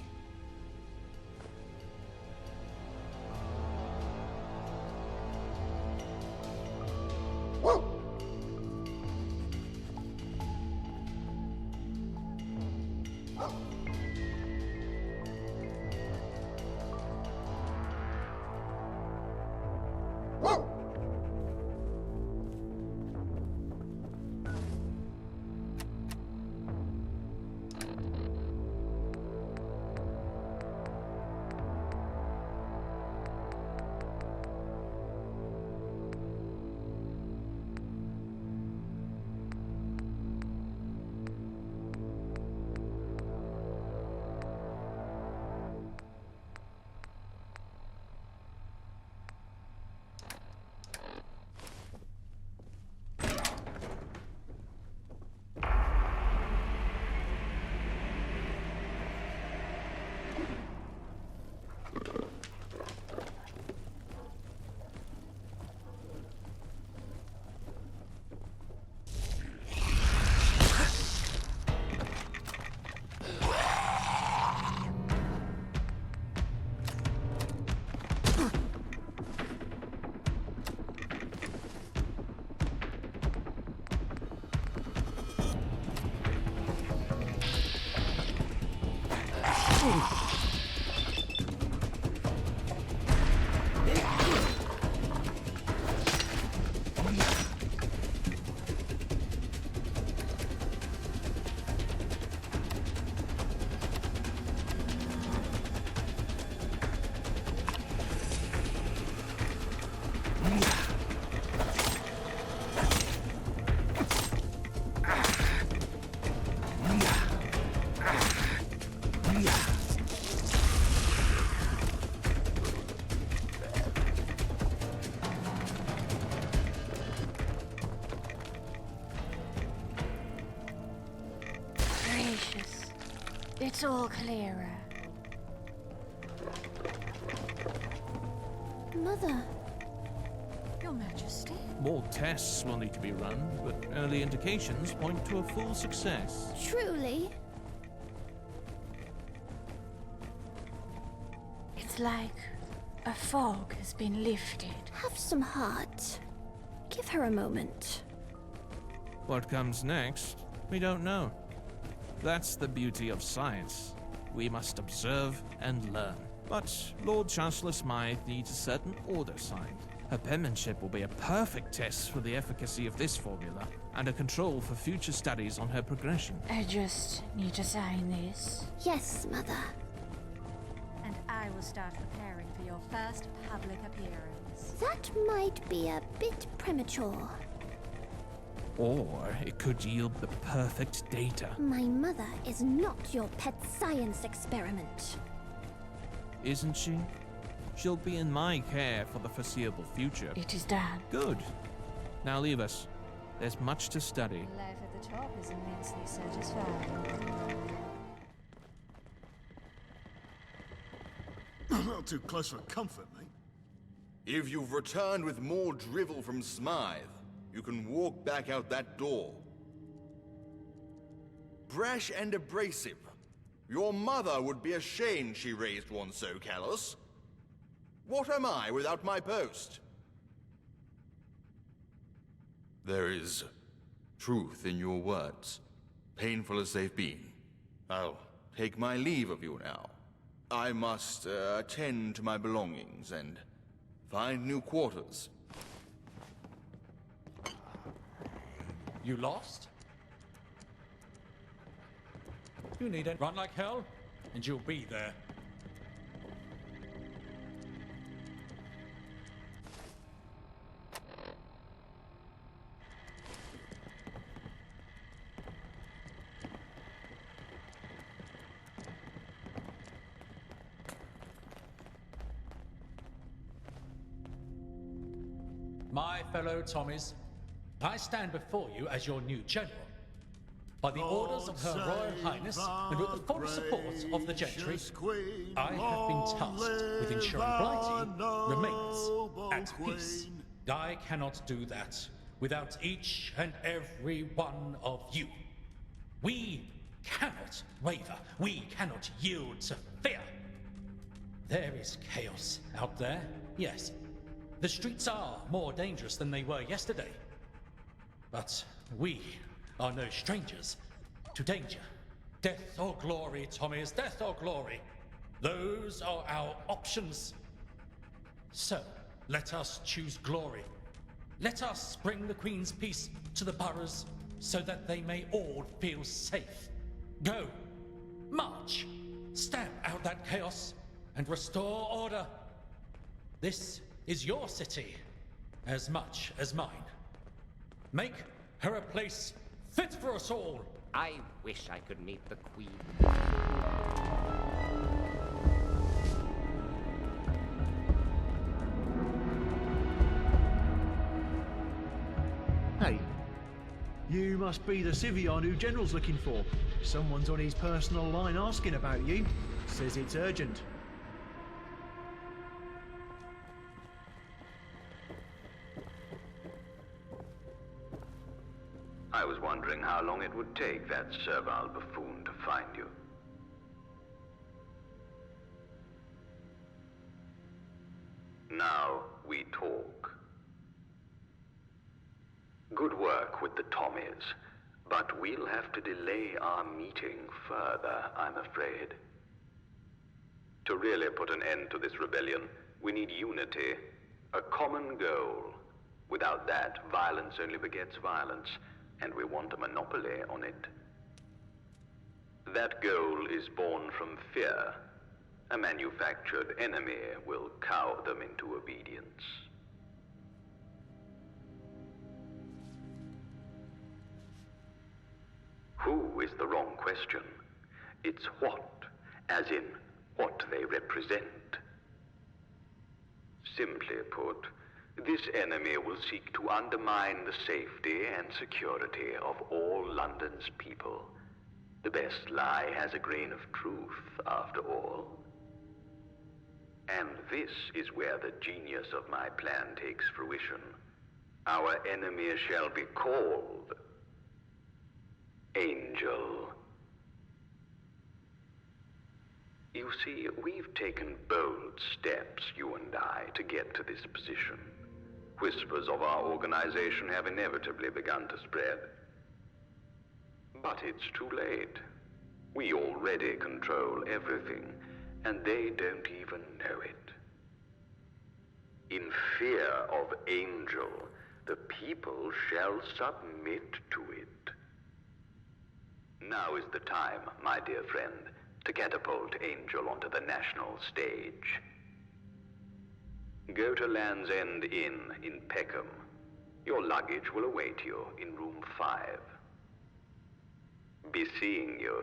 Speaker 18: It's all clearer. Mother.
Speaker 13: Your Majesty?
Speaker 3: More tests will need to be run, but early indications point to a full success.
Speaker 18: Truly?
Speaker 13: It's like a fog has been lifted.
Speaker 18: Have some heart. Give her a moment.
Speaker 3: What comes next, we don't know. That's the beauty of science. We must observe and learn. But Lord Chancellor Smythe needs a certain order signed. Her penmanship will be a perfect test for the efficacy of this formula, and a control for future studies on her progression.
Speaker 13: I just need to sign this.
Speaker 18: Yes, Mother.
Speaker 13: And I will start preparing for your first public appearance.
Speaker 18: That might be a bit premature.
Speaker 3: Or it could yield the perfect data.
Speaker 18: My mother is not your pet science experiment.
Speaker 3: Isn't she? She'll be in my care for the foreseeable future.
Speaker 13: It is done.
Speaker 3: Good. Now leave us. There's much to study.
Speaker 13: Life at the top is immensely satisfying.
Speaker 5: A little too close for comfort, mate. If you've returned with more drivel from Smythe, you can walk back out that door. Brash and abrasive. Your mother would be ashamed she raised one so callous. What am I without my post? There is truth in your words, painful as they've been. I'll take my leave of you now. I must attend to my belongings and find new quarters.
Speaker 15: You lost? You need to run like hell, and you'll be there. My fellow Tommies, I stand before you as your new general. By the orders of Her Royal Highness and with the full support of the gentry, I have been tasked with ensuring Blighty remains at peace. I cannot do that without each and every one of you. We cannot waver. We cannot yield to fear. There is chaos out there, yes. The streets are more dangerous than they were yesterday. But we are no strangers to danger. Death or glory, Tommies, death or glory. Those are our options. So, let us choose glory. Let us bring the Queen's peace to the boroughs so that they may all feel safe. Go, march, stamp out that chaos and restore order. This is your city as much as mine. Make her a place fit for us all.
Speaker 9: I wish I could meet the Queen.
Speaker 8: Hey, you must be the Civion who General's looking for. Someone's on his personal line asking about you. Says it's urgent.
Speaker 7: I was wondering how long it would take that servile buffoon to find you. Now we talk. Good work with the Tommies, but we'll have to delay our meeting further, I'm afraid. To really put an end to this rebellion, we need unity, a common goal. Without that, violence only begets violence, and we want a monopoly on it. That goal is born from fear. A manufactured enemy will cow them into obedience. Who is the wrong question. It's what, as in what they represent. Simply put, this enemy will seek to undermine the safety and security of all London's people. The best lie has a grain of truth, after all. And this is where the genius of my plan takes fruition. Our enemy shall be called Angel. You see, we've taken bold steps, you and I, to get to this position. Whispers of our organization have inevitably begun to spread. But it's too late. We already control everything, and they don't even know it. In fear of Angel, the people shall submit to it. Now is the time, my dear friend, to catapult Angel onto the national stage. Go to Land's End Inn in Peckham. Your luggage will await you in room 5. Be seeing you.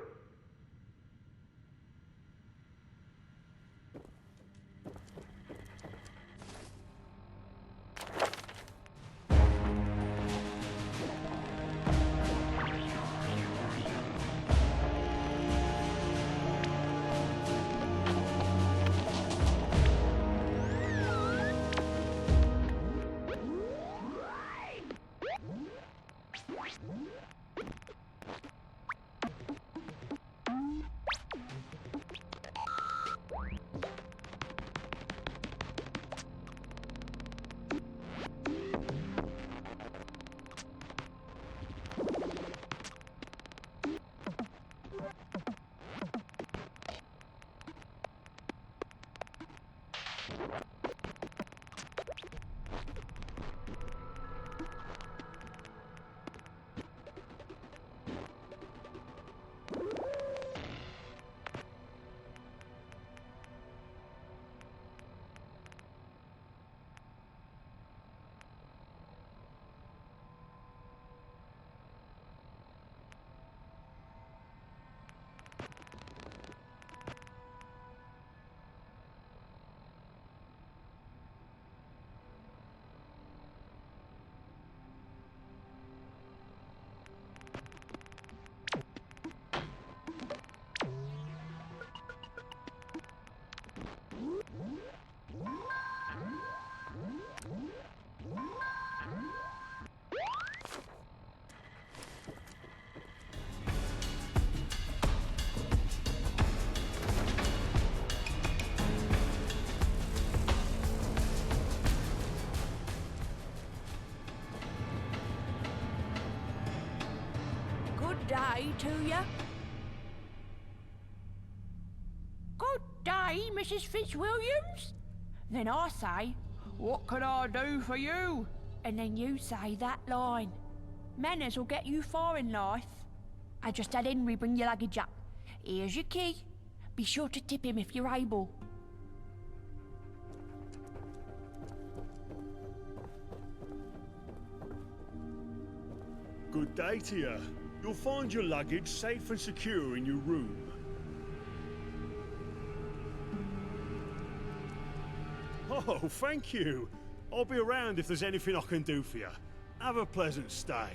Speaker 10: Day to you. Good day, Mrs. Fitzwilliams. Then I say, what can I do for you? And then you say that line. Manners will get you far in life. I just had Henry bring your luggage up. Here's your key. Be sure to tip him if you're able.
Speaker 11: Good day to you. You'll find your luggage safe and secure in your room. Oh, thank you. I'll be around if there's anything I can do for you. Have a pleasant stay.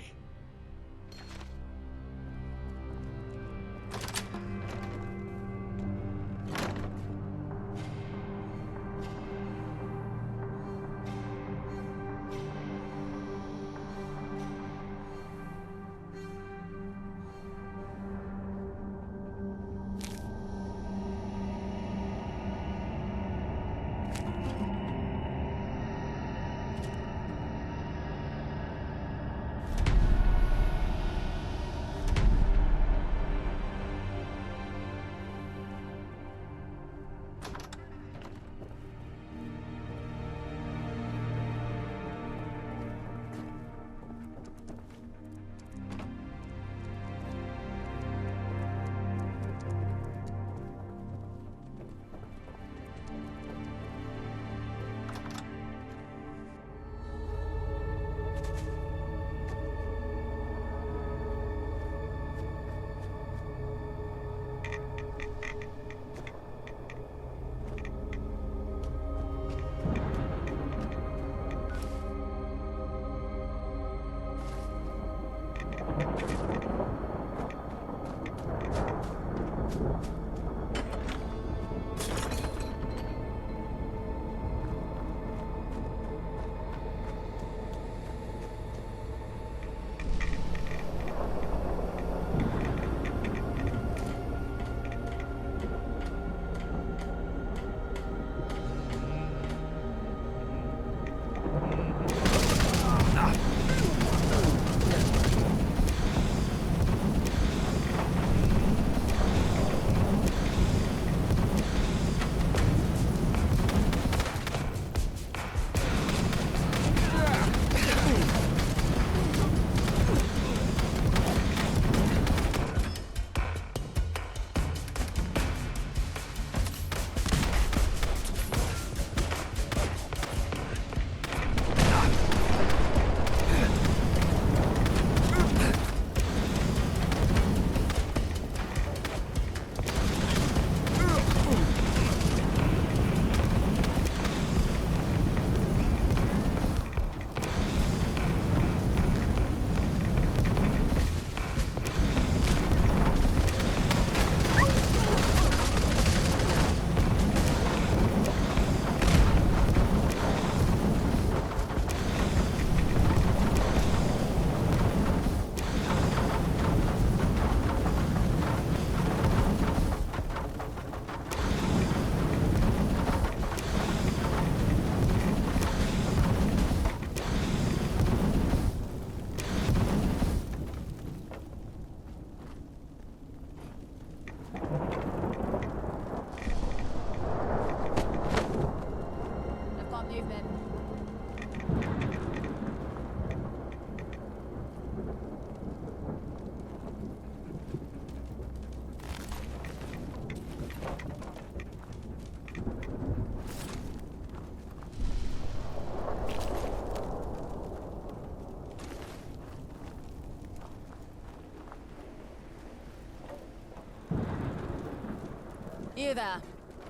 Speaker 14: You there.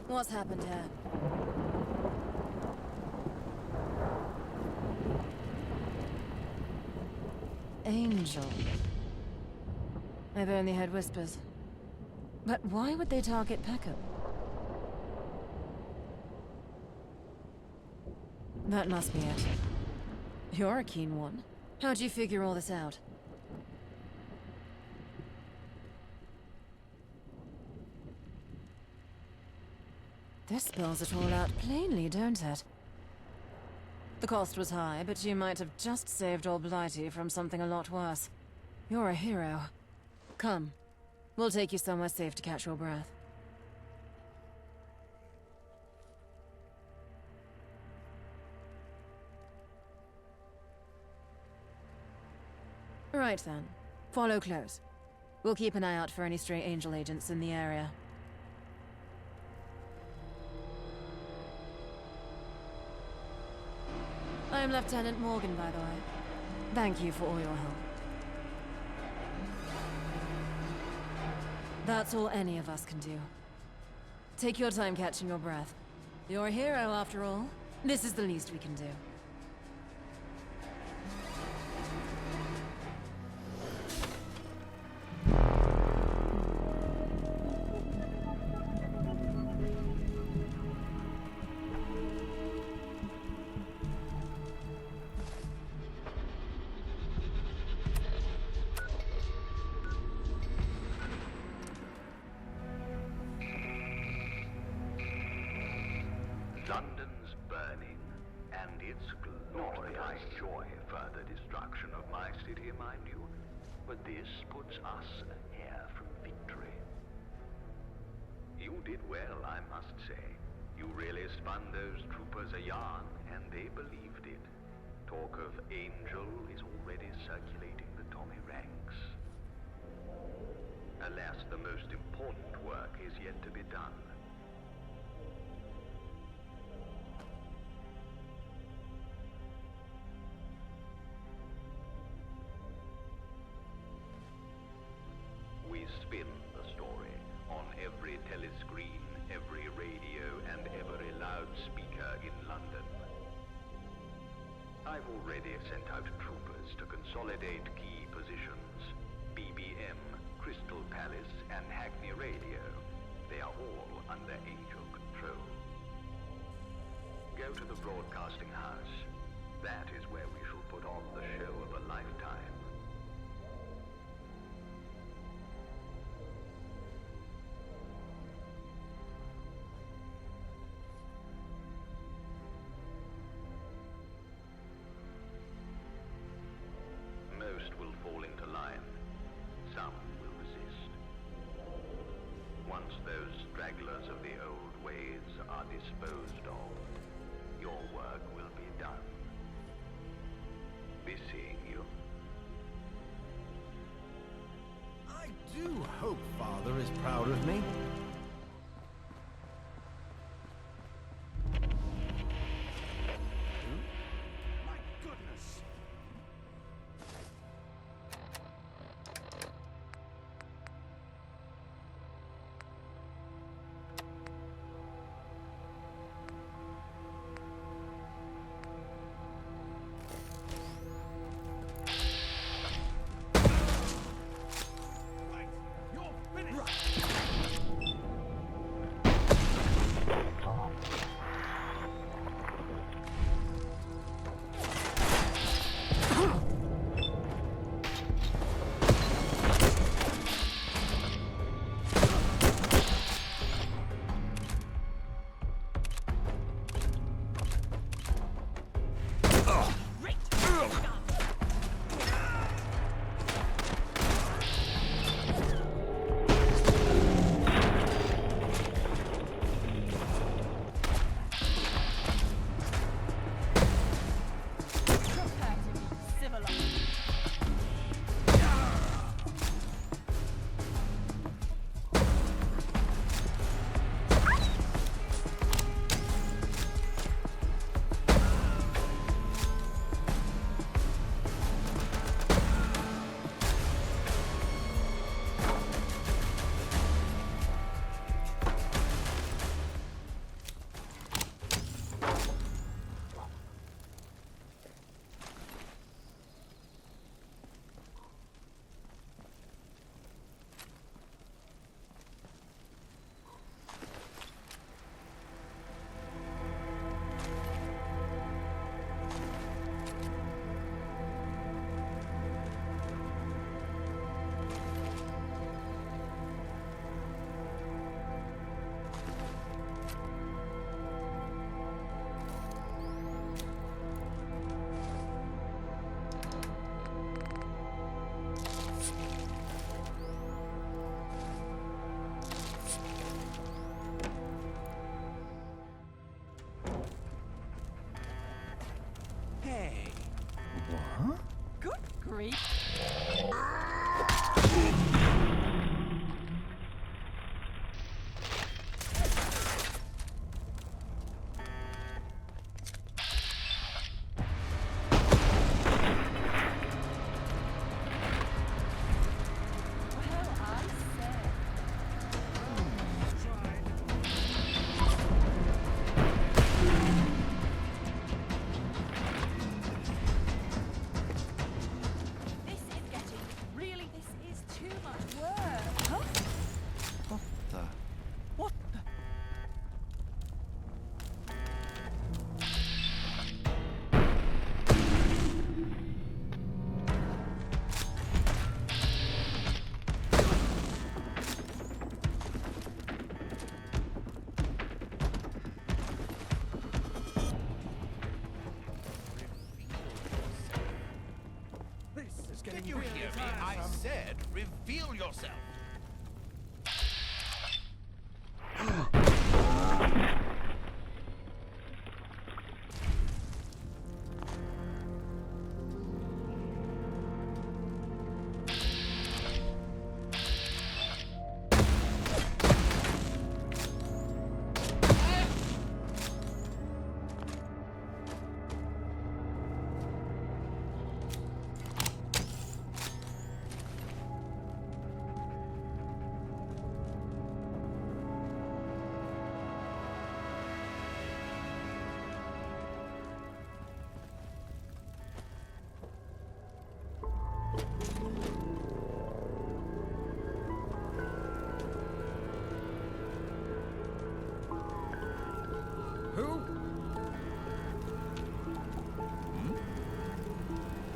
Speaker 14: What's happened here? Angel. I've only heard whispers. But why would they target Peckham? That must be it. You're a keen one. How'd you figure all this out? This spells it all out plainly, don't it? The cost was high, but you might have just saved old Blighty from something a lot worse. You're a hero. Come. We'll take you somewhere safe to catch your breath. Right then. Follow close. We'll keep an eye out for any stray Angel agents in the area. I'm Lieutenant Morgan, by the way. Thank you for all your help. That's all any of us can do. Take your time catching your breath. You're a hero, after all. This is the least we can do.
Speaker 7: London's burning, and it's glorious. I enjoy further destruction of my city, mind you, but this puts us a hair from victory. You did well, I must say. You really spun those troopers a yarn, and they believed it. Talk of Angel is already circulating the Tommy ranks. Alas, the most important work is yet to be done. We spin the story on every telescreen, every radio, and every loudspeaker in London. I've already sent out troopers to consolidate key positions. BBM, Crystal Palace, and Hackney Radio. They are all under Angel control. Go to the broadcasting house. That is where we shall put on the show of a lifetime. Most will fall into line. Some will resist. Once those stragglers of the old ways are disposed of, your work will be done. Be seeing you.
Speaker 25: I do hope Father is proud of me.
Speaker 17: said, reveal yourself.
Speaker 2: Who?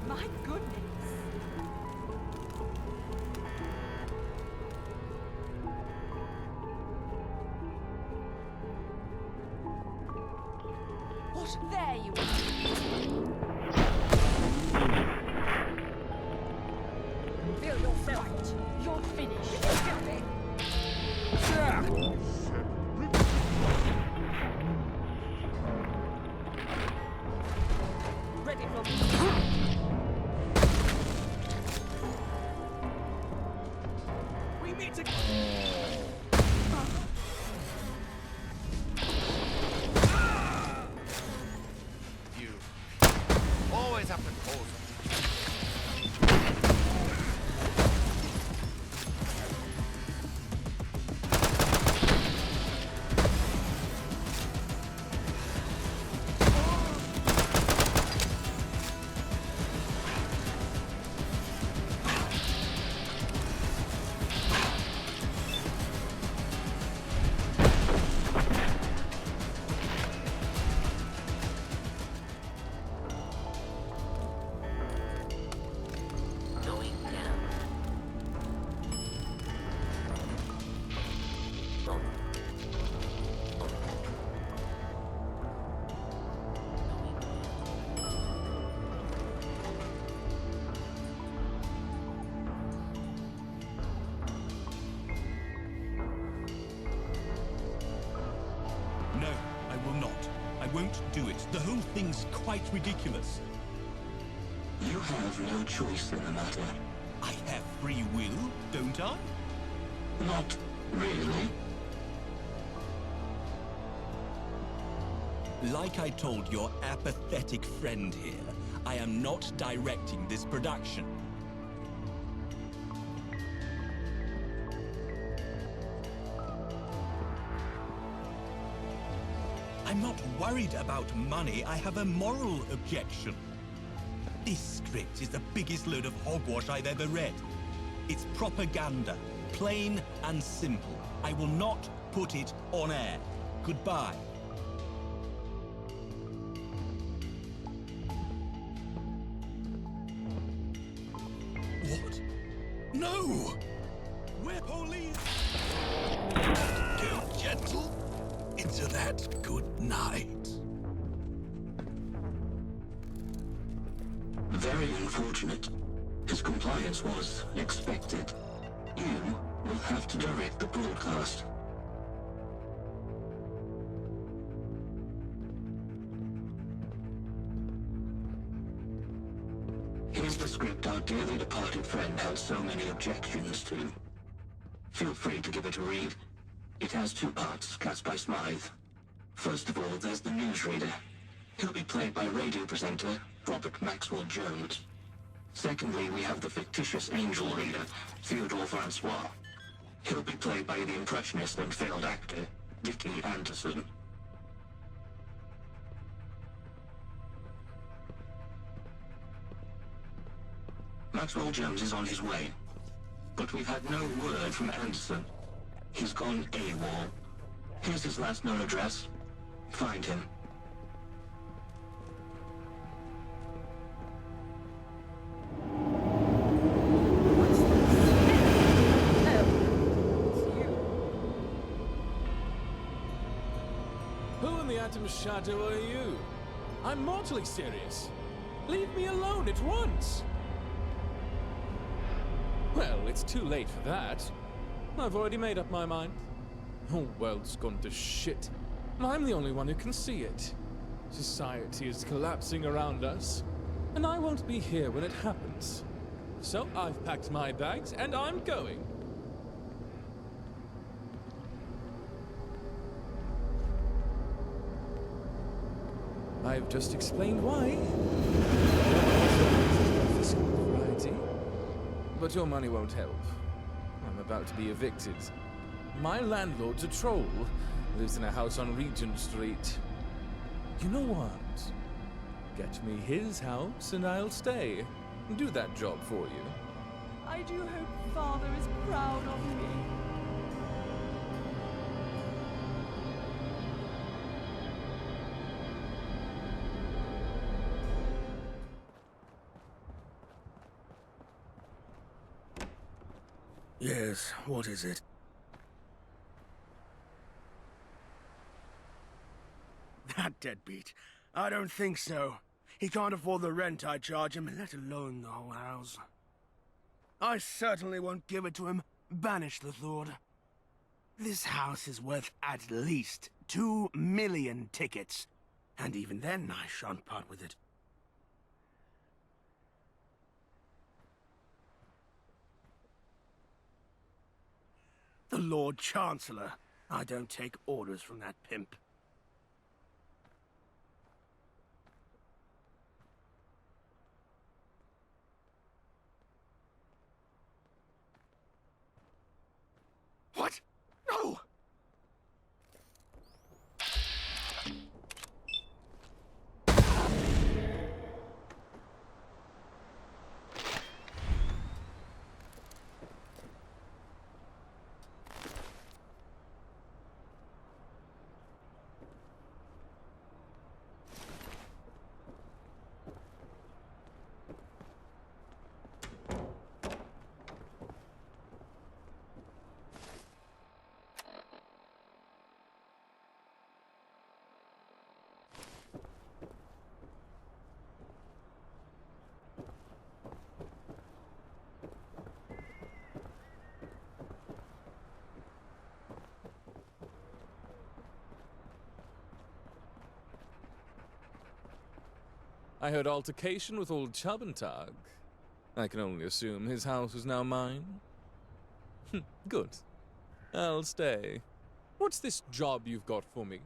Speaker 2: My goodness. What? There you are. Feel yourself. You're finished. You got it. Ready for we meet to
Speaker 17: You always have to call something.
Speaker 16: No, I will not. I won't do it. The whole thing's quite ridiculous.
Speaker 19: You have no choice in the matter.
Speaker 16: I have free will, don't I?
Speaker 19: Not really.
Speaker 16: Like I told your apathetic friend here, I am not directing this production. I'm not worried about money, I have a moral objection. This script is the biggest load of hogwash I've ever read. It's propaganda, plain and simple. I will not put it on air. Goodbye. What? No! We're police! Go gentle into that good night.
Speaker 19: Very unfortunate. His compliance was expected. You will have to direct the broadcast. Here's the script our dearly departed friend had so many objections to. Feel free to give it a read. It has two parts, cast by Smythe. First of all, there's the newsreader. He'll be played by radio presenter Robert Maxwell Jones. Secondly, we have the fictitious angel reader, Theodore Francois. He'll be played by the impressionist and failed actor, Dickie Anderson. Maxwell Jones is on his way, but we've had no word from Anderson. He's gone AWOL. Here's his last known address. Find him.
Speaker 20: Who in the Atom's shadow are you? I'm mortally serious. Leave me alone at once! Well, it's too late for that. I've already made up my mind. The whole world's gone to shit. I'm the only one who can see it. Society is collapsing around us, and I won't be here when it happens. So I've packed my bags, and I'm going. I've just explained why. Variety. But your money won't help. I'm about to be evicted. My landlord's a troll. Lives in a house on Regent Street. You know what? Get me his house and I'll stay. Do that job for you.
Speaker 10: I do hope Father is proud of me.
Speaker 1: Yes, what is it? That deadbeat. I don't think so. He can't afford the rent I charge him, let alone the whole house. I certainly won't give it to him. Banish the thought. This house is worth at least 2 million tickets. And even then, I shan't part with it. The Lord Chancellor. I don't take orders from that pimp. What? No!
Speaker 20: I heard altercation with old Chubbentag. I can only assume his house is now mine. Good. I'll stay. What's this job you've got for me?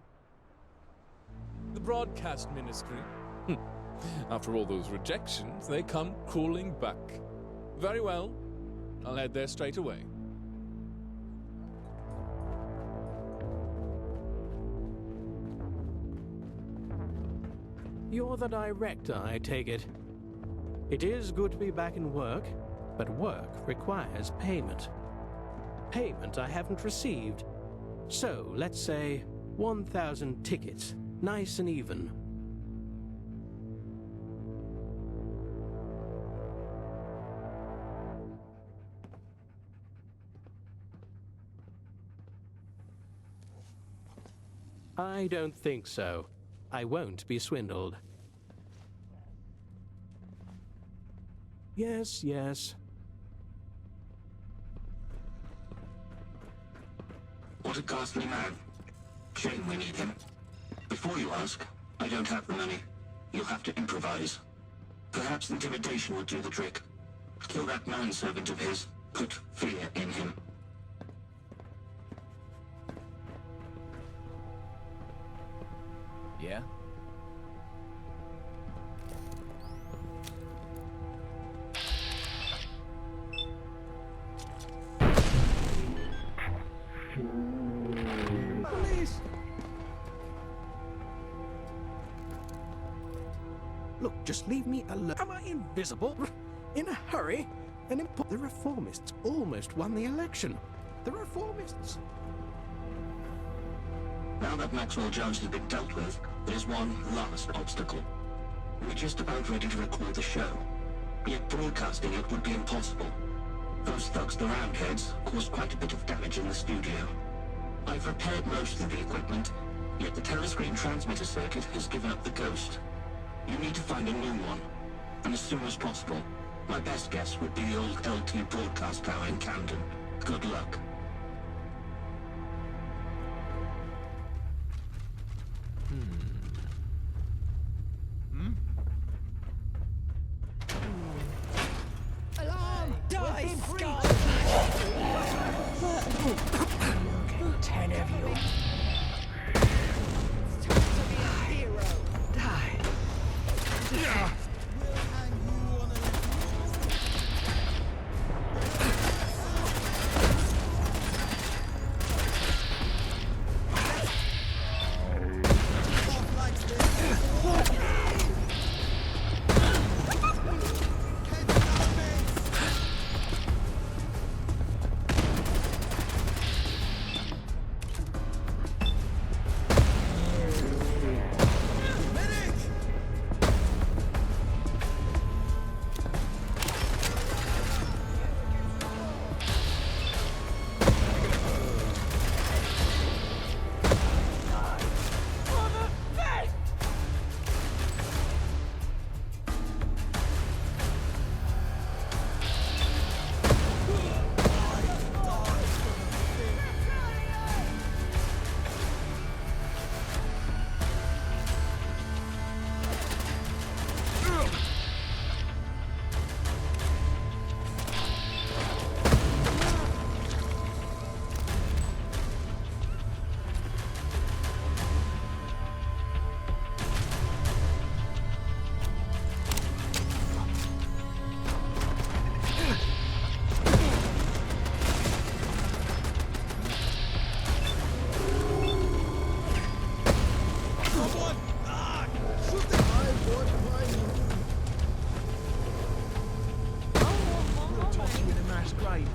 Speaker 20: The broadcast ministry. After all those rejections, they come crawling back. Very well. I'll head there straight away.
Speaker 6: You're the director, I take it. It is good to be back in work, but work requires payment. Payment I haven't received. So, let's say 1,000 tickets, nice and even. I don't think so. I won't be swindled. Yes, yes.
Speaker 19: What a ghastly man. Shame we need him. Before you ask, I don't have the money. You'll have to improvise. Perhaps intimidation will do the trick. Kill that manservant of his. Put fear in him.
Speaker 17: Yeah?
Speaker 6: Police! Look, just leave me alone. Am I invisible? In a hurry? The Reformists almost won the election. The Reformists.
Speaker 19: Now that Maxwell Jones has been dealt with, there's one last obstacle. We're just about ready to record the show. Yet broadcasting it would be impossible. Those thugs, the Roundheads, caused quite a bit of damage in the studio. I've repaired most of the equipment, yet the telescreen transmitter circuit has given up the ghost. You need to find a new one, and as soon as possible. My best guess would be the old LT broadcast tower in Camden. Good luck.
Speaker 10: Alarm! Die, scum! 10 of you. It's time to be a hero. Die.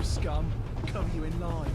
Speaker 8: Scum, cover you in line.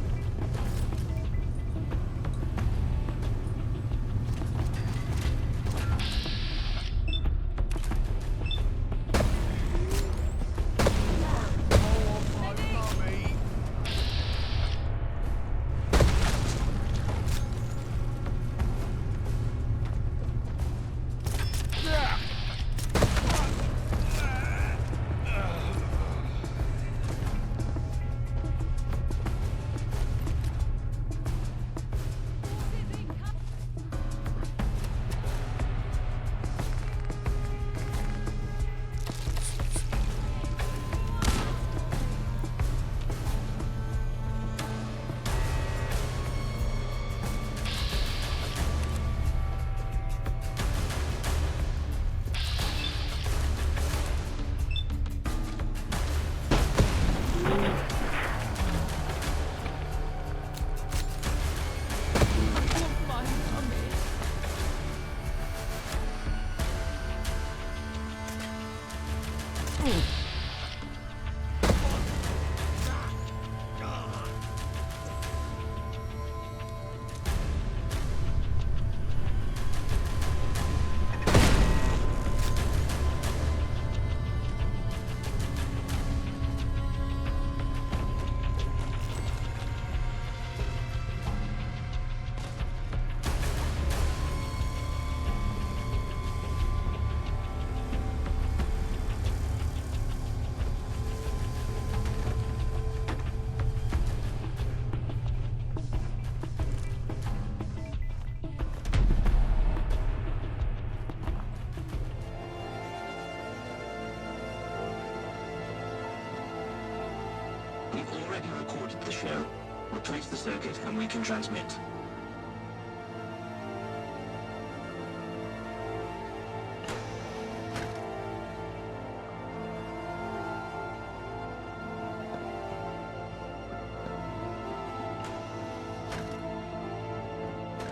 Speaker 19: We've already recorded the show. Replace the circuit and we can transmit.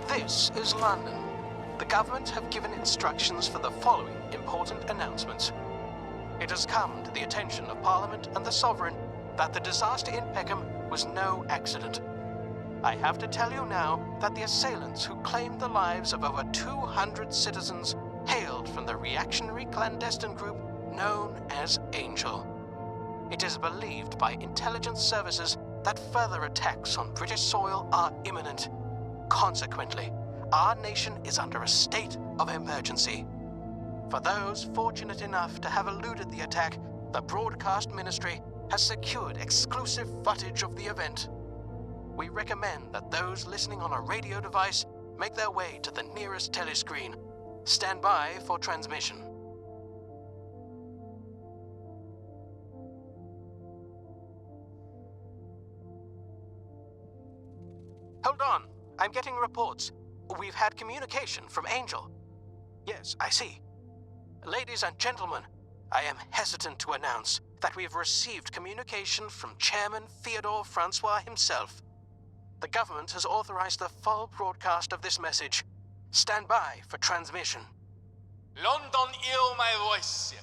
Speaker 4: This is London. The government have given instructions for the following important announcements. It has come to the attention of Parliament and the Sovereign that the disaster in Peckham was no accident. I have to tell you now that the assailants who claimed the lives of over 200 citizens hailed from the reactionary clandestine group known as Angel. It is believed by intelligence services that further attacks on British soil are imminent. Consequently, our nation is under a state of emergency. For those fortunate enough to have eluded the attack, the Broadcast Ministry has secured exclusive footage of the event. We recommend that those listening on a radio device make their way to the nearest telescreen. Stand by for transmission. Hold on, I'm getting reports. We've had communication from Angel. Yes, I see. Ladies and gentlemen, I am hesitant to announce that we have received communication from Chairman Theodore Francois himself. The government has authorized the full broadcast of this message. Stand by for transmission.
Speaker 12: London, hear my voice.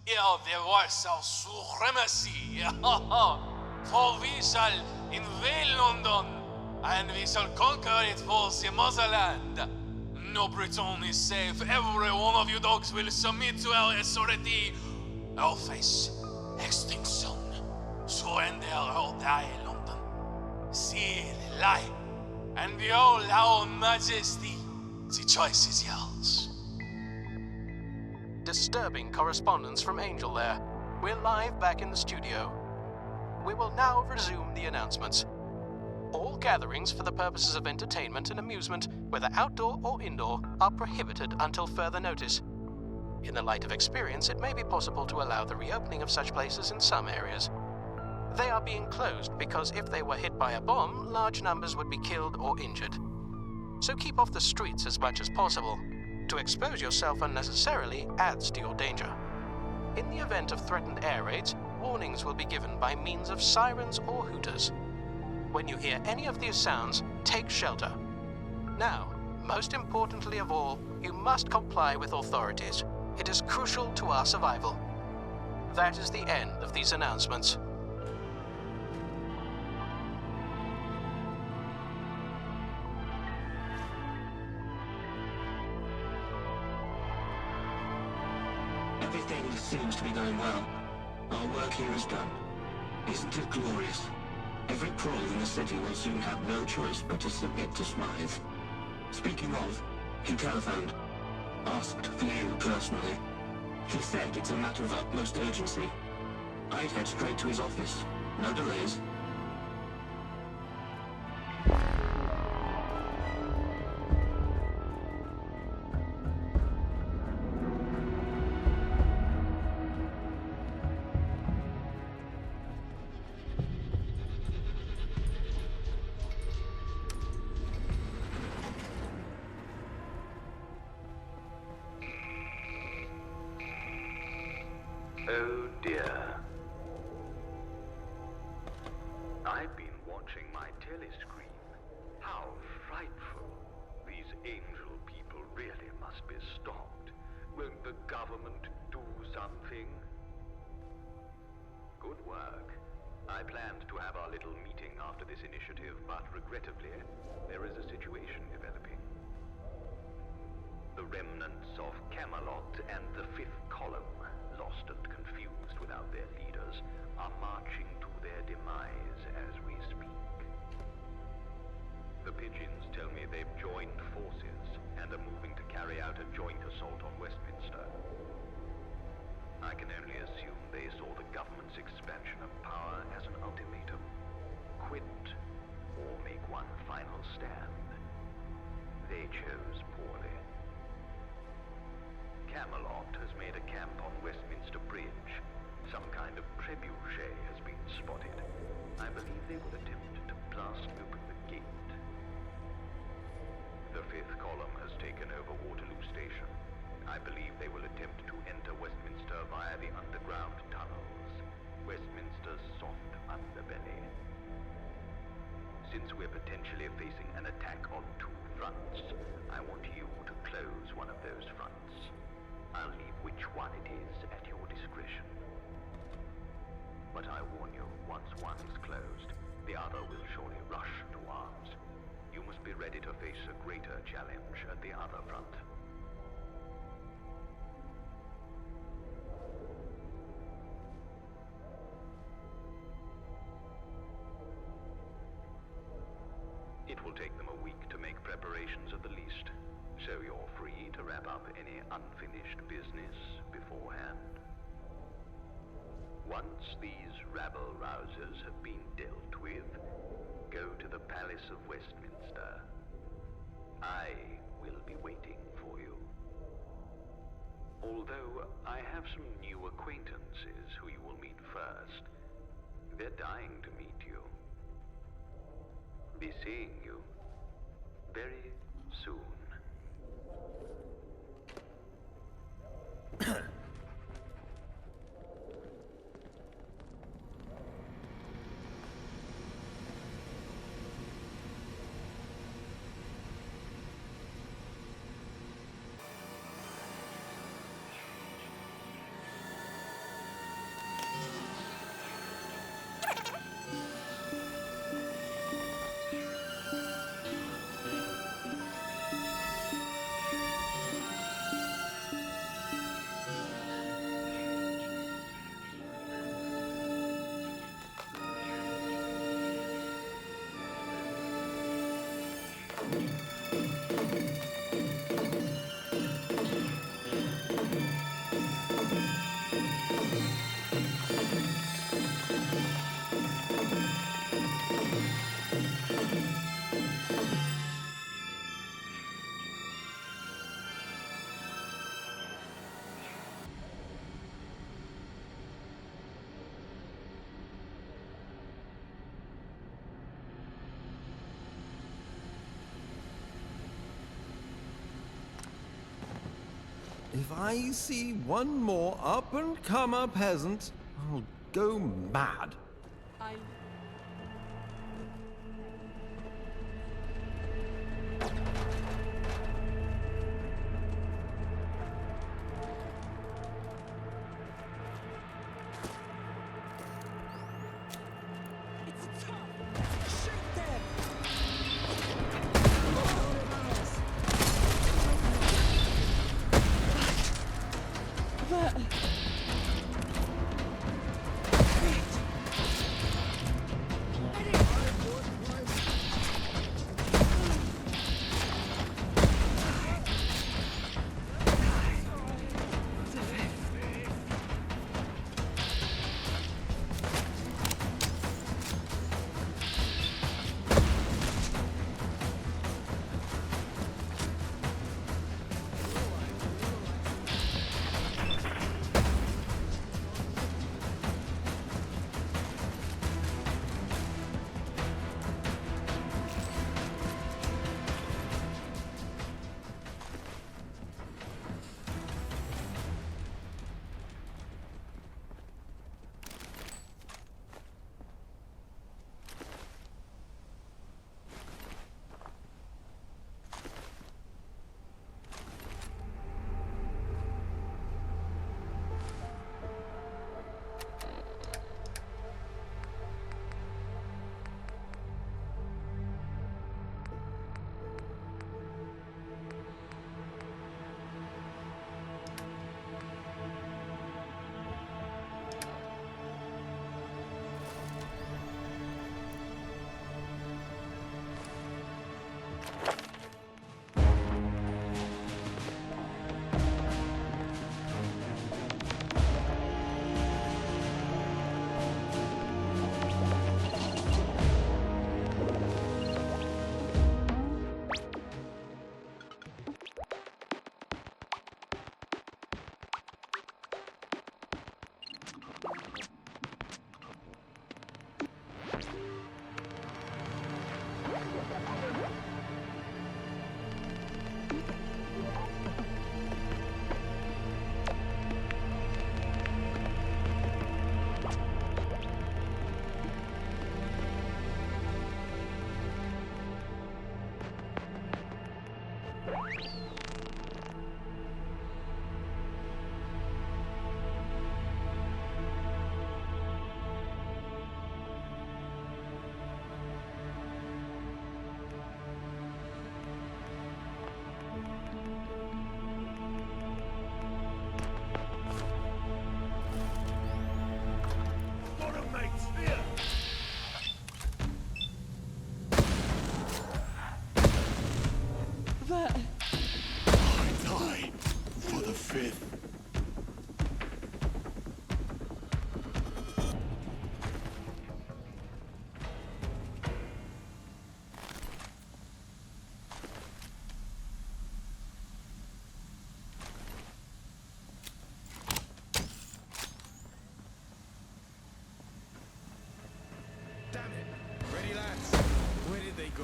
Speaker 12: Hear the voice of supremacy. For we shall invade London, and we shall conquer it for the motherland. No Britain is safe. Every one of you dogs will submit to our authority. Or face extinction. Surrender or die, London. See the light, and behold our majesty. The choice is yours.
Speaker 4: Disturbing correspondence from Angel there. We're live back in the studio. We will now resume the announcements. All gatherings for the purposes of entertainment and amusement, whether outdoor or indoor, are prohibited until further notice. In the light of experience, it may be possible to allow the reopening of such places in some areas. They are being closed because if they were hit by a bomb, large numbers would be killed or injured. So keep off the streets as much as possible. To expose yourself unnecessarily adds to your danger. In the event of threatened air raids, warnings will be given by means of sirens or hooters. When you hear any of these sounds, take shelter. Now, most importantly of all, you must comply with authorities. It is crucial to our survival. That is the end of these announcements.
Speaker 19: Everything seems to be going well. Our work here is done. Isn't it glorious? Every prole in the city will soon have no choice but to submit to Smythe. Speaking of, he telephoned. Asked for you personally. He said it's a matter of utmost urgency. I'd head straight to his office. No delays.
Speaker 7: Oh dear. I've been watching my telescreen. How frightful. These angel people really must be stopped. Won't the government do something? Good work. I planned to have our little meeting after this initiative, but regrettably, there is a situation developing. The remnants of Camelot and the Fifth Column, lost and confused without their leaders, are marching to their demise as we speak. The pigeons tell me they've joined forces and are moving to carry out a joint assault on Westminster. I can only assume they saw the government's expansion of power as an ultimatum. Quit or make one final stand. They chose poorly. Camelot has made a camp on Westminster Bridge. Some kind of trebuchet has been spotted. I believe they will attempt to blast open the gate. The Fifth Column has taken over Waterloo Station. I believe they will attempt to enter Westminster via the underground tunnels. Westminster's soft underbelly. Since we're potentially facing an attack on two fronts, I want you to close one of those fronts. I'll leave which one it is at your discretion. But I warn you, once one is closed, the other will surely rush to arms. You must be ready to face a greater challenge at the other front. It will take them a week to make preparations at the least, so you're free to wrap up any unfinished business beforehand. Once these rabble-rousers have been dealt with, go to the Palace of Westminster. I will be waiting for you. Although I have some new acquaintances who you will meet first. They're dying to meet you. Be seeing you very soon.
Speaker 25: If I see one more up-and-comer peasant, I'll go mad.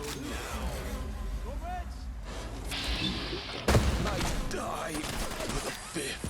Speaker 18: I die for the fifth.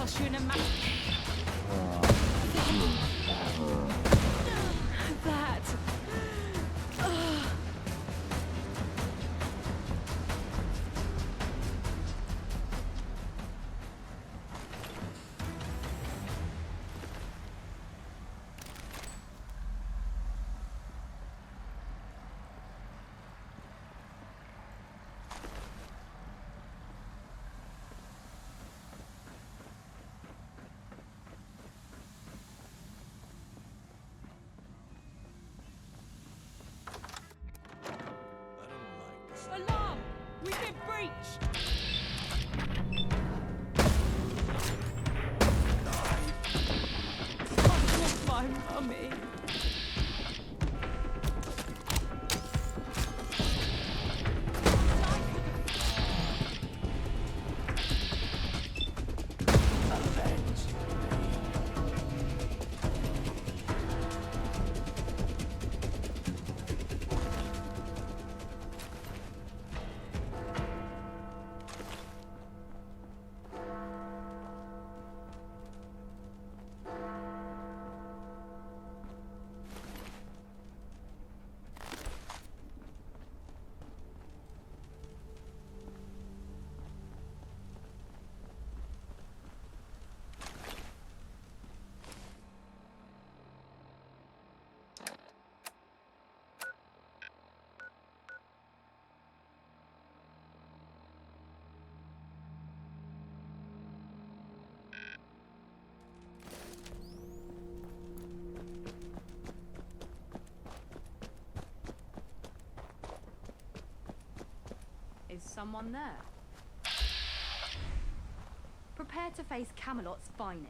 Speaker 10: punch you in a mouth. That. Alarm! We've been breached! I want my mummy.
Speaker 3: Is someone there? Prepare to face Camelot's finest.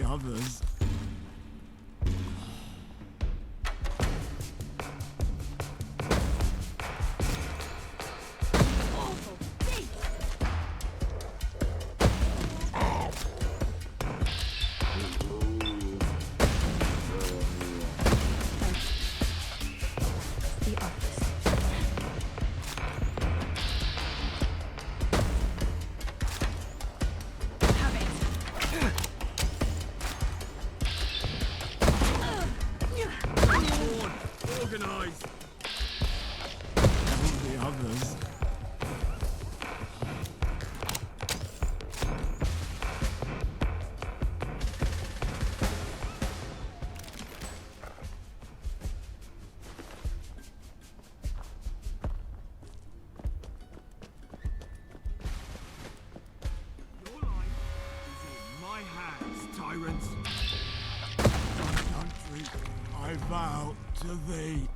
Speaker 1: Others. Tyrants, country, I vow to thee.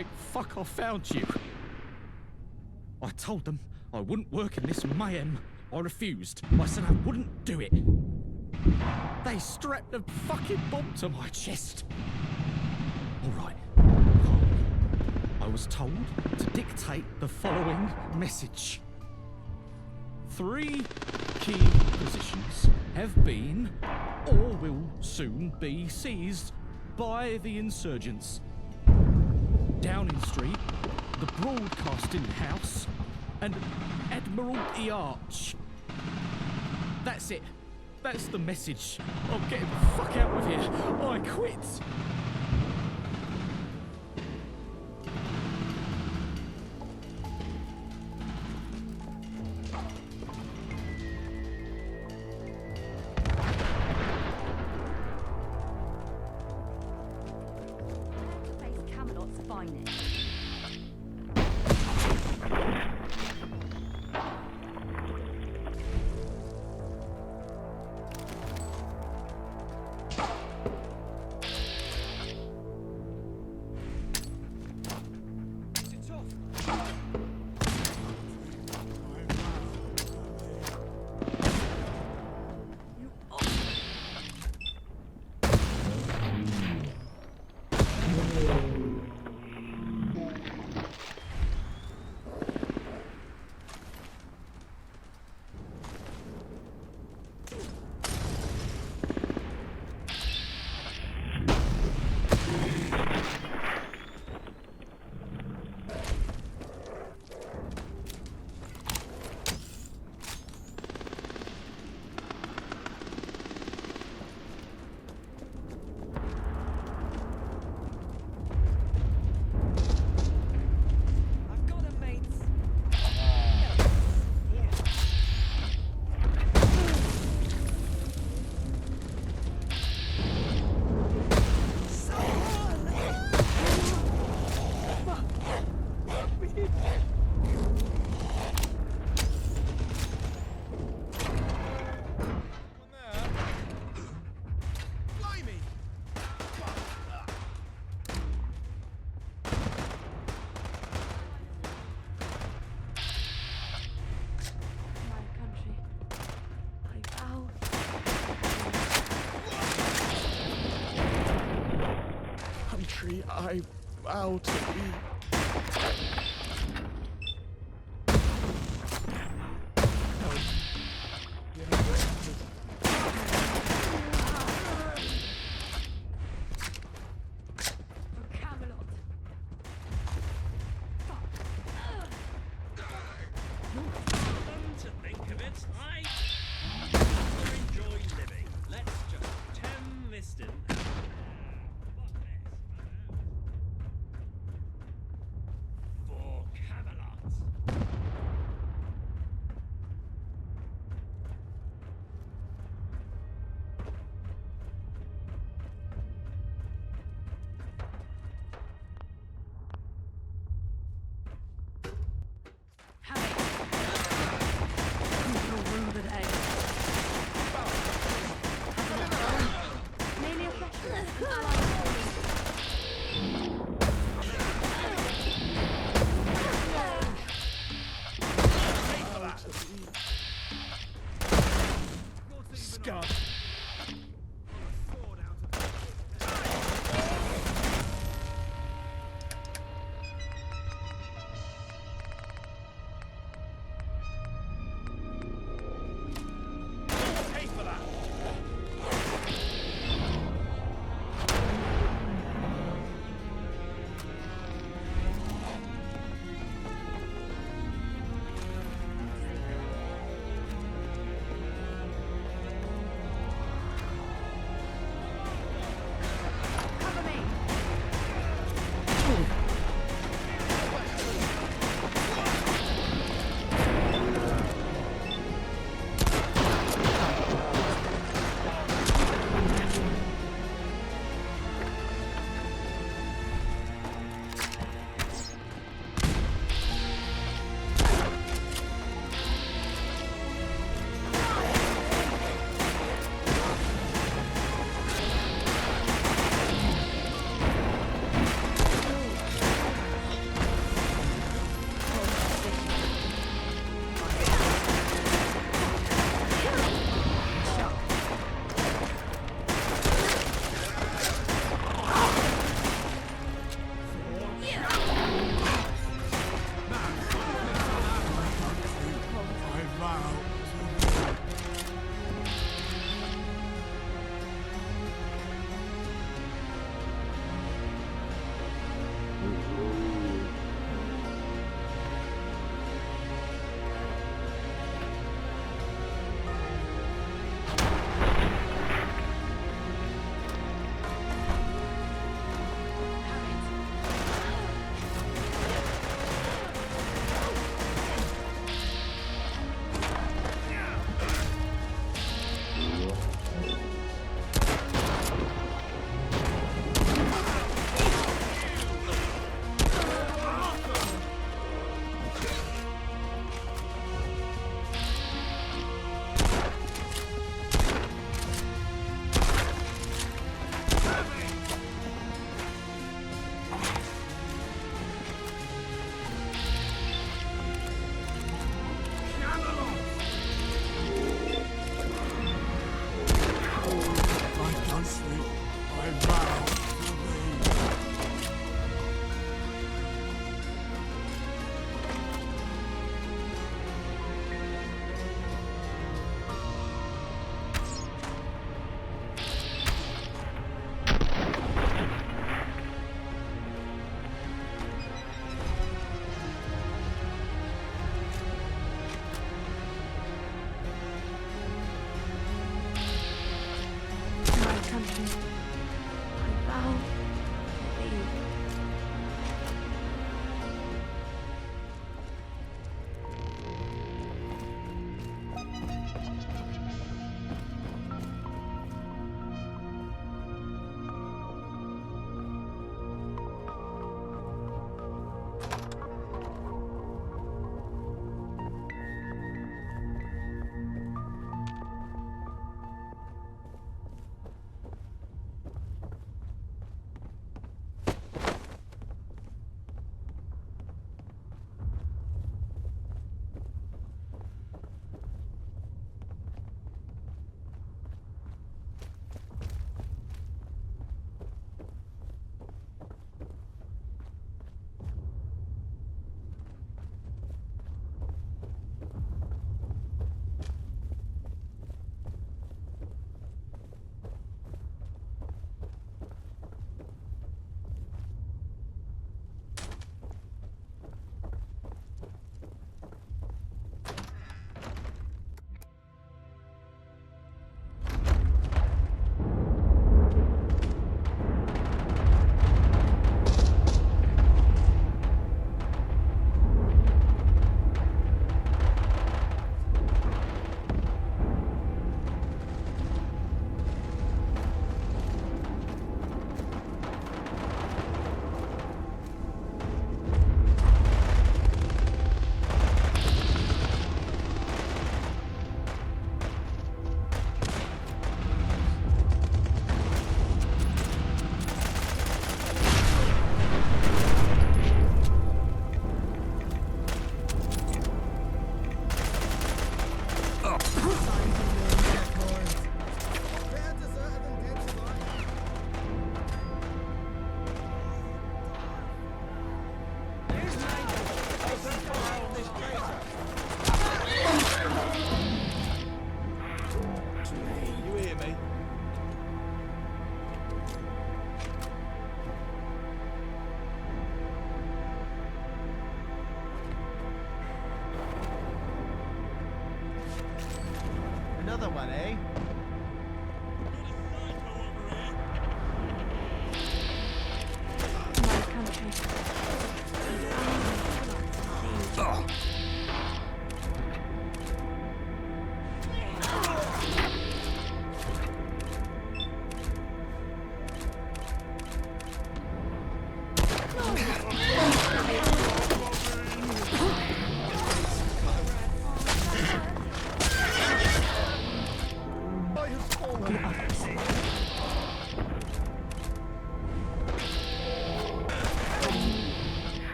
Speaker 13: Thank fuck I found you. I told them I wouldn't work in this mayhem. I refused. I said I wouldn't do it. They strapped a fucking bomb to my chest. All right. I was told to dictate the following message. 3 key positions have been or will soon be seized by the insurgents. Downing Street, the Broadcasting House, and Admiralty Arch. That's it. That's the message. I'm getting the fuck out of here. I quit.
Speaker 3: Face Camelot's finest.
Speaker 13: I vow to be.
Speaker 21: To think of it, I rather enjoy living. Let's just turn this in. For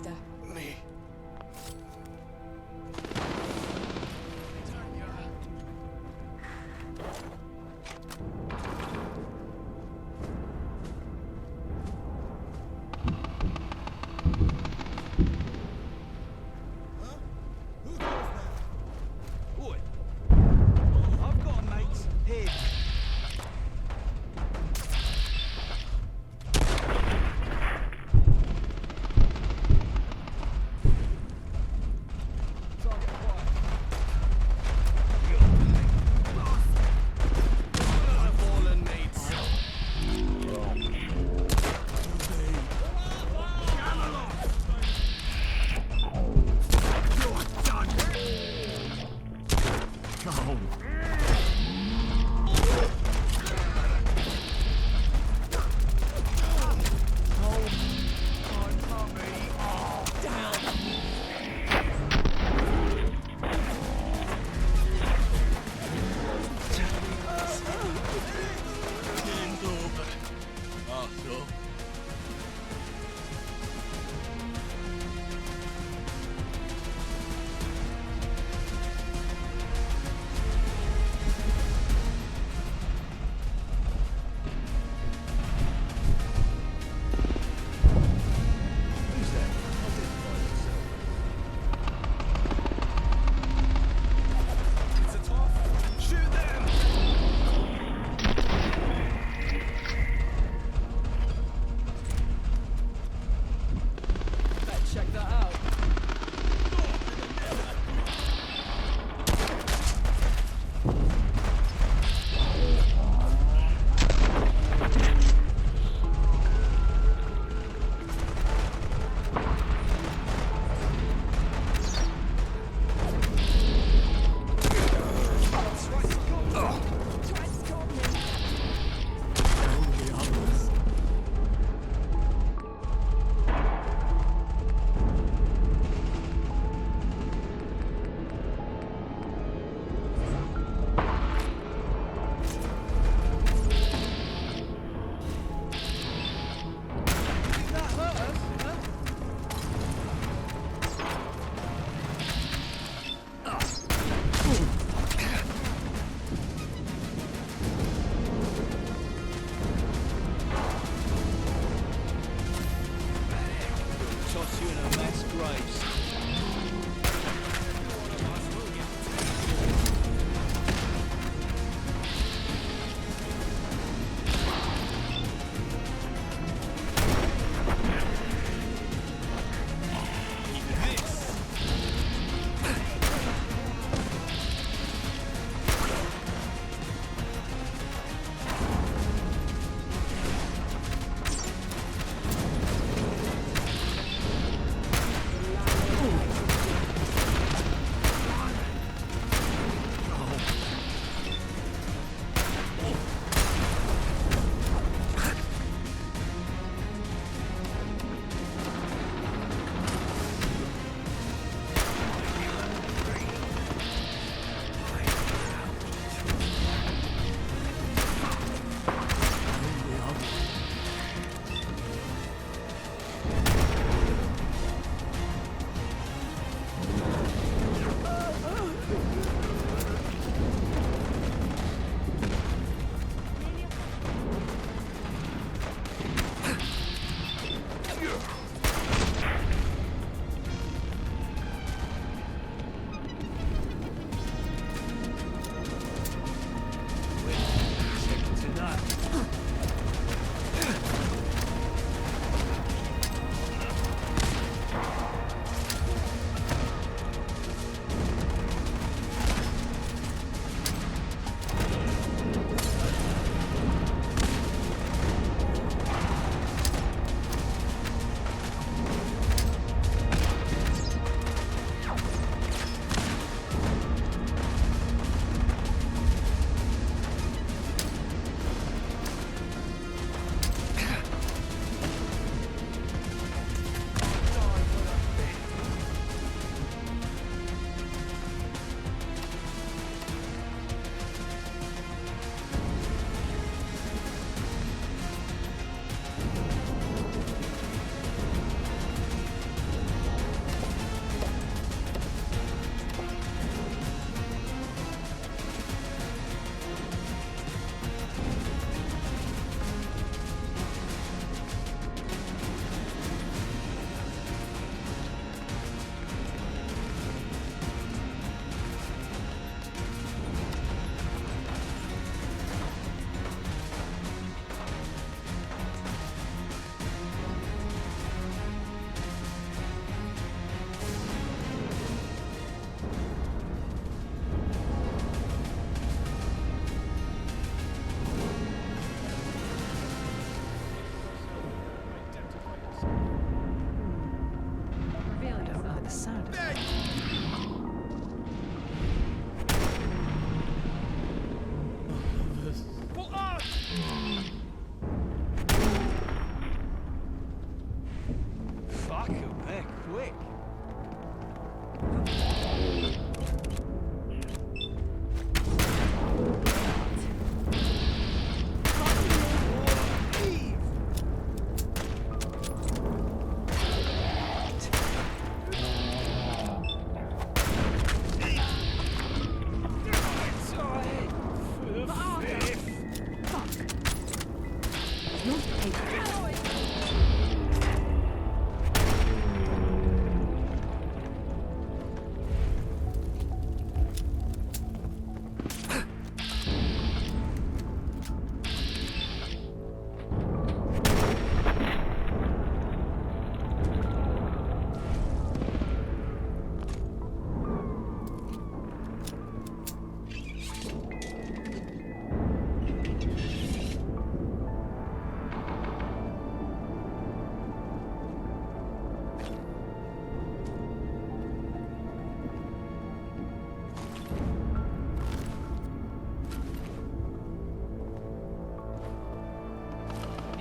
Speaker 2: Master.
Speaker 1: Me.
Speaker 8: Boy, I've got a mate's head.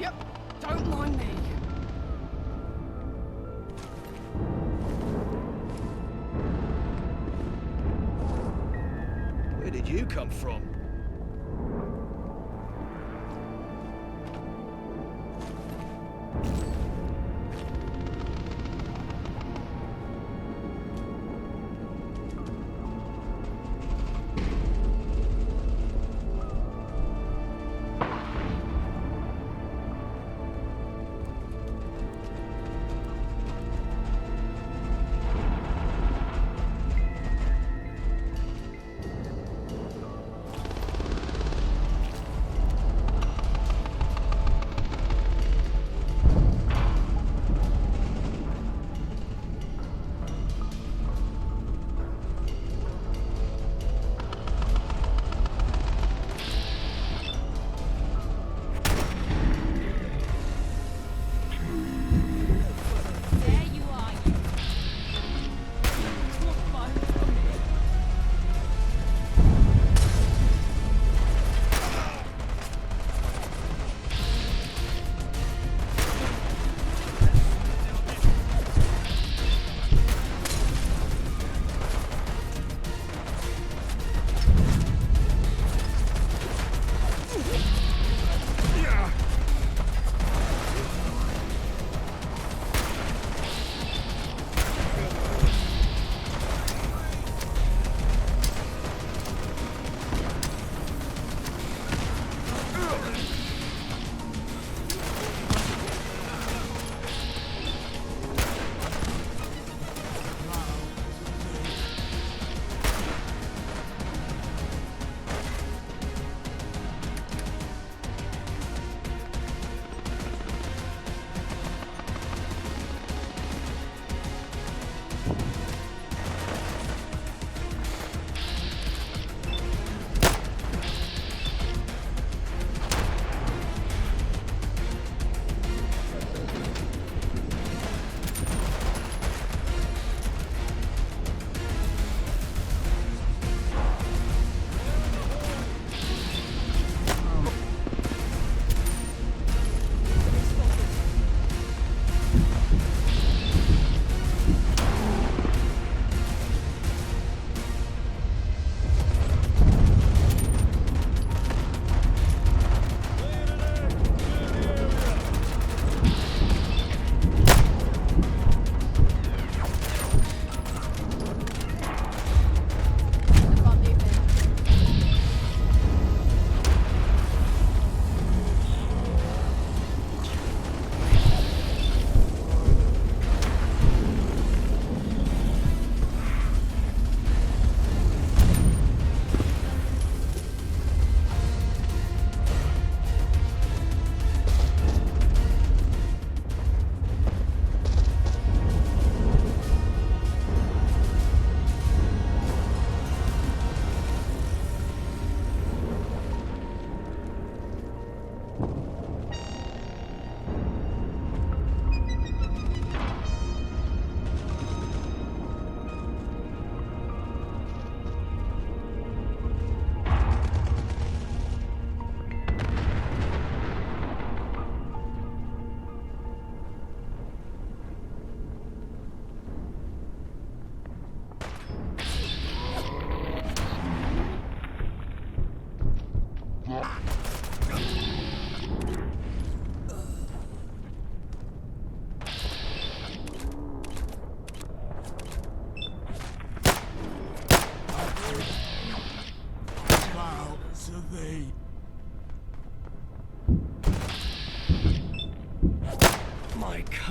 Speaker 2: Yep, don't mind me.
Speaker 8: Where did you come from?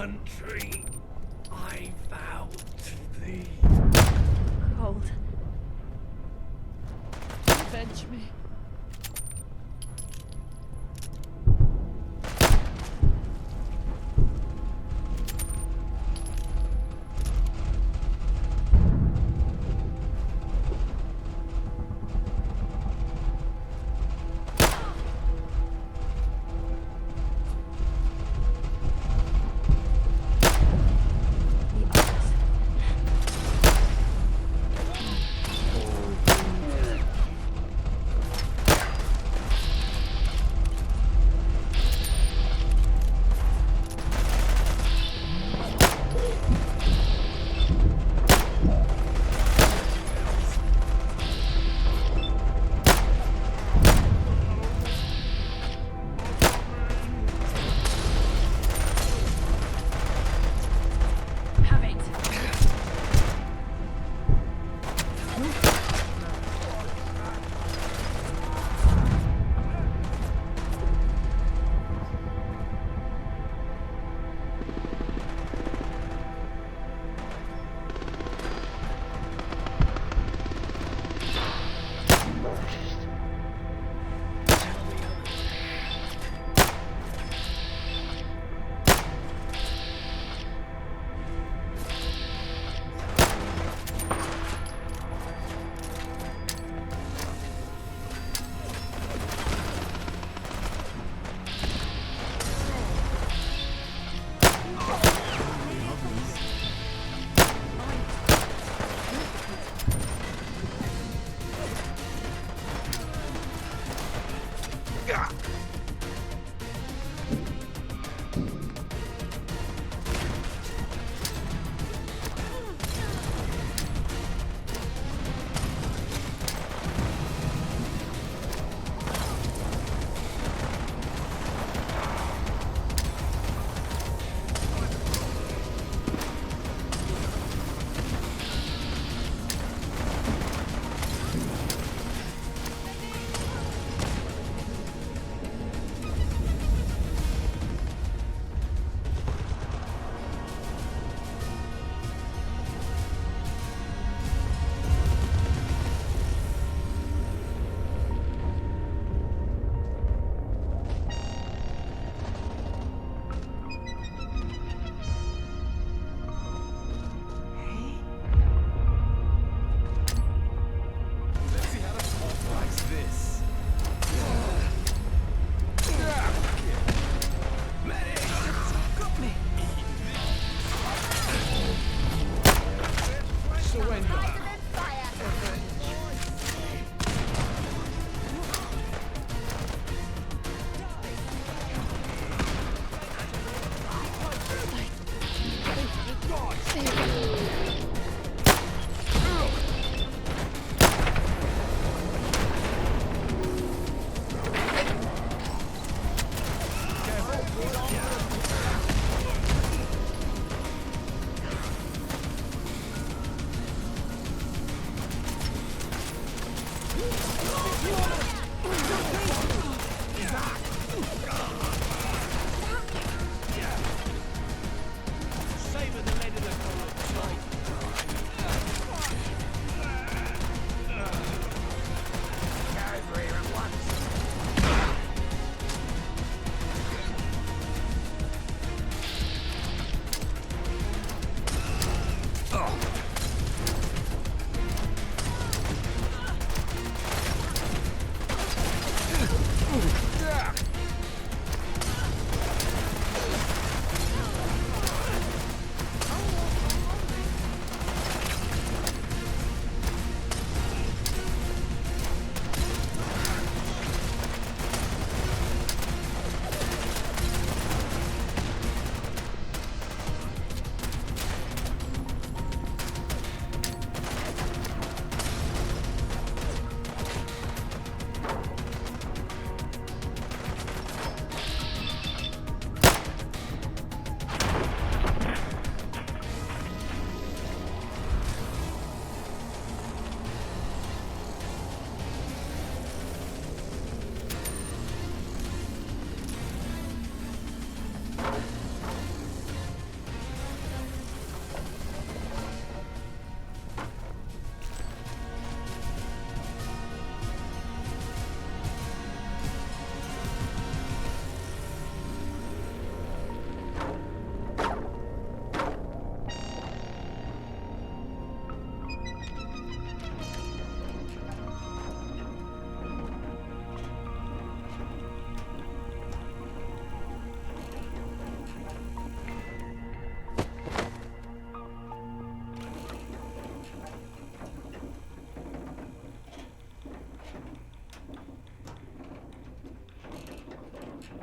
Speaker 18: country I vow to thee.
Speaker 10: Cold. Avenge me.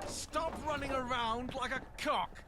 Speaker 18: Stop running around like a cock!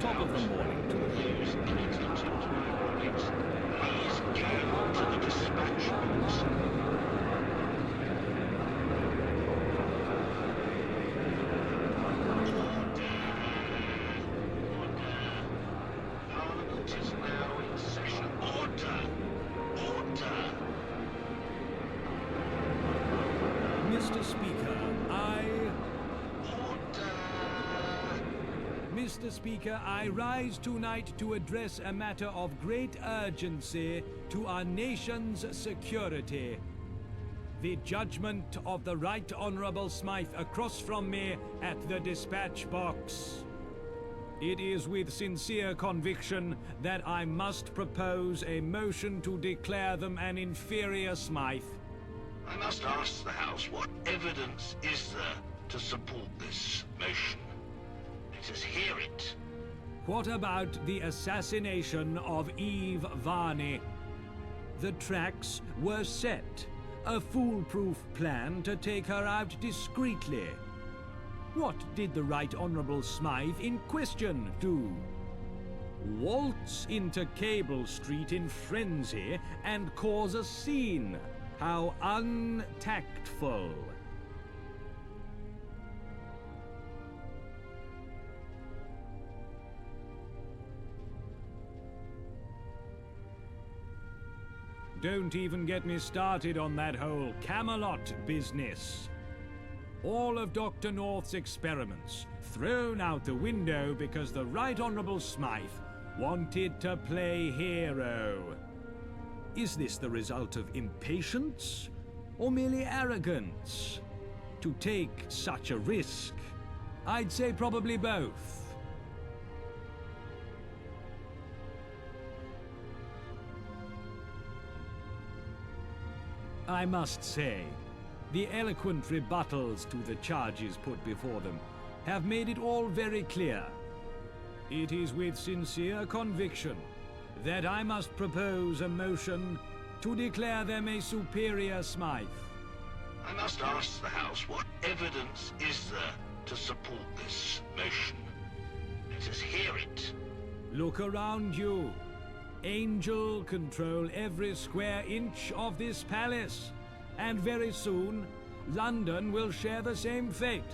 Speaker 13: Top of the morning to
Speaker 5: Mr. Speaker, I rise tonight to address a matter of great urgency to our nation's security. The judgment of the Right Honourable Smythe across from me at the dispatch box. It is with sincere conviction that I must propose a motion to declare them an inferior Smythe.
Speaker 19: I must ask the House, what evidence is there to support this motion? Let us hear it.
Speaker 5: What about the assassination of Eve Varney? The tracks were set. A foolproof plan to take her out discreetly. What did the Right Honourable Smythe in question do? Waltz into Cable Street in frenzy and cause a scene. How untactful. Don't even get me started on that whole Camelot business. All of Dr. North's experiments thrown out the window because the Right Honourable Smythe wanted to play hero. Is this the result of impatience or merely arrogance? To take such a risk? I'd say probably both. I must say, the eloquent rebuttals to the charges put before them have made it all very clear. It is with sincere conviction that I must propose a motion to declare them a superior Smythe.
Speaker 19: I must ask the House, what evidence is there to support this motion? Let us hear it.
Speaker 5: Look around you. Angel control every square inch of this palace, and very soon, London will share the same fate.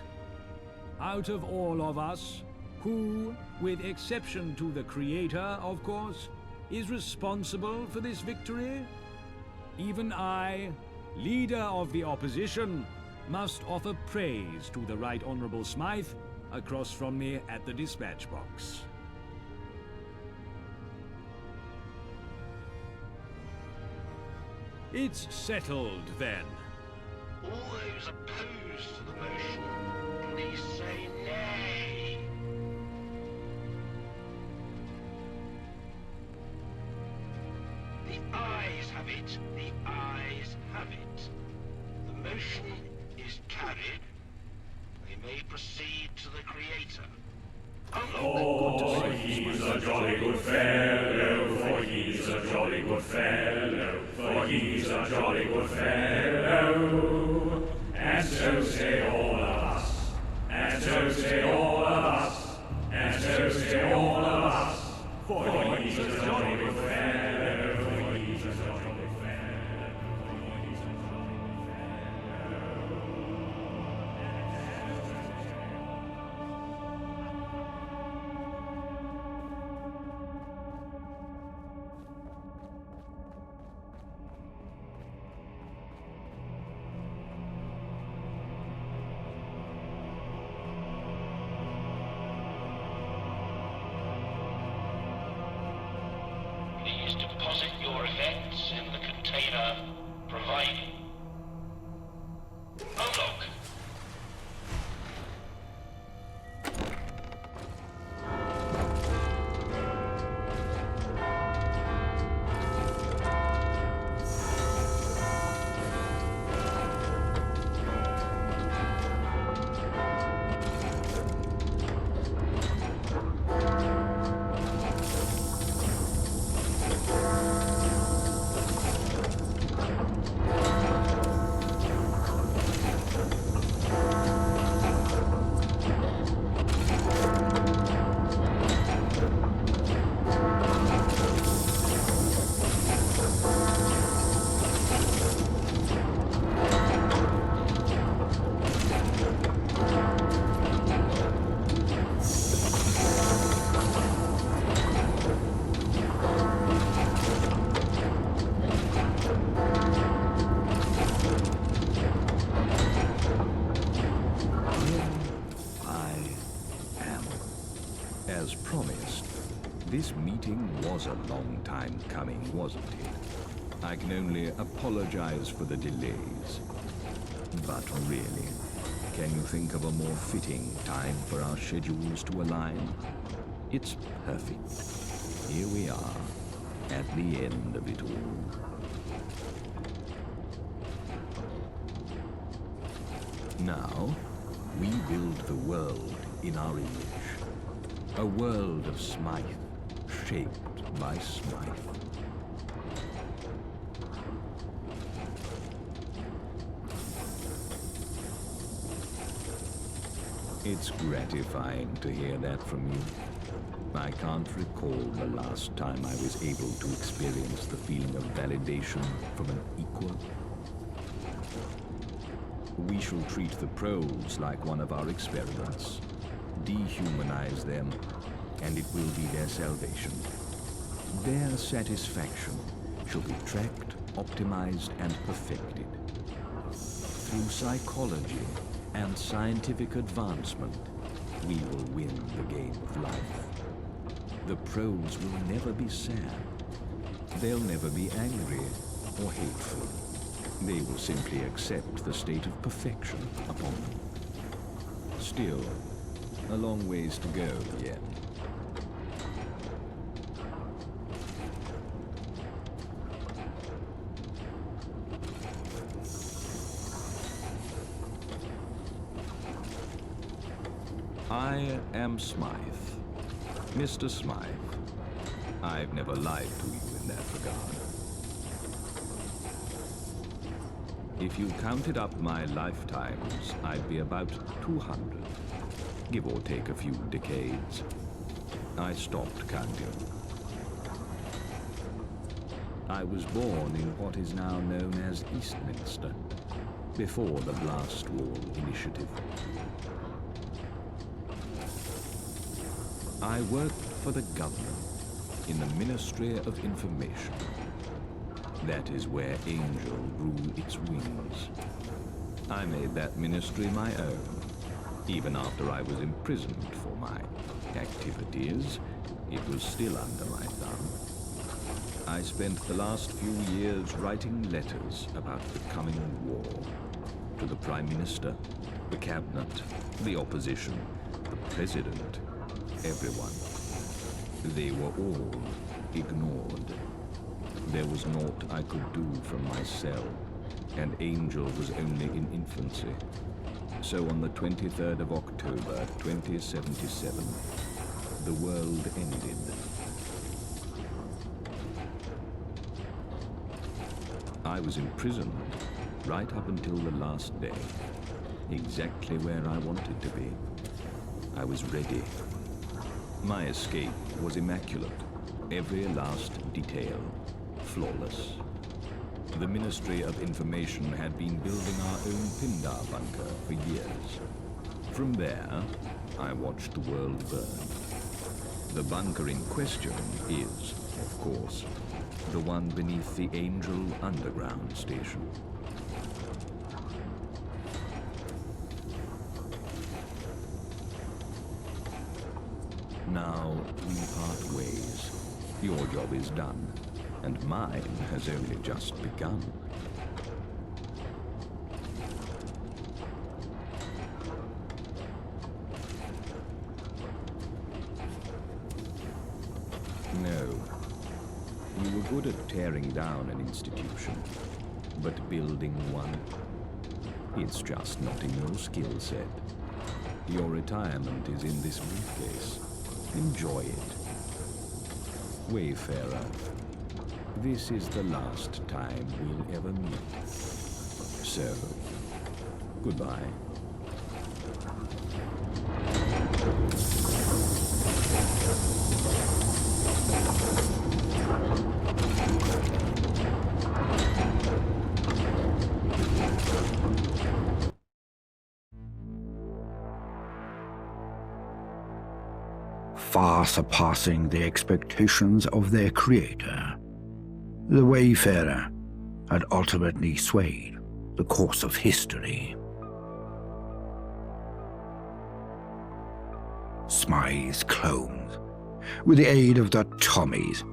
Speaker 5: Out of all of us, who, with exception to the Creator, of course, is responsible for this victory? Even I, leader of the opposition, must offer praise to the Right Honourable Smythe across from me at the dispatch box. It's settled, then.
Speaker 19: All those opposed to the motion, please say nay. The ayes have it. The ayes have it. The motion is carried. We may proceed to the Creator.
Speaker 15: Oh, he's a jolly good fellow, for he's a jolly good fellow, for he's a jolly good fellow. And so say all of us, and so say all of us, and so say all of us, for he's a jolly good fellow, for he's a jolly good fellow.
Speaker 9: meeting was a long time coming, wasn't it? I can only apologize for the delays. But really, can you think of a more fitting time for our schedules to align? It's perfect. Here we are, at the end of it all. Now, we build the world in our image. A world of Smythe, shaped by Smythe. It's gratifying to hear that from you. I can't recall the last time I was able to experience the feeling of validation from an equal. We shall treat the Proles like one of our experiments, dehumanize them, and it will be their salvation. Their satisfaction shall be tracked, optimized, and perfected. Through psychology and scientific advancement, we will win the game of life. The Proles will never be sad. They'll never be angry or hateful. They will simply accept the state of perfection upon them. Still, a long ways to go yet. I am Smythe, Mr. Smythe. I've never lied to you in that regard. If you counted up my lifetimes, I'd be about 200, give or take a few decades. I stopped counting. I was born in what is now known as Eastminster, before the Blast Wall Initiative. I worked for the government in the Ministry of Information. That is where Angel grew its wings. I made that ministry my own. Even after I was imprisoned for my activities, it was still under my thumb. I spent the last few years writing letters about the coming war to the Prime Minister, the Cabinet, the opposition, the President, everyone. They were all ignored. There was naught I could do from my cell, and Angel was only in infancy. So on the 23rd of October, 2077, the world ended. I was imprisoned right up until the last day, exactly where I wanted to be. I was ready. My escape was immaculate, every last detail flawless. The Ministry of Information had been building our own Pindar bunker for years. From there, I watched the world burn. The bunker in question is, of course, the one beneath the Angel Underground Station. Now we part ways. Your job is done, and mine has only just begun. No. You were good at tearing down an institution, but building one, it's just not in your skill set. Your retirement is in this briefcase. Enjoy it. Wayfarer, this is the last time we'll ever meet. So, goodbye.
Speaker 11: Far surpassing the expectations of their creator, the Wayfarer had ultimately swayed the course of history. Smythe's clones with the aid of the Tommies,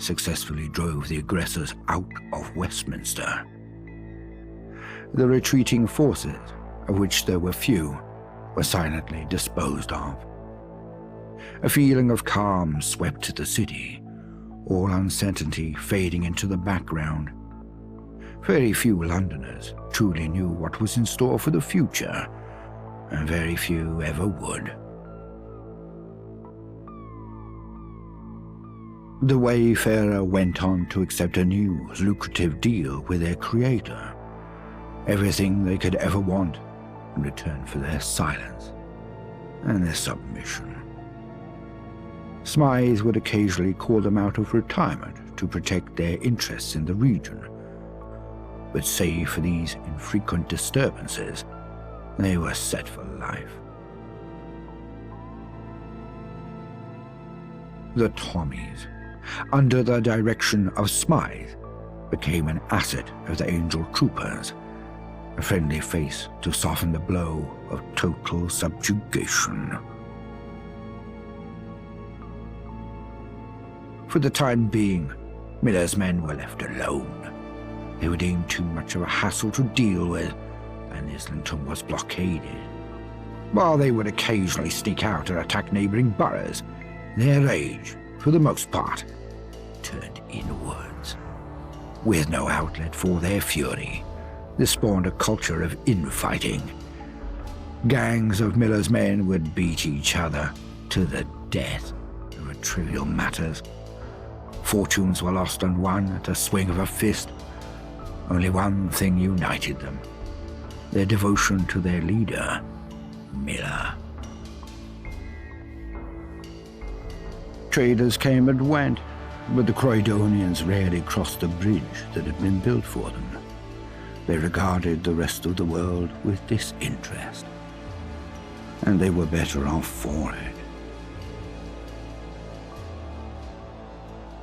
Speaker 11: successfully drove the aggressors out of Westminster. The retreating forces, of which there were few, were silently disposed of. A feeling of calm swept the city, all uncertainty fading into the background. Very few Londoners truly knew what was in store for the future, and very few ever would. The Wayfarer went on to accept a new, lucrative deal with their creator. Everything they could ever want in return for their silence and their submission. Smythe would occasionally call them out of retirement to protect their interests in the region, but save for these infrequent disturbances, they were set for life. The Tommies, under the direction of Smythe, became an asset of the Angel Troopers, a friendly face to soften the blow of total subjugation. For the time being, Miller's men were left alone. They were deemed too much of a hassle to deal with, and Islington was blockaded. While they would occasionally sneak out and attack neighbouring boroughs, their rage, for the most part, turned inwards. With no outlet for their fury, this spawned a culture of infighting. Gangs of Miller's men would beat each other to the death over trivial matters. Fortunes were lost and won at a swing of a fist. Only one thing united them: their devotion to their leader, Miller. Traders came and went, but the Croydonians rarely crossed the bridge that had been built for them. They regarded the rest of the world with disinterest, and they were better off for it.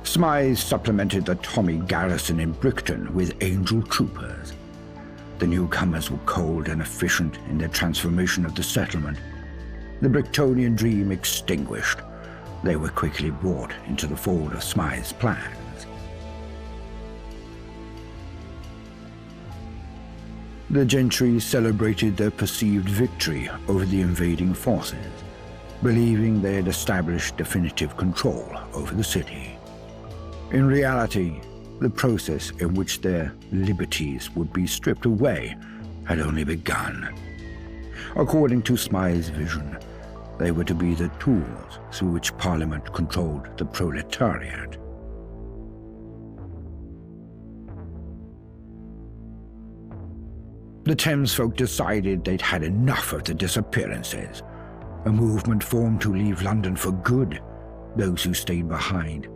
Speaker 11: Smythe supplemented the Tommy garrison in Brickton with Angel Troopers. The newcomers were cold and efficient in their transformation of the settlement. The Bricktonian dream extinguished, they were quickly brought into the fold of Smythe's plans. The gentry celebrated their perceived victory over the invading forces, believing they had established definitive control over the city. In reality, the process in which their liberties would be stripped away had only begun. According to Smythe's vision, they were to be the tools through which Parliament controlled the proletariat. The Thamesfolk decided they'd had enough of the disappearances. A movement formed to leave London for good. Those who stayed behind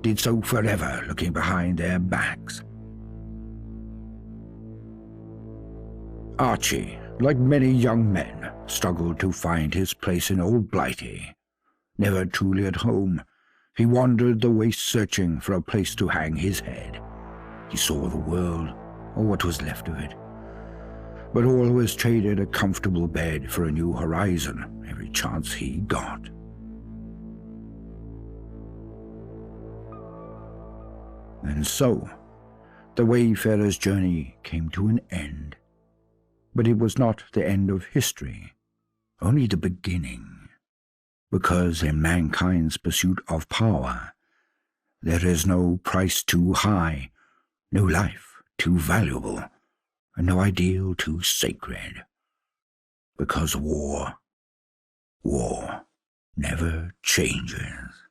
Speaker 11: did so forever, looking behind their backs. Archie, like many young men, struggled to find his place in Old Blighty. Never truly at home, he wandered the waste searching for a place to hang his head. He saw the world, or what was left of it, but always traded a comfortable bed for a new horizon every chance he got. And so, the Wayfarer's journey came to an end. But it was not the end of history, only the beginning. Because in mankind's pursuit of power, there is no price too high, no life too valuable, and no ideal too sacred. Because war never changes.